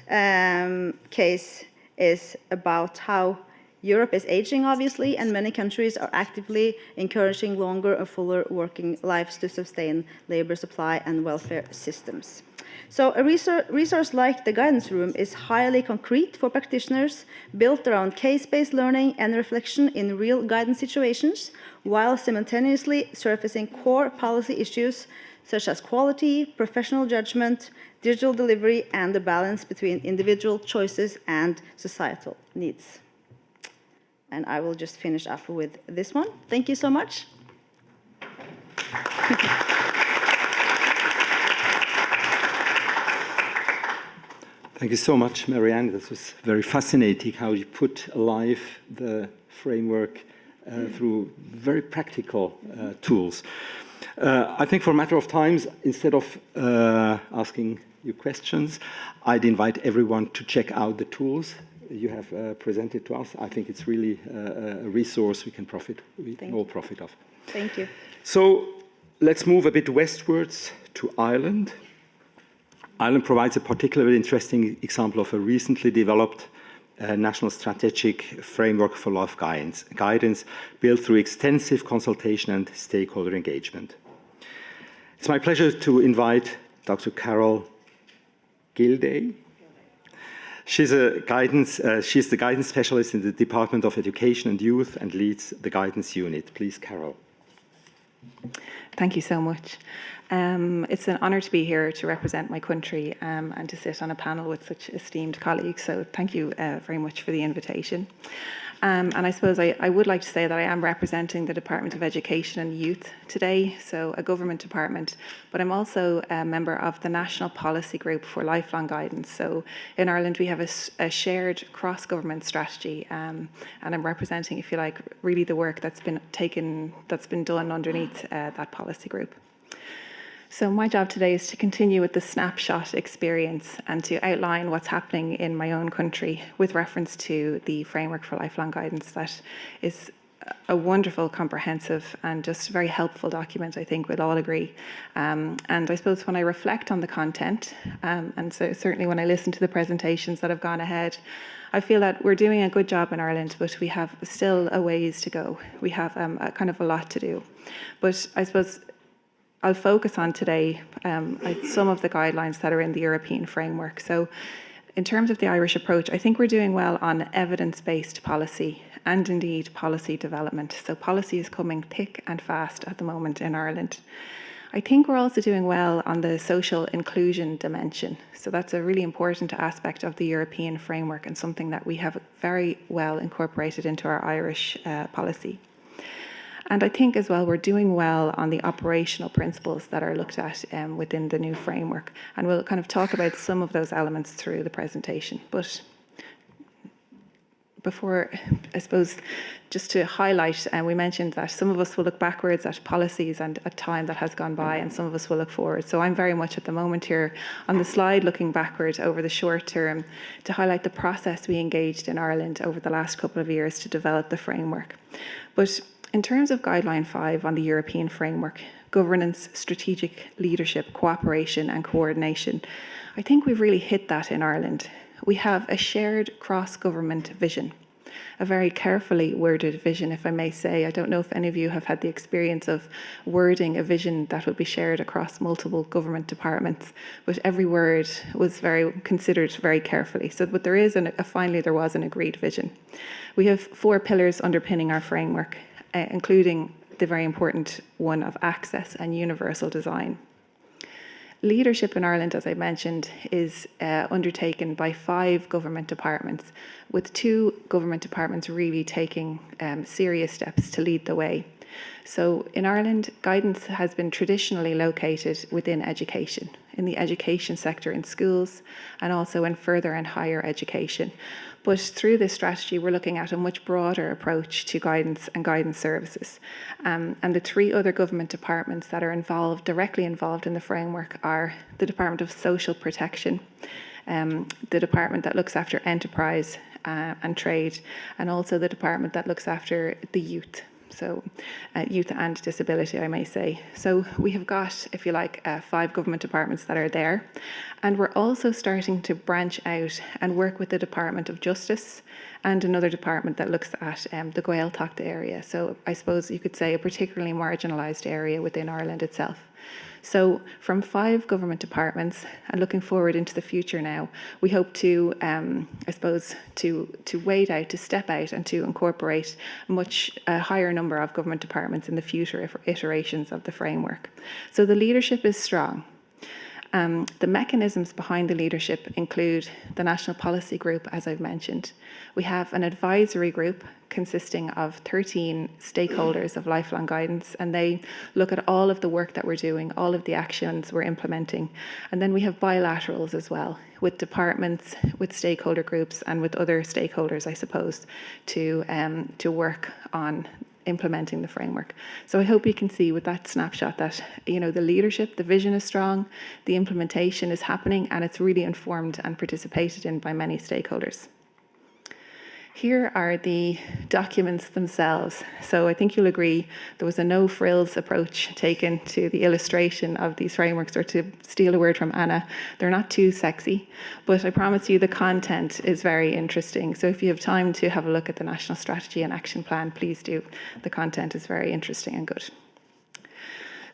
case is about how Europe is aging, obviously, and many countries are actively encouraging longer and fuller working lives to sustain labor supply and welfare systems. So a resource like the guidance room is highly concrete for practitioners, built around case-based learning and reflection in real guidance situations, while simultaneously surfacing core policy issues such as quality, professional judgment, digital delivery, and the balance between individual choices and societal needs. And I will just finish up with this one. Thank you so much. Thank you so much, Marianne. This was very fascinating how you put alive the framework through very practical tools. I think for a matter of time, instead of asking you questions, I'd invite everyone to check out the tools you have presented to us. I think it's really a resource we can all profit of. Thank you. So let's move a bit westwards to Ireland. Ireland provides a particularly interesting example of a recently developed national strategic framework for life guidance built through extensive consultation and stakeholder engagement. It's my pleasure to invite Dr. Carol Gilday. She's the guidance specialist in the Department of Education and Youth and leads the guidance unit. Please, Carol. Thank you so much. It's an honour to be here to represent my country and to sit on a panel with such esteemed colleagues. So thank you very much for the invitation. And I suppose I would like to say that I am representing the Department of Education and Youth today, so a government department, but I'm also a member of the National Policy Group for Lifelong Guidance. So in Ireland, we have a shared cross-government strategy, and I'm representing, if you like, really the work that's been done underneath that policy group. So my job today is to continue with the snapshot experience and to outline what's happening in my own country with reference to the Framework for Lifelong Guidance. That is a wonderful, comprehensive and just very helpful document, I think we'll all agree. And I suppose when I reflect on the content, and so certainly when I listen to the presentations that have gone ahead, I feel that we're doing a good job in Ireland, but we have still a ways to go. We have a kind of a lot to do. But I suppose I'll focus on today some of the guidelines that are in the European framework. So in terms of the Irish approach, I think we're doing well on evidence-based policy and indeed policy development. So policy is coming thick and fast at the moment in Ireland. I think we're also doing well on the social inclusion dimension. So that's a really important aspect of the European framework and something that we have very well incorporated into our Irish policy. And I think as well, we're doing well on the operational principles that are looked at within the new framework. And we'll kind of talk about some of those elements through the presentation. But before, I suppose, just to highlight, we mentioned that some of us will look backwards at policies and at time that has gone by, and some of us will look forward. So I'm very much at the moment here on the slide looking backward over the short term to highlight the process we engaged in Ireland over the last couple of years to develop the framework. But in terms of Guideline 5 on the European framework, governance, strategic leadership, cooperation and coordination, I think we've really hit that in Ireland. We have a shared cross-government vision, a very carefully worded vision, if I may say. I don't know if any of you have had the experience of wording a vision that would be shared across multiple government departments, but every word was considered very carefully. So, but there is, finally there was an agreed vision. We have 4 pillars underpinning our framework, including the very important one of access and universal design. Leadership in Ireland, as I mentioned, is undertaken by 5 government departments, with 2 government departments really taking serious steps to lead the way. So in Ireland, guidance has been traditionally located within education, in the education sector in schools, and also in further and higher education. But through this strategy, we're looking at a much broader approach to guidance and guidance services. And the 3 other government departments that are directly involved in the framework are the Department of Social Protection, the department that looks after enterprise and trade, and also the department that looks after the youth. So youth and disability, I may say. So we have got, if you like, 5 government departments that are there. And we're also starting to branch out and work with the Department of Justice and another department that looks at the Gaeltacht area. So I suppose you could say a particularly marginalised area within Ireland itself. So from 5 government departments, and looking forward into the future now, we hope to, I suppose, to wade out, to step out and to incorporate a much higher number of government departments in the future iterations of the framework. So the leadership is strong. The mechanisms behind the leadership include the National Policy Group, as I've mentioned. We have an advisory group consisting of 13 stakeholders of lifelong guidance, and they look at all of the work that we're doing, all of the actions we're implementing. And then we have bilaterals as well, with departments, with stakeholder groups, and with other stakeholders, I suppose, to work on implementing the framework. So I hope you can see with that snapshot that, the leadership, the vision is strong, the implementation is happening, and it's really informed and participated in by many stakeholders. Here are the documents themselves. So I think you'll agree there was a no-frills approach taken to the illustration of these frameworks, or to steal a word from Anna, they're not too sexy, but I promise you the content is very interesting. So if you have time to have a look at the National Strategy and Action Plan, please do. The content is very interesting and good.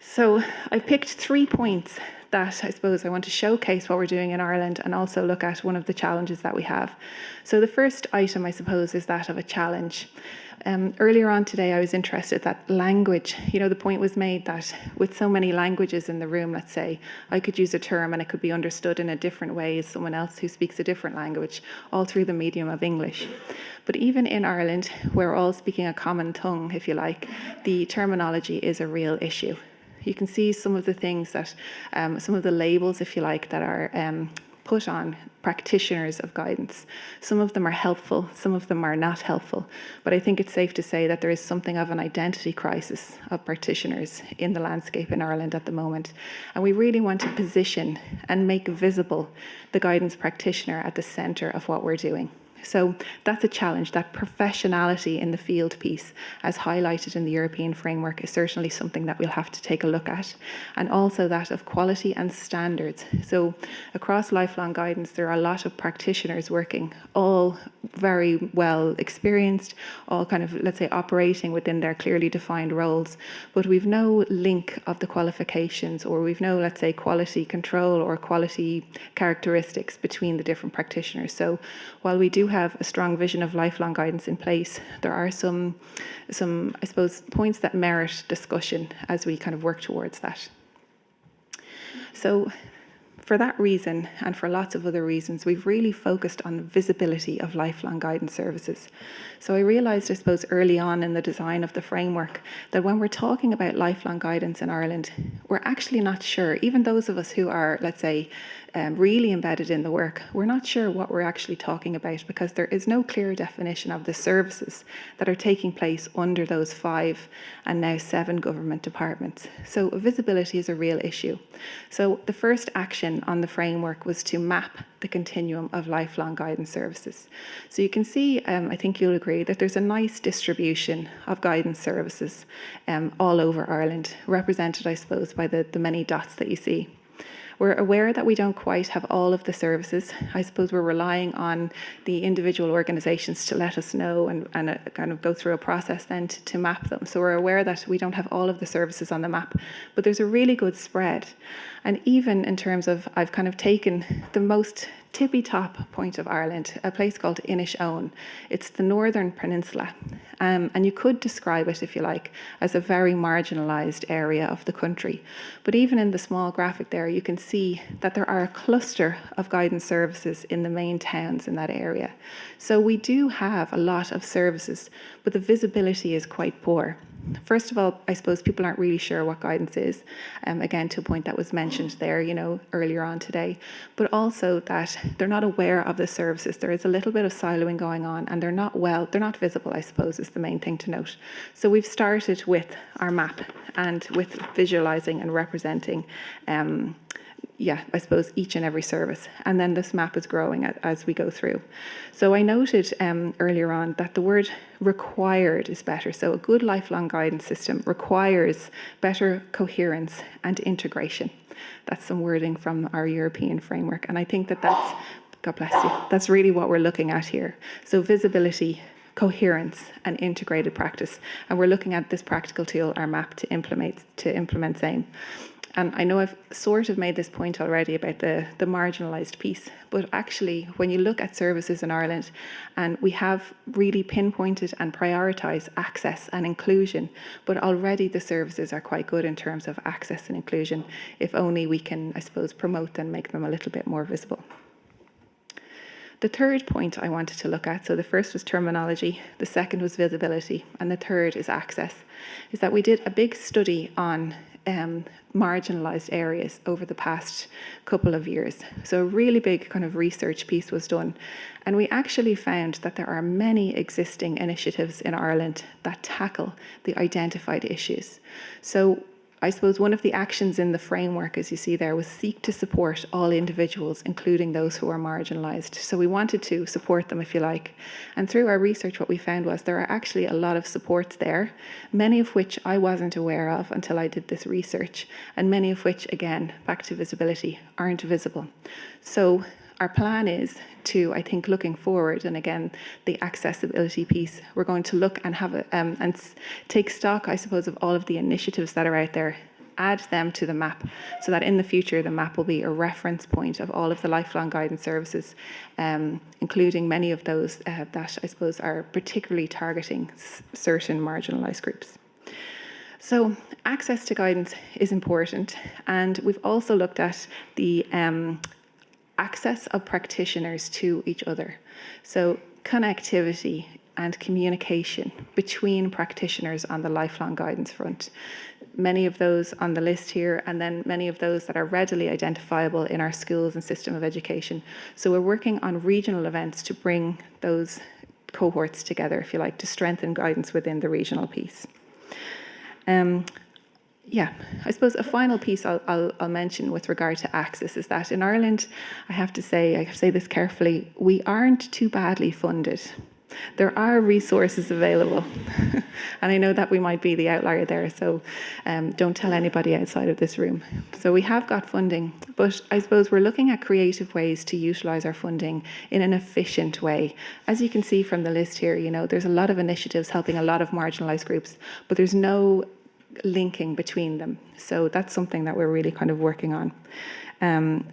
So I picked 3 points that I suppose I want to showcase what we're doing in Ireland and also look at one of the challenges that we have. So the first item, I suppose, is that of a challenge. Earlier on today, I was interested that language, the point was made that with so many languages in the room, let's say, I could use a term and it could be understood in a different way as someone else who speaks a different language, all through the medium of English. But even in Ireland, we're all speaking a common tongue, if you like, the terminology is a real issue. You can see some of the things that, some of the labels, if you like, that are put on practitioners of guidance. Some of them are helpful, some of them are not helpful. But I think it's safe to say that there is something of an identity crisis of practitioners in the landscape in Ireland at the moment. And we really want to position and make visible the guidance practitioner at the centre of what we're doing. So that's a challenge. That professionality in the field piece, as highlighted in the European framework, is certainly something that we'll have to take a look at. And also that of quality and standards. So across lifelong guidance, there are a lot of practitioners working, all very well experienced, all kind of, let's say, operating within their clearly defined roles. But we've no link of the qualifications, or we've no, let's say, quality control or quality characteristics between the different practitioners. So while we do have a strong vision of lifelong guidance in place, there are some, I suppose, points that merit discussion as we kind of work towards that. So for that reason, and for lots of other reasons, we've really focused on the visibility of lifelong guidance services. So I realised, I suppose, early on in the design of the framework, that when we're talking about lifelong guidance in Ireland, we're actually not sure, even those of us who are, let's say, really embedded in the work, we're not sure what we're actually talking about, because there is no clear definition of the services that are taking place under those 5 and now 7 government departments. So visibility is a real issue. So the first action on the framework was to map the continuum of lifelong guidance services. So you can see, I think you'll agree, that there's a nice distribution of guidance services all over Ireland, represented, I suppose, by the many dots that you see. We're aware that we don't quite have all of the services. I suppose we're relying on the individual organisations to let us know and kind of go through a process then to map them. So we're aware that we don't have all of the services on the map, but there's a really good spread. And even in terms of, I've kind of taken the most tippy-top point of Ireland, a place called Inishowen. It's the northern peninsula. And you could describe it, if you like, as a very marginalised area of the country. But even in the small graphic there, you can see that there are a cluster of guidance services in the main towns in that area. So we do have a lot of services, but the visibility is quite poor. First of all, I suppose people aren't really sure what guidance is, again, to a point that was mentioned there, earlier on today, but also that they're not aware of the services. There is a little bit of siloing going on, and they're not visible, I suppose, is the main thing to note. So we've started with our map and with visualizing and representing I suppose each and every service. And then this map is growing as we go through. So I noted earlier on that the word required is better. So a good lifelong guidance system requires better coherence and integration. That's some wording from our European framework. And I think that that's, God bless you, that's really what we're looking at here. So visibility, coherence and integrated practice. And we're looking at this practical tool, our map, to implement SAME. And I know I've sort of made this point already about the marginalised piece, but actually when you look at services in Ireland, and we have really pinpointed and prioritised access and inclusion, but already the services are quite good in terms of access and inclusion, if only we can, I suppose, promote and make them a little bit more visible. The third point I wanted to look at, so the first was terminology, the second was visibility, and the third is access, is that we did a big study on marginalised areas over the past couple of years. So a really big kind of research piece was done. And we actually found that there are many existing initiatives in Ireland that tackle the identified issues. So I suppose one of the actions in the framework, as you see there, was seek to support all individuals, including those who are marginalised. So we wanted to support them, if you like. And through our research, what we found was there are actually a lot of supports there, many of which I wasn't aware of until I did this research, and many of which, again, back to visibility, aren't visible. So our plan is to, I think, looking forward, and again, the accessibility piece, we're going to look and have and take stock, I suppose, of all of the initiatives that are out there, add them to the map so that in the future the map will be a reference point of all of the lifelong guidance services, including many of those that I suppose are particularly targeting certain marginalised groups. So access to guidance is important, and we've also looked at the access of practitioners to each other. So connectivity and communication between practitioners on the lifelong guidance front. Many of those on the list here, and then many of those that are readily identifiable in our schools and system of education. So we're working on regional events to bring those cohorts together, if you like, to strengthen guidance within the regional piece. Yeah, I suppose a final piece I'll mention with regard to access is that in Ireland, I say this carefully, we aren't too badly funded. There are resources available, and I know that we might be the outlier there, so don't tell anybody outside of this room. So we have got funding, but I suppose we're looking at creative ways to utilise our funding in an efficient way. As you can see from the list here, you know, there's a lot of initiatives helping a lot of marginalised groups, but there's no linking between them. So that's something that we're really kind of working on.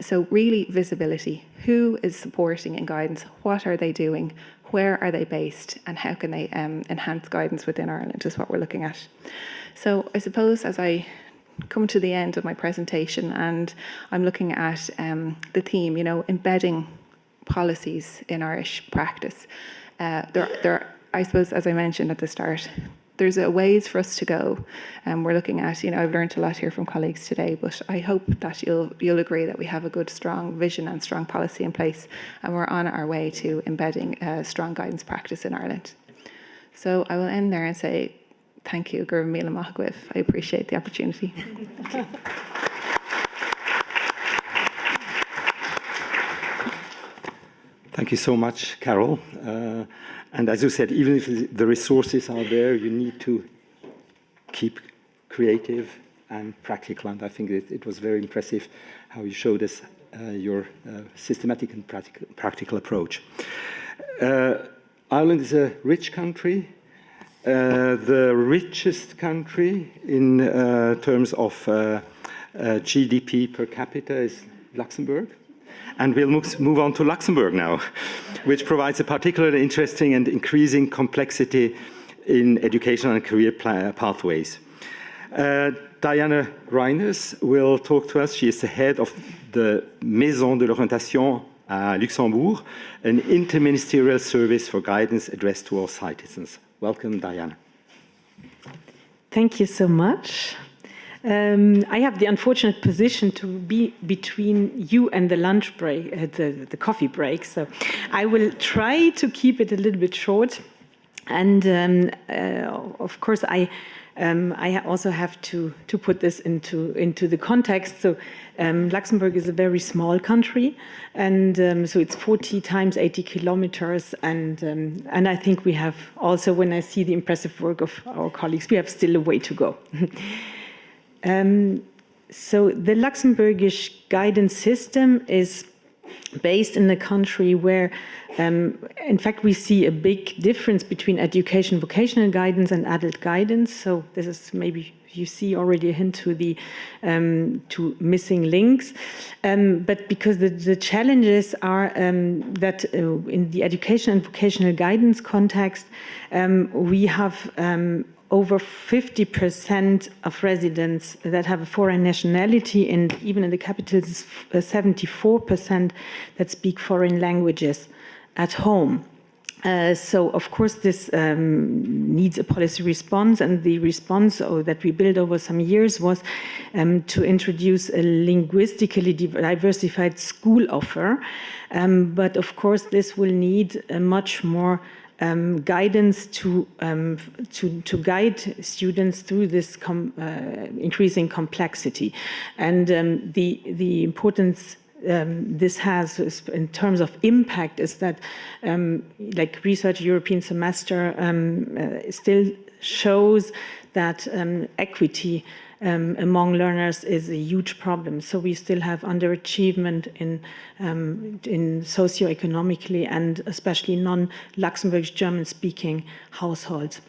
So really visibility. Who is supporting in guidance? What are they doing? Where are they based? And how can they enhance guidance within Ireland is what we're looking at. So I suppose as I come to the end of my presentation and I'm looking at the theme, you know, embedding policies in Irish practice, I suppose, as I mentioned at the start, there's a ways for us to go, and we're looking at, you know, I've learned a lot here from colleagues today, but I hope that you'll agree that we have a good, strong vision and strong policy in place, and we're on our way to embedding strong guidance practice in Ireland. So I will end there and say thank you, Gurv Mila Mahagwif. I appreciate the opportunity. Thank you so much, Carol. And as you said, even if the resources are there, you need to keep creative and practical. And I think it was very impressive how you showed us your systematic and practical approach. Ireland is a rich country, the richest country in terms of GDP per capita is Luxembourg. And we'll move on to Luxembourg now, which provides a particularly interesting and increasing complexity in educational and career pathways. Diana Reiners will talk to us. She is the head of the Maison de l'Orientation à Luxembourg, an interministerial service for guidance addressed to all citizens. Welcome, Diana. Thank you so much. I have the unfortunate position to be between you and the lunch break, the coffee break. So I will try to keep it a little bit short. And of course, I also have to put this into the context. So Luxembourg is a very small country, and so it's 40 times 80 kilometers. And I think we have also, when I see the impressive work of our colleagues, we have still a way to go. So the Luxembourgish guidance system is based in a country where, in fact, we see a big difference between education, vocational guidance, and adult guidance. So this is maybe you see already a hint to the to missing links. But because the challenges are that in the education and vocational guidance context, we have over 50% of residents that have a foreign nationality, and even in the capitals, 74% that speak foreign languages at home. So, of course, this needs a policy response, and the response that we built over some years was to introduce a linguistically diversified school offer. But, of course, this will need a much more guidance to guide students through this increasing complexity, and the importance this has in terms of impact is that, like Research European Semester still shows that equity among learners is a huge problem. So we still have underachievement in socio-economically and especially non-Luxembourg German-speaking households.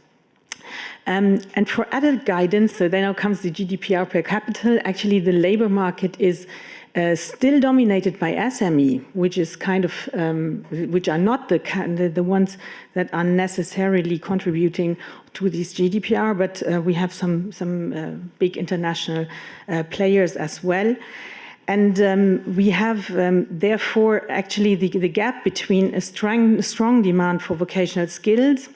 And for adult guidance, so then now comes the GDPR per capita. Actually, the labor market is still dominated by SME, which is kind of which are not the ones that are necessarily contributing to this GDPR, but we have some big international players as well. And we have, therefore, actually the gap between a strong demand for vocational skills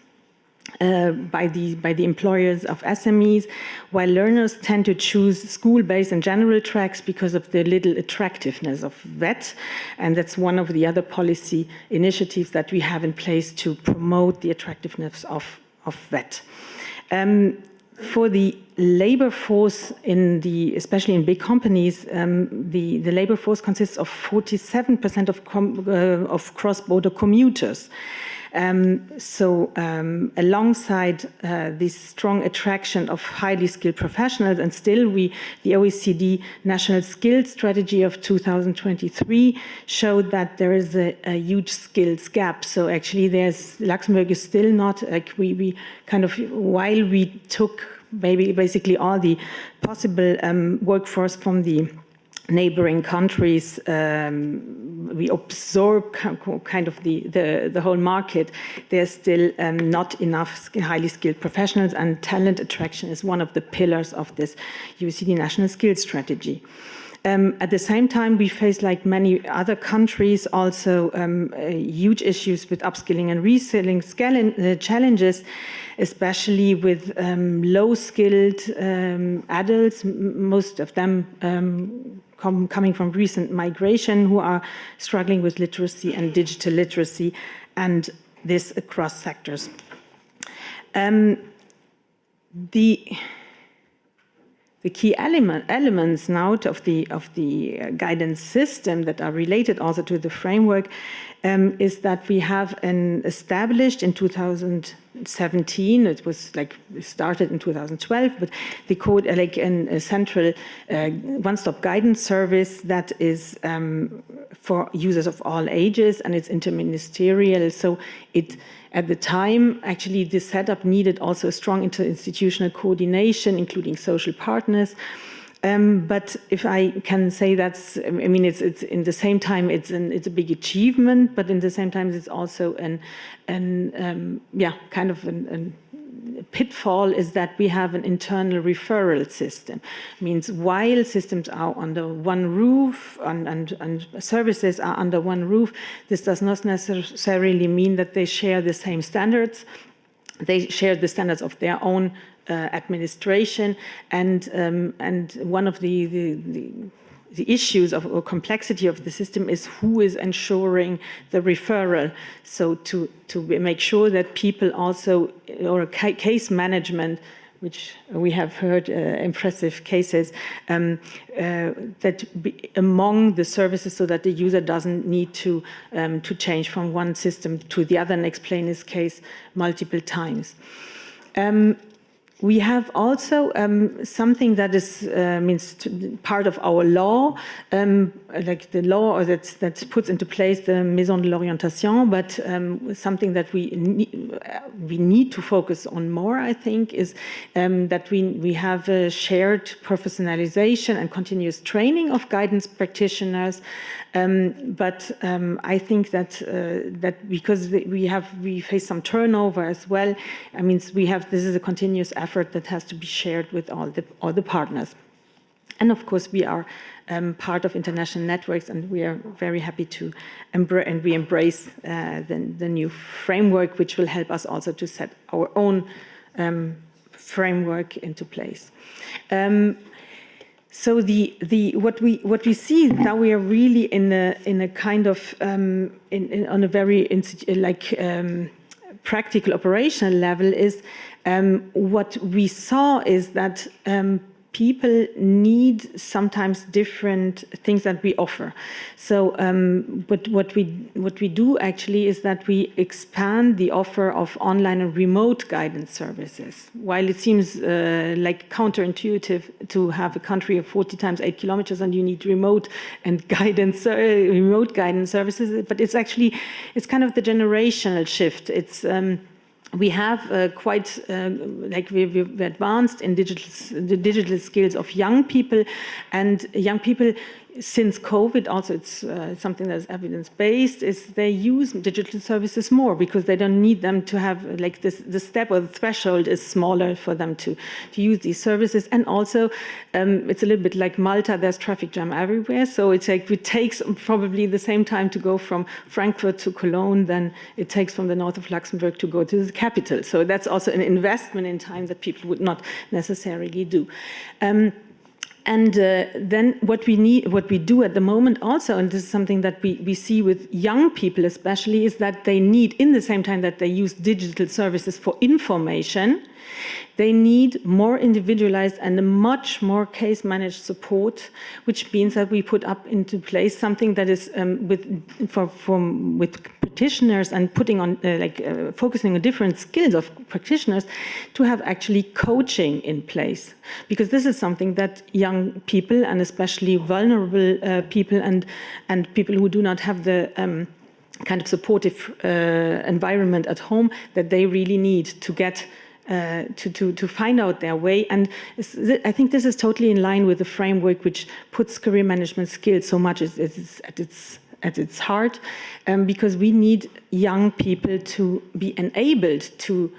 by the employers of SMEs, while learners tend to choose school-based and general tracks because of the little attractiveness of VET. And that's one of the other policy initiatives that we have in place to promote the attractiveness of VET. For the labor force, especially in big companies, the labor force consists of 47% of cross-border commuters. Alongside this strong attraction of highly skilled professionals, and still the OECD National Skills Strategy of 2023 showed that there is a huge skills gap. So actually Luxembourg is still not, like we kind of, while we took basically all the possible workforce from the neighboring countries, we absorb kind of the whole market. There's still not enough highly skilled professionals, and talent attraction is one of the pillars of this OECD National Skills Strategy. At the same time, we face, like many other countries, also huge issues with upskilling and reskilling challenges, especially with low-skilled adults, most of them coming from recent migration, who are struggling with literacy and digital literacy, and this across sectors. The key elements now of the guidance system that are related also to the framework is that we have established in 2017. It was started in 2012, but the code a central one-stop guidance service that is for users of all ages, and it's interministerial. So at the time, actually, the setup needed also a strong interinstitutional coordination, including social partners. But if I can say it's in the same time, it's a big achievement, but in the same time, it's also kind of a pitfall is that we have an internal referral system. Means while systems are under one roof and services are under one roof, this does not necessarily mean that they share the same standards. They share the standards of their own administration, and one of the issues or complexity of the system is who is ensuring the referral. So to make sure that people also, or case management, which we have heard impressive cases, that among the services, so that the user doesn't need to change from one system to the other and explain his case multiple times. We have also something that is part of our law, like the law that puts into place the Maison de l'Orientation, but something that we need to focus on more, I think, is that we have a shared professionalization and continuous training of guidance practitioners. But I think that because we face some turnover as well, this is a continuous effort that has to be shared with all the partners. And of course, we are part of international networks, and we are very happy to embrace the new framework, which will help us also to set our own framework into place. So what we see now, we are really in a kind of on a very practical operational level is what we saw is that people need sometimes different things that we offer. So, but what we do actually is that we expand the offer of online and remote guidance services. While it seems like counterintuitive to have a country of 40 times 8 kilometers and you need remote guidance services, but it's kind of the generational shift. we have quite, we've advanced in the digital skills of young people, and young people, since COVID, also it's something that is evidence-based, is they use digital services more because they don't need them to have, like the step or the threshold is smaller for them to use these services. And also, it's a little bit like Malta, there's traffic jam everywhere. So it's like it takes probably the same time to go from Frankfurt to Cologne than it takes from the north of Luxembourg to go to the capital. So that's also an investment in time that people would not necessarily do. And then what we do at the moment also, and this is something that we see with young people especially, is that they need, in the same time that they use digital services for information, they need more individualized and a much more case-managed support, which means that we put up into place something that is with practitioners and putting on focusing on different skills of practitioners to have actually coaching in place, because this is something that young people and especially vulnerable people and people who do not have the kind of supportive environment at home that they really need to get. To find out their way. And I think this is totally in line with the framework which puts career management skills so much at its heart, because we need young people to be enabled to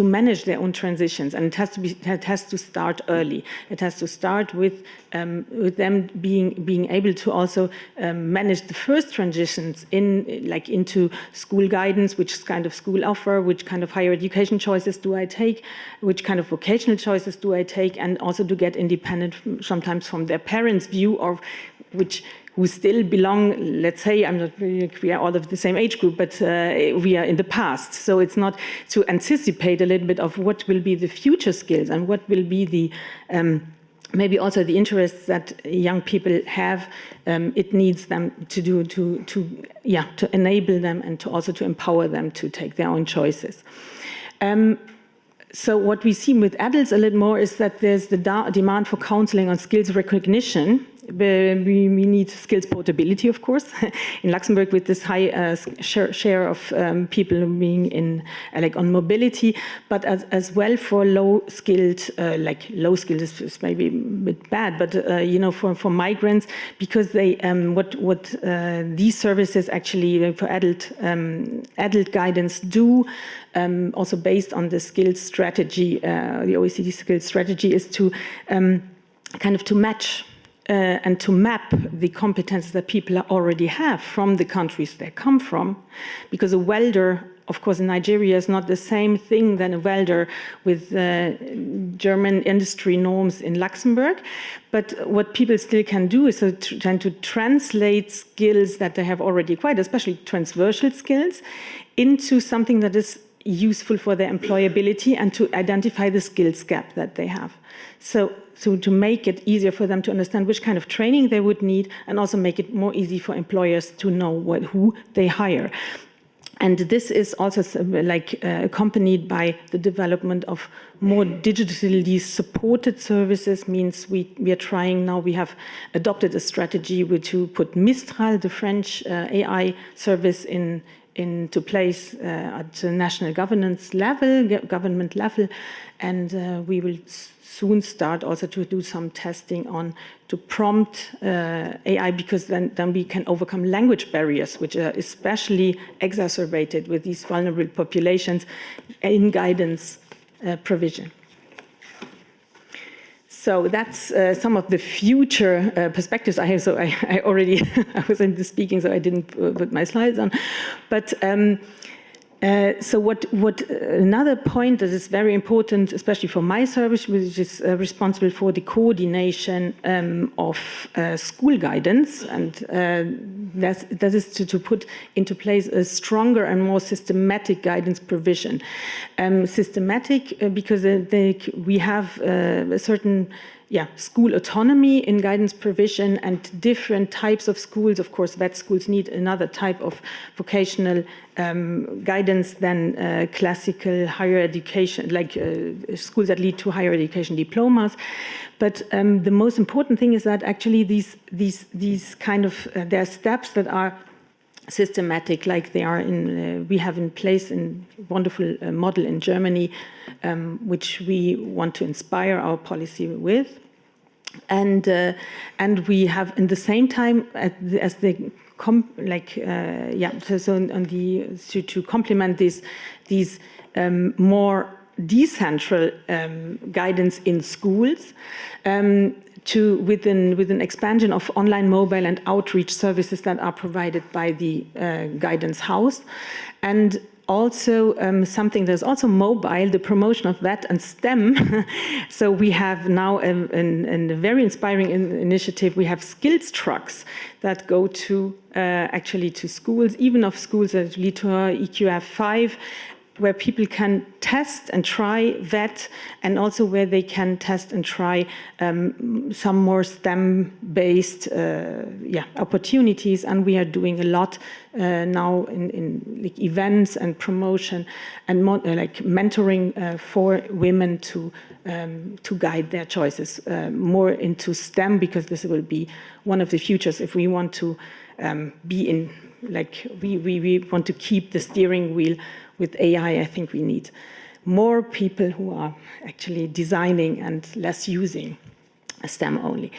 manage their own transitions, and it has to start early. It has to start with them being able to also manage the first transitions into school guidance, which kind of school offer, which kind of higher education choices do I take, which kind of vocational choices do I take, and also to get independent sometimes from their parents' view of who still belong, let's say, we are all of the same age group, but we are in the past. So it's not to anticipate a little bit of what will be the future skills and what will be the, maybe also the interests that young people have. It needs them to do, to enable them and to also to empower them to take their own choices. So what we see with adults a little more is that there's the demand for counseling on skills recognition. We need skills portability, of course. In Luxembourg, with this high share of people being on mobility, but as well for low-skilled, low skilled is maybe a bit bad, but for migrants, because they what these services actually for adult guidance do, also based on the skills strategy, the OECD skills strategy, is to kind of to match. And to map the competences that people already have from the countries they come from, because a welder, of course, in Nigeria is not the same thing than a welder with German industry norms in Luxembourg. But what people still can do is trying to translate skills that they have already acquired, especially transversal skills, into something that is useful for their employability and to identify the skills gap that they have. So to make it easier for them to understand which kind of training they would need, and also make it more easy for employers to know who they hire. And this is also accompanied by the development of more digitally supported services. Means we are trying now, we have adopted a strategy to put Mistral, the French AI service, into place at the national government level, and we will soon start also to do some testing on to prompt AI, because then we can overcome language barriers, which are especially exacerbated with these vulnerable populations in guidance provision. So that's some of the future perspectives I have. So I already I was in the speaking, so I didn't put my slides on. But so what another point that is very important, especially for my service, which is responsible for the coordination of school guidance, and that is to put into place a stronger and more systematic guidance provision. Systematic because we have a certain school autonomy in guidance provision, and different types of schools. Of course, vet schools need another type of vocational guidance than classical higher education, like schools that lead to higher education diplomas. But the most important thing is that actually these kind of there are steps that are systematic, like they are in, we have in place in wonderful model in Germany, which we want to inspire our policy with. And we have, in the same time, as the to complement these more decentral guidance in schools, with an expansion of online, mobile, and outreach services that are provided by the guidance house, and also something that's also mobile, the promotion of that and STEM. So we have now a very inspiring initiative. We have skills trucks that go to actually to schools, even of schools that lead to EQF5, where people can test and try that, and also where they can test and try some more STEM-based opportunities. And we are doing a lot now in like events and promotion and like mentoring for women to guide their choices more into STEM, because this will be one of the futures if we want to be in, like we want to keep the steering wheel. With AI, I think we need more people who are actually designing and less using STEM only.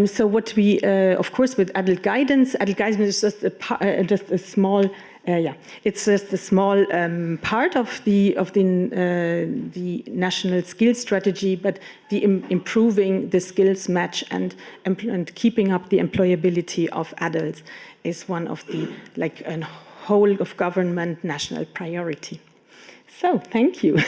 So what we, of course, with adult guidance is just a small, it's just a small part of the national skills strategy, but the improving the skills match and keeping up the employability of adults is one of the whole of government national priority. So, thank you.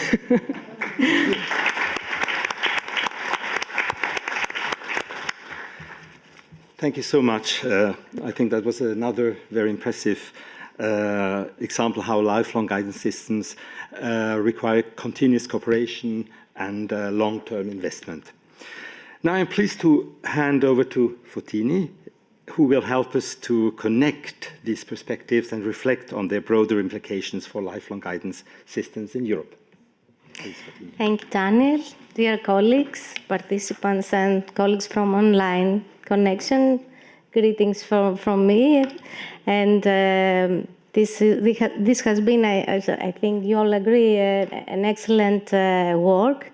Thank you so much. I think that was another very impressive example how lifelong guidance systems require continuous cooperation and long-term investment. Now I'm pleased to hand over to Fontini, who will help us to connect these perspectives and reflect on their broader implications for lifelong guidance systems in Europe. Please, thank you, Daniel. Dear colleagues, participants, and colleagues from online connection, greetings from me. And this has been, I think you all agree, an excellent work,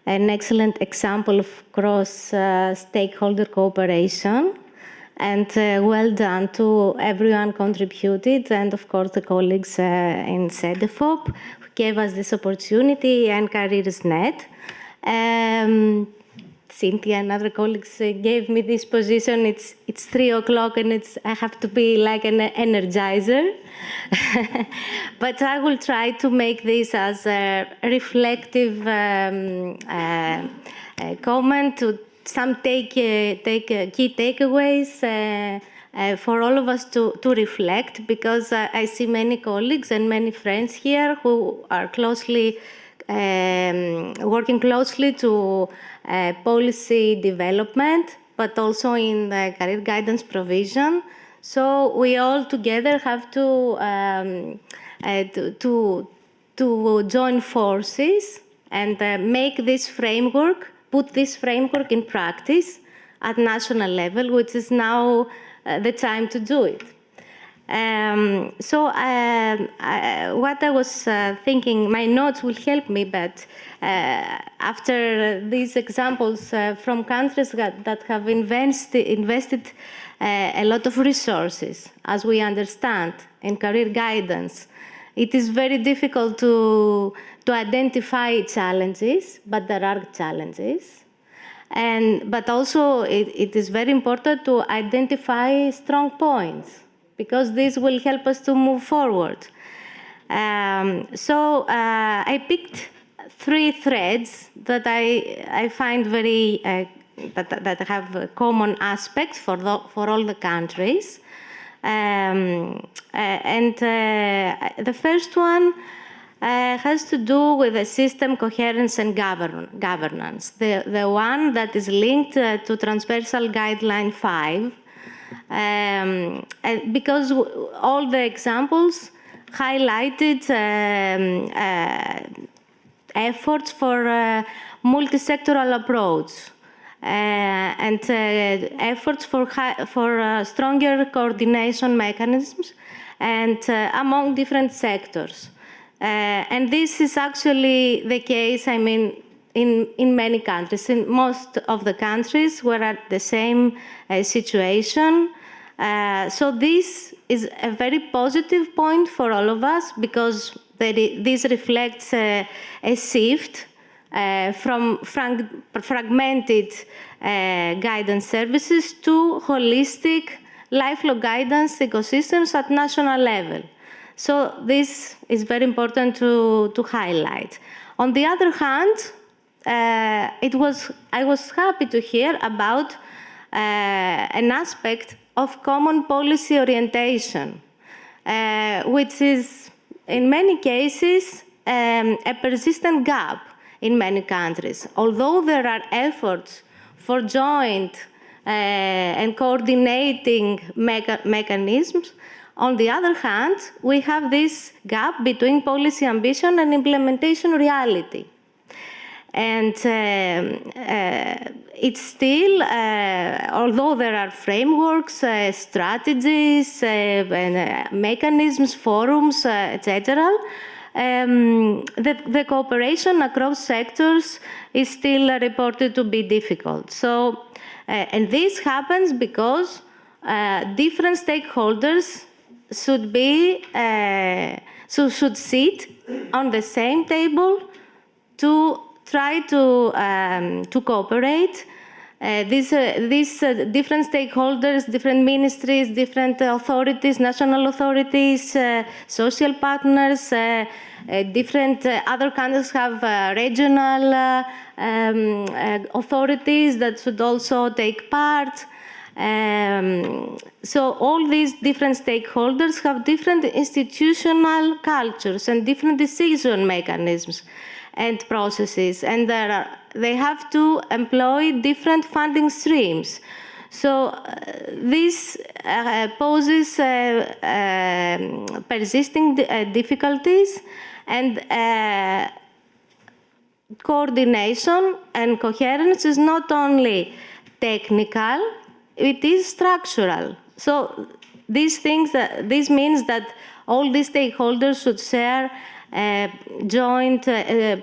an excellent example of cross-stakeholder cooperation. And well done to everyone contributed, and of course the colleagues in Cedefop who gave us this opportunity, and Careers.net. Cynthia and other colleagues gave me this position. It's 3 o'clock and I have to be like an energizer. But I will try to make this as a reflective comment to some key takeaways for all of us to reflect, because I see many colleagues and many friends here who are closely working closely to policy development, but also in the career guidance provision. So we all together have to join forces and make this framework, put this framework in practice at national level, which is now the time to do it. What I was thinking, my notes will help me, but after these examples from countries that have invested a lot of resources, as we understand, in career guidance, it is very difficult to identify challenges, but there are challenges. But also it is very important to identify strong points, because this will help us to move forward. I picked 3 threads that I find very that have common aspects for all the countries. The first one has to do with the system coherence and governance, the one that is linked to Transversal Guideline 5, because all the examples highlighted efforts for multi-sectoral approach. and efforts for stronger coordination mechanisms and among different sectors. And this is actually the case, I mean, in many countries. In most of the countries, we're at the same situation. So this is a very positive point for all of us, because this reflects a shift from fragmented guidance services to holistic lifelong guidance ecosystems at national level. So this is very important to highlight. On the other hand, I was happy to hear about an aspect of common policy orientation, which is in many cases a persistent gap in many countries. Although there are efforts for joint and coordinating mechanisms, on the other hand, we have this gap between policy ambition and implementation reality. And it's still, although there are frameworks, strategies, and mechanisms, forums, etc., the cooperation across sectors is still reported to be difficult. So, and this happens because different stakeholders should sit on the same table to try to cooperate. These different stakeholders, different ministries, different authorities, national authorities, social partners, different other countries have regional authorities that should also take part. So all these different stakeholders have different institutional cultures and different decision mechanisms and processes, and they have to employ different funding streams. So this poses persisting difficulties, and coordination and coherence is not only technical, it is structural. So this means that all these stakeholders should share joint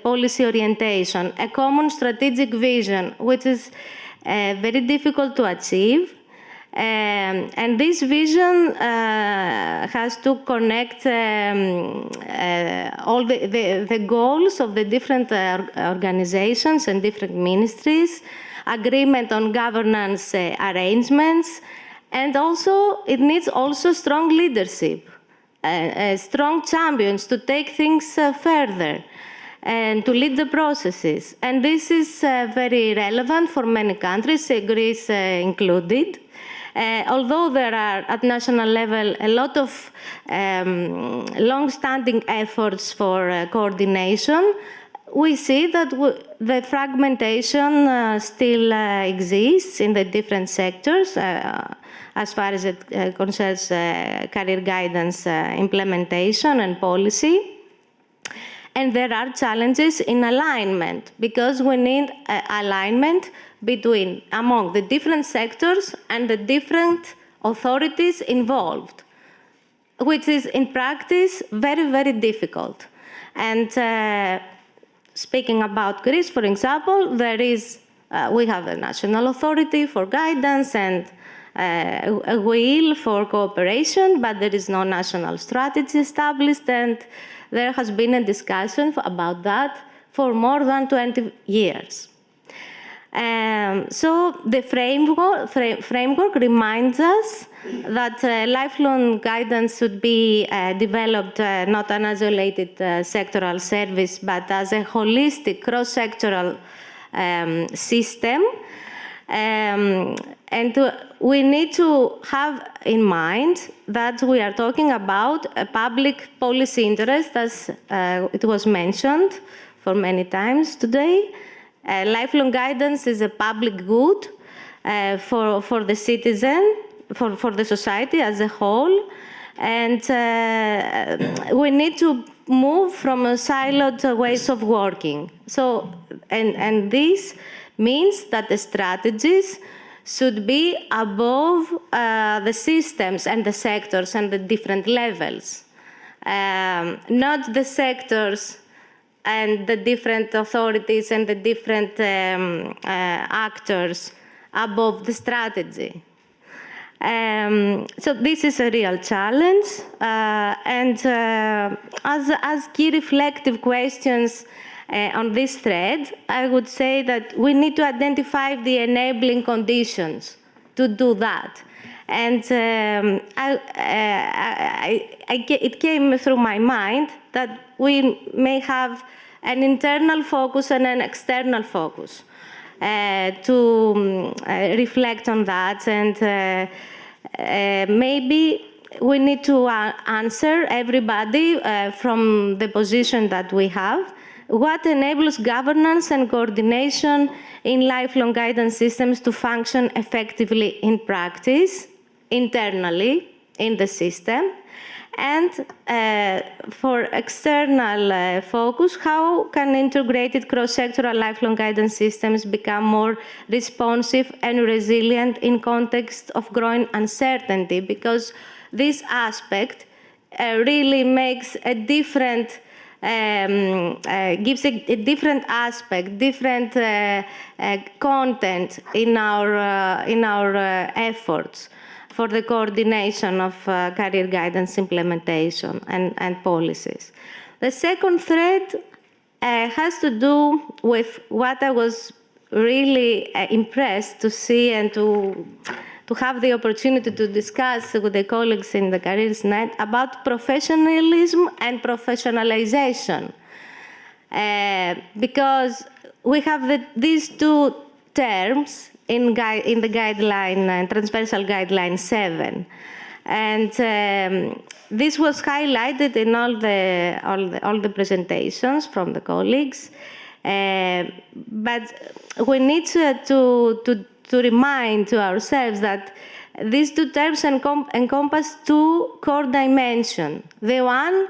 policy orientation, a common strategic vision, which is very difficult to achieve. And this vision has to connect all the goals of the different organizations and different ministries, agreement on governance arrangements, and also it needs also strong leadership, strong champions to take things further and to lead the processes. And this is very relevant for many countries, Greece included. Although there are at national level a lot of long-standing efforts for coordination, we see that the fragmentation still exists in the different sectors as far as it concerns career guidance implementation and policy. And there are challenges in alignment, because we need alignment among the different sectors and the different authorities involved, which is in practice very, very difficult. And speaking about Greece, for example, we have a national authority for guidance and a will for cooperation, but there is no national strategy established, and there has been a discussion about that for more than 20 years. So the framework reminds us that lifelong guidance should be developed not an isolated sectoral service, but as a holistic cross-sectoral system. And we need to have in mind that we are talking about a public policy interest, as it was mentioned for many times today. Lifelong guidance is a public good for the citizen, for the society as a whole. And we need to move from siloed ways of working. So, and this means that the strategies should be above the systems and the sectors and the different levels, not the sectors and the different authorities and the different actors above the strategy. So this is a real challenge, and as key reflective questions on this thread, I would say that we need to identify the enabling conditions to do that. And it came through my mind that we may have an internal focus and an external focus to reflect on that. And maybe we need to answer everybody from the position that we have. What enables governance and coordination in lifelong guidance systems to function effectively in practice, internally in the system? And for external focus, how can integrated cross-sectoral lifelong guidance systems become more responsive and resilient in context of growing uncertainty? Because this aspect really makes a different gives a different aspect, different content in our efforts for the coordination of career guidance implementation and policies. The second thread has to do with what I was really impressed to see and to have the opportunity to discuss with the colleagues in the Careers Net about professionalism and professionalization. Because we have these two terms in the guideline, Transversal Guideline 7. And this was highlighted in all the presentations from the colleagues. But we need to remind to ourselves that these two terms encompass two core dimensions. The one,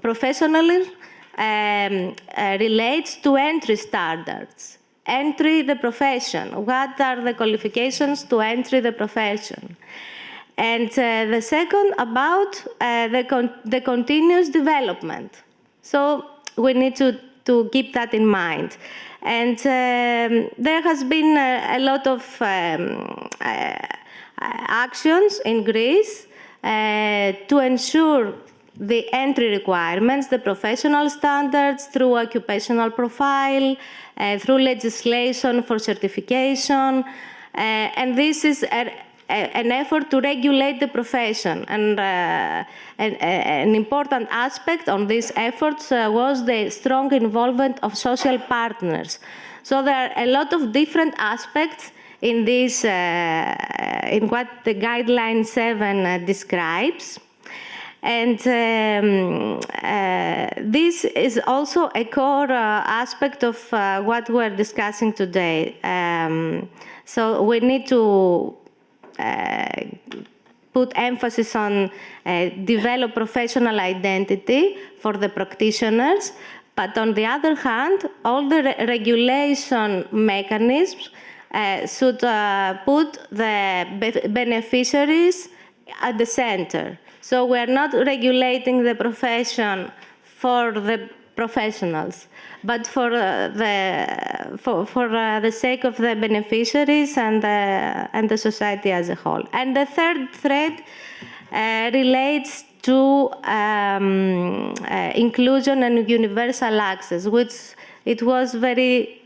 professionalism, relates to entry standards. Entry the profession. What are the qualifications to enter the profession? And the second about the continuous development. So we need to keep that in mind. And there has been a lot of actions in Greece to ensure the entry requirements, the professional standards through occupational profile, through legislation for certification. And this is an effort to regulate the profession. And an important aspect on these efforts was the strong involvement of social partners. So there are a lot of different aspects in this, in what the Guideline 7 describes. And this is also a core aspect of what we're discussing today. So we need to put emphasis on develop professional identity for the practitioners, but on the other hand, all the regulation mechanisms should put the beneficiaries at the center. So we are not regulating the profession for the professionals, but for the sake of the beneficiaries and the society as a whole. And the third thread relates to inclusion and universal access, which it was very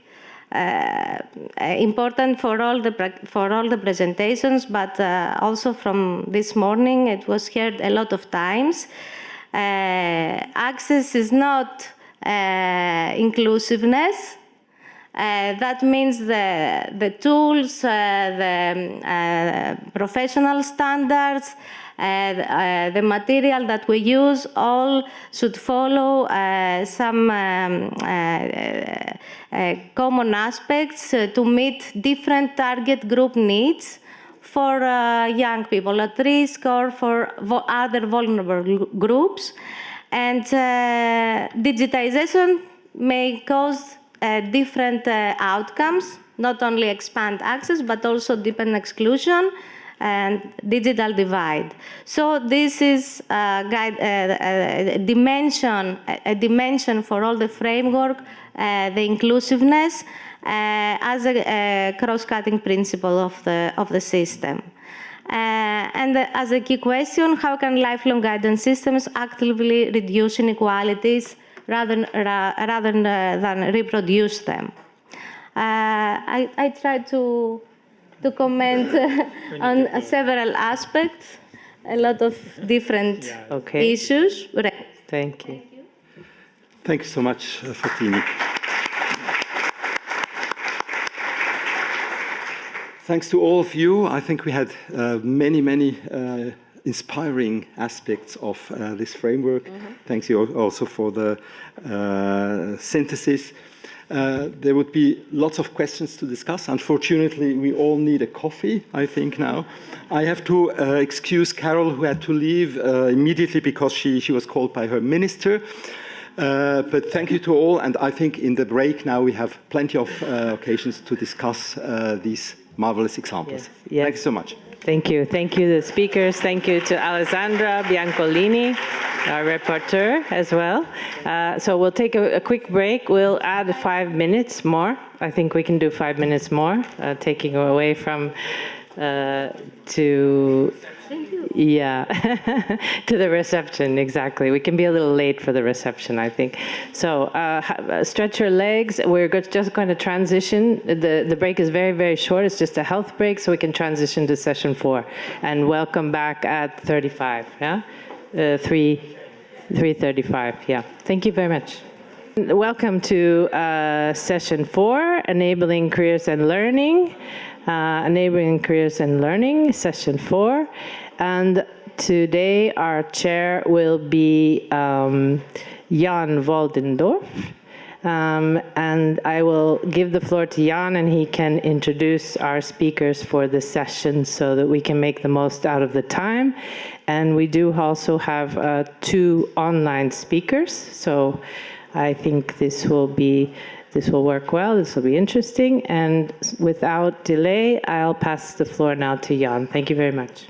important for all the presentations, but also from this morning it was heard a lot of times. Access is not inclusiveness. That means the tools, the professional standards, the material that we use all should follow some common aspects to meet different target group needs for young people at risk or for other vulnerable groups. And digitization may cause different outcomes, not only expand access, but also deepen exclusion and digital divide. So this is a dimension for all the framework, the inclusiveness as a cross-cutting principle of the system. And as a key question, how can lifelong guidance systems actively reduce inequalities rather than reproduce them? I tried to comment on several aspects, a lot of different issues. Thank you. Thank you so much, Fatini. Thanks to all of you. I think we had many inspiring aspects of this framework. Thanks you also for the synthesis. There would be lots of questions to discuss. Unfortunately, we all need a coffee, I think, now. I have to excuse Carol, who had to leave immediately because she was called by her minister. But thank you to all, and I think in the break now we have plenty of occasions to discuss these marvelous examples. Yes. Thanks so much. Thank you. Thank you to the speakers. Thank you to Alessandra Biancolini, our rapporteur as well. So we'll take a quick break. We'll add 5 minutes more. I think we can do 5 minutes more, taking away from to to the reception, exactly. We can be a little late for the reception, I think. So stretch your legs. We're just going to transition. The break is very short. It's just a health break, so we can transition to session 4. And welcome back at 35, 3:35, Thank you very much. Welcome to session 4, Enabling Careers and Learning. Enabling Careers and Learning, session 4. And today our chair will be Jan Woldendorf. And I will give the floor to Jan, and he can introduce our speakers for the session so that we can make the most out of the time. And we do also have 2 online speakers, so I think this will work well. This will be interesting. And without delay, I'll pass the floor now to Jan. Thank you very much.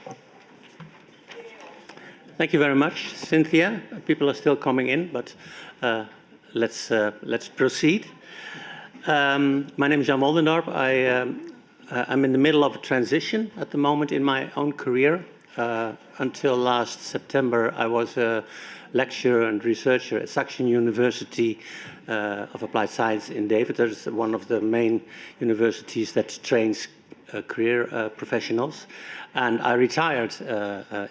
Thank you very much, Cynthia. People are still coming in, but let's proceed. My name is Jan Woldendorp. I'm in the middle of a transition at the moment in my own career. Until last September, I was a lecturer and researcher at Saxion University of Applied Science in Deventer. It's one of the main universities that trains career professionals. And I retired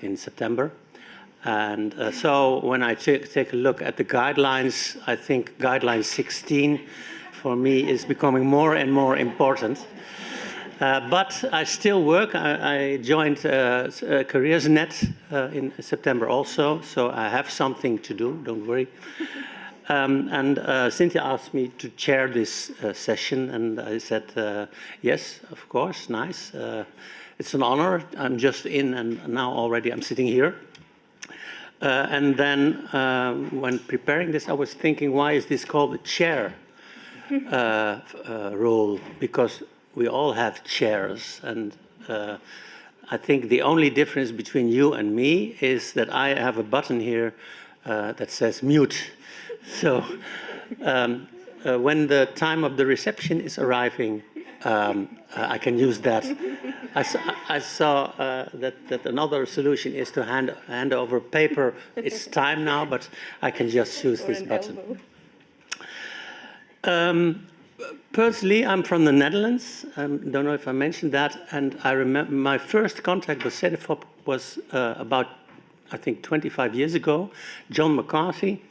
in September. And so when I take a look at the guidelines, I think guideline 16 for me is becoming more and more important. But I still work. I joined CareersNet in September also, so I have something to do, don't worry. And Cynthia asked me to chair this session, and I said, yes, of course, nice. It's an honor. I'm just in, and now already I'm sitting here. And then when preparing this, I was thinking, why is this called a chair role? Because we all have chairs, and I think the only difference between you and me is that I have a button here that says mute. So when the time of the reception is arriving, I can use that. I saw that another solution is to hand over paper. It's time now, but I can just use this button. Personally, I'm from the Netherlands. Don't know if I mentioned that. And I remember my first contact with Cedefop was about, I think, 25 years ago. John McCarthy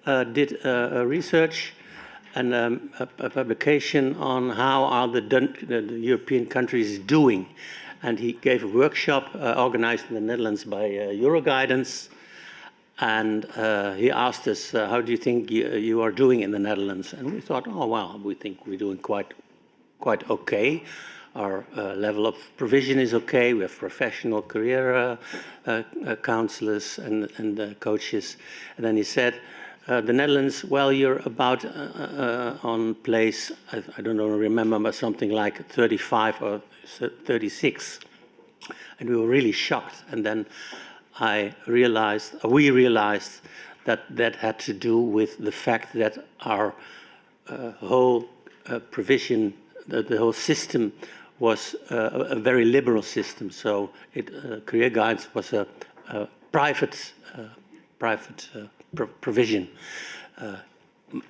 did a research and a publication on how are the European countries doing. And he gave a workshop organized in the Netherlands by Euroguidance. And he asked us, how do you think you are doing in the Netherlands? And we thought, oh, well, we think we're doing quite okay. Our level of provision is okay. We have professional career counselors and coaches. And then he said, the Netherlands, well, you're about on place, I don't know, remember, but something like 35 or 36. And we were really shocked. And then we realized that that had to do with the fact that our whole provision, the whole system was a very liberal system. So career guidance was a private provision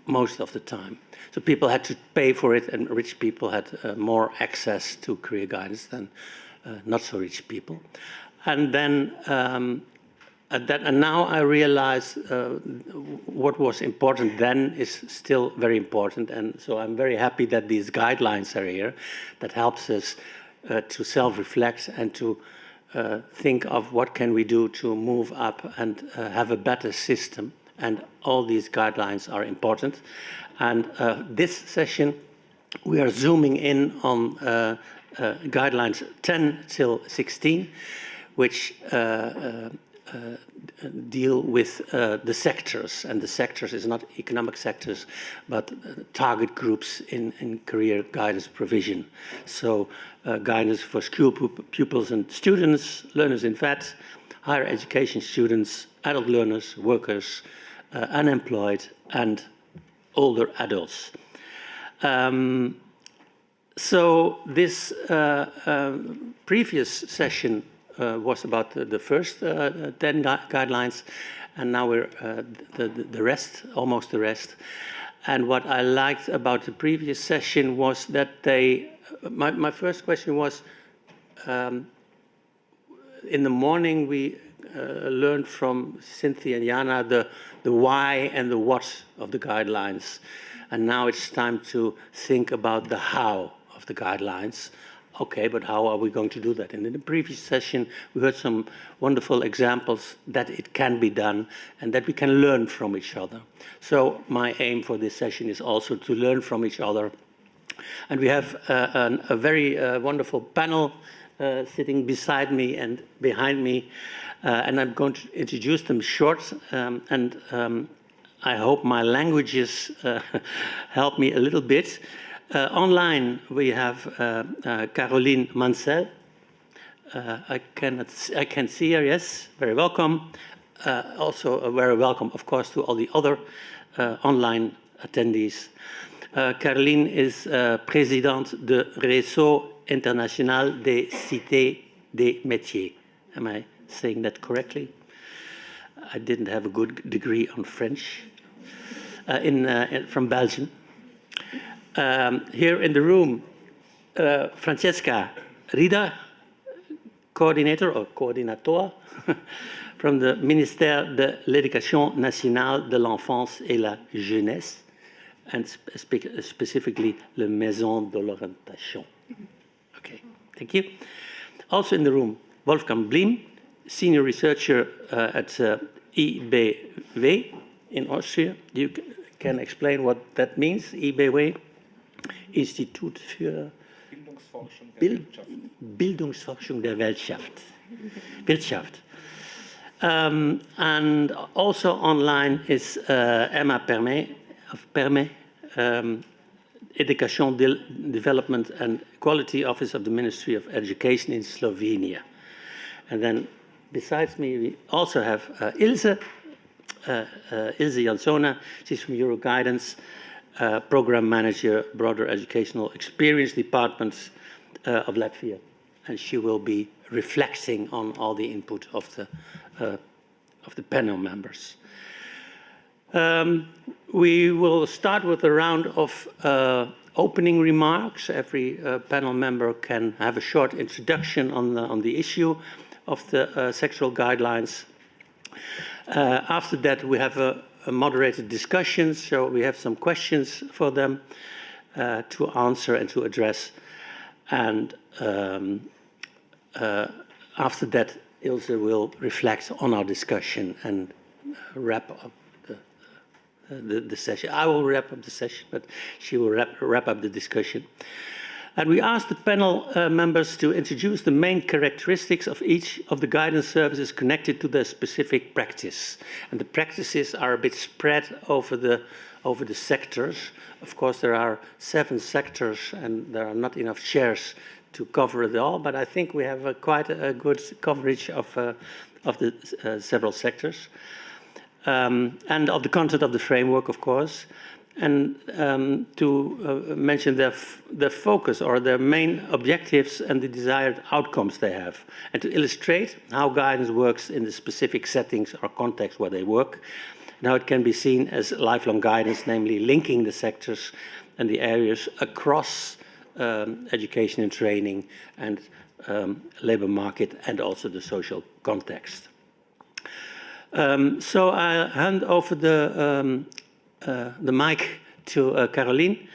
most of the time. So people had to pay for it, and rich people had more access to career guidance than not so rich people. And then and now I realize what was important then is still very important. And so I'm very happy that these guidelines are here that helps us to self-reflect and to think of what can we do to move up and have a better system. And all these guidelines are important. And this session, we are zooming in on guidelines 10 till 16, which deal with the sectors. And the sectors is not economic sectors, but target groups in career guidance provision. So guidance for school pupils and students, learners in VET, higher education students, adult learners, workers, unemployed, and older adults. So this previous session was about the first 10 guidelines, and now we're the rest, almost the rest. And what I liked about the previous session was that my first question was, in the morning we learned from Cynthia and Jana the why and the what of the guidelines. And now it's time to think about the how of the guidelines. Okay, but how are we going to do that? And in the previous session, we heard some wonderful examples that it can be done and that we can learn from each other. So my aim for this session is also to learn from each other. And we have a very wonderful panel sitting beside me and behind me. And I'm going to introduce them short. I hope my languages help me a little bit. Online, we have Caroline Mansell. I can see her, yes, very welcome. Also a very welcome, of course, to all the other online attendees. Caroline is présidente de Réseau International des Cités des Métiers. Am I saying that correctly? I didn't have a good degree on French from Belgium. Here in the room, Francesca Rida, coordinator or coordinator from the Ministère de l'Éducation nationale de l'enfance et la jeunesse, and specifically the Maison de l'Orientation. Okay, thank you. Also in the room, Wolfgang Blim, senior researcher at IBW in Austria. You can explain what that means, IBW? Institut für Bildungsforschung der Wirtschaft. And also online is Emma Permet of Permet, Education Development and Quality Office of the Ministry of Education in Slovenia. And then besides me, we also have Ilse Jansona. She's from Euroguidance. Program Manager, Broader Educational Experience Department of Latvia. And she will be reflecting on all the input of the panel members. We will start with a round of opening remarks. Every panel member can have a short introduction on the issue of the sexual guidelines. After that, we have a moderated discussion, so we have some questions for them to answer and to address. And after that, Ilse will reflect on our discussion and wrap up the session. I will wrap up the session, but she will wrap up the discussion. And we asked the panel members to introduce the main characteristics of each of the guidance services connected to their specific practice. And the practices are a bit spread over the sectors. Of course, there are 7 sectors and there are not enough chairs to cover it all, but I think we have quite a good coverage of the several sectors. And of the content of the framework, of course, and to mention their focus or their main objectives and the desired outcomes they have, and to illustrate how guidance works in the specific settings or context where they work, and how it can be seen as lifelong guidance, namely linking the sectors and the areas across education and training and labor market and also the social context. So I'll hand over the mic to Caroline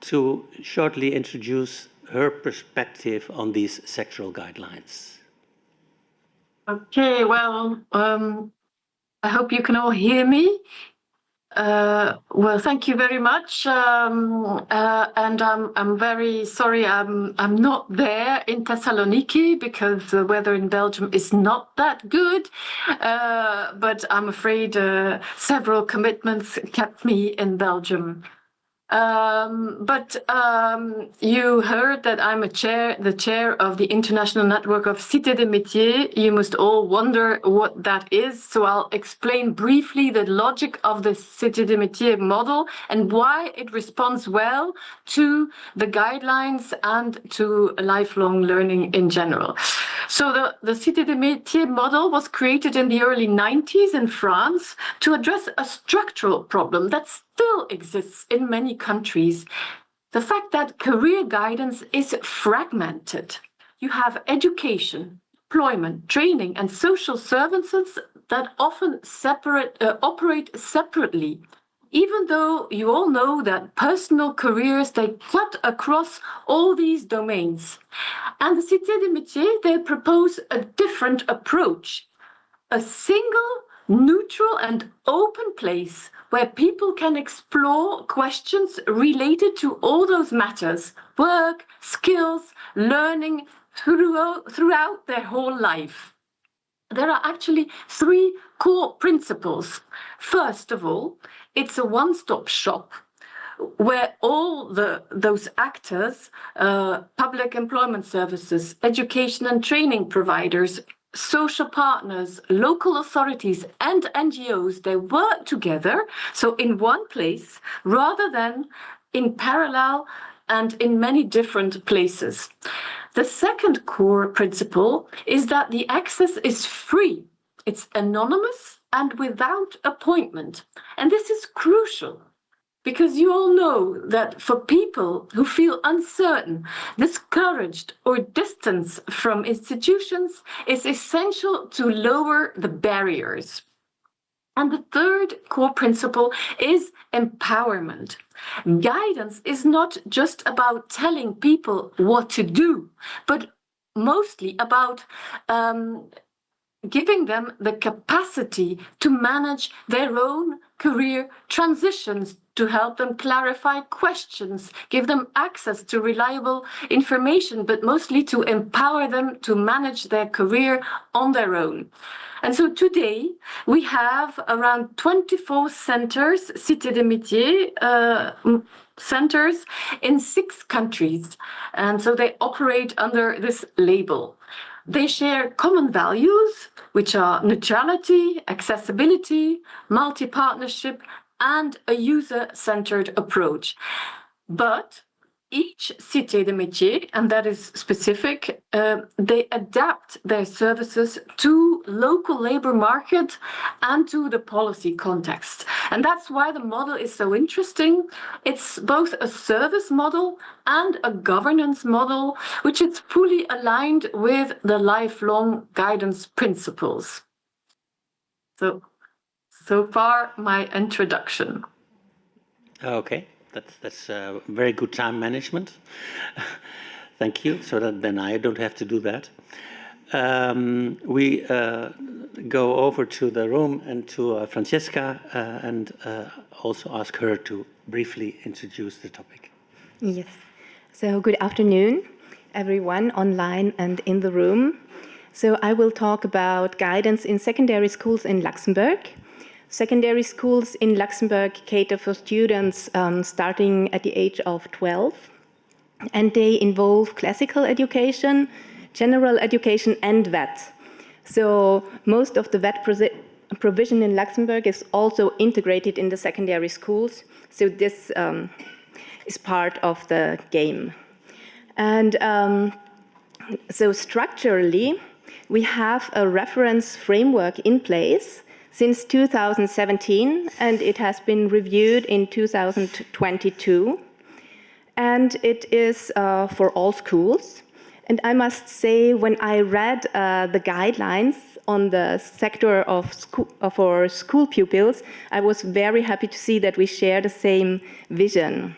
to shortly introduce her perspective on these sectoral guidelines. Okay, well, I hope you can all hear me. Well, thank you very much, and I'm very sorry I'm not there in Thessaloniki because the weather in Belgium is not that good, but I'm afraid several commitments kept me in Belgium. But you heard that I'm the chair of the International Network of Cités des Métiers. You must all wonder what that is. So I'll explain briefly the logic of the Cités des Métiers model and why it responds well to the guidelines and to lifelong learning in general. So the Cités des Métiers model was created in the early 90s in France to address a structural problem that still exists in many countries. The fact that career guidance is fragmented. You have education, employment, training, and social services that often operate separately, even though you all know that personal careers, they cut across all these domains. And the Cités des Métiers, they propose a different approach, a single, neutral and open place where people can explore questions related to all those matters, work, skills, learning throughout their whole life. There are actually 3 core principles. First of all, it's a one-stop shop where all those actors, public employment services, education and training providers, social partners, local authorities, and NGOs, they work together, so in one place, rather than in parallel and in many different places. The second core principle is that the access is free. It's anonymous and without appointment. And this is crucial, because you all know that for people who feel uncertain, discouraged, or distant from institutions, it's essential to lower the barriers. And the third core principle is empowerment. Guidance is not just about telling people what to do, but mostly about giving them the capacity to manage their own career transitions, to help them clarify questions, give them access to reliable information, but mostly to empower them to manage their career on their own. And so today we have around 24 centers, Cités des Métiers, centers in 6 countries. And so they operate under this label. They share common values, which are neutrality, accessibility, multi-partnership, and a user-centered approach. But each Cité des Métiers, and that is specific, they adapt their services to local labor market and to the policy context. And that's why the model is so interesting. It's both a service model and a governance model, which is fully aligned with the lifelong guidance principles. So far, my introduction. Okay. That's very good time management. Thank you. So that then I don't have to do that. We go over to the room and to Francesca and also ask her to briefly introduce the topic. Yes. So good afternoon, everyone online and in the room. So I will talk about guidance in secondary schools in Luxembourg. Secondary schools in Luxembourg cater for students starting at the age of 12, and they involve classical education, general education, and VET. So most of the VET provision in Luxembourg is also integrated in the secondary schools. So this is part of the game. And so structurally, we have a reference framework in place since 2017, and it has been reviewed in 2022. And it is for all schools. And I must say, when I read the guidelines on the sector of for school pupils, I was very happy to see that we share the same vision.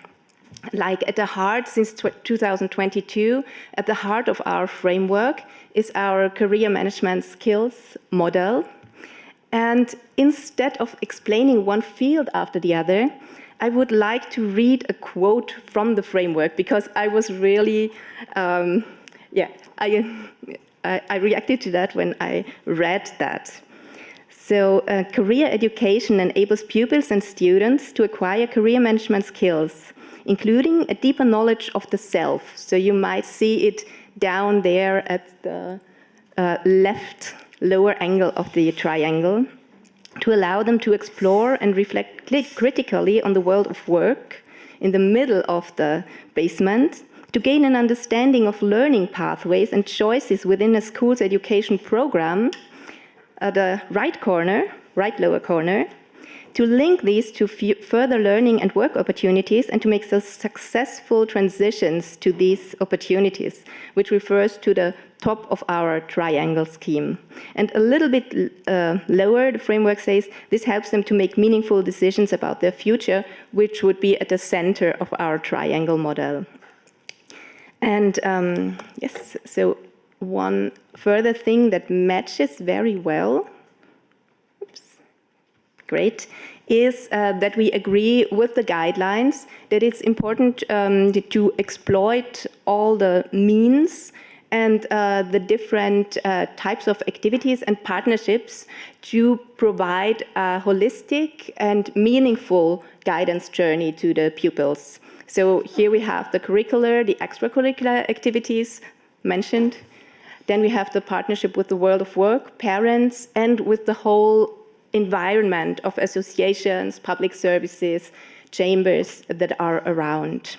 Like at the heart, since 2022, at the heart of our framework is our career management skills model. And instead of explaining one field after the other, I would like to read a quote from the framework, because I was really, I reacted to that when I read that. So career education enables pupils and students to acquire career management skills, including a deeper knowledge of the self. So you might see it down there at the left lower angle of the triangle, to allow them to explore and reflect critically on the world of work in the middle of the basement, to gain an understanding of learning pathways and choices within a school's education program, the right lower corner, to link these to further learning and work opportunities, and to make successful transitions to these opportunities, which refers to the top of our triangle scheme. And a little bit lower, the framework says this helps them to make meaningful decisions about their future, which would be at the center of our triangle model. And yes, so one further thing that matches very well, great, is that we agree with the guidelines that it's important to exploit all the means and the different types of activities and partnerships to provide a holistic and meaningful guidance journey to the pupils. So here we have the curricular, the extracurricular activities mentioned. Then we have the partnership with the world of work, parents, and with the whole environment of associations, public services, chambers that are around.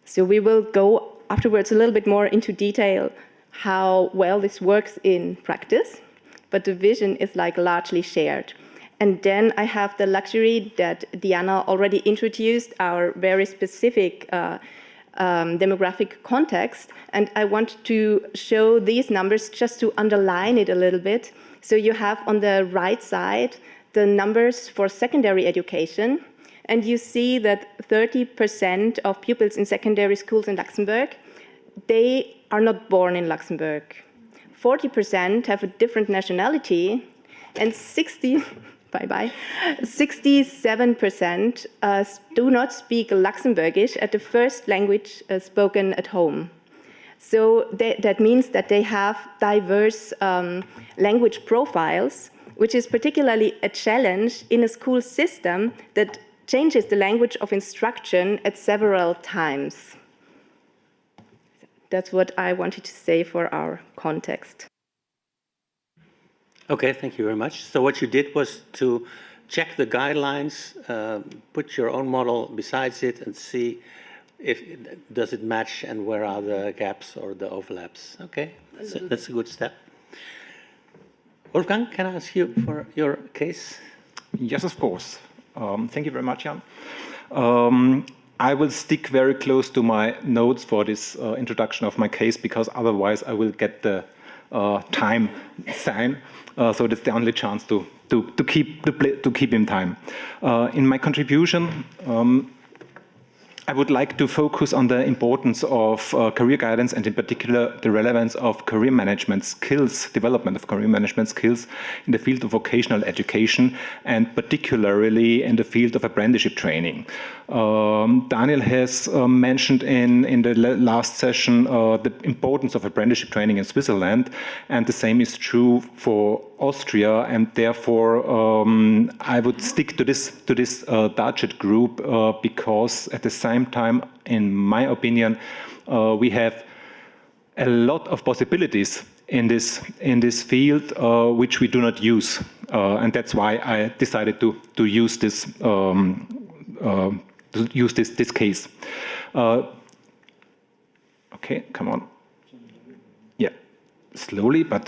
So we will go afterwards a little bit more into detail how well this works in practice, but the vision is like largely shared. And then I have the luxury that Diana already introduced our very specific demographic context, and I want to show these numbers just to underline it a little bit. So you have on the right side the numbers for secondary education, and you see that 30% of pupils in secondary schools in Luxembourg, they are not born in Luxembourg. 40% have a different nationality, and 67% do not speak Luxembourgish as the first language spoken at home. So that means that they have diverse language profiles, which is particularly a challenge in a school system that changes the language of instruction at several times. That's what I wanted to say for our context. Okay, thank you very much. So what you did was to check the guidelines, put your own model besides it, and see if does it match and where are the gaps or the overlaps. Okay, that's a good step. Wolfgang, can I ask you for your case? Yes, of course. Thank you very much, Jan. I will stick very close to my notes for this introduction of my case, because otherwise I will get the time sign. So that's the only chance to keep in time. In my contribution, I would like to focus on the importance of career guidance and in particular the relevance of career management skills, development of career management skills in the field of vocational education and particularly in the field of apprenticeship training. Daniel has mentioned in the last session the importance of apprenticeship training in Switzerland, and the same is true for Austria, and therefore I would stick to this target group because at the same time, in my opinion, we have a lot of possibilities in this field which we do not use, and that's why I decided to use this this case. Okay, come on. Yeah, slowly, but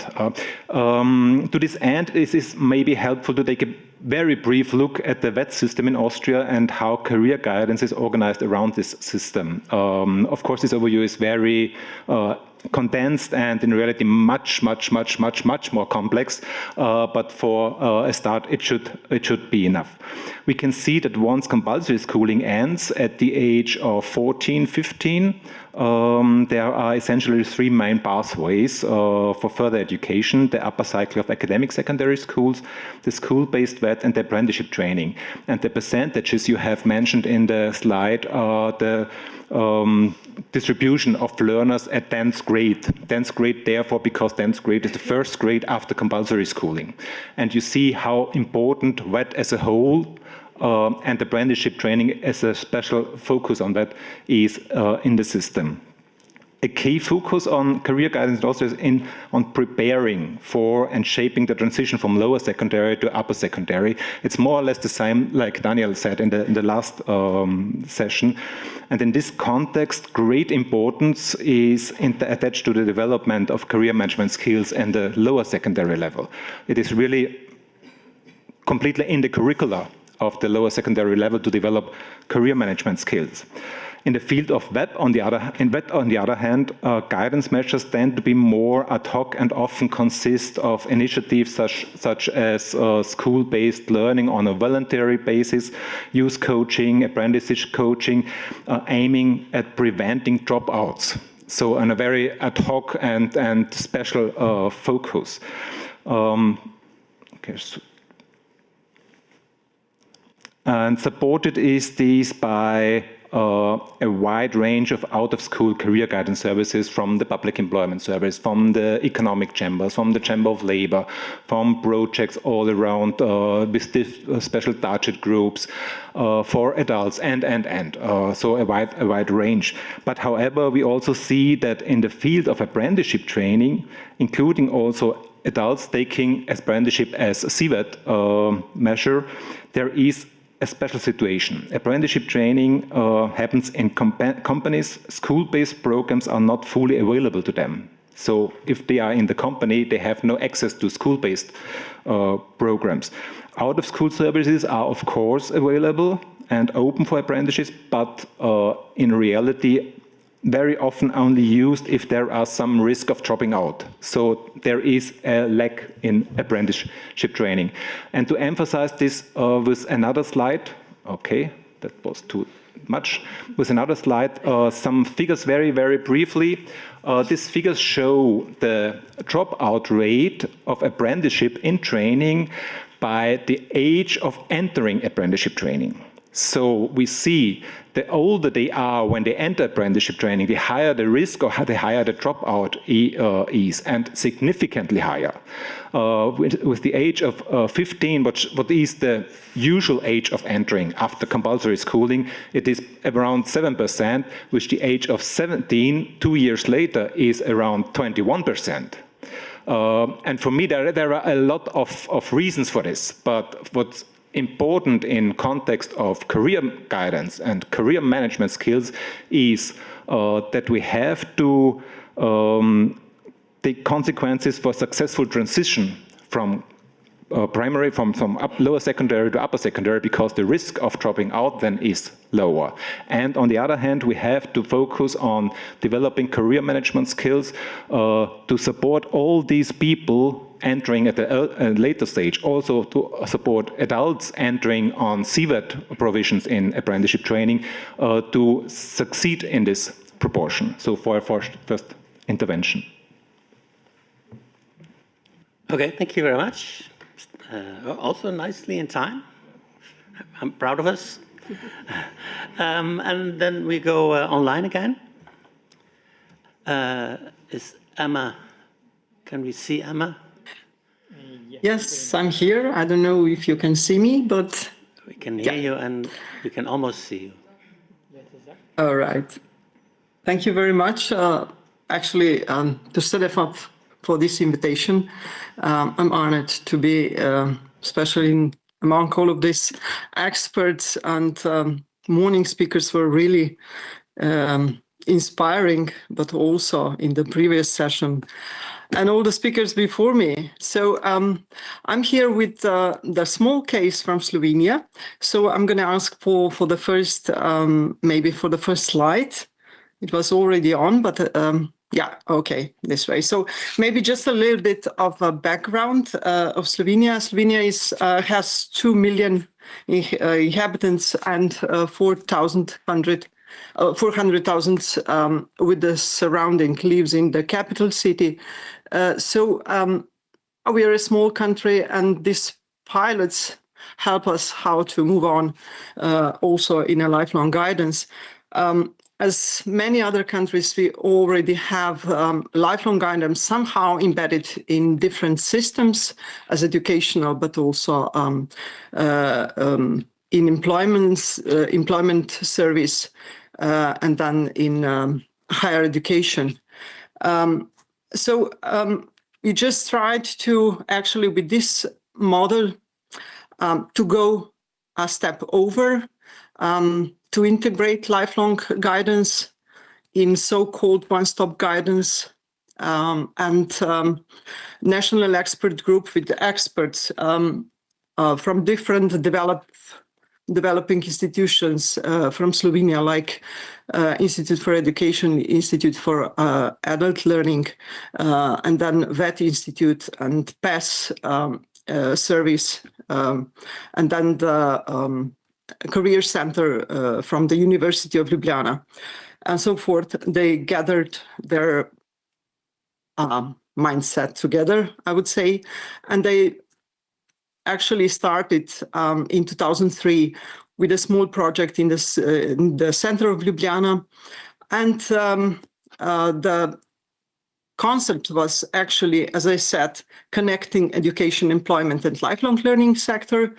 to this end, it is maybe helpful to take a very brief look at the VET system in Austria and how career guidance is organized around this system. Of course, this overview is very condensed and in reality much more complex, but for a start it should be enough. We can see that once compulsory schooling ends at the age of 14, 15, there are essentially three main pathways for further education: the upper cycle of academic secondary schools, the school-based VET, and the apprenticeship training. And the percentages you have mentioned in the slide are the distribution of learners at 10th grade. 10th grade, therefore, because 10th grade is the first grade after compulsory schooling. And you see how important VET as a whole and apprenticeship training as a special focus on that is in the system. A key focus on career guidance also is on preparing for and shaping the transition from lower secondary to upper secondary. It's more or less the same, like Daniel said in the last session. And in this context, great importance is attached to the development of career management skills and the lower secondary level. It is really completely in the curricula of the lower secondary level to develop career management skills. In the field of VET, on the other hand, guidance measures tend to be more ad hoc and often consist of initiatives such as school-based learning on a voluntary basis, youth coaching, apprenticeship coaching, aiming at preventing dropouts. So on a very ad hoc and special focus. Okay. And supported is this by a wide range of out-of-school career guidance services from the Public Employment Service, from the economic chambers, from the Chamber of Labor, from projects all around with this, special target groups for adults and. So a wide range. But however, we also see that in the field of apprenticeship training, including also adults taking apprenticeship as a CVET measure, there is a special situation. Apprenticeship training happens in companies. School-based programs are not fully available to them. So if they are in the company, they have no access to school-based programs. Out-of-school services are, of course, available and open for apprenticeships, but in reality, very often only used if there are some risk of dropping out. So there is a lack in apprenticeship training. And to emphasize this with another slide, okay, that was too much. With another slide, some figures very briefly. These figures show the dropout rate of apprenticeship in training by the age of entering apprenticeship training. So we see the older they are when they enter apprenticeship training, the higher the risk or the higher the dropout is, and significantly higher. With the age of 15, what is the usual age of entering after compulsory schooling, it is around 7%, which the age of 17, 2 years later, is around 21%. And for me, there are a lot of reasons for this, but what's important in context of career guidance and career management skills is that we have to take consequences for successful transition from primary, from lower secondary to upper secondary, because the risk of dropping out then is lower. And on the other hand, we have to focus on developing career management skills to support all these people entering at a later stage, also to support adults entering on CVET provisions in apprenticeship training to succeed in this proportion. So for a first intervention. Okay, thank you very much. Also nicely in time. I'm proud of us. And then we go online again. Is Emma, can we see Emma? Yes, I'm here. I don't know if you can see me, but... We can hear you and we can almost see you. All right. Thank you very much. Actually, to Cedefop for this invitation. I'm honored to be, especially among all of these experts, and morning speakers were really inspiring, but also in the previous session, and all the speakers before me. So I'm here with the small case from Slovenia. So I'm going to ask for the first, maybe for the first slide. It was already on, but yeah, okay, this way. So maybe just a little bit of a background of Slovenia. Slovenia has 2 million inhabitants and 400,000 with the surrounding, lives in the capital city. So we are a small country, and these pilots help us how to move on also in a lifelong guidance. As many other countries, we already have lifelong guidance somehow embedded in different systems as educational, but also in employment service, and then in higher education. So we just tried to actually, with this model, to go a step over, to integrate lifelong guidance in so-called one-stop guidance, and national expert group with experts from different developing institutions from Slovenia, like Institute for Education, Institute for Adult Learning, and then VET Institute and PES service, and then the Career Center from the University of Ljubljana, and so forth. They gathered their mindset together, I would say, and they actually started in 2003 with a small project in the center of Ljubljana, and the concept was actually, as I said, connecting education, employment, and lifelong learning sector.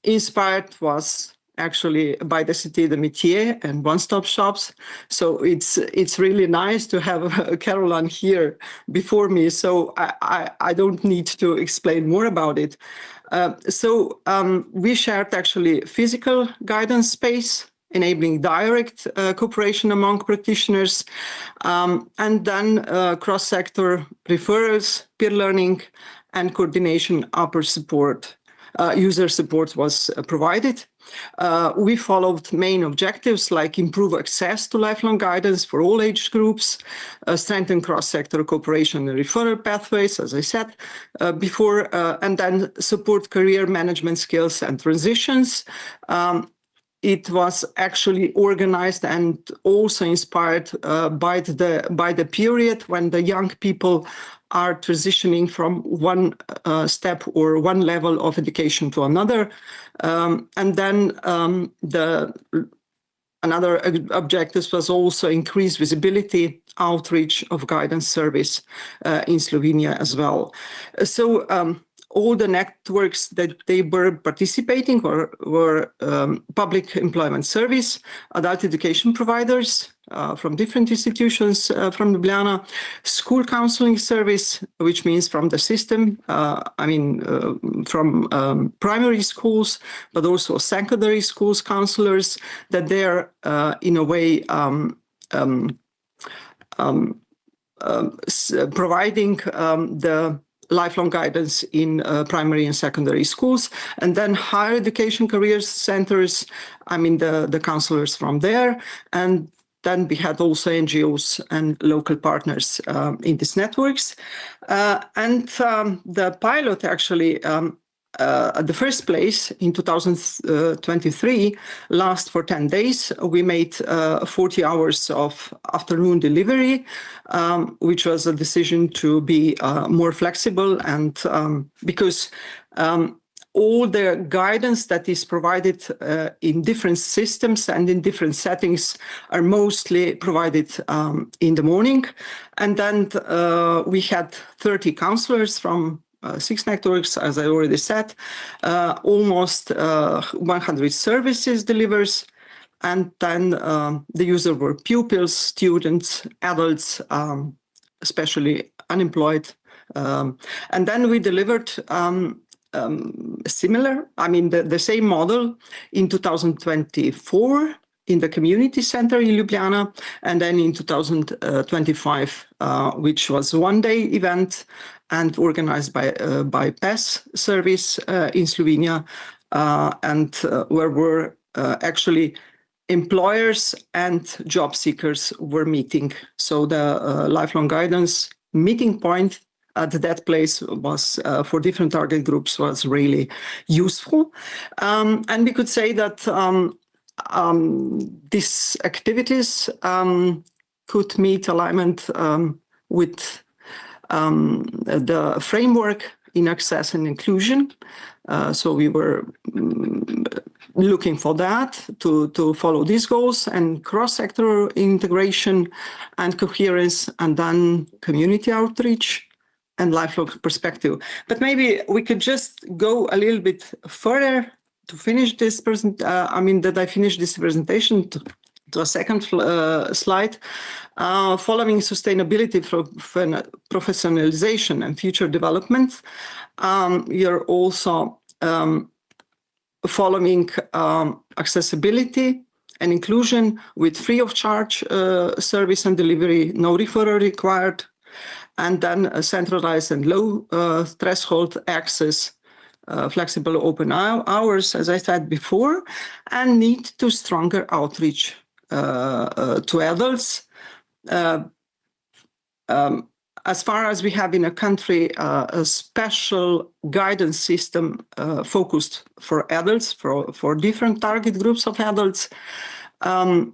Inspired was actually by the Cité de Métier and one-stop shops. So it's really nice to have Caroline here before me, so I don't need to explain more about it. So we shared actually physical guidance space, enabling direct cooperation among practitioners, and then cross-sector referrals, peer learning, and coordination upper support. User support was provided. We followed main objectives like improve access to lifelong guidance for all age groups, strengthen cross-sector cooperation and referral pathways, as I said before, and then support career management skills and transitions. It was actually organized and also inspired by the period when the young people are transitioning from one step or one level of education to another. And then another objective was also increase visibility, outreach of guidance service in Slovenia as well. So all the networks that they were participating were public employment service, adult education providers from different institutions from Ljubljana, school counseling service, which means from the system, from primary schools, but also secondary schools counselors, that they're in a way providing the lifelong guidance in primary and secondary schools, and then higher education career centers, the counselors from there, and then we had also NGOs and local partners in these networks. The pilot actually, at the first place in 2023, last for 10 days. We made 40 hours of afternoon delivery, which was a decision to be more flexible, and because all the guidance that is provided in different systems and in different settings are mostly provided in the morning. And then we had 30 counselors from 6 networks, as I already said, almost 100 services delivers, and then the user were pupils, students, adults, especially unemployed. And then we delivered similar, I mean, the same model in 2024 in the community center in Ljubljana, and then in 2025, which was one-day event and organized by PES service in Slovenia, and where were actually employers and job seekers were meeting. So the lifelong guidance meeting point at that place was for different target groups was really useful. And we could say that these activities could meet alignment with the framework in access and inclusion. So we were looking for that to follow these goals, and cross-sector integration and coherence, and then community outreach and lifelong perspective. But maybe we could just go a little bit further to finish this I finish this presentation to a second slide. Following sustainability professionalization and future development, you're also following accessibility and inclusion with free of charge service and delivery, no referral required, and then a centralized and low threshold access, flexible open hours, as I said before, and need to stronger outreach to adults. As far as we have in a country a special guidance system focused for adults, for different target groups of adults,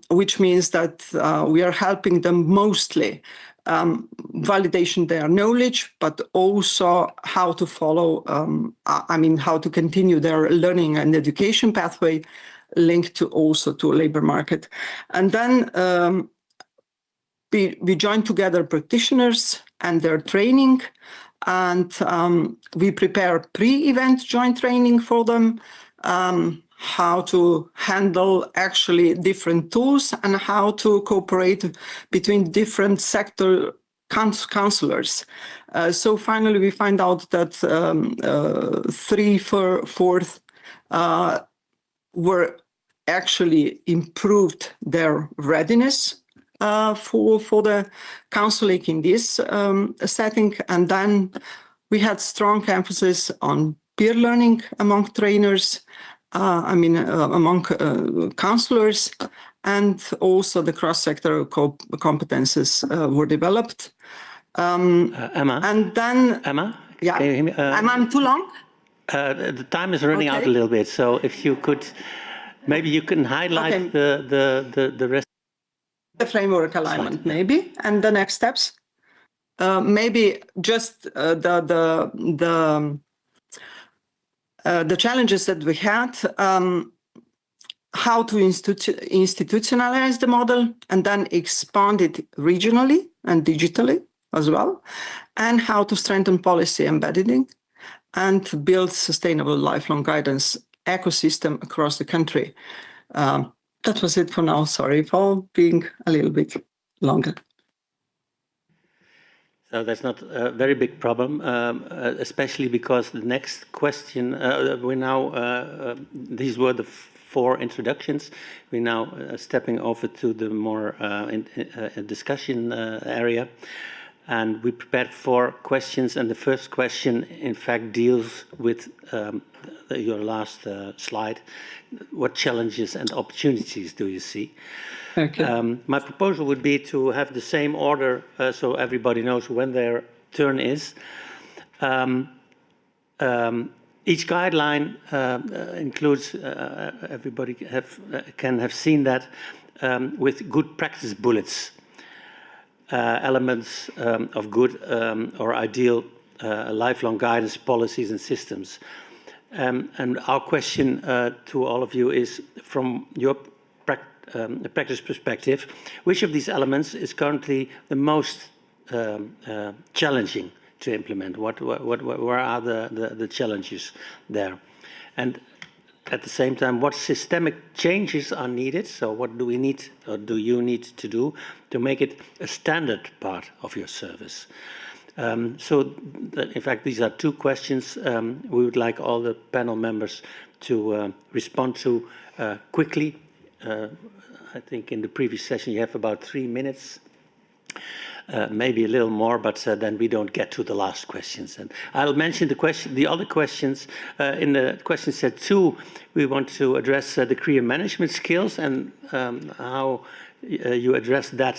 which means that we are helping them mostly validation their knowledge, but also how to follow, how to continue their learning and education pathway linked to also to labor market. And then we join together practitioners and their training, and we prepare pre-event joint training for them, how to handle actually different tools and how to cooperate between different sector counselors. So finally, we find out that 3/4 were actually improved their readiness for the counseling in this setting. And then we had strong emphasis on peer learning among trainers, among counselors, and also the cross-sector competences were developed. Emma? And then... Emma? Yeah. Can you hear me? I'm too long? The time is running out a little bit, so if you could, maybe you can highlight the rest. The framework alignment, maybe, and the next steps. Maybe just the challenges that we had, how to institutionalize the model and then expand it regionally and digitally as well, and how to strengthen policy embedding and build sustainable lifelong guidance ecosystem across the country. That was it for now. Sorry for being a little bit longer. So that's not a very big problem, especially because the next question, these were the 4 introductions. We're now stepping over to the more discussion area. And we prepared 4 questions, and the first question, in fact, deals with your last slide. What challenges and opportunities do you see? Okay. My proposal would be to have the same order so everybody knows when their turn is. Each guideline includes, everybody can have seen that, with good practice bullets, elements of good or ideal lifelong guidance policies and systems. And our question to all of you is, from your practice perspective, which of these elements is currently the most challenging to implement? Where are the challenges there? And at the same time, what systemic changes are needed? So what do we need, or do you need to do to make it a standard part of your service? In fact, these are two questions we would like all the panel members to respond to quickly. I think in the previous session you have about 3 minutes, maybe a little more, but then we don't get to the last questions. And I'll mention the other questions. In the question set 2, we want to address the career management skills and how you address that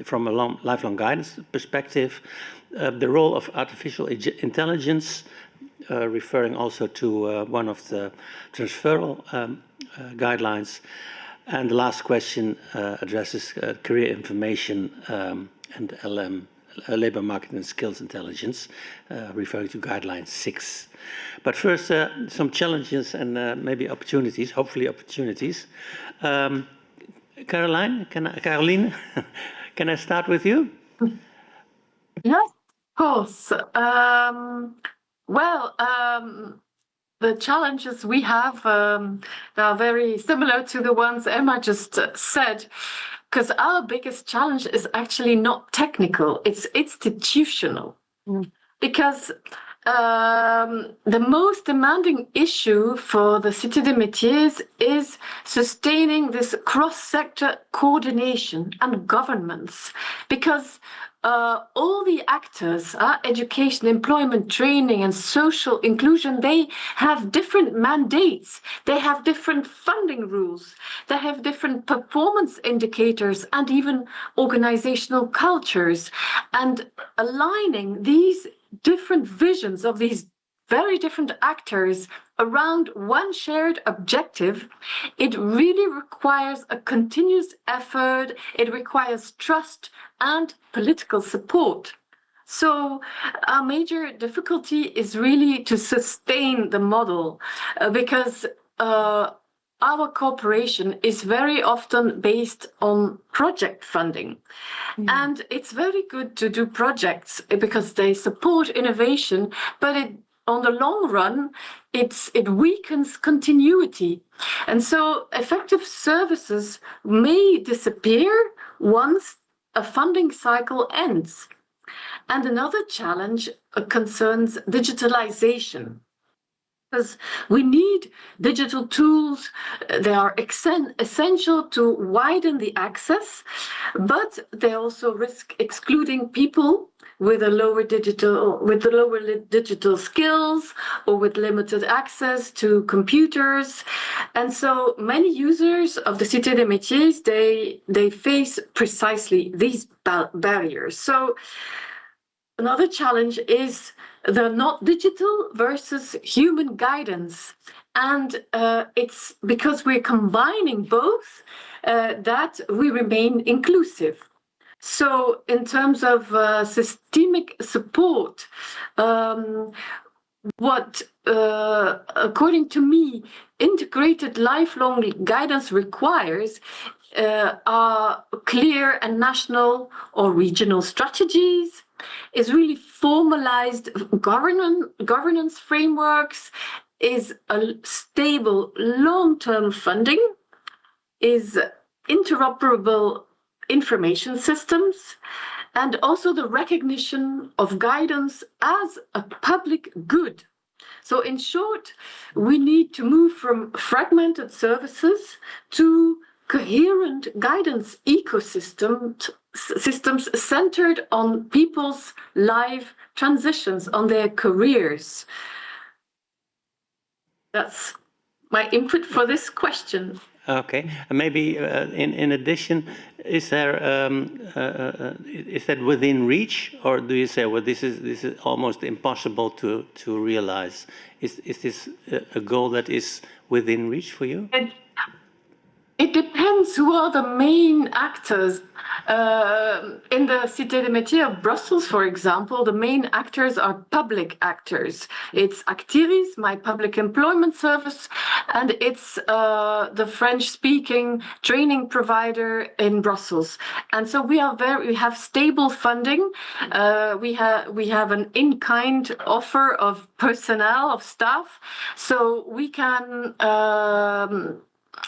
from a lifelong guidance perspective. The role of artificial intelligence, referring also to one of the transferal guidelines. And the last question addresses career information and LM, labor market and skills intelligence, referring to guideline 6. But first, some challenges and maybe opportunities, hopefully opportunities. Caroline, Caroline, can I start with you? Yes, of course. The challenges we have are very similar to the ones Emma just said, because our biggest challenge is actually not technical, it's institutional. Because the most demanding issue for the Cité des Métiers is sustaining this cross-sector coordination and governance, because all the actors, education, employment, training, and social inclusion, they have different mandates, they have different funding rules, they have different performance indicators, and even organizational cultures. And aligning these different visions of these very different actors around one shared objective, it really requires a continuous effort, it requires trust and political support. So our major difficulty is really to sustain the model because our cooperation is very often based on project funding. And it's very good to do projects because they support innovation, but on the long run, it weakens continuity. And so effective services may disappear once a funding cycle ends. And another challenge concerns digitalization. Because we need digital tools, they are essential to widen the access, but they also risk excluding people with the lower digital skills or with limited access to computers. And so many users of the Cité des Métiers, they face precisely these barriers. So another challenge is the not digital versus human guidance. And it's because we're combining both that we remain inclusive. So in terms of systemic support, what, according to me, integrated lifelong guidance requires are clear and national or regional strategies, is really formalized governance frameworks, is a stable long-term funding, is interoperable information systems, and also the recognition of guidance as a public good. So in short, we need to move from fragmented services to coherent guidance systems centered on people's life transitions, on their careers. That's my input for this question. Okay, and maybe in addition, is there is that within reach, or do you say, well, this is almost impossible to realize? Is this a goal that is within reach for you? It depends who are the main actors. In the Cité des Métiers of Brussels, for example, the main actors are public actors. It's Actiris, my public employment service, and it's the French-speaking training provider in Brussels. And so we have stable funding. We have an in-kind offer of personnel, of staff, so we can.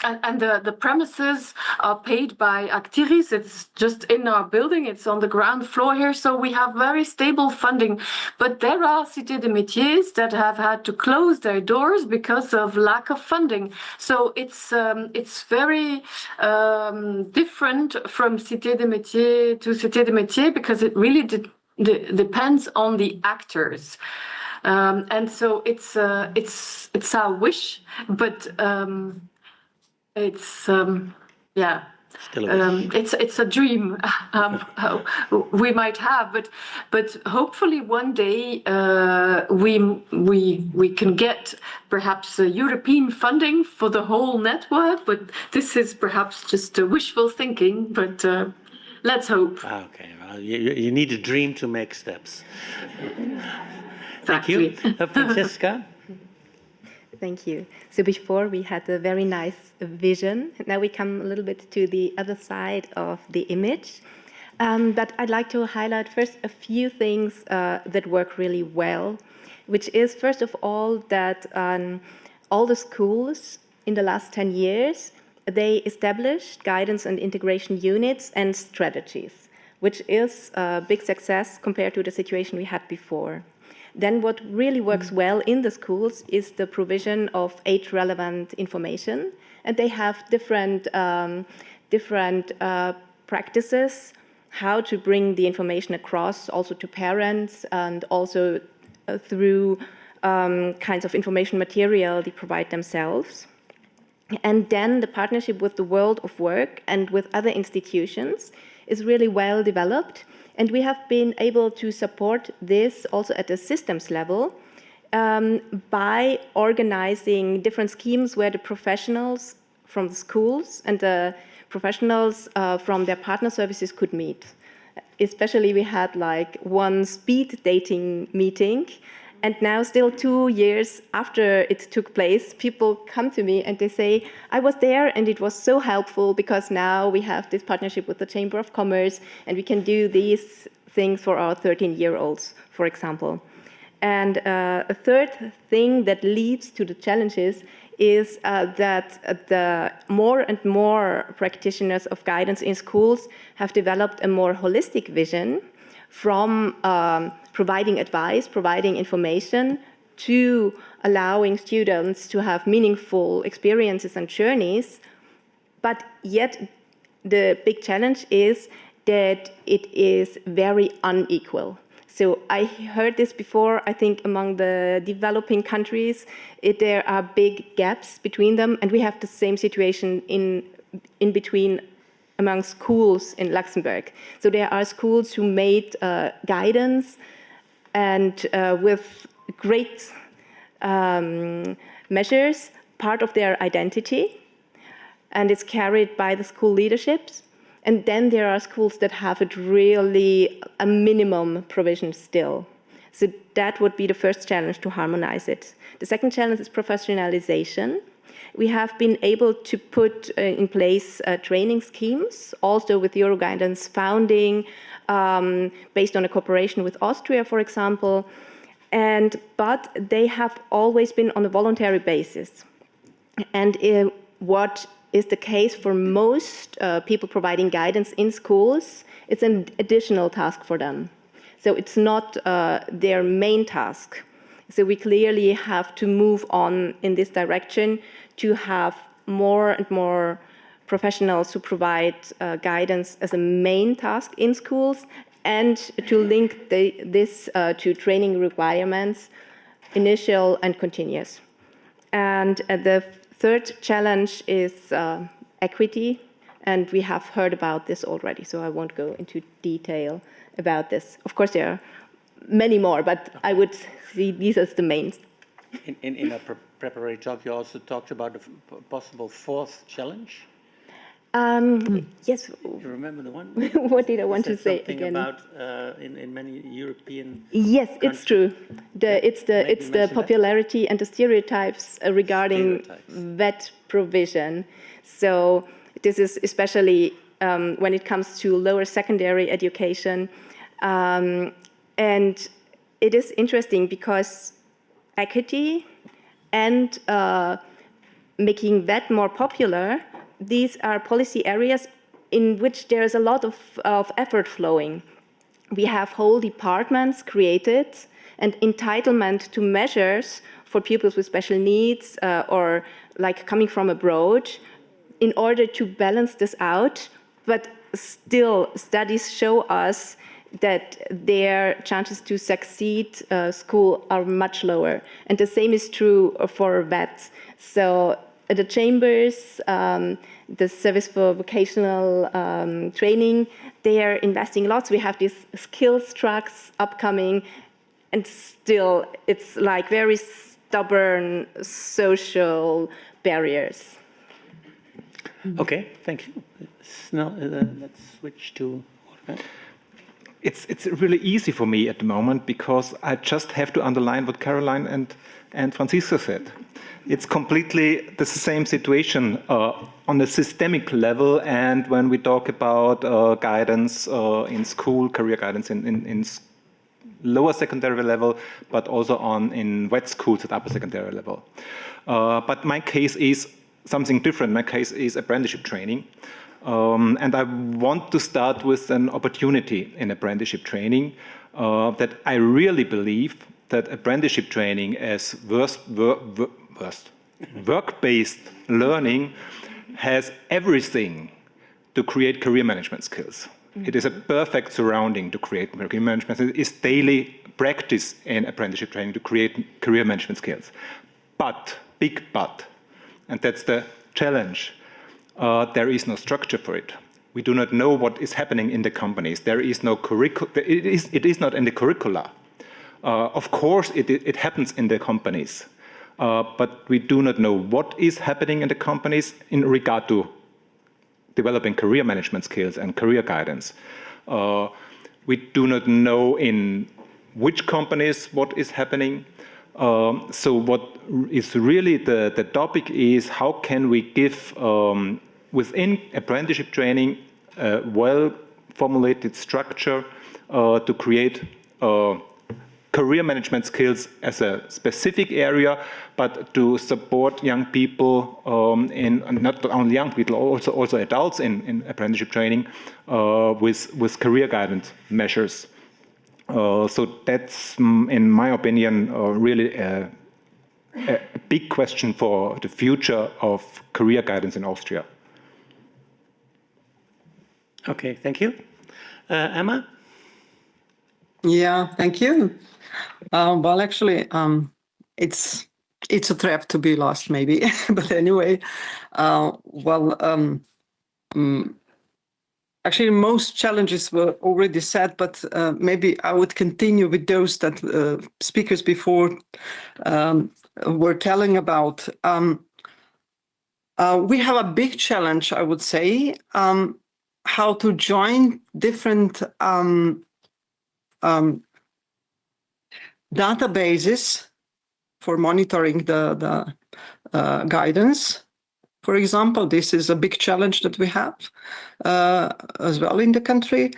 And the premises are paid by Actiris. It's just in our building. It's on the ground floor here. So we have very stable funding. But there are Cités des Métiers that have had to close their doors because of lack of funding. So it's very different from Cité des Métiers to Cité des Métiers because it really depends on the actors. And so it's our wish, but it's it's a dream we might have, but hopefully one day we can get perhaps European funding for the whole network. But this is perhaps just wishful thinking. But let's hope. Okay, well, you need a dream to make steps. Thank you, Francesca. Thank you. So before we had a very nice vision. Now we come a little bit to the other side of the image. But I'd like to highlight first a few things that work really well, which is first of all that all the schools in the last 10 years, they established guidance and integration units and strategies, which is a big success compared to the situation we had before. Then what really works well in the schools is the provision of age-relevant information, and they have different practices how to bring the information across also to parents, and also through kinds of information material they provide themselves. And then the partnership with the world of work and with other institutions is really well developed. And we have been able to support this also at a systems level by organizing different schemes where the professionals from the schools and the professionals from their partner services could meet. Especially we had like one speed dating meeting, and now still 2 years after it took place, people come to me and they say, I was there and it was so helpful because now we have this partnership with the Chamber of Commerce and we can do these things for our 13-year-olds, for example. And a third thing that leads to the challenges is that the more and more practitioners of guidance in schools have developed a more holistic vision from providing advice, providing information, to allowing students to have meaningful experiences and journeys. But yet the big challenge is that it is very unequal. So I heard this before, I think among the developing countries, there are big gaps between them, and we have the same situation in between among schools in Luxembourg. So there are schools who made guidance and with great measures part of their identity, and it's carried by the school leaderships. And then there are schools that have it really a minimum provision still. So that would be the first challenge, to harmonize it. The second challenge is professionalization. We have been able to put in place training schemes, also with Euroguidance founding, based on a cooperation with Austria, for example. But they have always been on a voluntary basis. And what is the case for most people providing guidance in schools, it's an additional task for them. So it's not their main task. So we clearly have to move on in this direction to have more and more professionals who provide guidance as a main task in schools, and to link this to training requirements, initial and continuous. And the Third challenge is equity, and we have heard about this already, so I won't go into detail about this. Of course, there are many more, but I would see these as the main. In a preparatory talk, you also talked about a possible fourth challenge. Yes. You remember the one? What did I want to say something again? About in many European. Yes, countries. It's true. It's the popularity and the stereotypes regarding vet provision. So this is especially when it comes to lower secondary education, and it is interesting because equity and making vet more popular. These are policy areas in which there is a lot of effort flowing. We have whole departments created and entitlement to measures for pupils with special needs or like coming from abroad in order to balance this out. But still, studies show us that their chances to succeed school are much lower. And the same is true for vets. So the chambers, the service for vocational training, they are investing lots. We have these skills tracks upcoming, and still it's like very stubborn social barriers. Okay, thank you. Now let's switch to. It's really easy for me at the moment because I just have to underline what Caroline and Francisco said. It's completely the same situation on a systemic level, and when we talk about guidance in school, career guidance in lower secondary level, but also in wet schools at upper secondary level. But my case is something different. My case is apprenticeship training. And I want to start with an opportunity in apprenticeship training that I really believe that apprenticeship training as work-based learning has everything to create career management skills. Mm-hmm. It is a perfect surrounding to create career management. It is daily practice in apprenticeship training to create career management skills. But, big but, and that's the challenge, there is no structure for it. We do not know what is happening in the companies. There is no curriculum. It is not in the curricula. Of course, it happens in the companies, but we do not know what is happening in the companies in regard to developing career management skills and career guidance. We do not know in which companies what is happening. So what is really the topic is how can we give within apprenticeship training a well-formulated structure to create career management skills as a specific area, but to support young people in not only young people, also adults in apprenticeship training with career guidance measures. So that's, in my opinion, really a big question for the future of career guidance in Austria. Okay, thank you. Emma? Yeah, thank you. Well, actually, it's a trap to be lost, maybe. But anyway, actually, most challenges were already said, but maybe I would continue with those that speakers before were telling about. We have a big challenge, I would say, how to join different databases for monitoring the guidance. For example, this is a big challenge that we have as well in the country.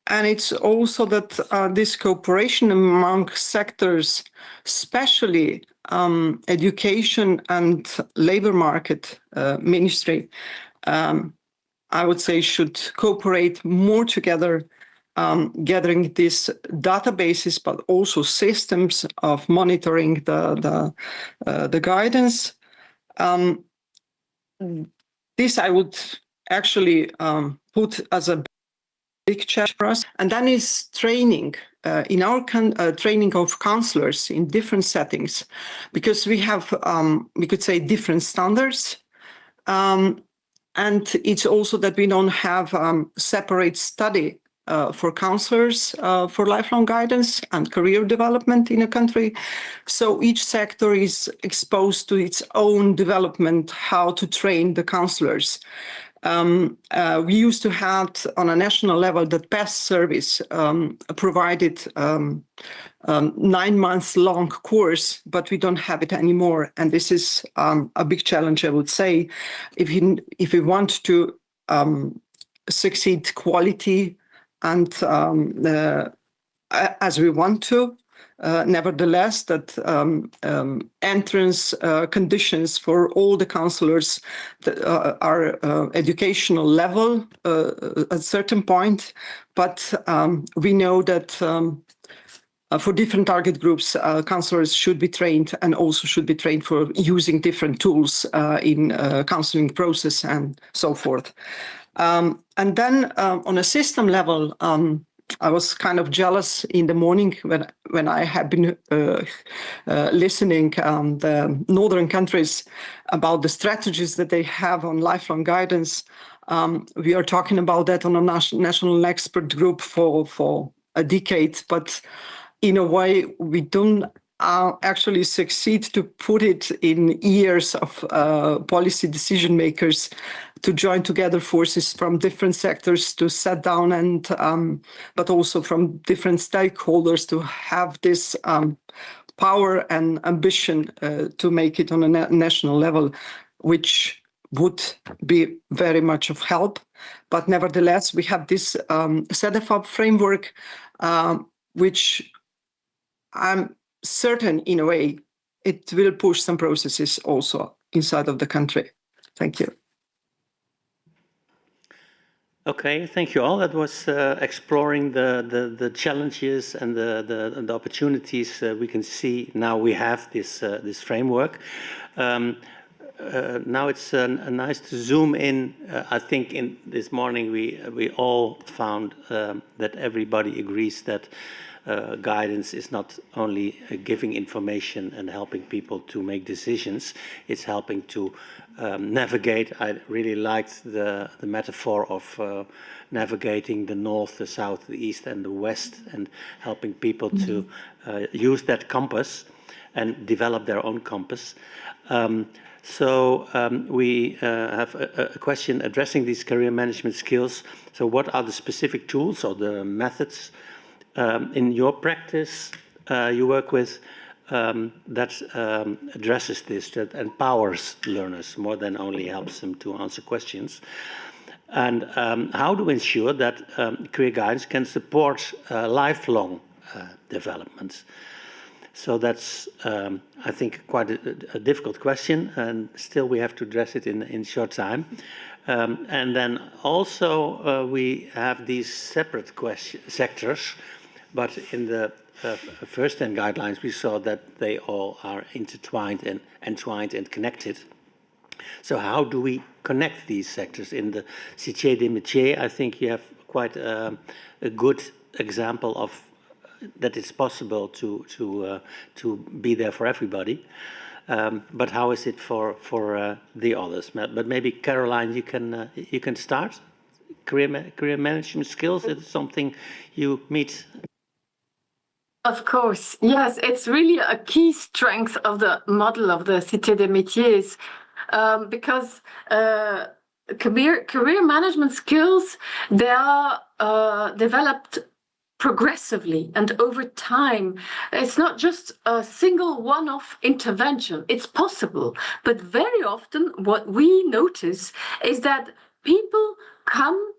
And it's also that this cooperation among sectors, especially education and labor market ministry, I would say should cooperate more together, gathering these databases, but also systems of monitoring the guidance. This I would actually put as a big challenge for us. And then is training. In our training of counselors in different settings, because we have, we could say, different standards. And it's also that we don't have separate study for counselors for lifelong guidance and career development in a country. So each sector is exposed to its own development, how to train the counselors. We used to have on a national level that PES service provided 9 months long course, but we don't have it anymore. And this is a big challenge, I would say, if we want to succeed quality and as we want to. Nevertheless, that entrance conditions for all the counselors that are educational level at a certain point, but we know that for different target groups, counselors should be trained and also should be trained for using different tools in counseling process and so forth. And then on a system level, I was kind of jealous in the morning when I had been listening the northern countries about the strategies that they have on lifelong guidance. We are talking about that on a national expert group for a decade, but in a way we don't actually succeed to put it in ears of policy decision makers to join together forces from different sectors to sit down and but also from different stakeholders to have this power and ambition to make it on a national level, which would be very much of help. But nevertheless, we have this Cedefop framework, which I'm certain in a way it will push some processes also inside of the country. Thank you. Okay, thank you all. That was exploring the challenges and the opportunities we can see now we have this framework. Now it's nice to zoom in. I think in this morning we all found that everybody agrees that guidance is not only giving information and helping people to make decisions, it's helping to navigate. I really liked the metaphor of navigating the north, the south, the east and the west, and helping people to use that compass and develop their own compass. So we have a question addressing these career management skills. So what are the specific tools or the methods in your practice you work with that addresses this, that empowers learners more than only helps them to answer questions? And how to ensure that career guidance can support lifelong development? So that's, I think, quite a difficult question, and still we have to address it in short time. And then also we have these separate sectors, but in the first 10 guidelines we saw that they all are intertwined and entwined and connected. So how do we connect these sectors? In the Cité des Métiers, I think you have quite a good example of that it's possible to be there for everybody. But how is it for the others? But maybe Caroline, you can start. Career management skills, it's something you meet. Of course, yes, it's really a key strength of the model of the Cité des Métiers, because career management skills, they are developed progressively and over time. It's not just a single one-off intervention. It's possible, but very often what we notice is that people come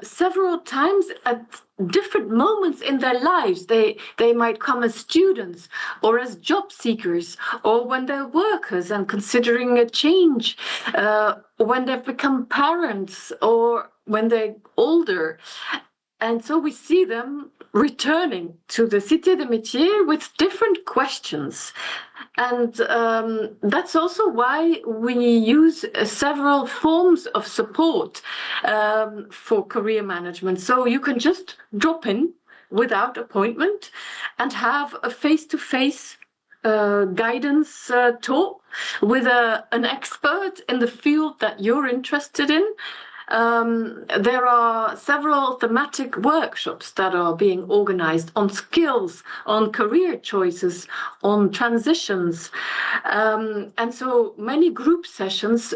several times at different moments in their lives. They might come as students or as job seekers, or when they're workers and considering a change, when they've become parents, or when they're older. And so we see them returning to the Cité des Métiers with different questions. And that's also why we use several forms of support for career management. So you can just drop in without appointment and have a face-to-face guidance talk with an expert in the field that you're interested in. There are several thematic workshops that are being organized on skills, on career choices, on transitions. And so many group sessions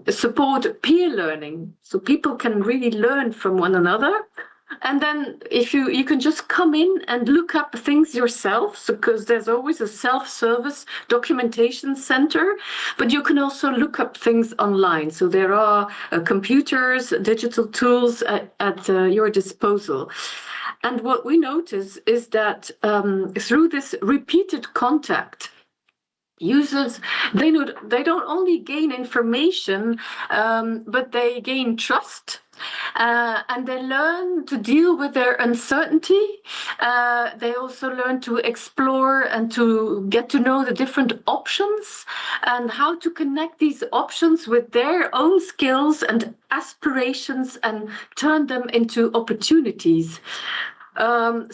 support peer learning, so people can really learn from one another. And then if you can just come in and look up things yourself, because there's always a self-service documentation center, but you can also look up things online. So there are computers, digital tools at your disposal. And what we notice is that through this repeated contact, users, they don't only gain information, but they gain trust. And they learn to deal with their uncertainty. They also learn to explore and to get to know the different options and how to connect these options with their own skills and aspirations and turn them into opportunities. There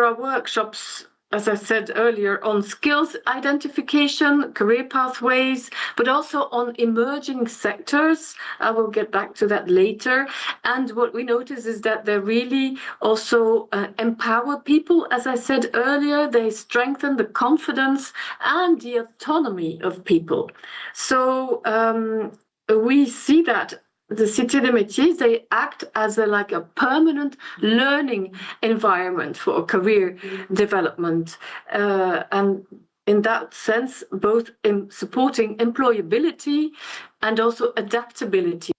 are workshops, as I said earlier, on skills identification, career pathways, but also on emerging sectors. I will get back to that later. And what we notice is that they really also empower people. As I said earlier, they strengthen the confidence and the autonomy of people. So we see that the Cité des Métiers, they act as a permanent learning environment for career development. And in that sense, both in supporting employability and also adaptability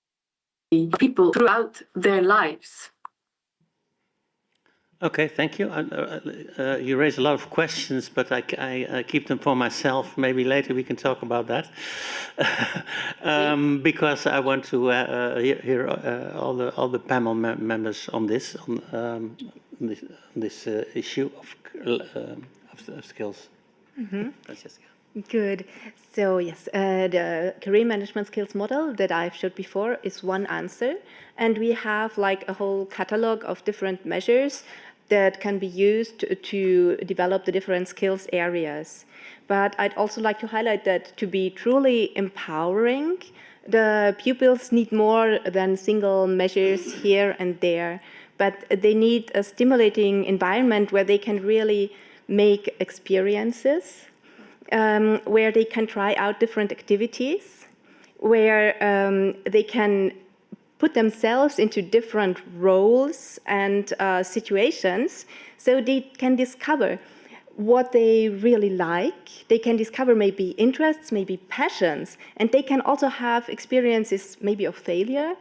of people throughout their lives. Okay, thank you. You raised a lot of questions, but I keep them for myself. Maybe later we can talk about that, because I want to hear all the panel members on this issue of skills. Mm-hmm. Good. So yes, the career management skills model that I've showed before is one answer, and we have like a whole catalog of different measures that can be used to develop the different skills areas. But I'd also like to highlight that to be truly empowering, the pupils need more than single measures here and there, but they need a stimulating environment where they can really make experiences, where they can try out different activities, where they can put themselves into different roles and situations, so they can discover what they really like. They can discover maybe interests, maybe passions, and they can also have experiences maybe of failure,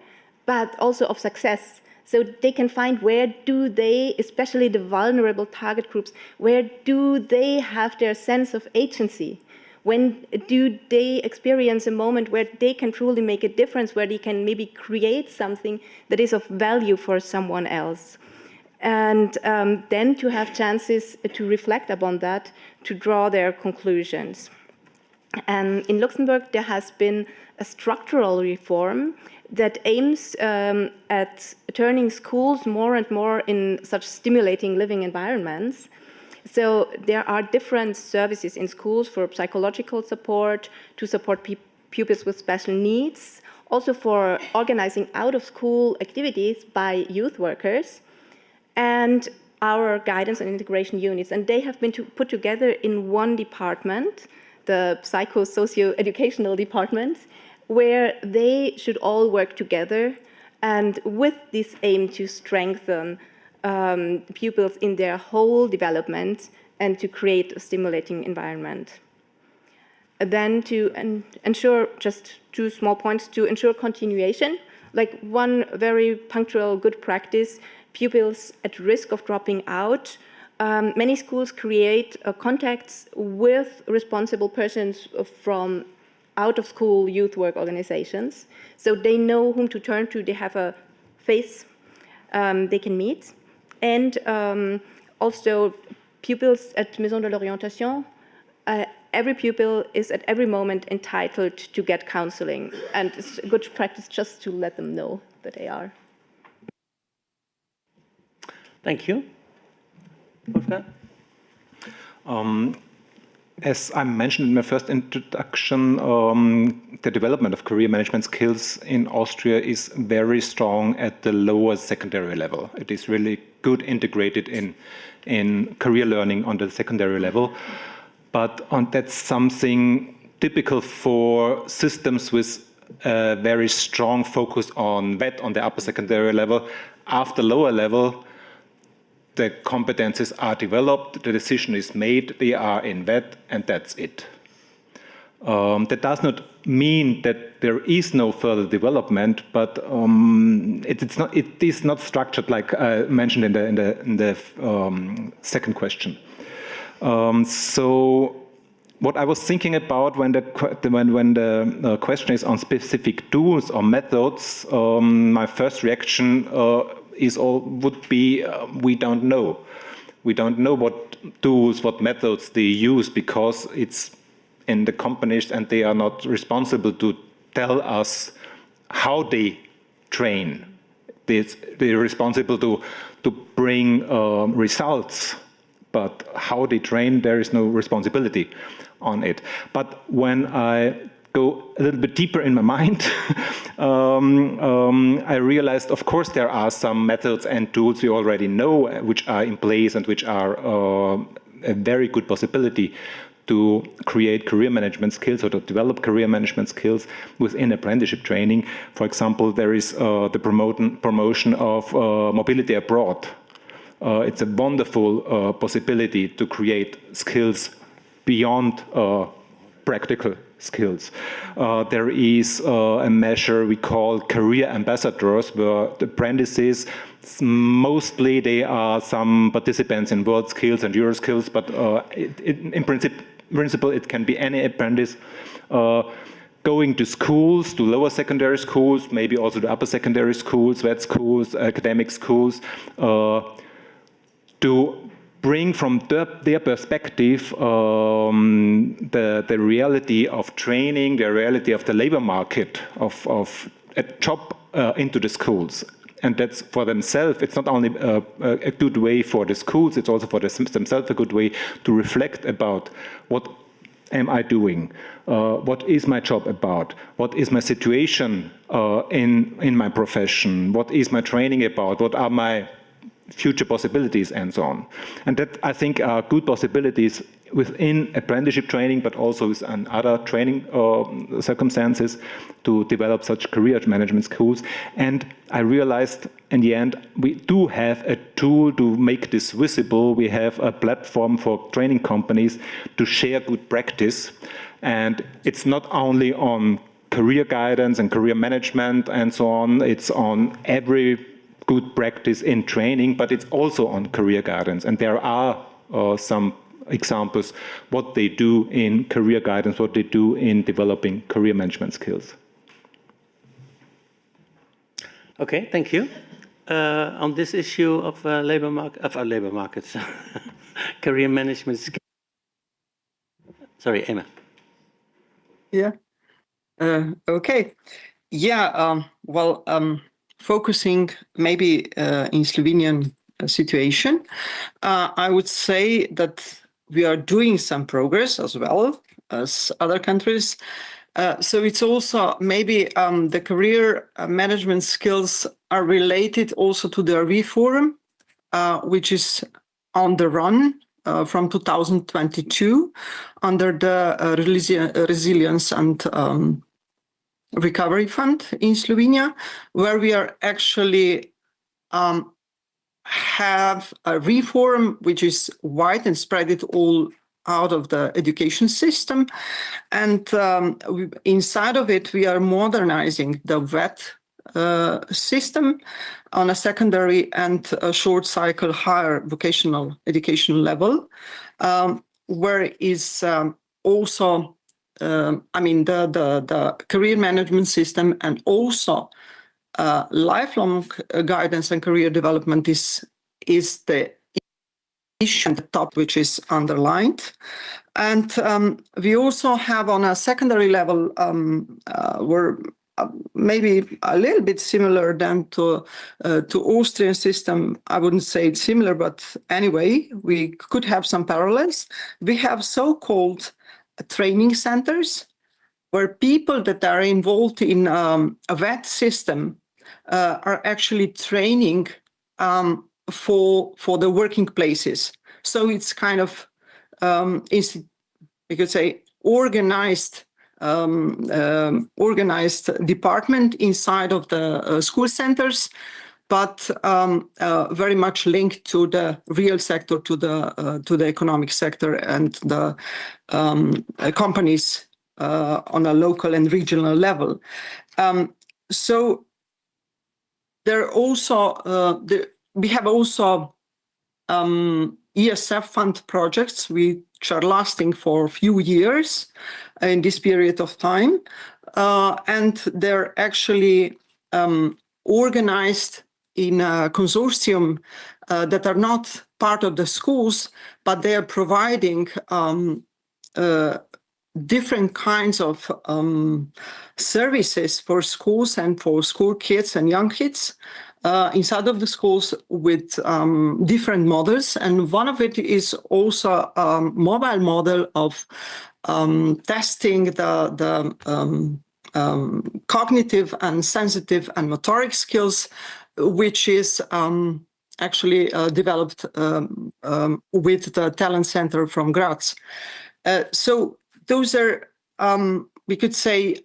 but also of success. So they can find where do they, especially the vulnerable target groups, where do they have their sense of agency? When do they experience a moment where they can truly make a difference, where they can maybe create something that is of value for someone else? And then to have chances to reflect upon that, to draw their conclusions. And in Luxembourg, there has been a structural reform that aims at turning schools more and more in such stimulating living environments. So there are different services in schools for psychological support, to support pupils with special needs, also for organizing out-of-school activities by youth workers, and our guidance and integration units. And they have been put together in one department, the socio-ecological department, where they should all work together, and with this aim to strengthen pupils in their whole development and to create a stimulating environment. Then to ensure, just 2 small points, to ensure continuation, like one very punctual good practice, pupils at risk of dropping out, many schools create contacts with responsible persons from out-of-school youth work organizations, so they know whom to turn to, they have a face they can meet. And also pupils at Maison de l'Orientation, every pupil is at every moment entitled to get counseling, and it's a good practice just to let them know that they are. Thank you. Wolfgang? As I mentioned in my first introduction, the development of career management skills in Austria is very strong at the lower secondary level. It is really good integrated in career learning on the secondary level. But that's something typical for systems with a very strong focus on VET on the upper secondary level. After lower level, the competences are developed, the decision is made, they are in VET, and that's it. That does not mean that there is no further development, but it is not structured like I mentioned in the second question. So what I was thinking about when the question is on specific tools or methods, my first reaction would be we don't know. We don't know what tools, what methods they use, because it's in the companies and they are not responsible to tell us how they train. They're responsible to bring results, but how they train, there is no responsibility on it. But when I go a little bit deeper in my mind, I realized, of course, there are some methods and tools we already know which are in place and which are a very good possibility to create career management skills or to develop career management skills within apprenticeship training. For example, there is the promotion of mobility abroad. It's a wonderful possibility to create skills beyond practical skills. There is a measure we call career ambassadors, where the apprentices, mostly they are some participants in World Skills and Euro Skills, but in principle it can be any apprentice going to schools, to lower secondary schools, maybe also to upper secondary schools, vet schools, academic schools, to bring from their perspective the reality of training, the reality of the labor market, of a job into the schools. And that's for themselves, it's not only a good way for the schools, it's also for themselves a good way to reflect about what am I doing, what is my job about, what is my situation in my profession, what is my training about, what are my future possibilities, and so on. And that, I think, are good possibilities within apprenticeship training, but also within other training circumstances to develop such career management skills. And I realized in the end, we do have a tool to make this visible. We have a platform for training companies to share good practice. And it's not only on career guidance and career management and so on, it's on every good practice in training, but it's also on career guidance. And there are some examples what they do in career guidance, what they do in developing career management skills. Okay, thank you. On this issue of labor markets, career management skills. Sorry, Emma. Yeah. Okay. Yeah. Focusing maybe in Slovenian situation, I would say that we are doing some progress as well as other countries. So it's also maybe the career management skills are related also to the reform, which is on the run from 2022 under the Resilience and Recovery Fund in Slovenia, where we are actually have a reform which is wide and spread it all out of the education system. And inside of it, we are modernizing the VET system on a secondary and a short cycle higher vocational education level, where is also the career management system and also lifelong guidance and career development is the issue at the top, which is underlined. And we also have on a secondary level, we're maybe a little bit similar than to Austrian system. I wouldn't say it's similar, but anyway, we could have some parallels. We have so-called training centers where people that are involved in a VET system are actually training for the working places. So it's kind of, you could say, organized department inside of the school centers, but very much linked to the real sector, to the economic sector and the companies on a local and regional level. So there are also we have also ESF fund projects which are lasting for a few years in this period of time, and they're actually organized in a consortium that are not part of the schools, but they are providing different kinds of services for schools and for school kids and young kids inside of the schools with different models. And one of it is also a mobile model of testing the cognitive and sensitive and motoric skills, which is actually developed with the Talent Center from Graz. So those are, we could say,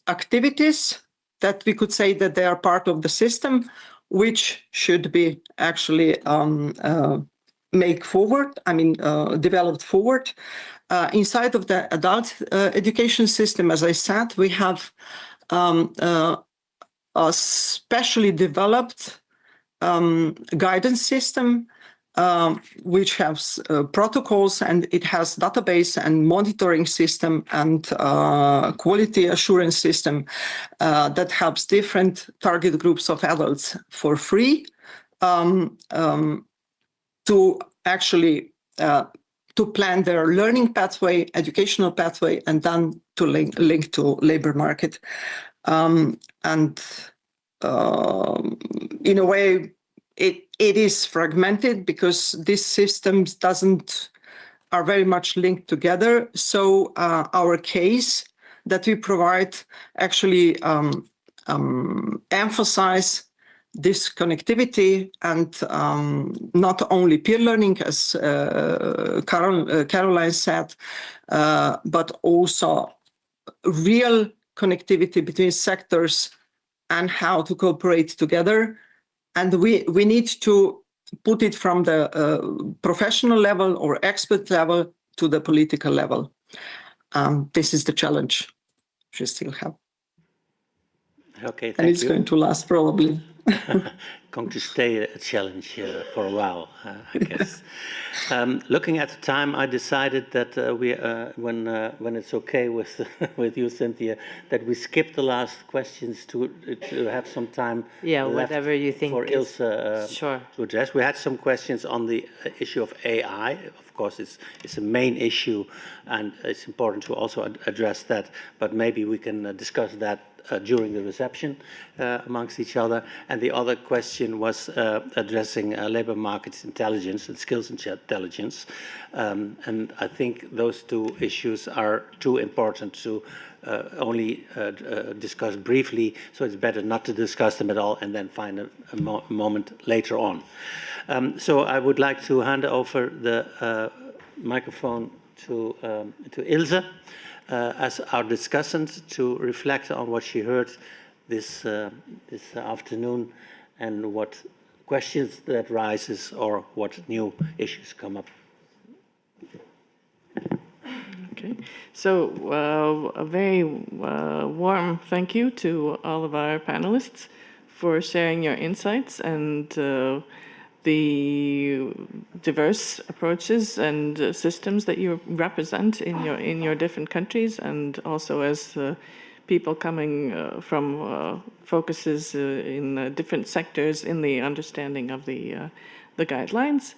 activities that we could say that they are part of the system, which should be actually developed forward. Inside of the adult education system, as I said, we have a specially developed guidance system which has protocols, and it has database and monitoring system and quality assurance system that helps different target groups of adults for free to actually to plan their learning pathway, educational pathway, and then to link to labor market. And in a way, it is fragmented because these systems are very much linked together. So our case that we provide actually emphasize this connectivity and not only peer learning, as Caroline said, but also real connectivity between sectors and how to cooperate together. And we need to put it from the professional level or expert level to the political level. This is the challenge we still have. Okay, thank you. And it's going to last probably. Going to stay a challenge for a while, I guess. Looking at the time, I decided that when it's okay with with you, Cynthia, that we skip the last questions to have some time. Yeah, left whatever you think for Ilse sure. to address. We had some questions on the issue of AI. Of course, it's a main issue, and it's important to also address that. But maybe we can discuss that during the reception amongst each other. And the other question was addressing labor markets intelligence and skills intelligence. And I think those two issues are too important to only discuss briefly, so it's better not to discuss them at all and then find a moment later on. So I would like to hand over the microphone to Ilse as our discussant to reflect on what she heard this afternoon and what questions that rises or what new issues come up. Okay, so a very warm thank you to all of our panelists for sharing your insights and the diverse approaches and systems that you represent in your different countries, and also as people coming from focuses in different sectors in the understanding of the guidelines.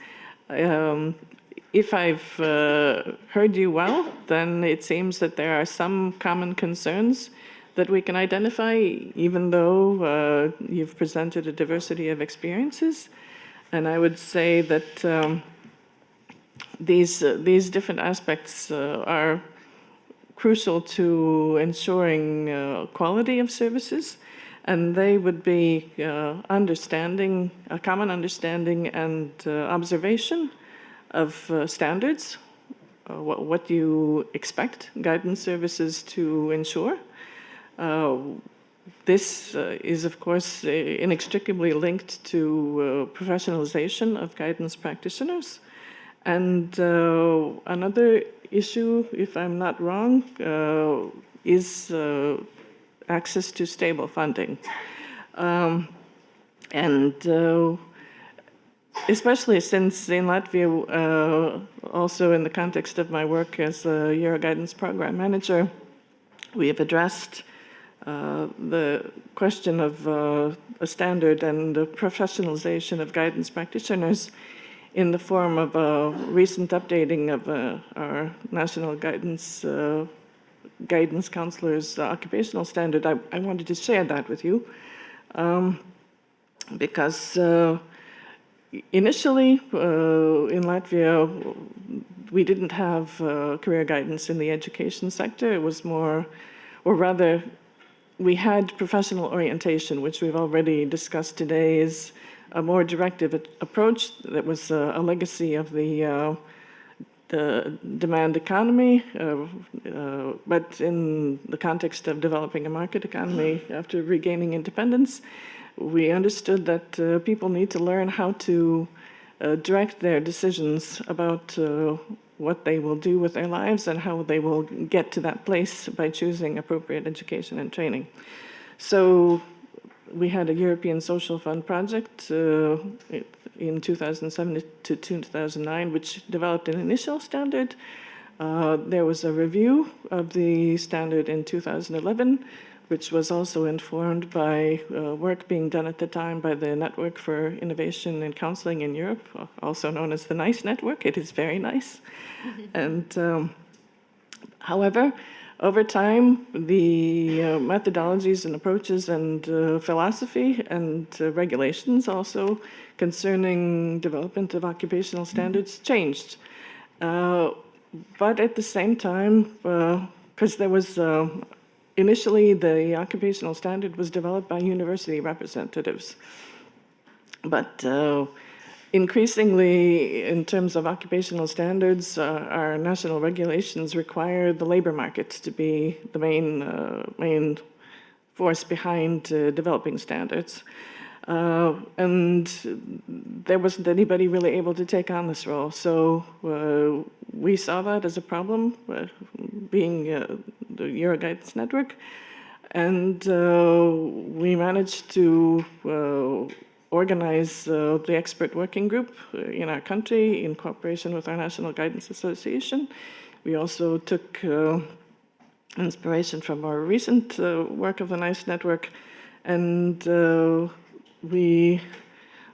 If I've heard you well, then it seems that there are some common concerns that we can identify, even though you've presented a diversity of experiences. And I would say that these different aspects are crucial to ensuring quality of services, and they would be understanding, a common understanding and observation of standards, what you expect guidance services to ensure. This is, of course, inextricably linked to professionalization of guidance practitioners. And another issue, if I'm not wrong, is access to stable funding. Especially since in Latvia, also in the context of my work as a Euro Guidance Program Manager, we have addressed the question of a standard and the professionalization of guidance practitioners in the form of a recent updating of our National Guidance Counselor's occupational standard. I wanted to share that with you because initially in Latvia, we didn't have career guidance in the education sector. It was more, or rather, we had professional orientation, which we've already discussed today, is a more directive approach that was a legacy of the demand economy, but in the context of developing a market economy after regaining independence, we understood that people need to learn how to direct their decisions about what they will do with their lives and how they will get to that place by choosing appropriate education and training. So we had a European Social Fund project in 2007 to 2009, which developed an initial standard. There was a review of the standard in 2011, which was also informed by work being done at the time by the Network for Innovation and Counseling in Europe, also known as the NICE network. It is very nice. And however, over time, the methodologies and approaches and philosophy and regulations also concerning development of occupational standards changed. But at the same time, because there was initially, the occupational standard was developed by university representatives. But increasingly, in terms of occupational standards, our national regulations require the labor market to be the main force behind developing standards. And there wasn't anybody really able to take on this role. So we saw that as a problem, being the Euro Guidance Network. And we managed to organize the expert working group in our country in cooperation with our National Guidance Association. We also took inspiration from our recent work of the NICE network, and we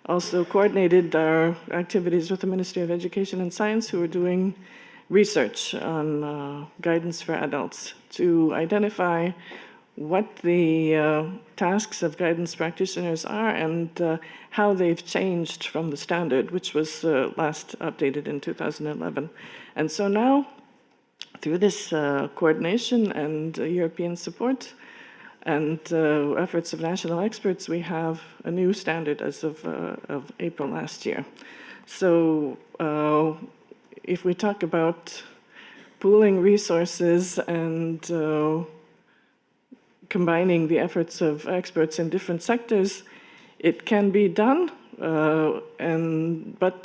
also coordinated our activities with the Ministry of Education and Science, who were doing research on guidance for adults to identify what the tasks of guidance practitioners are and how they've changed from the standard, which was last updated in 2011. And so now, through this coordination and European support and efforts of national experts, we have a new standard as of April last year. So if we talk about pooling resources and combining the efforts of experts in different sectors, it can be done, but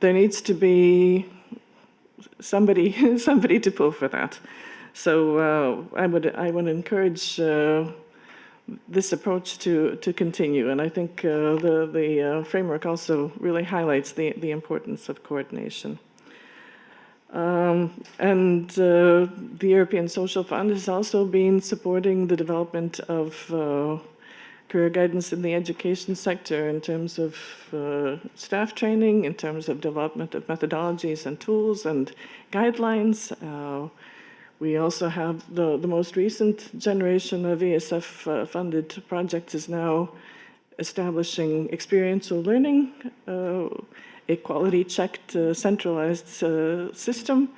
there needs to be somebody to pull for that. So I would encourage this approach to continue, and I think the framework also really highlights the importance of coordination. And the European Social Fund has also been supporting the development of career guidance in the education sector in terms of staff training, in terms of development of methodologies and tools and guidelines. We also have the most recent generation of ESF-funded projects is now establishing experiential learning, a quality-checked, centralized system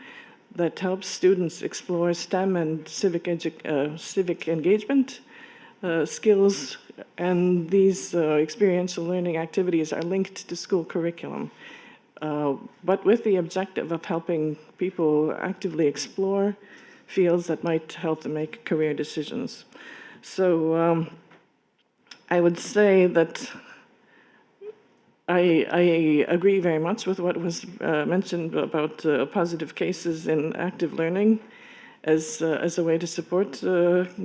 that helps students explore STEM and civic engagement skills, and these experiential learning activities are linked to school curriculum, but with the objective of helping people actively explore fields that might help them make career decisions. So I would say that I agree very much with what was mentioned about positive cases in active learning as a way to support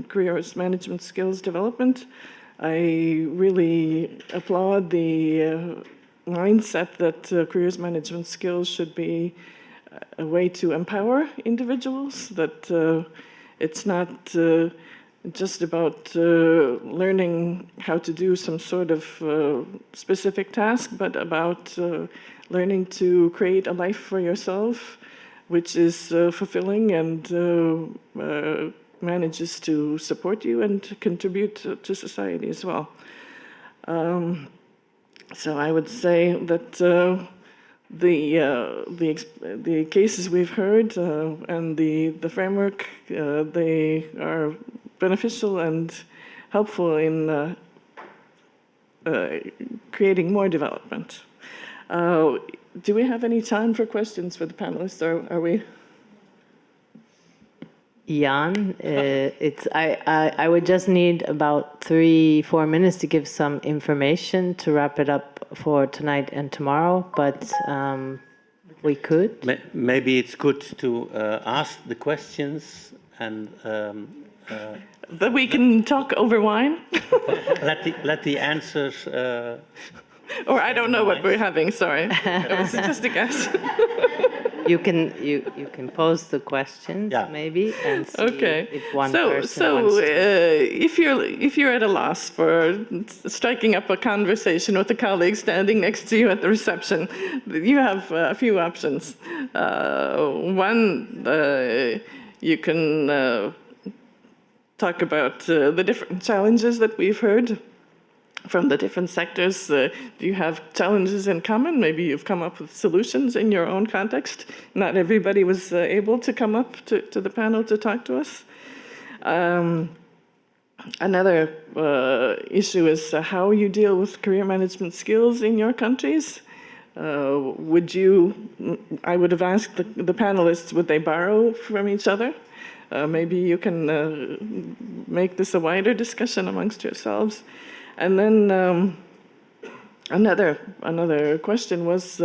career management skills development. I really applaud the mindset that careers management skills should be a way to empower individuals, that it's not just about learning how to do some sort of specific task, but about learning to create a life for yourself, which is fulfilling and manages to support you and contribute to society as well. So I would say that the cases we've heard and the framework, they are beneficial and helpful in creating more development. Do we have any time for questions for the panelists, or are we? Jan, I would just need about 3-4 minutes to give some information to wrap it up for tonight and tomorrow, but we could. Maybe it's good to ask the questions and that we can talk over wine. let the answers. Or I don't know what we're having. Sorry, it was just a guess. You can pose the questions, maybe, and see if one person wants to. If you're at a loss for striking up a conversation with a colleague standing next to you at the reception, you have a few options. One, you can talk about the different challenges that we've heard from the different sectors. Do you have challenges in common? Maybe you've come up with solutions in your own context. Not everybody was able to come up to the panel to talk to us. Another issue is how you deal with career management skills in your countries. I would have asked the panelists, would they borrow from each other? Maybe you can make this a wider discussion amongst yourselves. And then another question was,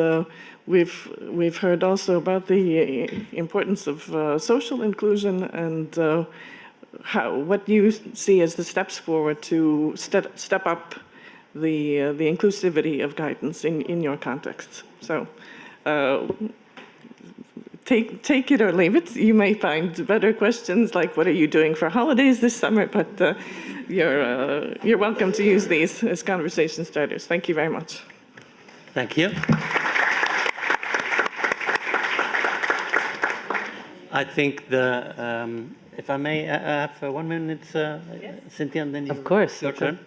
we've heard also about the importance of social inclusion and what you see as the steps forward to step up the inclusivity of guidance in your context. So take it or leave it. You may find better questions like, what are you doing for holidays this summer? But you're welcome to use these as conversation starters. Thank you very much. Thank you. I think if I may have 1 minute, Cynthia, and then of course, your turn.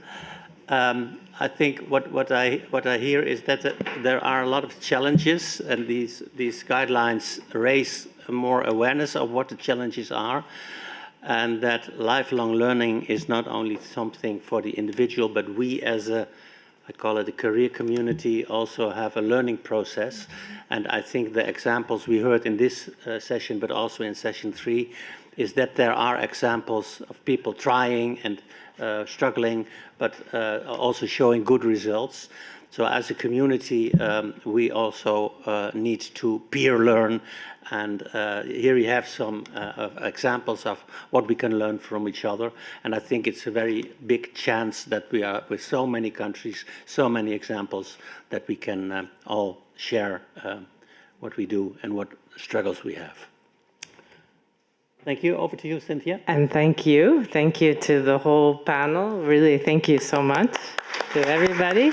I think what I hear is that there are a lot of challenges, and these guidelines raise more awareness of what the challenges are, and that lifelong learning is not only something for the individual, but we as I call it a career community, also have a learning process. And I think the examples we heard in this session, but also in session 3, is that there are examples of people trying and struggling, but also showing good results. So as a community, we also need to peer learn. And here we have some examples of what we can learn from each other. And I think it's a very big chance that we are with so many countries, so many examples, that we can all share what we do and what struggles we have. Thank you. Over to you, Cynthia. And thank you. Thank you to the whole panel. Really, thank you so much to everybody.